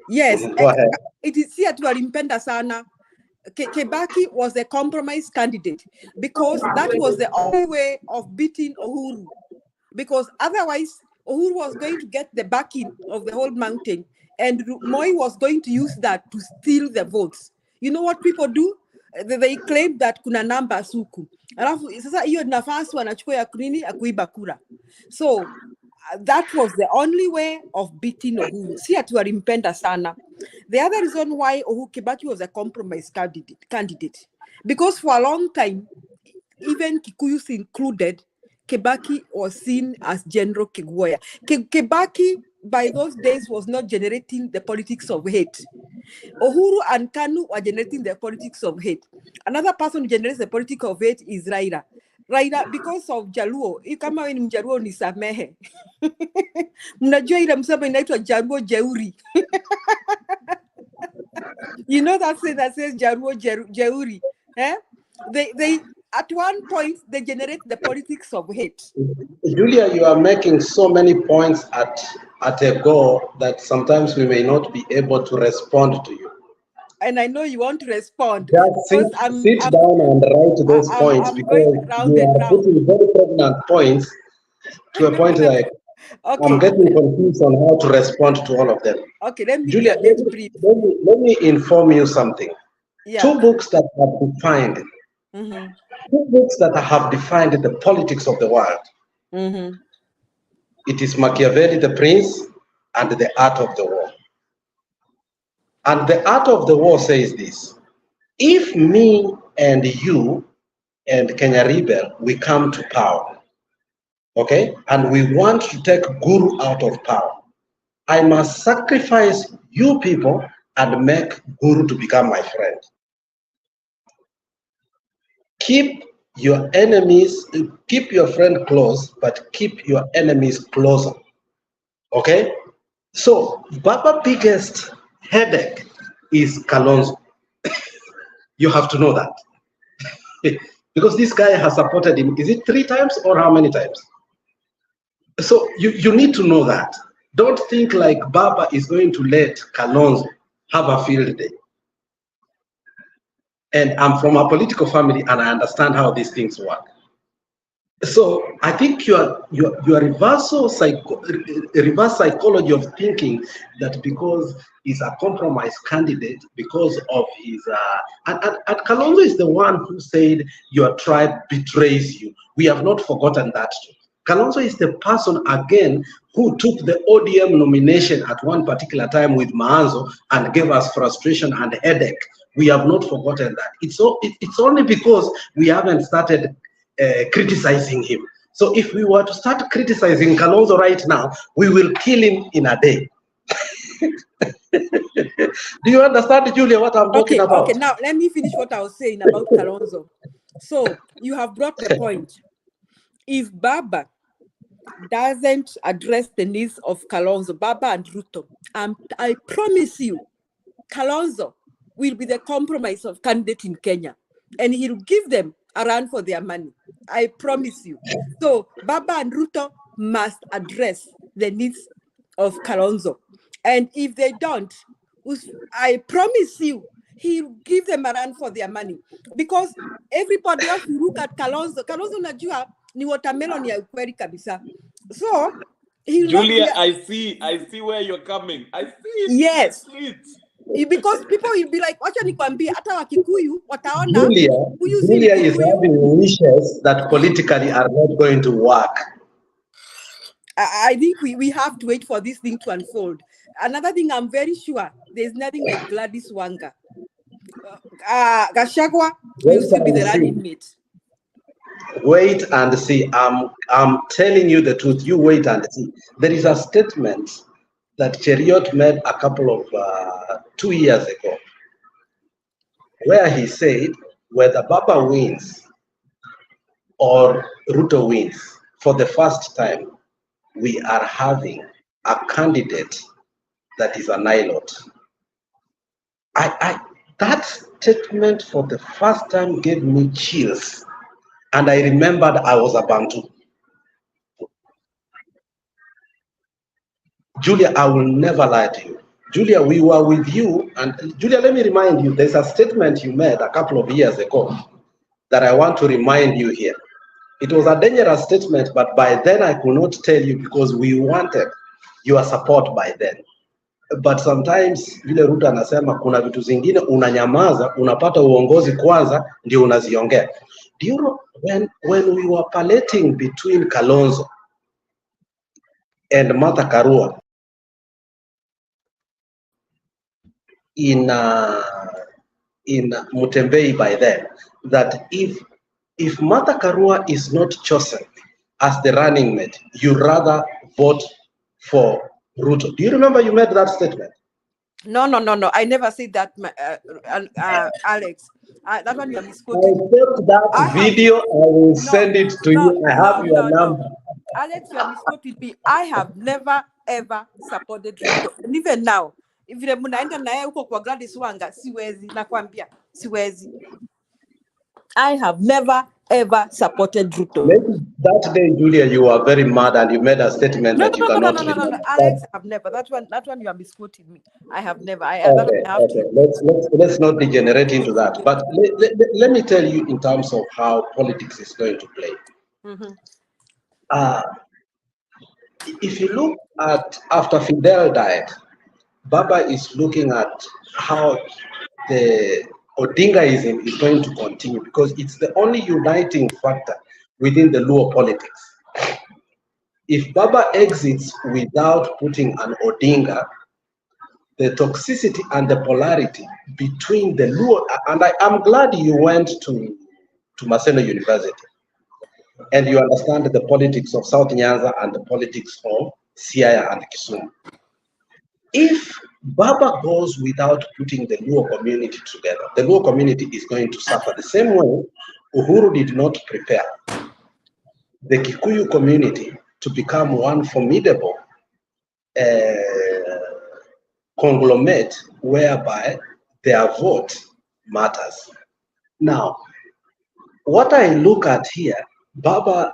Yes, Go ahead. it is here to walimpenda sana. Kibaki was a compromise candidate because that was the only way of beating Uhuru. Because otherwise, Uhuru was going to get the backing of the whole mountain, and Moi was going to use that to steal the votes. You know what people do? They claim that kuna namba suku. Alafu sasa hiyo nafasi wanachukua ya kunini ya kuiba kura. So that was the only way of beating Uhuru. Si ati walimpenda sana. The other reason why Uhuru Kibaki was a compromise candidate, because for a long time, even Kikuyus included, Kibaki was seen as General Kigwaya. Kibaki, by those days, was not generating the politics of hate. Uhuru and Kanu were generating the politics of hate. Another person who generates the politics of hate is Raila. Raila, because of Jaluo, kama wewe ni Mjaluo nisamehe. Mnajua ile msemo inaitwa Jaluo jeuri. You know that saying that says Jaluo jeuri. Eh? They at one point they generate the politics of hate. Julia, you are making so many points at a go that sometimes we may not be able to respond to you. And I know you want to respond. Just sit down and write those points because you are putting very pregnant points to a point like okay. I'm getting confused on how to respond to all of them. Okay, let me Julia, let me inform you something. Yeah. Two books that have defined two books that have defined the politics of the world. It is Machiavelli, The Prince, and The Art of the War. And The Art of the War says this: if me and you and Kenya Rebel, we come to power, okay, and we want to take Guru out of power, I must sacrifice you people and make Guru to become my friend. Keep your enemies, keep your friend close, but keep your enemies closer. Okay? So, Baba's biggest headache is Kalonzo. You have to know that. Because this guy has supported him, is it 3 times or how many times? So, you need to know that. Don't think like Baba is going to let Kalonzo have a field day. And I'm from a political family and I understand how these things work. So I think your reverse psychology of thinking that because he's a compromise candidate, because of his and Kalonzo is the one who said your tribe betrays you. We have not forgotten that. Kalonzo is the person again who took the ODM nomination at one particular time with Maanzo and gave us frustration and headache. We have not forgotten that. It's only because we haven't started criticizing him. So if we were to start criticizing Kalonzo right now, we will kill him in a day. Do you understand, Julia, what I'm talking about? Okay, now let me finish what I was saying about Kalonzo. So you have brought the point. If Baba doesn't address the needs of Kalonzo, Baba and Ruto, I promise you, Kalonzo will be the compromise of candidate in Kenya, and he'll give them a run for their money. I promise you. So Baba and Ruto must address the needs of Kalonzo, and if they don't, I promise you, he'll give them a run for their money, because everybody else will look at Kalonzo. Kalonzo najua ni watermelon ya ukweli kabisa. So Julia, I see where you're coming. I see it. Yes. Because people will be like, wacha nikwambie, hata Wakikuyu wataona Julia is having wishes that politically are not going to work. I think we have to wait for this thing to unfold. Another thing, I'm very sure there's nothing like Gladys Wanga. Gachagua will still be the running mate. Wait and see. I'm telling you the truth. You wait and see. There is a statement that Cheriot made a couple of 2 years ago, where he said, whether Baba wins or Ruto wins, for the first time, we are having a candidate that is an idiot. That statement for the first time gave me chills, and I remembered I was a Bantu. Julia, I will never lie to you. Julia, we were with you, and Julia, let me remind you, there's a statement you made a couple of years ago that I want to remind you here. It was a dangerous statement, but by then I could not tell you because we wanted your support by then. But sometimes vile Ruto anasema kuna vitu zingine unanyamaza, unapata uongozi kwanza ndio unaziongea. Do you know when we were palleting between Kalonzo and Martha Karua in Mutembei by then, that if Martha Karua is not chosen as the running mate, you rather vote for Ruto. Do you remember you made that statement? No. I never said that, Alex. That one you are I misquoting. saved that video. I will send it to you. I have your number. Alex, you are misquoting me. I have never ever supported Ruto. And even now, if vile mnaenda naye huko kwa Gladys Wanga, siwezi, nakwambia, siwezi. I have never ever supported Ruto. Maybe that day, Julia, you were very mad and you made a statement that you cannot. No. Alex, I have never. That one you are misquoting me. I have never. Okay. Let's not degenerate into that. But let me tell you in terms of how politics is going to play. If you look at after Fidel died, Baba is looking at how the Odingaism is going to continue because it's the only uniting factor within the Luo politics. If Baba exits without putting an Odinga, the toxicity and the polarity between the Luo, and I'm glad you went to Maseno University and you understand the politics of South Nyanza and the politics of Siaya and Kisumu. If Baba goes without putting the Luo community together, the Luo community is going to suffer the same way Uhuru did not prepare the Kikuyu community to become one formidable conglomerate whereby their vote matters. Now, what I look at here, Baba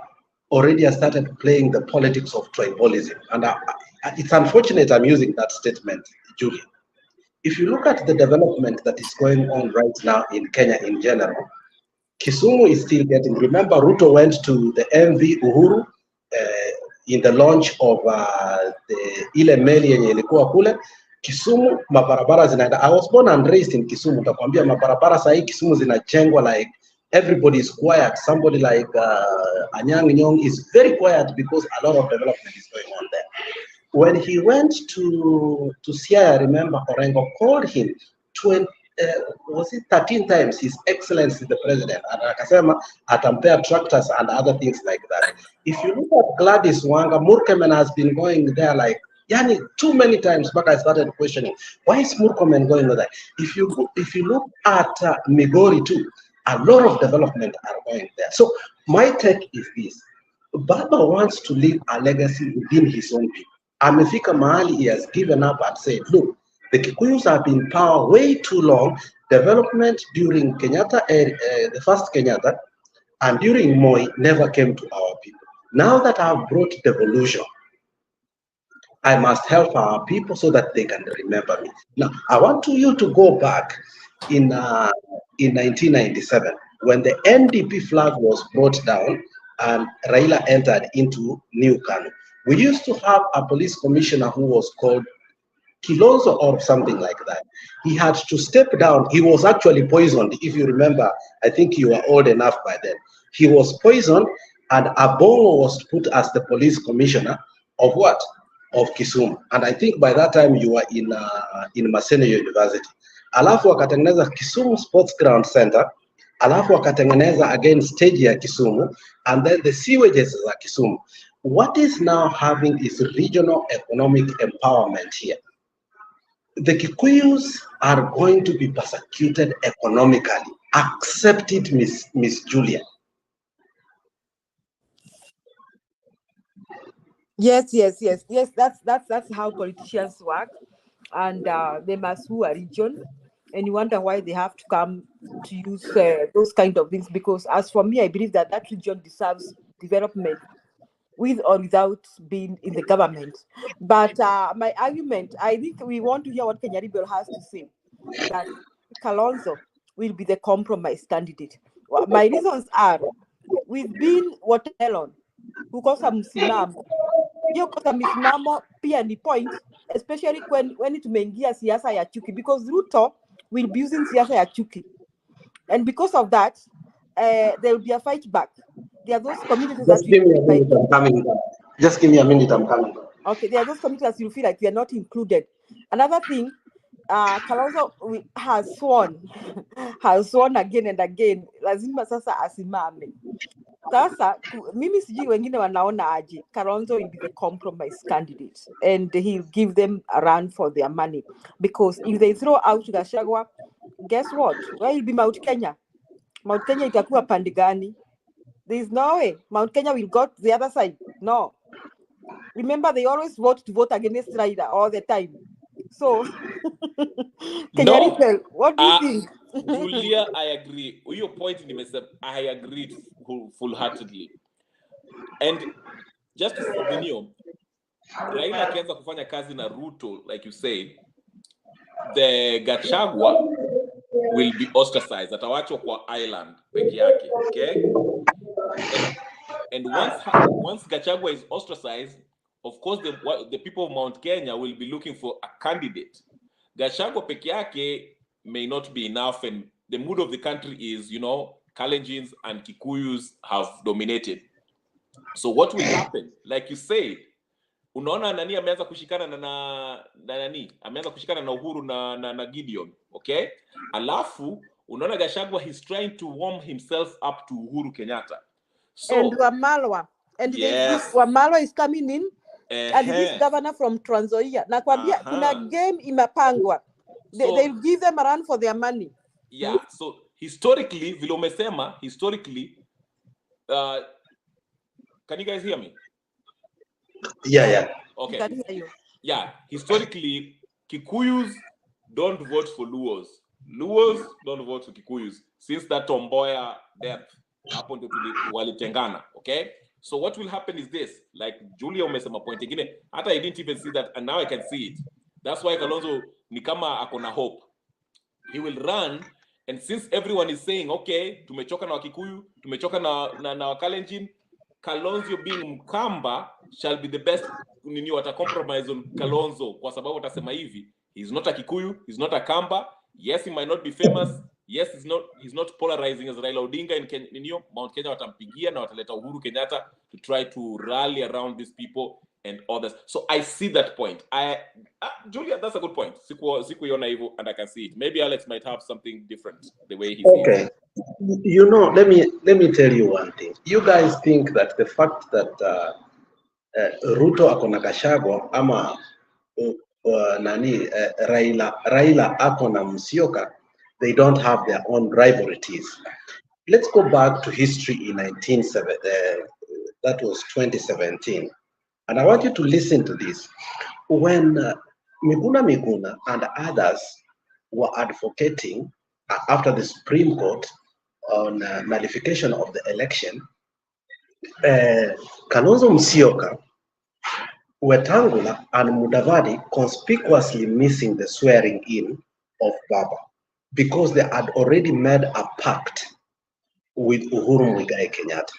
already has started playing the politics of tribalism. And it's unfortunate I'm using that statement, Julia. If you look at the development that is going on right now in Kenya in general, Kisumu is still getting, remember Ruto went to the MV Uhuru in the launch of the ile meli yenye ilikuwa kule. Kisumu mabarabara zinaenda. I was born and raised in Kisumu. Utakwambia mabarabara sahi Kisumu zinajengwa like everybody is quiet. Somebody like Anyang' Nyong is very quiet because a lot of development is going on there. When he went to Siaya, I remember Orengo called him 13 times, His Excellency the President, and akasema atampea tractors and other things like that. If you look at Gladys Wanga, Murkomen has been going there like yani too many times, but I started questioning, why is Murkomen going there? If you look at Migori too, a lot of development are going there. So my take is this: Baba wants to leave a legacy within his own people. Amefika mahali he has given up and said, look, the Kikuyus have been in power way too long. Development during Kenyatta, the first Kenyatta, and during Moi never came to our people. Now that I've brought devolution, I must help our people so that they can remember me. Now, I want you to go back in 1997 when the NDP flag was brought down and Raila entered into New Kano. We used to have a police commissioner who was called Kilonzo or something like that. He had to step down. He was actually poisoned. If you remember, I think you were old enough by then. He was poisoned and Abongo was put as the police commissioner of what? Of Kisumu. And I think by that time you were in Maseno University. Alafu wakatengeneza Kisumu Sports Ground Center. Alafu wakatengeneza again stage ya Kisumu and then the sewages za Kisumu. What is now having is regional economic empowerment here. The Kikuyus are going to be persecuted economically. Accept it, Miss Julia. Yes. That's how politicians work, and they must rule a region. And you wonder why they have to come to use those kind of things. Because as for me, I believe that region deserves development. with or without being in the government. But my argument, I think we want to hear what Kenya Rebel has to say, that Kalonzo will be the compromise candidate. My reasons are, we've been watermelon, kukosa msimamo. Hiyo kosa msimamo pia ni point, especially when tumeingia siasa ya chuki, because Ruto will be using siasa ya chuki. And because of that, there will be a fight back. There are those communities Just that give me will a feel like, minute, I'm coming back. Just give me a minute, I'm coming back. okay, there are those communities that you feel like we are not included. Another thing, Kalonzo has sworn again and again, lazima sasa asimame. Sasa mimi sijui wengine wanaona aje. Kalonzo will be the compromise candidate and he'll give them a run for their money, because if they throw out Gachagua, guess what? Where will be Mount Kenya? Mount Kenya itakuwa pande gani? There is no way Mount Kenya will go to the other side. No. Remember, they always vote against Raila all the time. So, Kenya No. Rebel, what do you think? Julia, I agree. Your point in the I agreed full-heartedly. And just Raila akianza kufanya kazi na Ruto, like you said, the Gachagua will be ostracized. Atawachwa kwa island peke yake, okay? And once Gachagua is ostracized, of course the people of Mount Kenya will be looking for a candidate. Gachagua peke yake may not be enough, and the mood of the country is, Kalenjins and Kikuyus have dominated. So what will happen? Like you said, unaona nani ameanza kushikana na nani? Ameanza kushikana na Uhuru na Gideon, okay? Alafu unaona Gachagua, he's trying to warm himself up to Uhuru Kenyatta. So, and Wamalwa. And yes, Wamalwa is coming in. And this governor from Trans Nzoia. Nakwambia kuna game imepangwa. They'll give them a run for their money. Yeah, so historically, vile umesema, can you guys hear me? Yeah. Okay. Can hear you. Yeah, historically, Kikuyus don't vote for Luos. Luos don't vote for Kikuyus since that Tomboya death happened to walitengana, okay? So what will happen is this, like Julia umesema point again, hata I didn't even see that, and now I can see it. That's why Kalonzo ni kama akona hope. He will run, and since everyone is saying, okay, tumechoka na Wakikuyu, tumechoka na Wakalenjin, Kalonzo being Mkamba shall be the best. Wata compromise on Kalonzo kwa sababu watasema hivi, he's not a Kikuyu, he's not a Kamba. Yes, he might not be famous. Yes, he's not polarizing as Raila Odinga in Mount Kenya. Watampigia na wataleta Uhuru Kenyatta to try to rally around these people and others. So I see that point. Julia, that's a good point. Sikuiona hivyo, and I can see it. Maybe Alex might have something different the way he sees it. Let me tell you one thing. You guys think that the fact that Ruto akona Gachagua ama Raila akona Musyoka, they don't have their own rivalries. Let's go back to history in 2017. And I want you to listen to this. When Miguna and others were advocating after the Supreme Court on nullification of the election, Kalonzo Musyoka, Wetangula, and Mudavadi conspicuously missing the swearing in of Baba because they had already made a pact with Uhuru Muigai Kenyatta.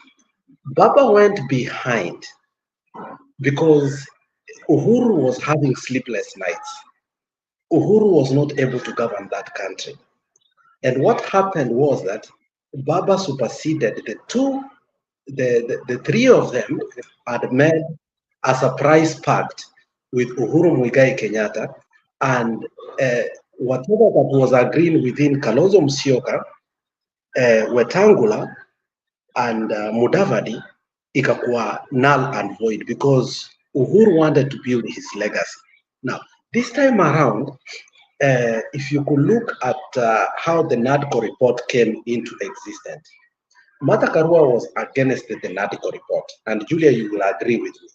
Baba went behind because Uhuru was having sleepless nights. Uhuru was not able to govern that country. And what happened was that Baba superseded the three of them had made a surprise pact with Uhuru Muigai Kenyatta, and whatever that was agreed within Kalonzo Musyoka, Wetangula, and Mudavadi, ikakuwa null and void because Uhuru wanted to build his legacy. Now, this time around, if you could look at how the NADCO report came into existence, Martha Karua was against the NADCO report, and Julia, you will agree with me.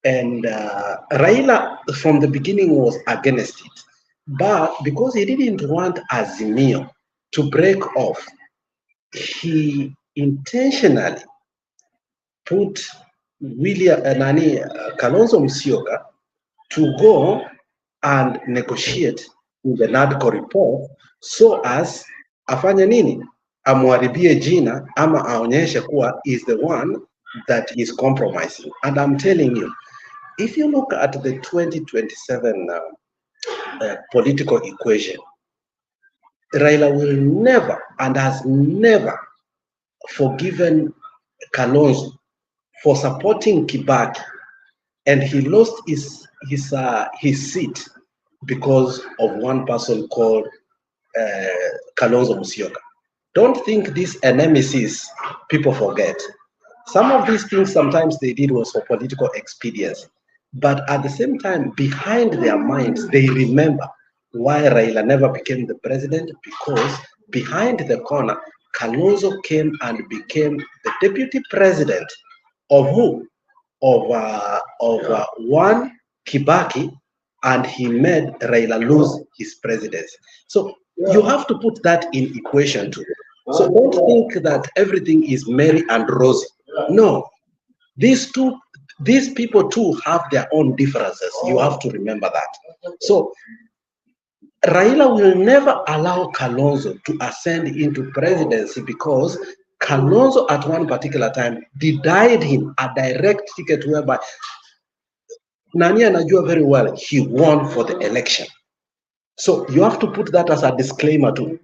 And Raila, from the beginning, was against it. But because he didn't want Azimio to break off, he intentionally put Kalonzo Musyoka to go and negotiate with the NADCO report so as afanye nini? Amwaribie jina ama aonyeshe kuwa is the one that is compromising. And I'm telling you, if you look at the 2027 political equation, Raila will never and has never forgiven Kalonzo for supporting Kibaki, and he lost his seat because of one person called Kalonzo Musyoka. Don't think these nemesis people forget. Some of these things sometimes they did was for political expediency, but at the same time, behind their minds, they remember why Raila never became the president, because behind the corner, Kalonzo came and became the deputy president of who? Of one Kibaki, and he made Raila lose his presidency. So you have to put that in equation too. So don't think that everything is merry and rosy. No, these people too have their own differences. You have to remember that. So Raila will never allow Kalonzo to ascend into presidency because Kalonzo at one particular time denied him a direct ticket whereby Nani anajua very well he won for the election. So you have to put that as a disclaimer too.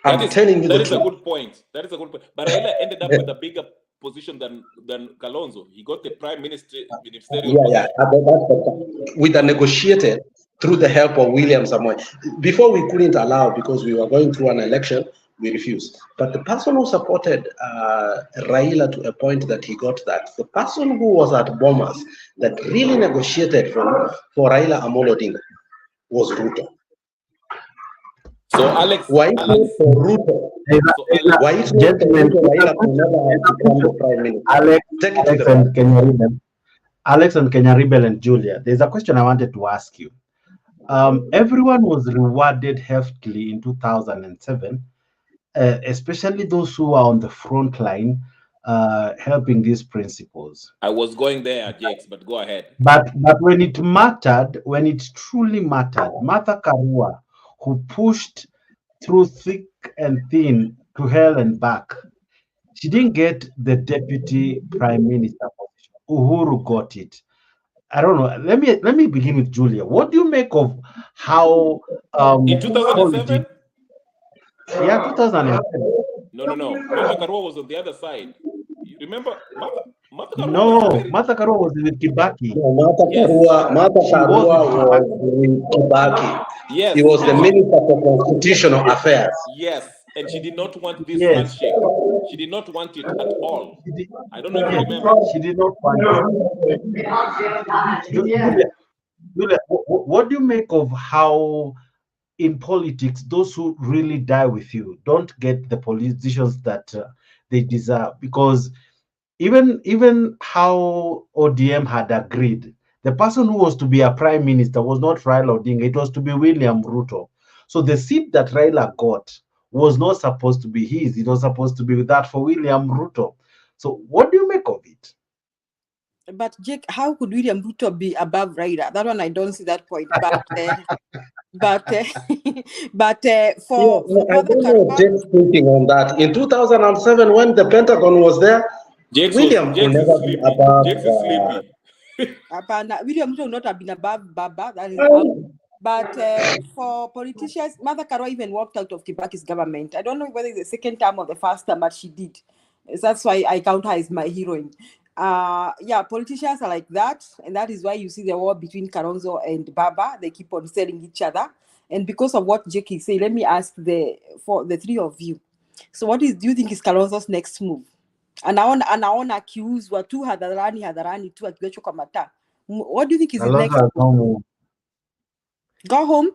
I'm telling you that the is a truth. good point. That is a good point. But Raila ended up with a bigger position than Kalonzo. He got the prime ministerial Yeah. position. With the negotiated through the help of William Samoei. Before we couldn't allow because we were going through an election, we refused. But the person who supported Raila to a point that he got that, the person who was at Bomas that really negotiated for Raila Amolo Odinga was Ruto. So Alex, why it's not for Ruto? Why it's not for Ruto? Raila could never have become the prime minister. Take it to the bank. Alex and Kenya Rebel and Julia, there's a question I wanted to ask you. Everyone was rewarded heftily in 2007, especially those who are on the front line helping these principles. I was going there, Jakes, but go ahead. But when it mattered, when it truly mattered, Martha Karua, who pushed through thick and thin to hell and back, she didn't get the deputy prime minister position. Uhuru got it. I don't know. Let me begin with Julia. What do you make of how in 2007? Yeah, 2007. No. Martha Karua was on the other side. You remember Martha Karua? No, Martha Karua was with Kibaki. No, Martha Karua was with Kibaki. Yes. He was the Minister for Constitutional Affairs. Yes, and she did not want this handshake. She did not want it at all. I don't know if you remember. She did not want it. Julia, what do you make of how in politics those who really die with you don't get the positions that they deserve? Because even how ODM had agreed, the person who was to be a prime minister was not Raila Odinga, it was to be William Ruto. So the seat that Raila got was not supposed to be his, it was supposed to be that for William Ruto. So what do you make of it? But Jake, how could William Ruto be above Raila? That one I don't see that point. But for I don't know Jake's thinking on that. In 2007, when the Pentagon was there, William could never be above. William Ruto would not have been above Baba. That is out. But for politicians, Martha Karua even walked out of Kibaki's government. I don't know whether it's the second time or the first time, but she did. That's why I count her as my heroine. Politicians are like that, and that is why you see the war between Kalonzo and Baba. They keep on selling each other, and because of what Jake is saying, let me ask for the three of you. So, do you think is Kalonzo's next move? Anaona akiuzwa tu hadharani tu akiwechwa kwa mataa. What do you think is his next move? Go home.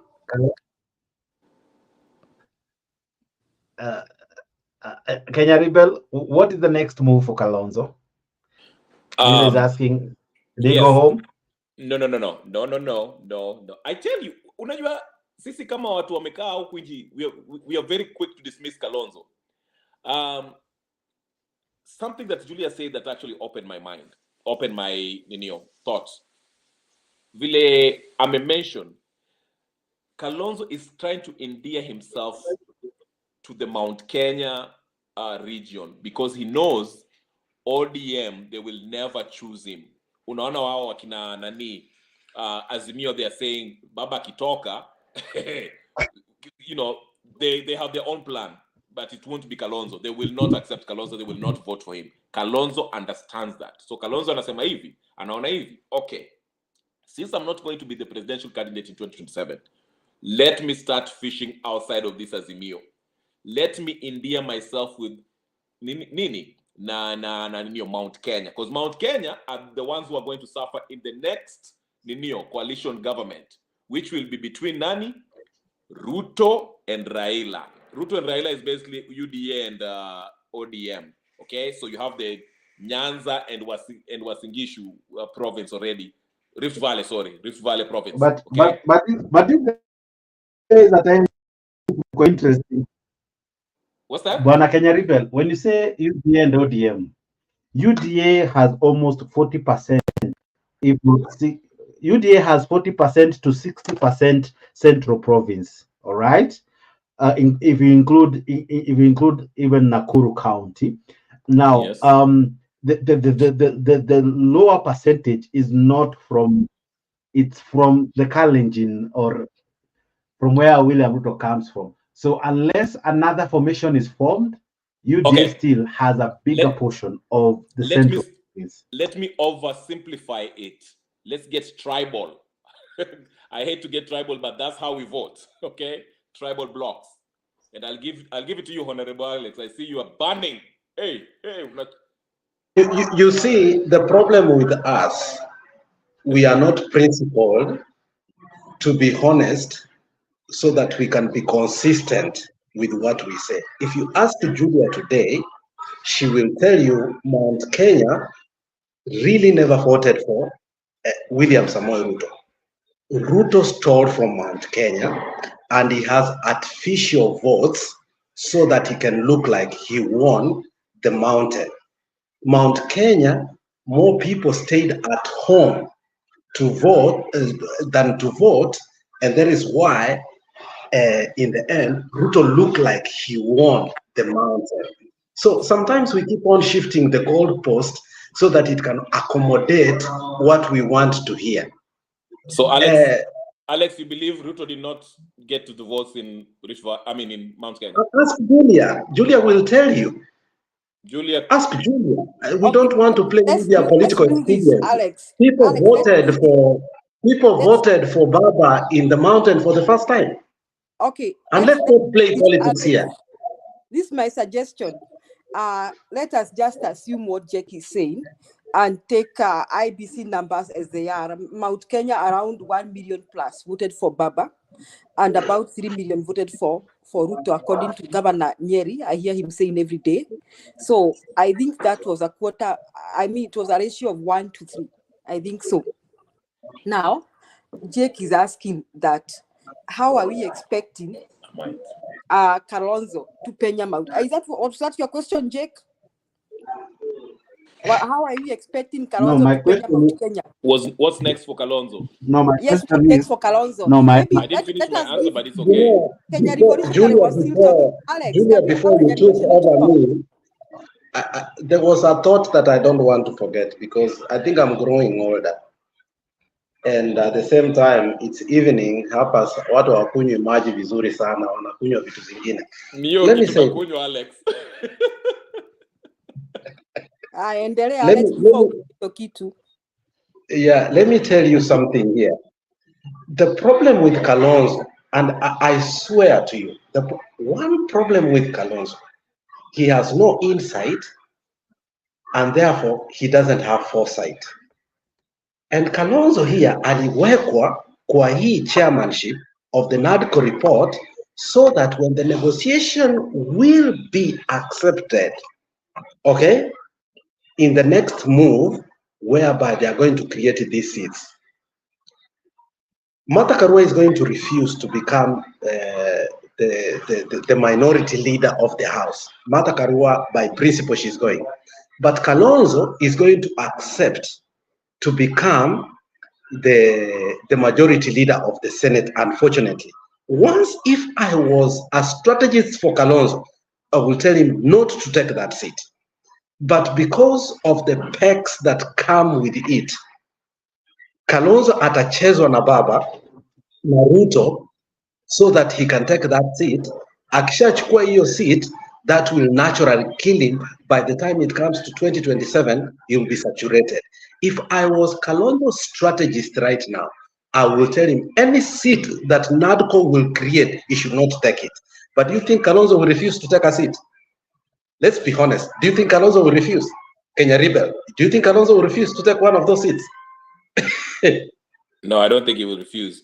Kenya Rebel, what is the next move for Kalonzo? Is asking, they go home? No. I tell you, unajua sisi kama watu wamekaa huku nje, we are very quick to dismiss Kalonzo. something that Julia said that actually opened my mind, opened my thoughts. Vile mentioned, Kalonzo is trying to endear himself to the Mount Kenya region because he knows ODM, they will never choose him. Unaona wao wakina nani Azimio, they are saying Baba Kitoka, they have their own plan, but it won't be Kalonzo. They will not accept Kalonzo. They will not vote for him. Kalonzo understands that. So Kalonzo anasema hivi, anaona hivi, okay, since I'm not going to be the presidential candidate in 2027, let me start fishing outside of this Azimio. Let me endear myself with Nini Mount Kenya, because Mount Kenya are the ones who are going to suffer in the next coalition government, which will be between Nani, Ruto, and Raila. Ruto and Raila is basically UDA and ODM. Okay, so you have the Nyanza and Wasingishu province already. Rift Valley province. But okay? but you guys are quite interesting. What's that? Bwana Kenya Rebel, when you say UDA and ODM, UDA has almost 40%. UDA has 40% to 60% central province. All right, if you include even Nakuru County. Now, yes. The lower percentage is not from, it's from the Kalenjin or from where William Ruto comes from. So unless another formation is formed, UDA still has a bigger portion of the central province. Let me oversimplify it. Let's get tribal. I hate to get tribal, but that's how we vote. Okay, tribal blocks. And I'll give it to you, Honorable Alex. I see you are burning. Hey. You see, the problem with us, we are not principled, to be honest, so that we can be consistent with what we say. If you ask Julia today, she will tell you Mount Kenya really never voted for William Samoei Ruto. Ruto stole from Mount Kenya, and he has artificial votes so that he can look like he won the mountain. Mount Kenya, more people stayed at home to vote than to vote, and that is why in the end, Ruto looked like he won the mountain. So sometimes we keep on shifting the goalpost so that it can accommodate what we want to hear. So Alex, you believe Ruto did not get to the votes in Mount Kenya? Ask Julia. Julia will tell you. Julia, ask Julia. We don't want to play with their political experience. Alex. People voted for Baba in the mountain for the first time. Okay. And let's not play politics here. This is my suggestion. Let us just assume what Jake is saying and take IBC numbers as they are. Mount Kenya around 1 million plus voted for Baba, and about 3 million voted for Ruto, according to Governor Nyeri. I hear him saying every day. So I think that was a quarter. It was a ratio of 1 to 3. I think so. Now, Jake is asking that, how are we expecting Kalonzo to penya Mount? Is that your question, Jake? How are you expecting Kalonzo to penya Mount Kenya? What's next for Kalonzo? No, my yes, question next is for Kalonzo. No, my I didn't finish my answer, but it's okay. Kenya Revolutionary was still talking. Alex, Julia, before you took over me, there was a thought that I don't want to forget, because I think I'm growing older. And at the same time, it's evening. Hapa watu wakunywe maji vizuri sana, wanakunywa vitu zingine. Let me say, Alex. Endelea Alex before kitu. Yeah, let me tell you something here. The problem with Kalonzo, and I swear to you, the one problem with Kalonzo, he has no insight, and therefore he doesn't have foresight. And Kalonzo here aliwekwa kwa hii chairmanship of the NADCO report so that when the negotiation will be accepted, okay, in the next move, whereby they are going to create these seats, Martha Karua is going to refuse to become the minority leader of the House. Martha Karua, by principle, she's going. But Kalonzo is going to accept to become the majority leader of the Senate, unfortunately. Once, if I was a strategist for Kalonzo, I will tell him not to take that seat. But because of the perks that come with it, Kalonzo atachezwa na baba na Ruto so that he can take that seat. Akishachukua hiyo seat, that will naturally kill him. By the time it comes to 2027, he will be saturated. If I was Kalonzo's strategist right now, I will tell him any seat that NADCO will create, he should not take it. But do you think Kalonzo will refuse to take a seat? Let's be honest. Do you think Kalonzo will refuse? Kenya Rebel, do you think Kalonzo will refuse to take one of those seats? No, I don't think he will refuse.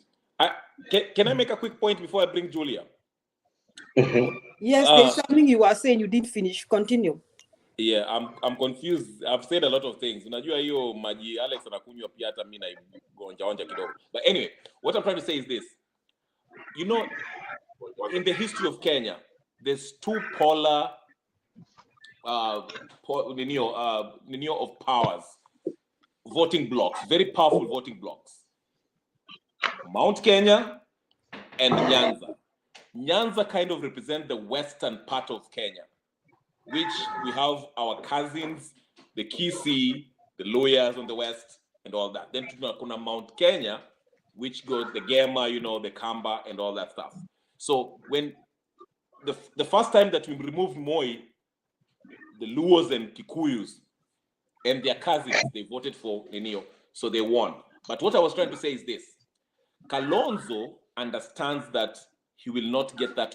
Can I make a quick point before I bring Julia? Yes, there's something you were saying you didn't finish. Continue. Yeah, I'm confused. I've said a lot of things. Unajua hiyo maji Alex anakunywa pia hata mimi naigonja kidogo. But anyway, what I'm trying to say is this. You know, in the history of Kenya, there's two polar of powers, voting blocks, very powerful voting blocks. Mount Kenya and Nyanza. Nyanza kind of represent the western part of Kenya, which we have our cousins, the Kisii, the Lawyers on the west, and all that. Then kuna Mount Kenya, which goes the Gema, you know, the Kamba, and all that stuff. So when the first time that we removed Moi, the Luos and Kikuyus and their cousins, they voted for Nenio, so they won. But what I was trying to say is this. Kalonzo understands that he will not get that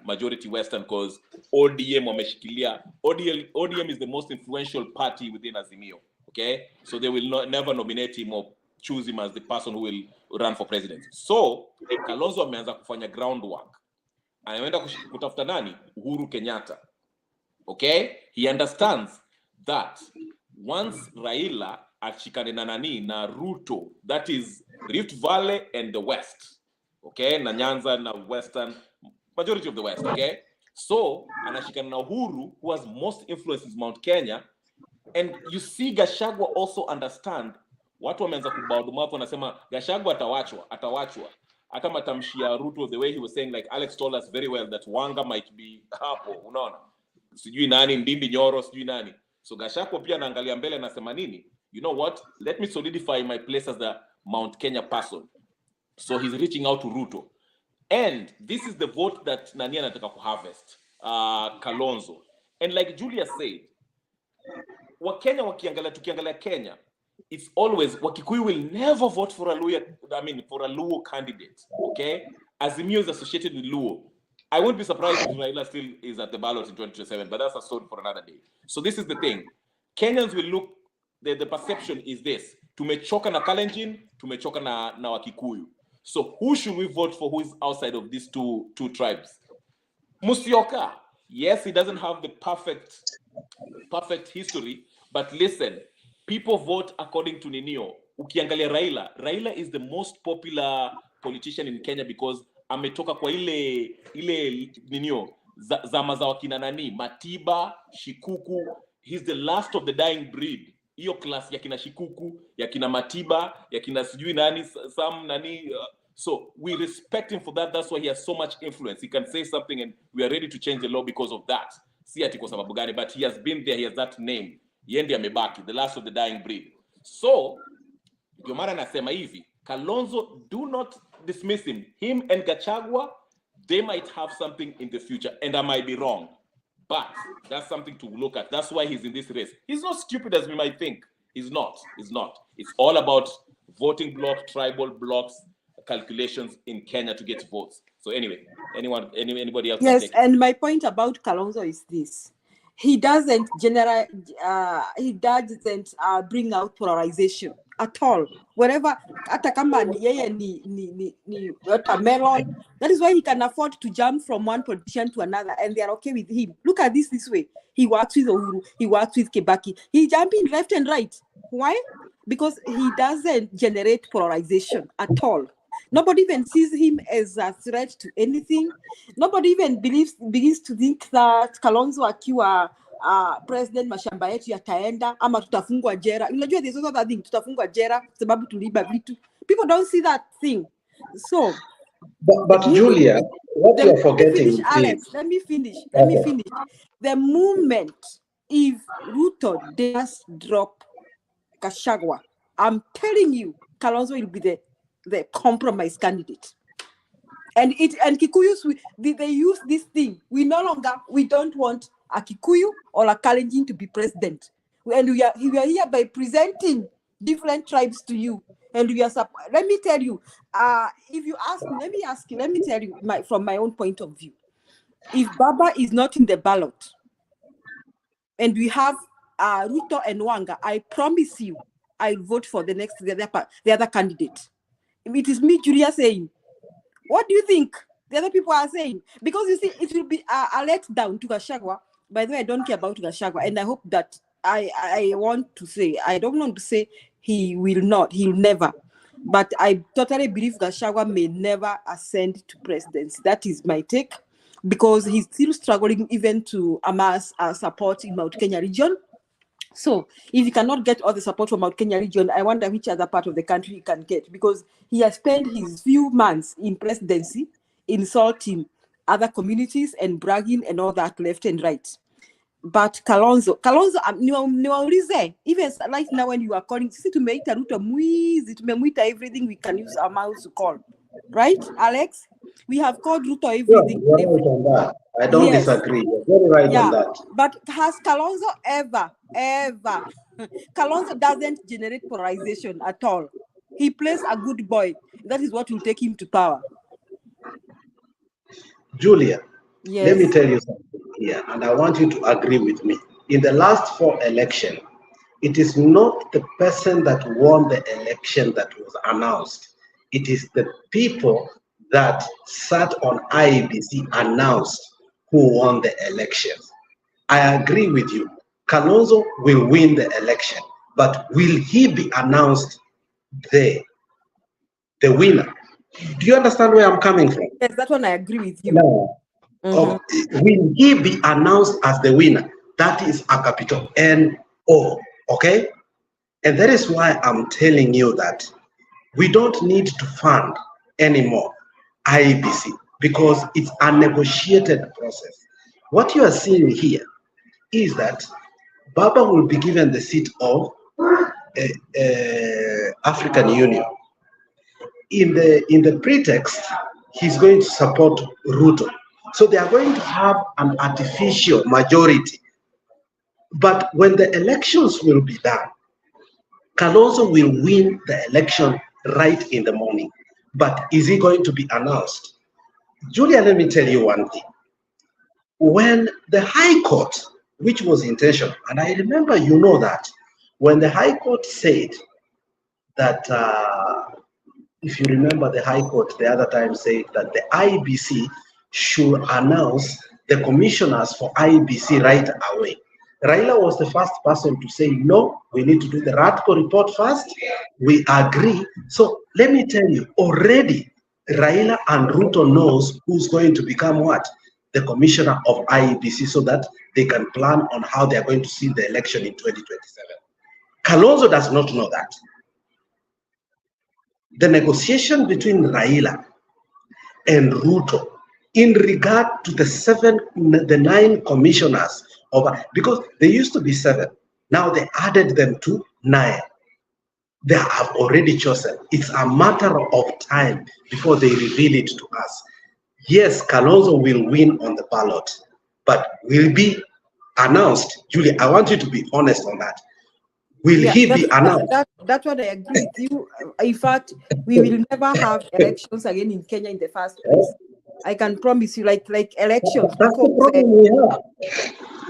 majority Western, because ODM wameshikilia. ODM is the most influential party within Azimio, okay? So they will never nominate him or choose him as the person who will run for president. So Kalonzo ameanza kufanya groundwork. Anaenda kutafuta nani? Uhuru Kenyatta. Okay? He understands that once Raila achikane na nani na Ruto, that is Rift Valley and the West. Okay? Na Nyanza na Western, majority of the West, okay? So, anashikana na Uhuru, who has most influence in Mount Kenya, and you see Gachagua also understand. Watu wameanza kubaudu hapo wanasema Gachagua atawachwa. Hata matamshi ya Ruto, the way he was saying, like Alex told us very well, that Wanga might be hapo, unaona? Sijui nani, Ndindi Nyoro, sijui nani. So Gachagua pia anaangalia mbele anasema nini? You know what? Let me solidify my place as the Mount Kenya person. So he's reaching out to Ruto. And this is the vote that Nani anataka ku harvest, Kalonzo. And like Julia said, tukiangalia Kenya, it's always, Wakikuyu will never vote for a Luo candidate, okay? Azimio is associated with Luo. I won't be surprised if Raila still is at the ballot in 2027, but that's a story for another day. So this is the thing. Kenyans will look, the perception is this. Tumechoka na Kalenjin, tumechoka na Wakikuyu. So who should we vote for who is outside of these two tribes? Musyoka. Yes, he doesn't have the perfect history, but listen, people vote according to Ninio. Ukiangalia Raila is the most popular politician in Kenya because ametoka kwa ile Ninio zama za wakina nani, Matiba, Shikuku. He's the last of the dying breed. Hiyo class ya kina Shikuku, ya kina Matiba, ya kina sijui nani, some nani. So we respect him for that. That's why he has so much influence. He can say something and we are ready to change the law because of that. Si ati kwa sababu gani, but he has been there. He has that name. Yendi amebaki, the last of the dying breed. So, ndio mara nasema hivi, Kalonzo, do not dismiss him. Him and Gachagua, they might have something in the future, and I might be wrong. But that's something to look at. That's why he's in this race. He's not stupid as we might think. He's not. It's all about voting block, tribal blocks, calculations in Kenya to get votes. So anyway, anybody else? Yes, and my point about Kalonzo is this. He doesn't bring out polarization at all. Wherever, hata kama yeye ni watermelon, that is why he can afford to jump from one politician to another, and they are okay with him. Look at this way. He works with Uhuru, he works with Kibaki. He jumping left and right. Why? Because he doesn't generate polarization at all. Nobody even sees him as a threat to anything. Nobody even begins to think that Kalonzo akiwa president mashamba yetu yataenda ama tutafungwa jera. Unajua there's also that thing, tutafungwa jera sababu tuliiba vitu. People don't see that thing. So but Julia, what you're forgetting Alex, is, let me finish. The moment if Ruto does drop Gachagua, I'm telling you, Kalonzo will be the compromise candidate. And Kikuyus, they use this thing. We don't want a Kikuyu or a Kalenjin to be president. And we are here by presenting different tribes to you. And we are, let me tell you, if you ask me, let me tell you from my own point of view. If Baba is not in the ballot, and we have Ruto and Wanga, I promise you, I'll vote for the other candidate. It is me, Julia, saying, what do you think the other people are saying? Because you see, it will be a letdown to Gachagua. By the way, I don't care about Gachagua, and I hope that I don't want to say he'll never. But I totally believe Gachagua may never ascend to presidency. That is my take, because he's still struggling even to amass support in Mount Kenya region. So if he cannot get all the support from Mount Kenya region, I wonder which other part of the country he can get, because he has spent his few months in presidency insulting other communities and bragging and all that left and right. But Kalonzo, even right now when you are calling, tumeita Ruto mwizi, tumemuita everything we can use our mouths to call. Right, Alex? We have called Ruto everything. You're right on that. I don't disagree. You're very right on that. But has Kalonzo ever, Kalonzo doesn't generate polarization at all. He plays a good boy. That is what will take him to power. Julia, let me tell you something here, and I want you to agree with me. In the last 4 elections, it is not the person that won the election that was announced. It is the people that sat on IEBC announced who won the elections. I agree with you. Kalonzo will win the election, but will he be announced the winner? Do you understand where I'm coming from? Yes, that one I agree with you. No. Will he be announced as the winner? That is a capital N-O, okay? And that is why I'm telling you that we don't need to fund anymore IEBC, because it's a negotiated process. What you are seeing here is that Baba will be given the seat of African Union. In the pretext, he's going to support Ruto. So they are going to have an artificial majority. But when the elections will be done, Kalonzo will win the election right in the morning. But is he going to be announced? Julia, let me tell you one thing. When the High Court, which was intentional, and I remember you know that, when the High Court said that, if you remember, the High Court the other time said that the IEBC should announce the commissioners for IEBC right away. Raila was the first person to say, no, we need to do the RATCO report first. We agree. So let me tell you, already Raila and Ruto knows who's going to become what? The commissioner of IEBC, so that they can plan on how they are going to see the election in 2027. Kalonzo does not know that. The negotiation between Raila and Ruto in regard to the 9 commissioners, because they used to be 7, now they added them to 9. They have already chosen. It's a matter of time before they reveal it to us. Yes, Kalonzo will win on the ballot, but will be announced. Julie, I want you to be honest on that. Will he be announced? That's what I agree with you. In fact, we will never have elections again in Kenya in the first place. I can promise you, like elections. That's the problem we have.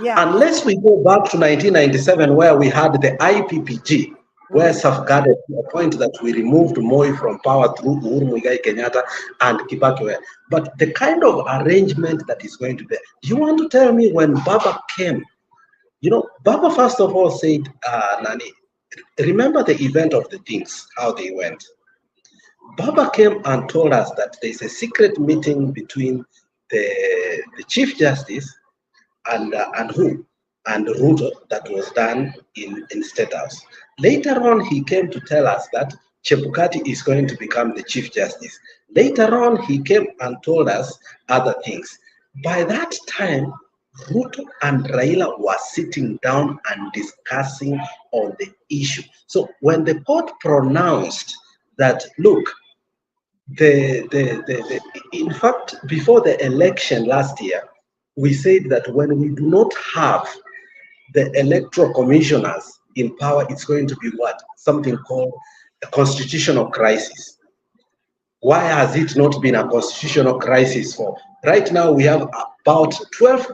Yeah. Unless we go back to 1997, where we had the IPPG, where safeguarded to a point that we removed Moi from power through Uhuru Muigai Kenyatta and Kibaki. But the kind of arrangement that is going to be, do you want to tell me when Baba came? You know, Baba first of all said, Nani, remember the event of the things, how they went. Baba came and told us that there's a secret meeting between the Chief Justice and who? and Ruto that was done in State House. Later on, he came to tell us that Chebukati is going to become the Chief Justice. Later on, he came and told us other things. By that time, Ruto and Raila were sitting down and discussing on the issue. So when the court pronounced that, look, in fact, before the election last year, we said that when we do not have the electoral commissioners in power, it's going to be what? Something called a constitutional crisis. Why has it not been a constitutional crisis for? Right now, we have about 12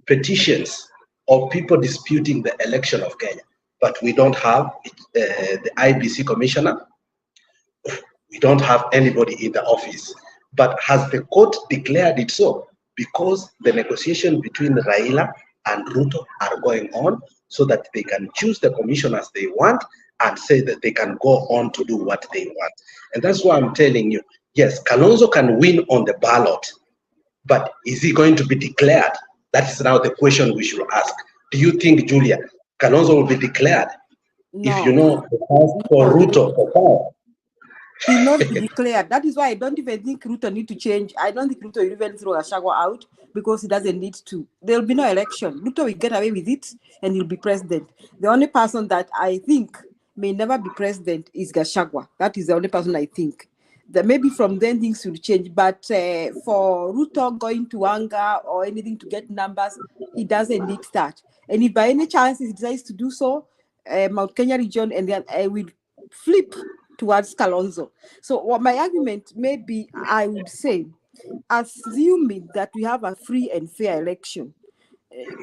petitions of people disputing the election of Kenya, but we don't have the IBC commissioner. We don't have anybody in the office. But has the court declared it so? Because the negotiation between Raila and Ruto are going on so that they can choose the commissioners they want and say that they can go on to do what they want. And that's why I'm telling you, yes, Kalonzo can win on the ballot, but is he going to be declared? That is now the question we should ask. Do you think, Julia, Kalonzo will be declared? No. If you know the path for Ruto for power? He not be declared. That is why I don't even think Ruto need to change. I don't think Ruto will even throw Gachagua out because he doesn't need to. There will be no election. Ruto will get away with it and he'll be president. The only person that I think may never be president is Gachagua. That is the only person I think. That maybe from then things will change. But for Ruto going to anger or anything to get numbers, he doesn't need that. And if by any chance he decides to do so, Mount Kenya region, and then I will flip towards Kalonzo. So what my argument may be, I would say, assuming that we have a free and fair election,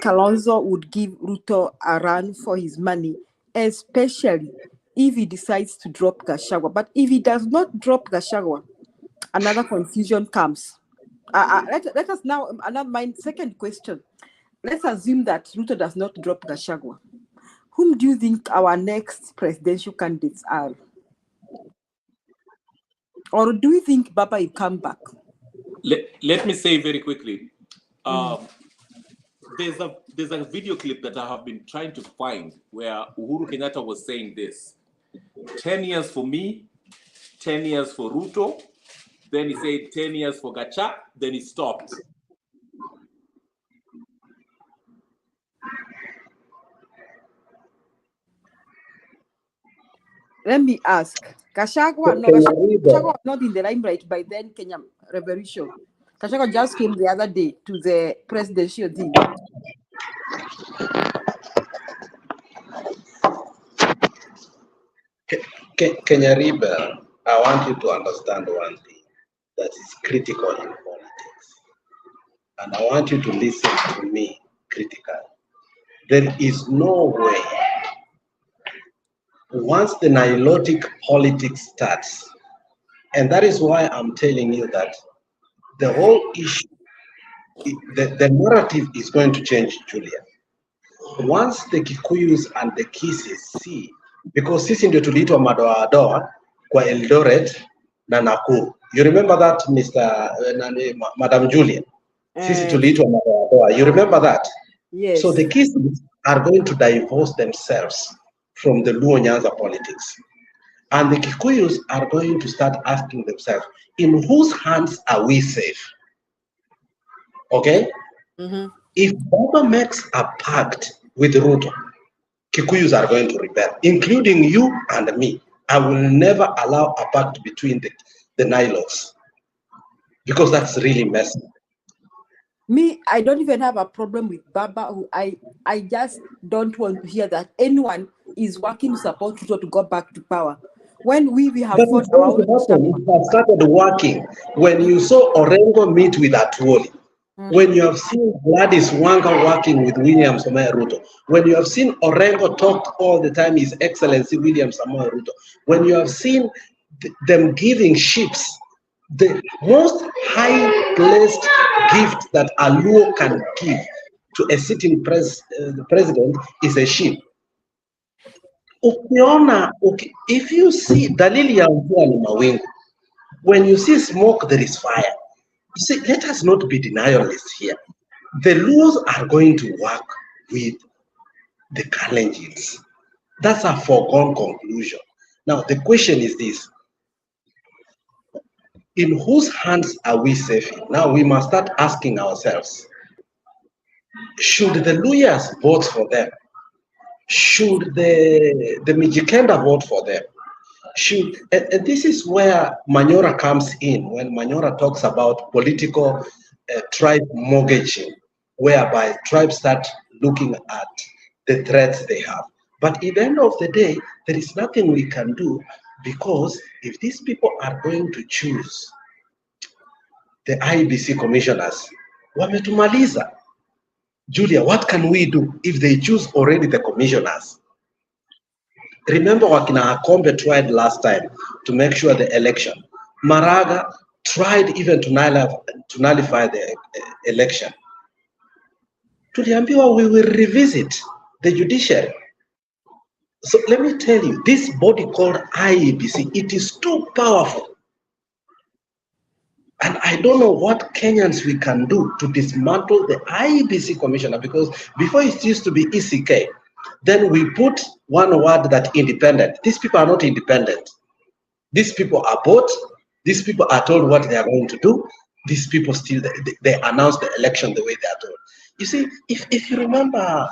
Kalonzo would give Ruto a run for his money, especially if he decides to drop Gachagua. But if he does not drop Gachagua, another confusion comes. Let us now, my second question. Let's assume that Ruto does not drop Gachagua. Whom do you think our next presidential candidates are? Or do you think Baba will come back? Let me say very quickly. There's a video clip that I have been trying to find where Uhuru Kenyatta was saying this: 10 years for me, 10 years for Ruto. Then he said 10 years for Gacha. Then he stopped. Let me ask. Gachagua was not in the limelight by then, Kenya Revolution. Gachagua just came the other day to the presidential thing. Kenya Rebel, I want you to understand one thing that is critical in politics. And I want you to listen to me critically. There is no way, once the nihilistic politics starts, and that is why I'm telling you that the whole issue, the narrative is going to change, Julia. Once the Kikuyus and the Kisis see, because sisi ndio tuliitwa madoadoa kwa Eldoret na Nakuru. You remember that, Madam Julia? Sisi tuliitwa madoadoa. You remember that? Yes. So the Kisis are going to divorce themselves from the Luo Nyanza politics. And the Kikuyus are going to start asking themselves, in whose hands are we safe? Okay? If Baba makes a pact with Ruto, Kikuyus are going to rebel, including you and me. I will never allow a pact between the Nilots, because that's really messy. Me, I don't even have a problem with Baba. I just don't want to hear that anyone is working to support Ruto to go back to power. When we have But fought it's going to happen. It has started working. When you saw Orengo meet with Atuoli, when you have seen Gladys Wanga working with William Samoei Ruto, when you have seen Orengo talk all the time, His Excellency William Samoei Ruto, when you have seen them giving ships, the most high-placed gift that a Luo can give to a sitting president is a ship. If you see dalili ya mvua ni mawingu, when you see smoke, there is fire. You see, let us not be denialists here. The Luos are going to work with the Kalenjins. That's a foregone conclusion. Now, the question is this. In whose hands are we safe in? Now, we must start asking ourselves, should the Luyas vote for them? Should the Mijikenda vote for them? And this is where Manyora comes in, when Manyora talks about political tribe mortgaging, whereby tribes start looking at the threats they have. But at the end of the day, there is nothing we can do, because if these people are going to choose the IBC commissioners, wametumaliza. Julia, what can we do if they choose already the commissioners? Remember Wakina Akombe tried last time to make sure the election. Maraga tried even to nullify the election. Tuliambiwa we will revisit the judiciary. So let me tell you, this body called IEBC, it is too powerful. And I don't know what Kenyans we can do to dismantle the IEBC commissioner, because before it used to be ECK, then we put one word that independent. These people are not independent. These people are bought. These people are told what they are going to do. These people still, they announce the election the way they are told. You see, if you remember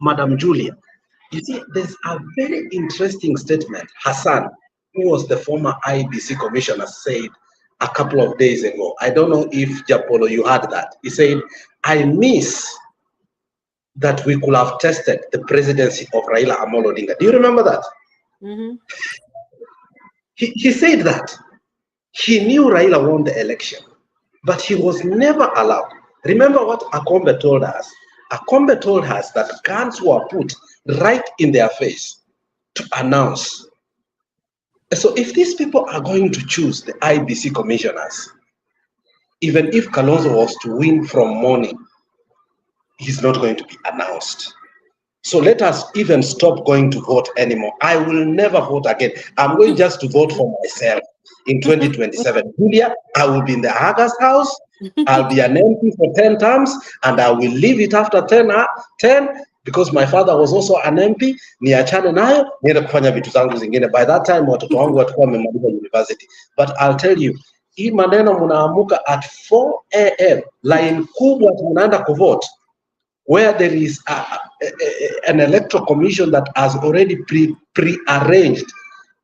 Madam Julia, you see, there's a very interesting statement Hassan, who was the former IBC commissioner, said a couple of days ago. I don't know if Japolo, you heard that. He said, I miss that we could have tested the presidency of Raila Amolo Odinga. Do you remember that? Mm-hmm. He said that. He knew Raila won the election, but he was never allowed. Remember what Akombe told us? Akombe told us that guns were put right in their face to announce. So if these people are going to choose the IBC commissioners, even if Kalonzo was to win from morning, he's not going to be announced. So let us even stop going to vote anymore. I will never vote again. I'm going just to vote for myself in 2027. Julia, I will be in the August house. I'll be an MP for 10 terms, and I will leave it after 10 because my father was also an MP. Niachane nayo, niende kufanya vitu zangu zingine. By that time, watoto wangu watakuwa wamemaliza university. But I'll tell you, hii maneno mnaamuka at 4 a.m. line kubwa tunaenda kuvote, where there is an electoral commission that has already pre-arranged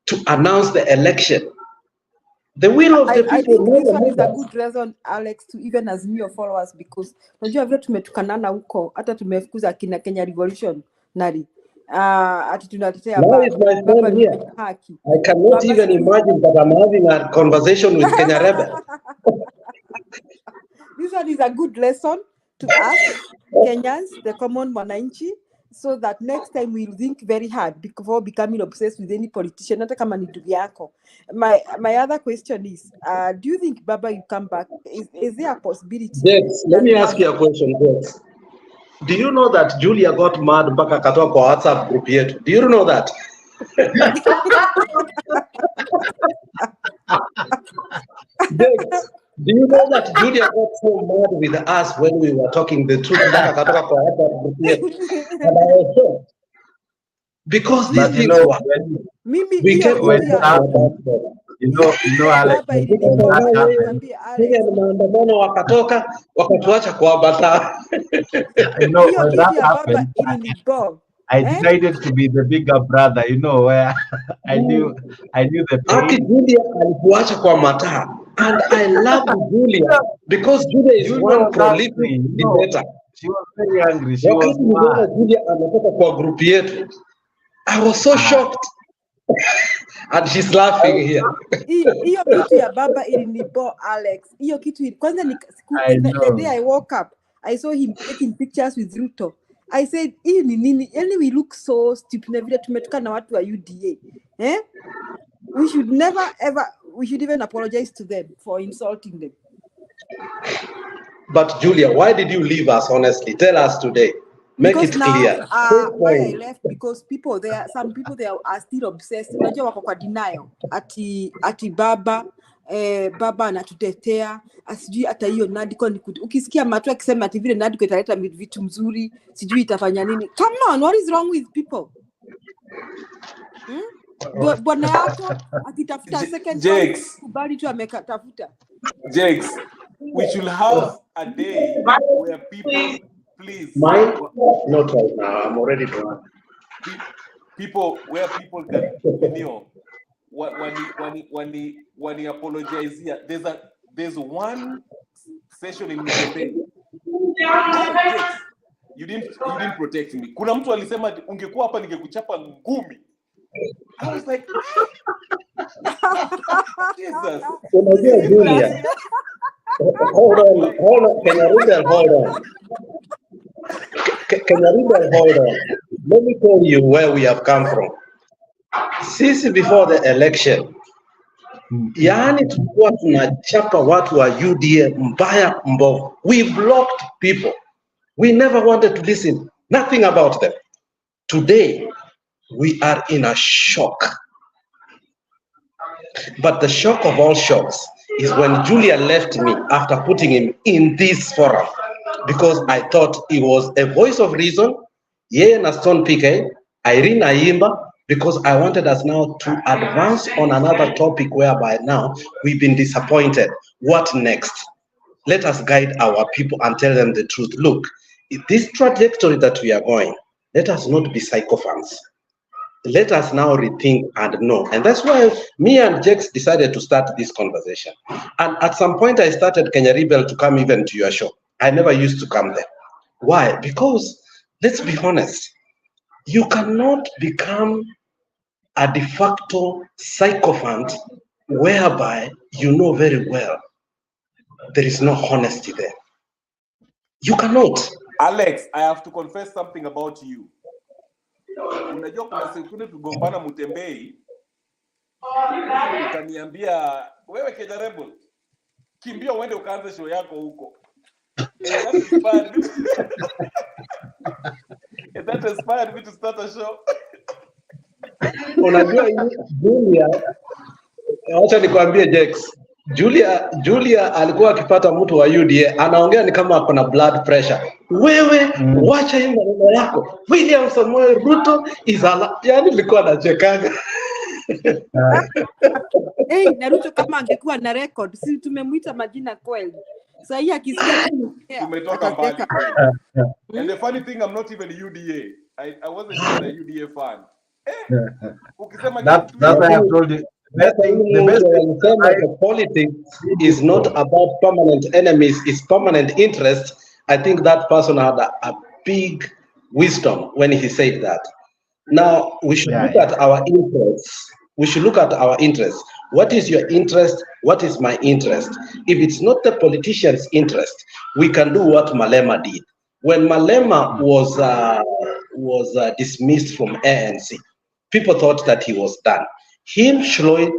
to announce the election. The will of the people. I think this one is a good reason, Alex, to even as your followers, because unajua vile tumetukanana huko, hata tumefukuza kina Kenya Revolution nari. Ati tunatetea Now is my friend here. haki. I cannot even imagine that I'm having a conversation with Kenya Rebel. This one is a good lesson to us Kenyans, the common mwananchi, so that next time we'll think very hard before becoming obsessed with any politician. Hata kama ni ndugu yako. My other question is, do you think Baba you come back? Is there a possibility? Yes, let me ask you a question. Yes. Do you know that Julia got mad mpaka akatoa kwa WhatsApp group yetu? Do you know that? Yes. Do you know that Julia got so mad with us when we were talking the truth? And I was shocked. Because these people are we kept maandamano wakatoka wakatuacha kuambata. I decided to be the bigger brother, where I knew the pain. Julia alikuacha kwa mataa. And I love Julia because Julia is one prolific debater. She was very angry. She was mad. Julia anatoka kwa group yetu. I was so shocked. And she's laughing here. Hiyo kitu ya Baba ilinibo Alex. Hiyo kitu kwanza the day I woke up, I saw him taking pictures with Ruto. I said, hii ni nini? Yani we look so stupid na vile tumetoka na watu wa UDA. We should never ever, we should even apologize to them for insulting them. But Julia, why did you leave us, honestly? Tell us today. Make because it clear. Why I left, because some people there are still obsessed. Unajua wako kwa denial. Ati Baba baba anatutetea asijui hata hiyo NADCO ukisikia Matua akisema ati vile NADCO italeta vitu mzuri sijui itafanya nini. Come on, what is wrong with people? Bwana yako akitafuta second Jakes, kubali tu amekatafuta. Jakes, we should have a day where people, please. Mine? Not right now. I'm already done. People, where people can, you know, when he apologize here, there's one session in Mutembei. Jakes, you didn't protect me. Kuna mtu alisema ungekuwa hapa ningekuchapa ngumi. I was like, Jesus. Julia. Hold on. Can you read that? Hold on. Can you read that? Hold on. Let me tell you where we have come from. Since before the election, yani tulikuwa tunachapa watu wa UDA mbaya mbovu. We blocked people. We never wanted to listen. Nothing about them. Today, we are in a shock. But the shock of all shocks is when Julia left me after putting him in this forum, because I thought he was a voice of reason. Yeah, Naston PK, Irene Ayimba, because I wanted us now to advance on another topic whereby now we've been disappointed. What next? Let us guide our people and tell them the truth. Look, this trajectory that we are going, let us not be sycophants. Let us now rethink and know. And that's why me and Jex decided to start this conversation. And at some point I started Kenya Rebel to come even to your show. I never used to come there. Why? Because, let's be honest, you cannot become a de facto sycophant whereby you know very well there is no honesty there. You cannot. Alex, I have to confess something about you. Unajua kuna siku tugombana Mutembei, ukaniambia wewe Kenya Rebel, kimbia uende ukaanze show yako huko. That inspired me to start a show. Unajua Julia, acha nikwambie Jex, Julia alikuwa akipata mtu wa UDA anaongea ni kama ako na blood pressure. Wewe wacha hiyo maneno yako. William Samoei Ruto is yani nilikuwa nachekanga. Hey, na Ruto kama angekuwa na record, si tumemuita majina kweli. Sasa hii akisikia tumetoka mbali. And the funny thing, I'm not even UDA. I wasn't even a UDA fan. That's why I told you. The politics is not about permanent enemies, it's permanent interest. I think that person had a big wisdom when he said that. Now, we should look at our interests. We should look at our interests. What is your interest? What is my interest? If it's not the politician's interest, we can do what Malema did. When Malema was dismissed from ANC, people thought that he was done. Him, Shloyd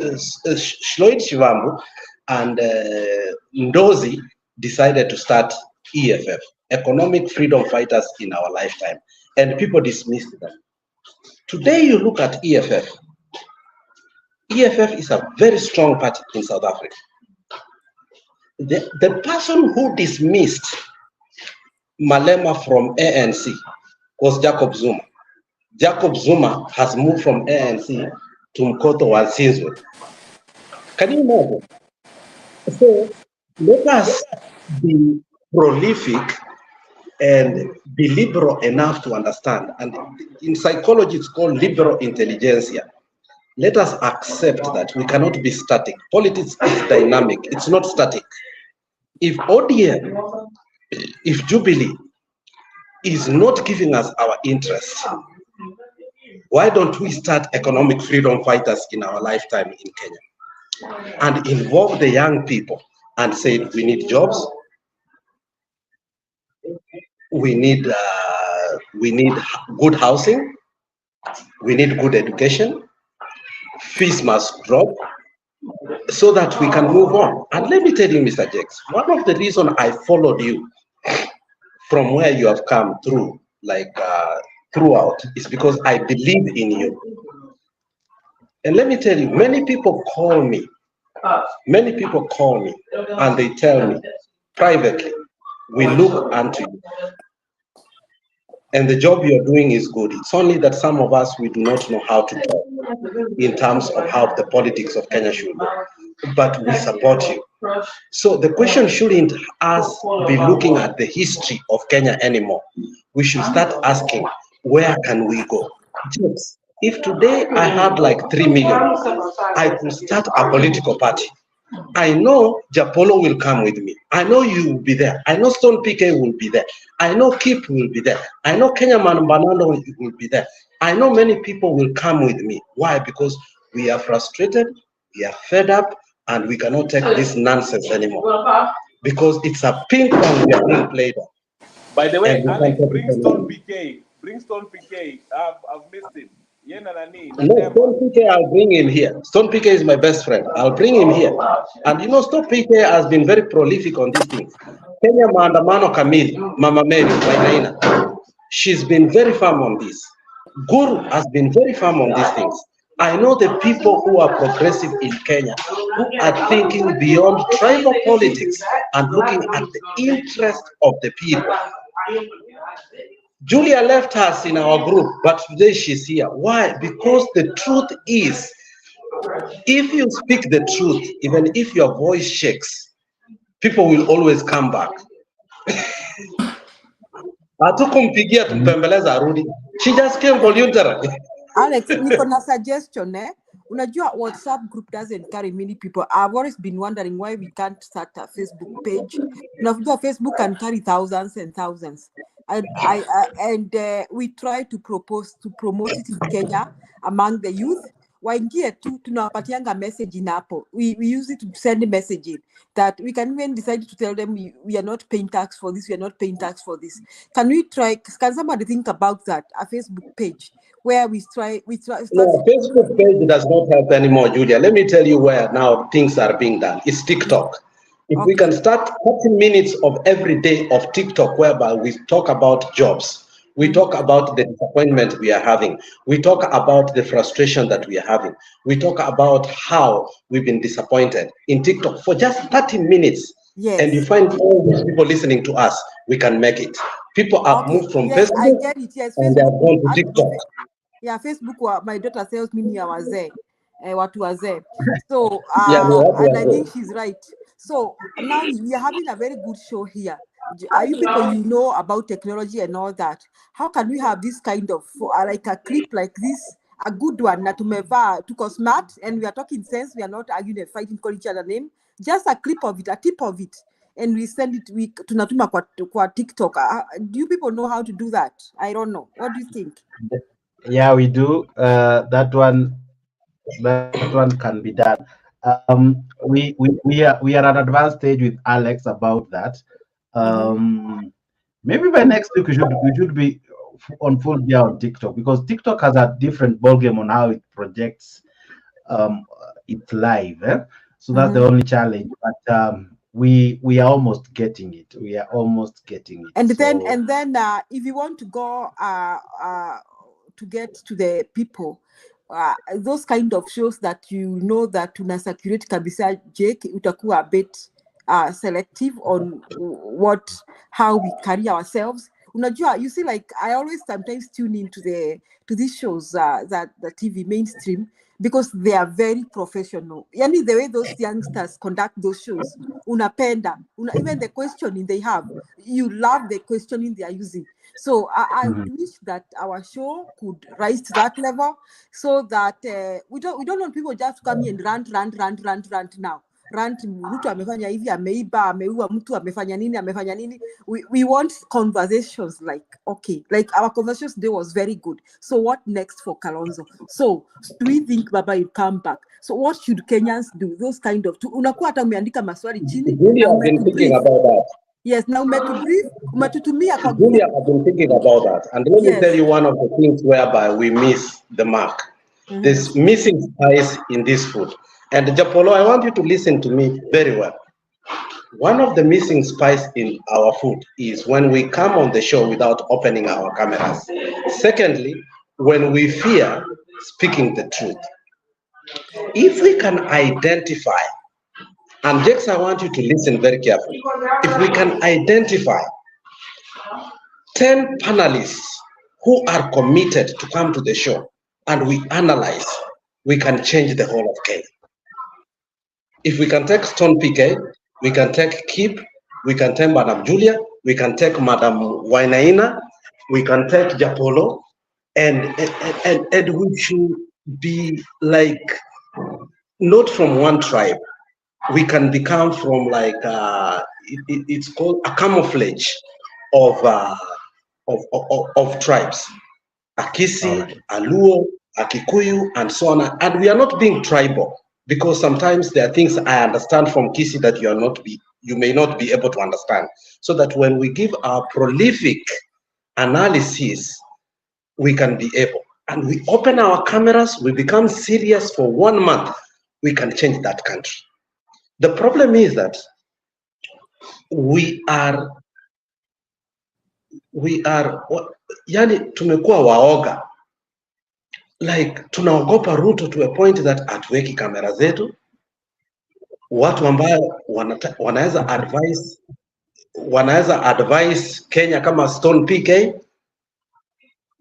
Shivambu, and Ndozi decided to start EFF, Economic Freedom Fighters in Our Lifetime, and people dismissed them. Today, you look at EFF. EFF is a very strong party in South Africa. The person who dismissed Malema from ANC was Jacob Zuma. Jacob Zuma has moved from ANC to Mkoto Wazinzwe. Can you imagine? So let us be prolific and be liberal enough to understand. And in psychology, it's called liberal intelligentsia. Let us accept that we cannot be static. Politics is dynamic. It's not static. If ODM, if Jubilee is not giving us our interests, why don't we start economic freedom fighters in our lifetime in Kenya and involve the young people and say we need jobs, we need good housing, we need good education, fees must drop so that we can move on. And let me tell you, Mr. Jakes, one of the reasons I followed you from where you have come through, throughout, is because I believe in you. And let me tell you, many people call me Many people call me and they tell me privately, we look unto you. And the job you're doing is good. It's only that some of us, we do not know how to talk in terms of how the politics of Kenya should go. But we support you. So the question shouldn't us be looking at the history of Kenya anymore. We should start asking, where can we go? Just, if today I had like 3 million, I could start a political party. I know Japolo will come with me. I know you will be there. I know Stone PK will be there. I know Kip will be there. I know Kenya Manbanando will be there. I know many people will come with me. Why? Because we are frustrated, we are fed up, and we cannot take this nonsense anymore. Because it's a ping pong we are being played on. By the way, And we Alex, can't take bring it Stone anymore. PK. Bring Stone PK. I've missed him. No, Stone PK, I'll bring him here. Stone PK is my best friend. I'll bring him here. And you know, Stone PK has been very prolific on these things. Kenya Maandamano Kamili, Mama Mary, Wainaina, she's been very firm on this. Guru has been very firm on these things. I know the people who are progressive in Kenya, who are thinking beyond tribal politics and looking at the interest of the people. Julia left us in our group, but today she's here. Why? Because the truth is, if you speak the truth, even if your voice shakes, people will always come back. Hatukumpigia tumpembeleza arudi. She just came voluntarily. Alex, niko na suggestion Unajua WhatsApp group doesn't carry many people. I've always been wondering why we can't start a Facebook page. Unajua Facebook can carry thousands and thousands. And we try to promote it in Kenya among the youth. Waingie tu tunawapatianga message in hapo. We use it to send a message in that we can even decide to tell them we are not paying tax for this, we are not paying tax for this. Can somebody think about that, a Facebook page where we try No, Facebook page does not help anymore, Julia. Let me tell you where now things are being done. It's TikTok. If we can start 30 minutes of every day of TikTok whereby we talk about jobs, we talk about the disappointment we are having, we talk about the frustration that we are having, we talk about how we've been disappointed in TikTok for just 30 minutes. Yes. And you find all these people listening to us, we can make it. People have moved from yes, I Facebook get it. Yes, and they have gone to TikTok. Yeah, Facebook, my daughter tells me ni ya wazee, watu wazee. So, Yeah, and I think she's right. So now we are having a very good show here. Are you people, you know about technology and all that? How can we have this kind of like a clip like this, a good one, na tumeva tuko smart and we are talking sense, we are not arguing and fighting, call each other name, just a clip of it, a tip of it, and we send it, we tunatuma kwa TikTok. Do you people know how to do that? I don't know. What do you think? Yeah, we do. That one can be done. We are at an advanced stage with Alex about that. Maybe by next week we should be on full gear on TikTok, because TikTok has a different ballgame on how it projects it live. So that's the only challenge. But we are almost getting it. We are almost getting it. And then if you want to go to get to the people, those kind of shows that you know that tuna circulate kabisa, Jake, utakuwa a bit selective on how we carry ourselves. Unajua, you see, like I always sometimes tune into these shows that the TV mainstream, because they are very professional. Yani the way those youngsters conduct those shows, unapenda, even the questioning they have, you love the questioning they are using. So I wish that our show could rise to that level, so that we don't want people just to come here and rant now. Rant, mtu amefanya hivi, ameiba, ameua mtu, amefanya nini. We want conversations like, okay, like our conversation today was very good. So what next for Kalonzo? So do we think Baba will come back? So what should Kenyans do? Those kind of, unakuwa hata umeandika maswali chini. Julia, I've been thinking about that. Yes, now umetutumia kwa Julia, I've been thinking about that. And let me tell you one of the things whereby we miss the mark. There's missing spice in this food. And Japolo, I want you to listen to me very well. One of the missing spice in our food is when we come on the show without opening our cameras. Secondly, when we fear speaking the truth. If we can identify And Jex, I want you to listen very carefully. If we can identify 10 panelists who are committed to come to the show and we analyze, we can change the whole of Kenya. If we can take Stone PK, we can take Kip, we can take Madam Julia, we can take Madam Wainaina, we can take Japolo, and we should be like not from one tribe. We can become from like it's called a camouflage of tribes, Akisi, Aluo, Akikuyu, and so on. And we are not being tribal because sometimes there are things I understand from Kisi that you may not be able to understand. So that when we give our prolific analysis, we can be able. And we open our cameras, we become serious for 1 month, we can change that country. The problem is that we are yani tumekuwa waoga, like tunaogopa Ruto to a point that hatuweki kamera zetu. Watu ambao wanaweza advise Kenya kama Stone PK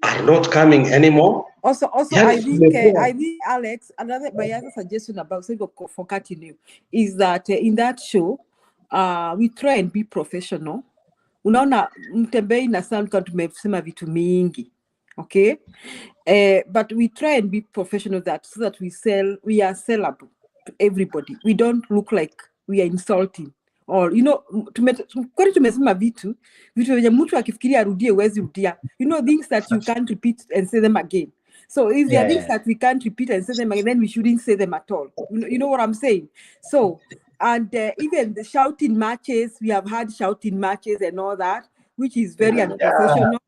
are not coming anymore. Also, Yani, I think Alex, my other suggestion about for cutting you is that in that show, we try and be professional. Unaona mtembei na sound kama tumesema vitu mingi, okay? But we try and be professional so that we are sellable to everybody. We don't look like we are insulting. Or kwani tumesema vitu venye mtu akifikiria arudie uwezi rudia. Things that you can't repeat and say them again. So if there are things that we can't repeat and say them again, then we shouldn't say them at all. You know what I'm saying? So, and even the shouting matches, we have had shouting matches and all that, which is very unprofessional.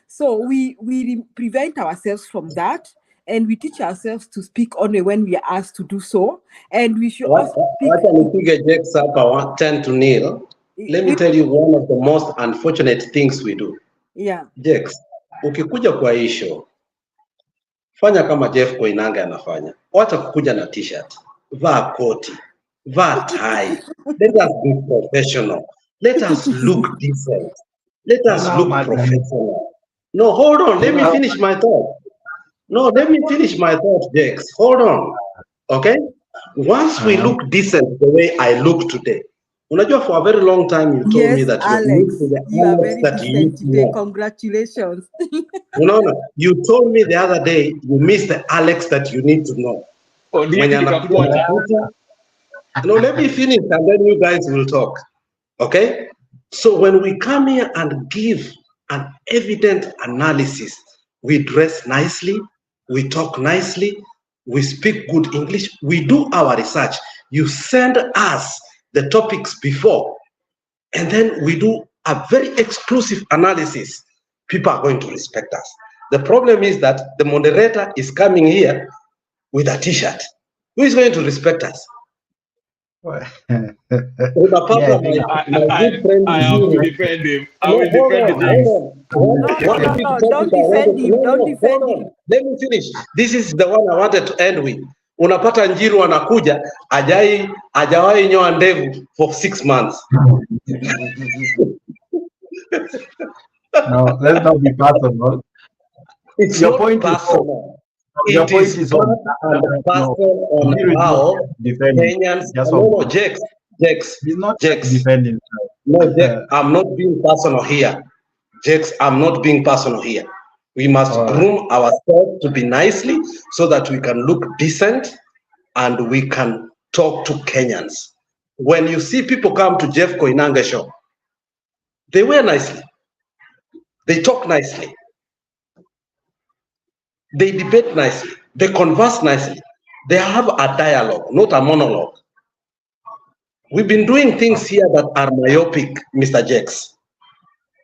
So we prevent ourselves from that, and we teach ourselves to speak only when we are asked to do so. And we should also speak. 10-0. Let me tell you one of the most unfortunate things we do. Yeah. Jex, ukikuja kwa hii show, fanya kama Jeff Koinange anafanya. Wacha kukuja na t-shirt, vaa koti, vaa tie. Let us be professional. Let us look decent. Let us look professional. No, hold on. Let me finish my thought. No, let me finish my thought, Jex. Hold on. Okay? Once we look decent the way I look today, unajua for a very long time you told me that Alex, you are very that decent today. Congratulations. You told me the other day you missed the Alex that you need to know. No, let me finish and then you guys will talk. Okay? So when we come here and give an evident analysis, we dress nicely, we talk nicely, we speak good English, we do our research. You send us the topics before, and then we do a very exclusive analysis. People are going to respect us. The problem is that the moderator is coming here with a t-shirt. Who is going to respect us? Yeah, I will defend him. I will defend him. No, don't defend him. Don't defend him. Let me finish. This is the one I wanted to end with. Unapata Njiru anakuja, hajawahi nyoa ndevu for 6 months. No, let's not be personal. It's your not point personal. Your point is on how Kenyans. No, Jex. He's not defending. No, Jex, I'm not being personal here. Jex, I'm not being personal here. We must groom ourselves to be nicely so that we can look decent and we can talk to Kenyans. When you see people come to Jeff Koinange show, they wear nicely. They talk nicely. They debate nicely. They converse nicely. They have a dialogue, not a monologue. We've been doing things here that are myopic, Mr. Jex.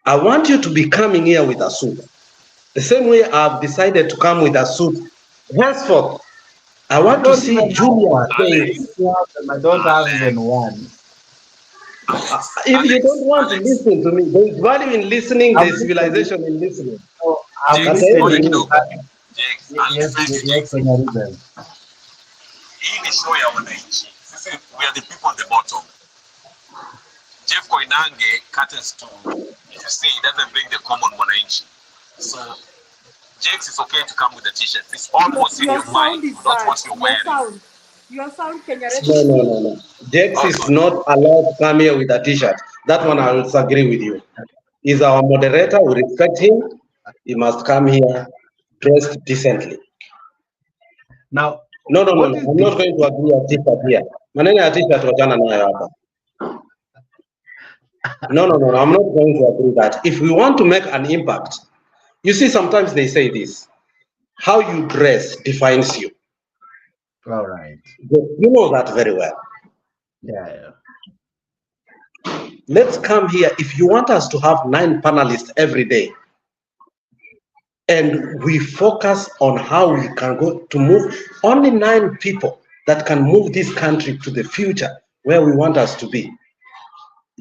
I want you to be coming here with a suit. The same way I've decided to come with a suit. Henceforth, I want to see Julia saying, I don't have even one. If you don't want to listen to me, there is value in listening, there is civilization in listening. Yes, hii ni show ya wananchi. as if we are the people at the bottom. Jeff Koinange caters to, if you see, it doesn't bring the common mwananchi. So, Jakes, it's okay to come with a t-shirt. It's almost in your mind, not what you're wearing. Your sound, Kenya. No. Jex is not allowed to come here with a t-shirt. That one I will disagree with you. He's our moderator. We respect him. He must come here dressed decently. Now, no. I'm not going to agree a t-shirt here. Maneno ya t-shirt wachana nayo hapa. No. I'm not going to agree that. If we want to make an impact, you see, sometimes they say this: how you dress defines you. All right. You know that very well. Yeah. Let's come here. If you want us to have 9 panelists every day, and we focus on how we can go to move only 9 people that can move this country to the future where we want us to be.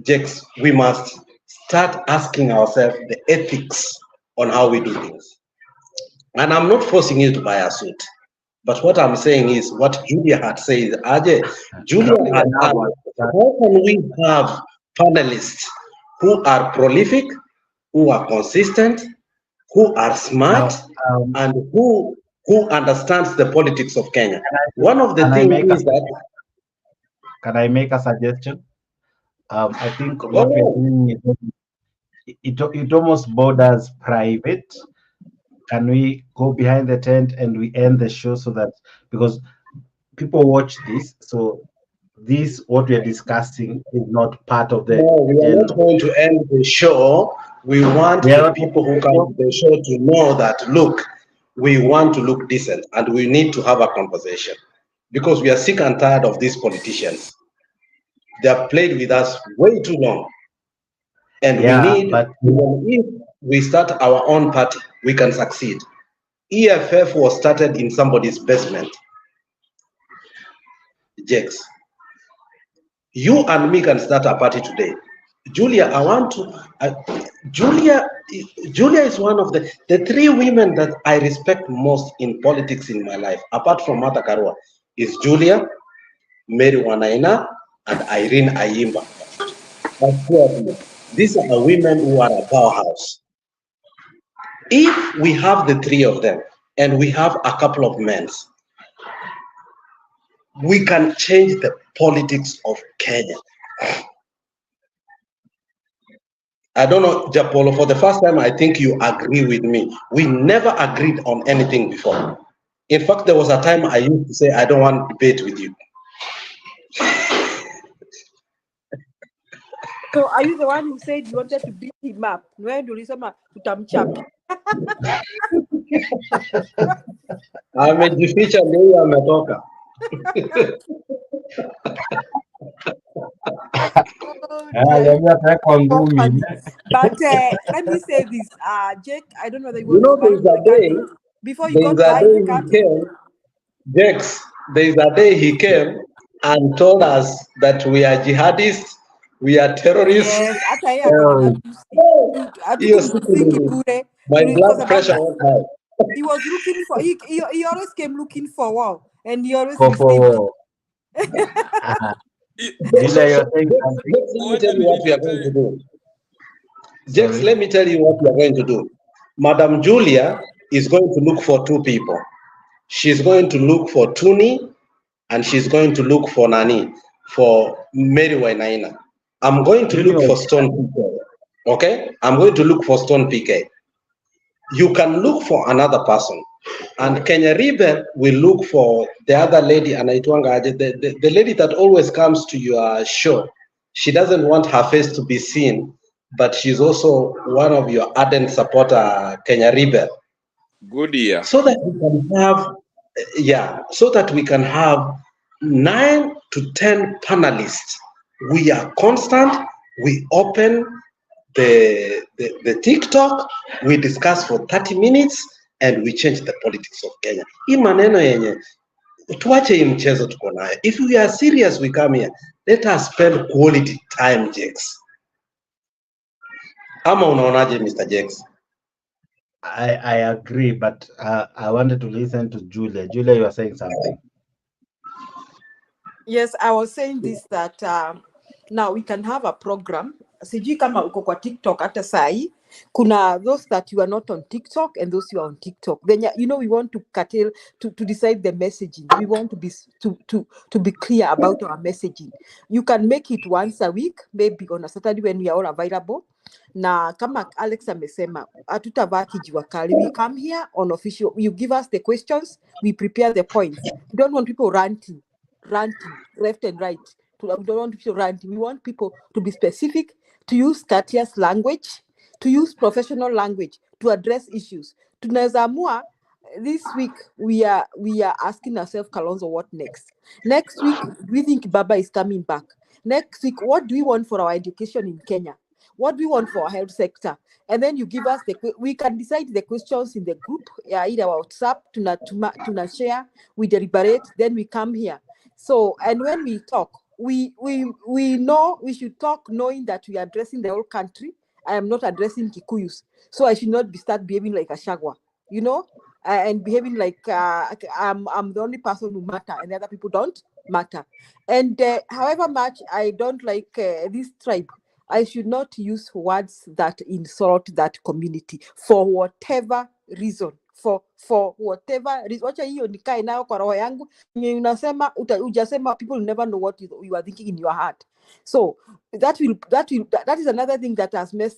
Jex, we must start asking ourselves the ethics on how we do things. And I'm not forcing you to buy a suit. But what I'm saying is what Julia had said. Julia had asked, how can we have panelists who are prolific, who are consistent, who are smart, and who understands the politics of Kenya? One of the things is that... Can I make a suggestion? I think what we're doing is it almost borders private. Can we go behind the tent and we end the show so that, because people watch this, so this, what we are discussing, is not part of the... No, we are not going to end the show. We want the people who come to the show to know that, look, we want to look decent and we need to have a conversation, because we are sick and tired of these politicians. They have played with us way too long. And we need, if we start our own party, we can succeed. EFF was started in somebody's basement. Jex, you and me can start a party today. Julia, I want to... Julia is one of the 3 women that I respect most in politics in my life, apart from Martha Karua, is Julia, Mary Wanaina, and Irene Ayimba. These are women who are a powerhouse. If we have the 3 of them, and we have a couple of men, we can change the politics of Kenya. I don't know, Japolo, for the first time, I think you agree with me. We never agreed on anything before. In fact, there was a time I used to say, I don't want to debate with you. So are you the one who said you wanted to beat him up? When do you say utamchapa? Amejificha leo ametoka. But let me say this, Jake, I don't know whether you want to there's a day, before you go to Ivy Garden. Jex, there's a day he came and told us that we are jihadists, we are terrorists. Yes, my blood pressure was high. He was looking for, he always came looking for war, and he always for Let me tell you what we are going to do. Jex, let me tell you what we are going to do. Madam Julia is going to look for 2 people. She's going to look for Tuni, and she's going to look for Nani, for Mary Wainaina. I'm going to look for Stone PK. Okay? I'm going to look for Stone PK. You can look for another person. And Kenya Ribe will look for the other lady, the lady that always comes to your show. She doesn't want her face to be seen, but she's also one of your ardent supporter, Kenya Ribe. Good year. So that we can have, so that we can have 9 to 10 panelists. We are constant. We open the TikTok. We discuss for 30 minutes. And we change the politics of Kenya. Hii maneno yenye, tuache hii mchezo tuko nayo. If we are serious, we come here. Let us spend quality time, Jex. Ama unaonaje, Mr. Jex? I agree, but I wanted to listen to Julia. Julia, you are saying something. Yes, I was saying this that now we can have a program. Sijui kama uko kwa TikTok hata sahi. Kuna those that you are not on TikTok and those you are on TikTok. Then you know we want to curtail to decide the messaging. We want to be to be clear about our messaging. You can make it once a week, maybe on a Saturday when we are all available. Na kama Alex amesema, hatutavaa kijua kali. We come here on official. You give us the questions, we prepare the points. We don't want people ranting left and right. We don't want people ranting. We want people to be specific, to use courteous language, to use professional language to address issues. Tunaweza amua this week we are asking ourselves, Kalonzo, what next? Next week, we think Baba is coming back. Next week, what do we want for our education in Kenya? What do we want for our health sector? And then you give us we can decide the questions in the group, either WhatsApp, tuna share, we deliberate, then we come here. So, and when we talk, we know we should talk knowing that we are addressing the whole country. I am not addressing Kikuyus, so I should not start behaving like a Shagwa, you know, and behaving like I'm the only person who matter and the other people don't matter. And however much I don't like this tribe, I should not use words that insult that community for whatever reason. For whatever reason. Wacha hiyo nikae nayo kwa roho yangu. Unasema ujasema, people will never know what you are thinking in your heart. So that is another thing that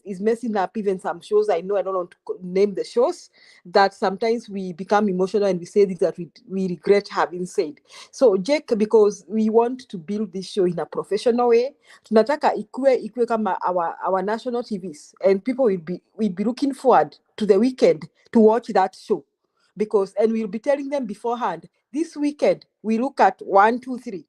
is messing up even some shows. I know I don't want to name the shows, that sometimes we become emotional and we say things that we regret having said. So Jake, because we want to build this show in a professional way, tunataka ikue kama our national TVs, and people will be looking forward to the weekend to watch that show, and we'll be telling them beforehand, this weekend we look at 1, 2, 3.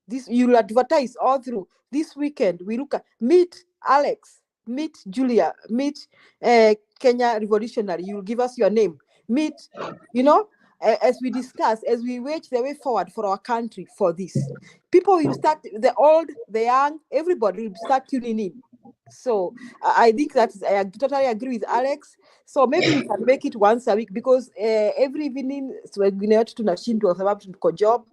This you'll advertise all through. This weekend we look at meet Alex, meet Julia, meet Kenya Revolutionary. You'll give us your name. Meet, as we discuss, as we wage the way forward for our country for this. People will start, the old, the young, everybody will start tuning in. So I think I totally agree with Alex. So maybe we can make it once a week, because every evening tunashindwa sababu tuko job.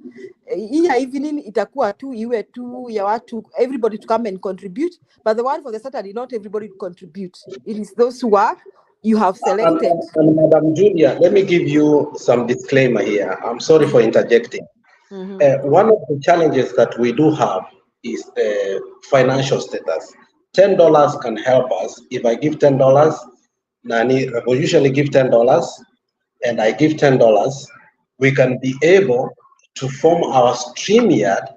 Hii evening itakuwa tu iwe tu ya watu, everybody to come and contribute, but the one for the Saturday, not everybody to contribute. It is those who are you have selected. And Madam Julia, let me give you some disclaimer here. I'm sorry for interjecting. One of the challenges that we do have is financial status. $10 can help us. If I give $10, Nani will usually give $10, and I give $10, we can be able to form our StreamYard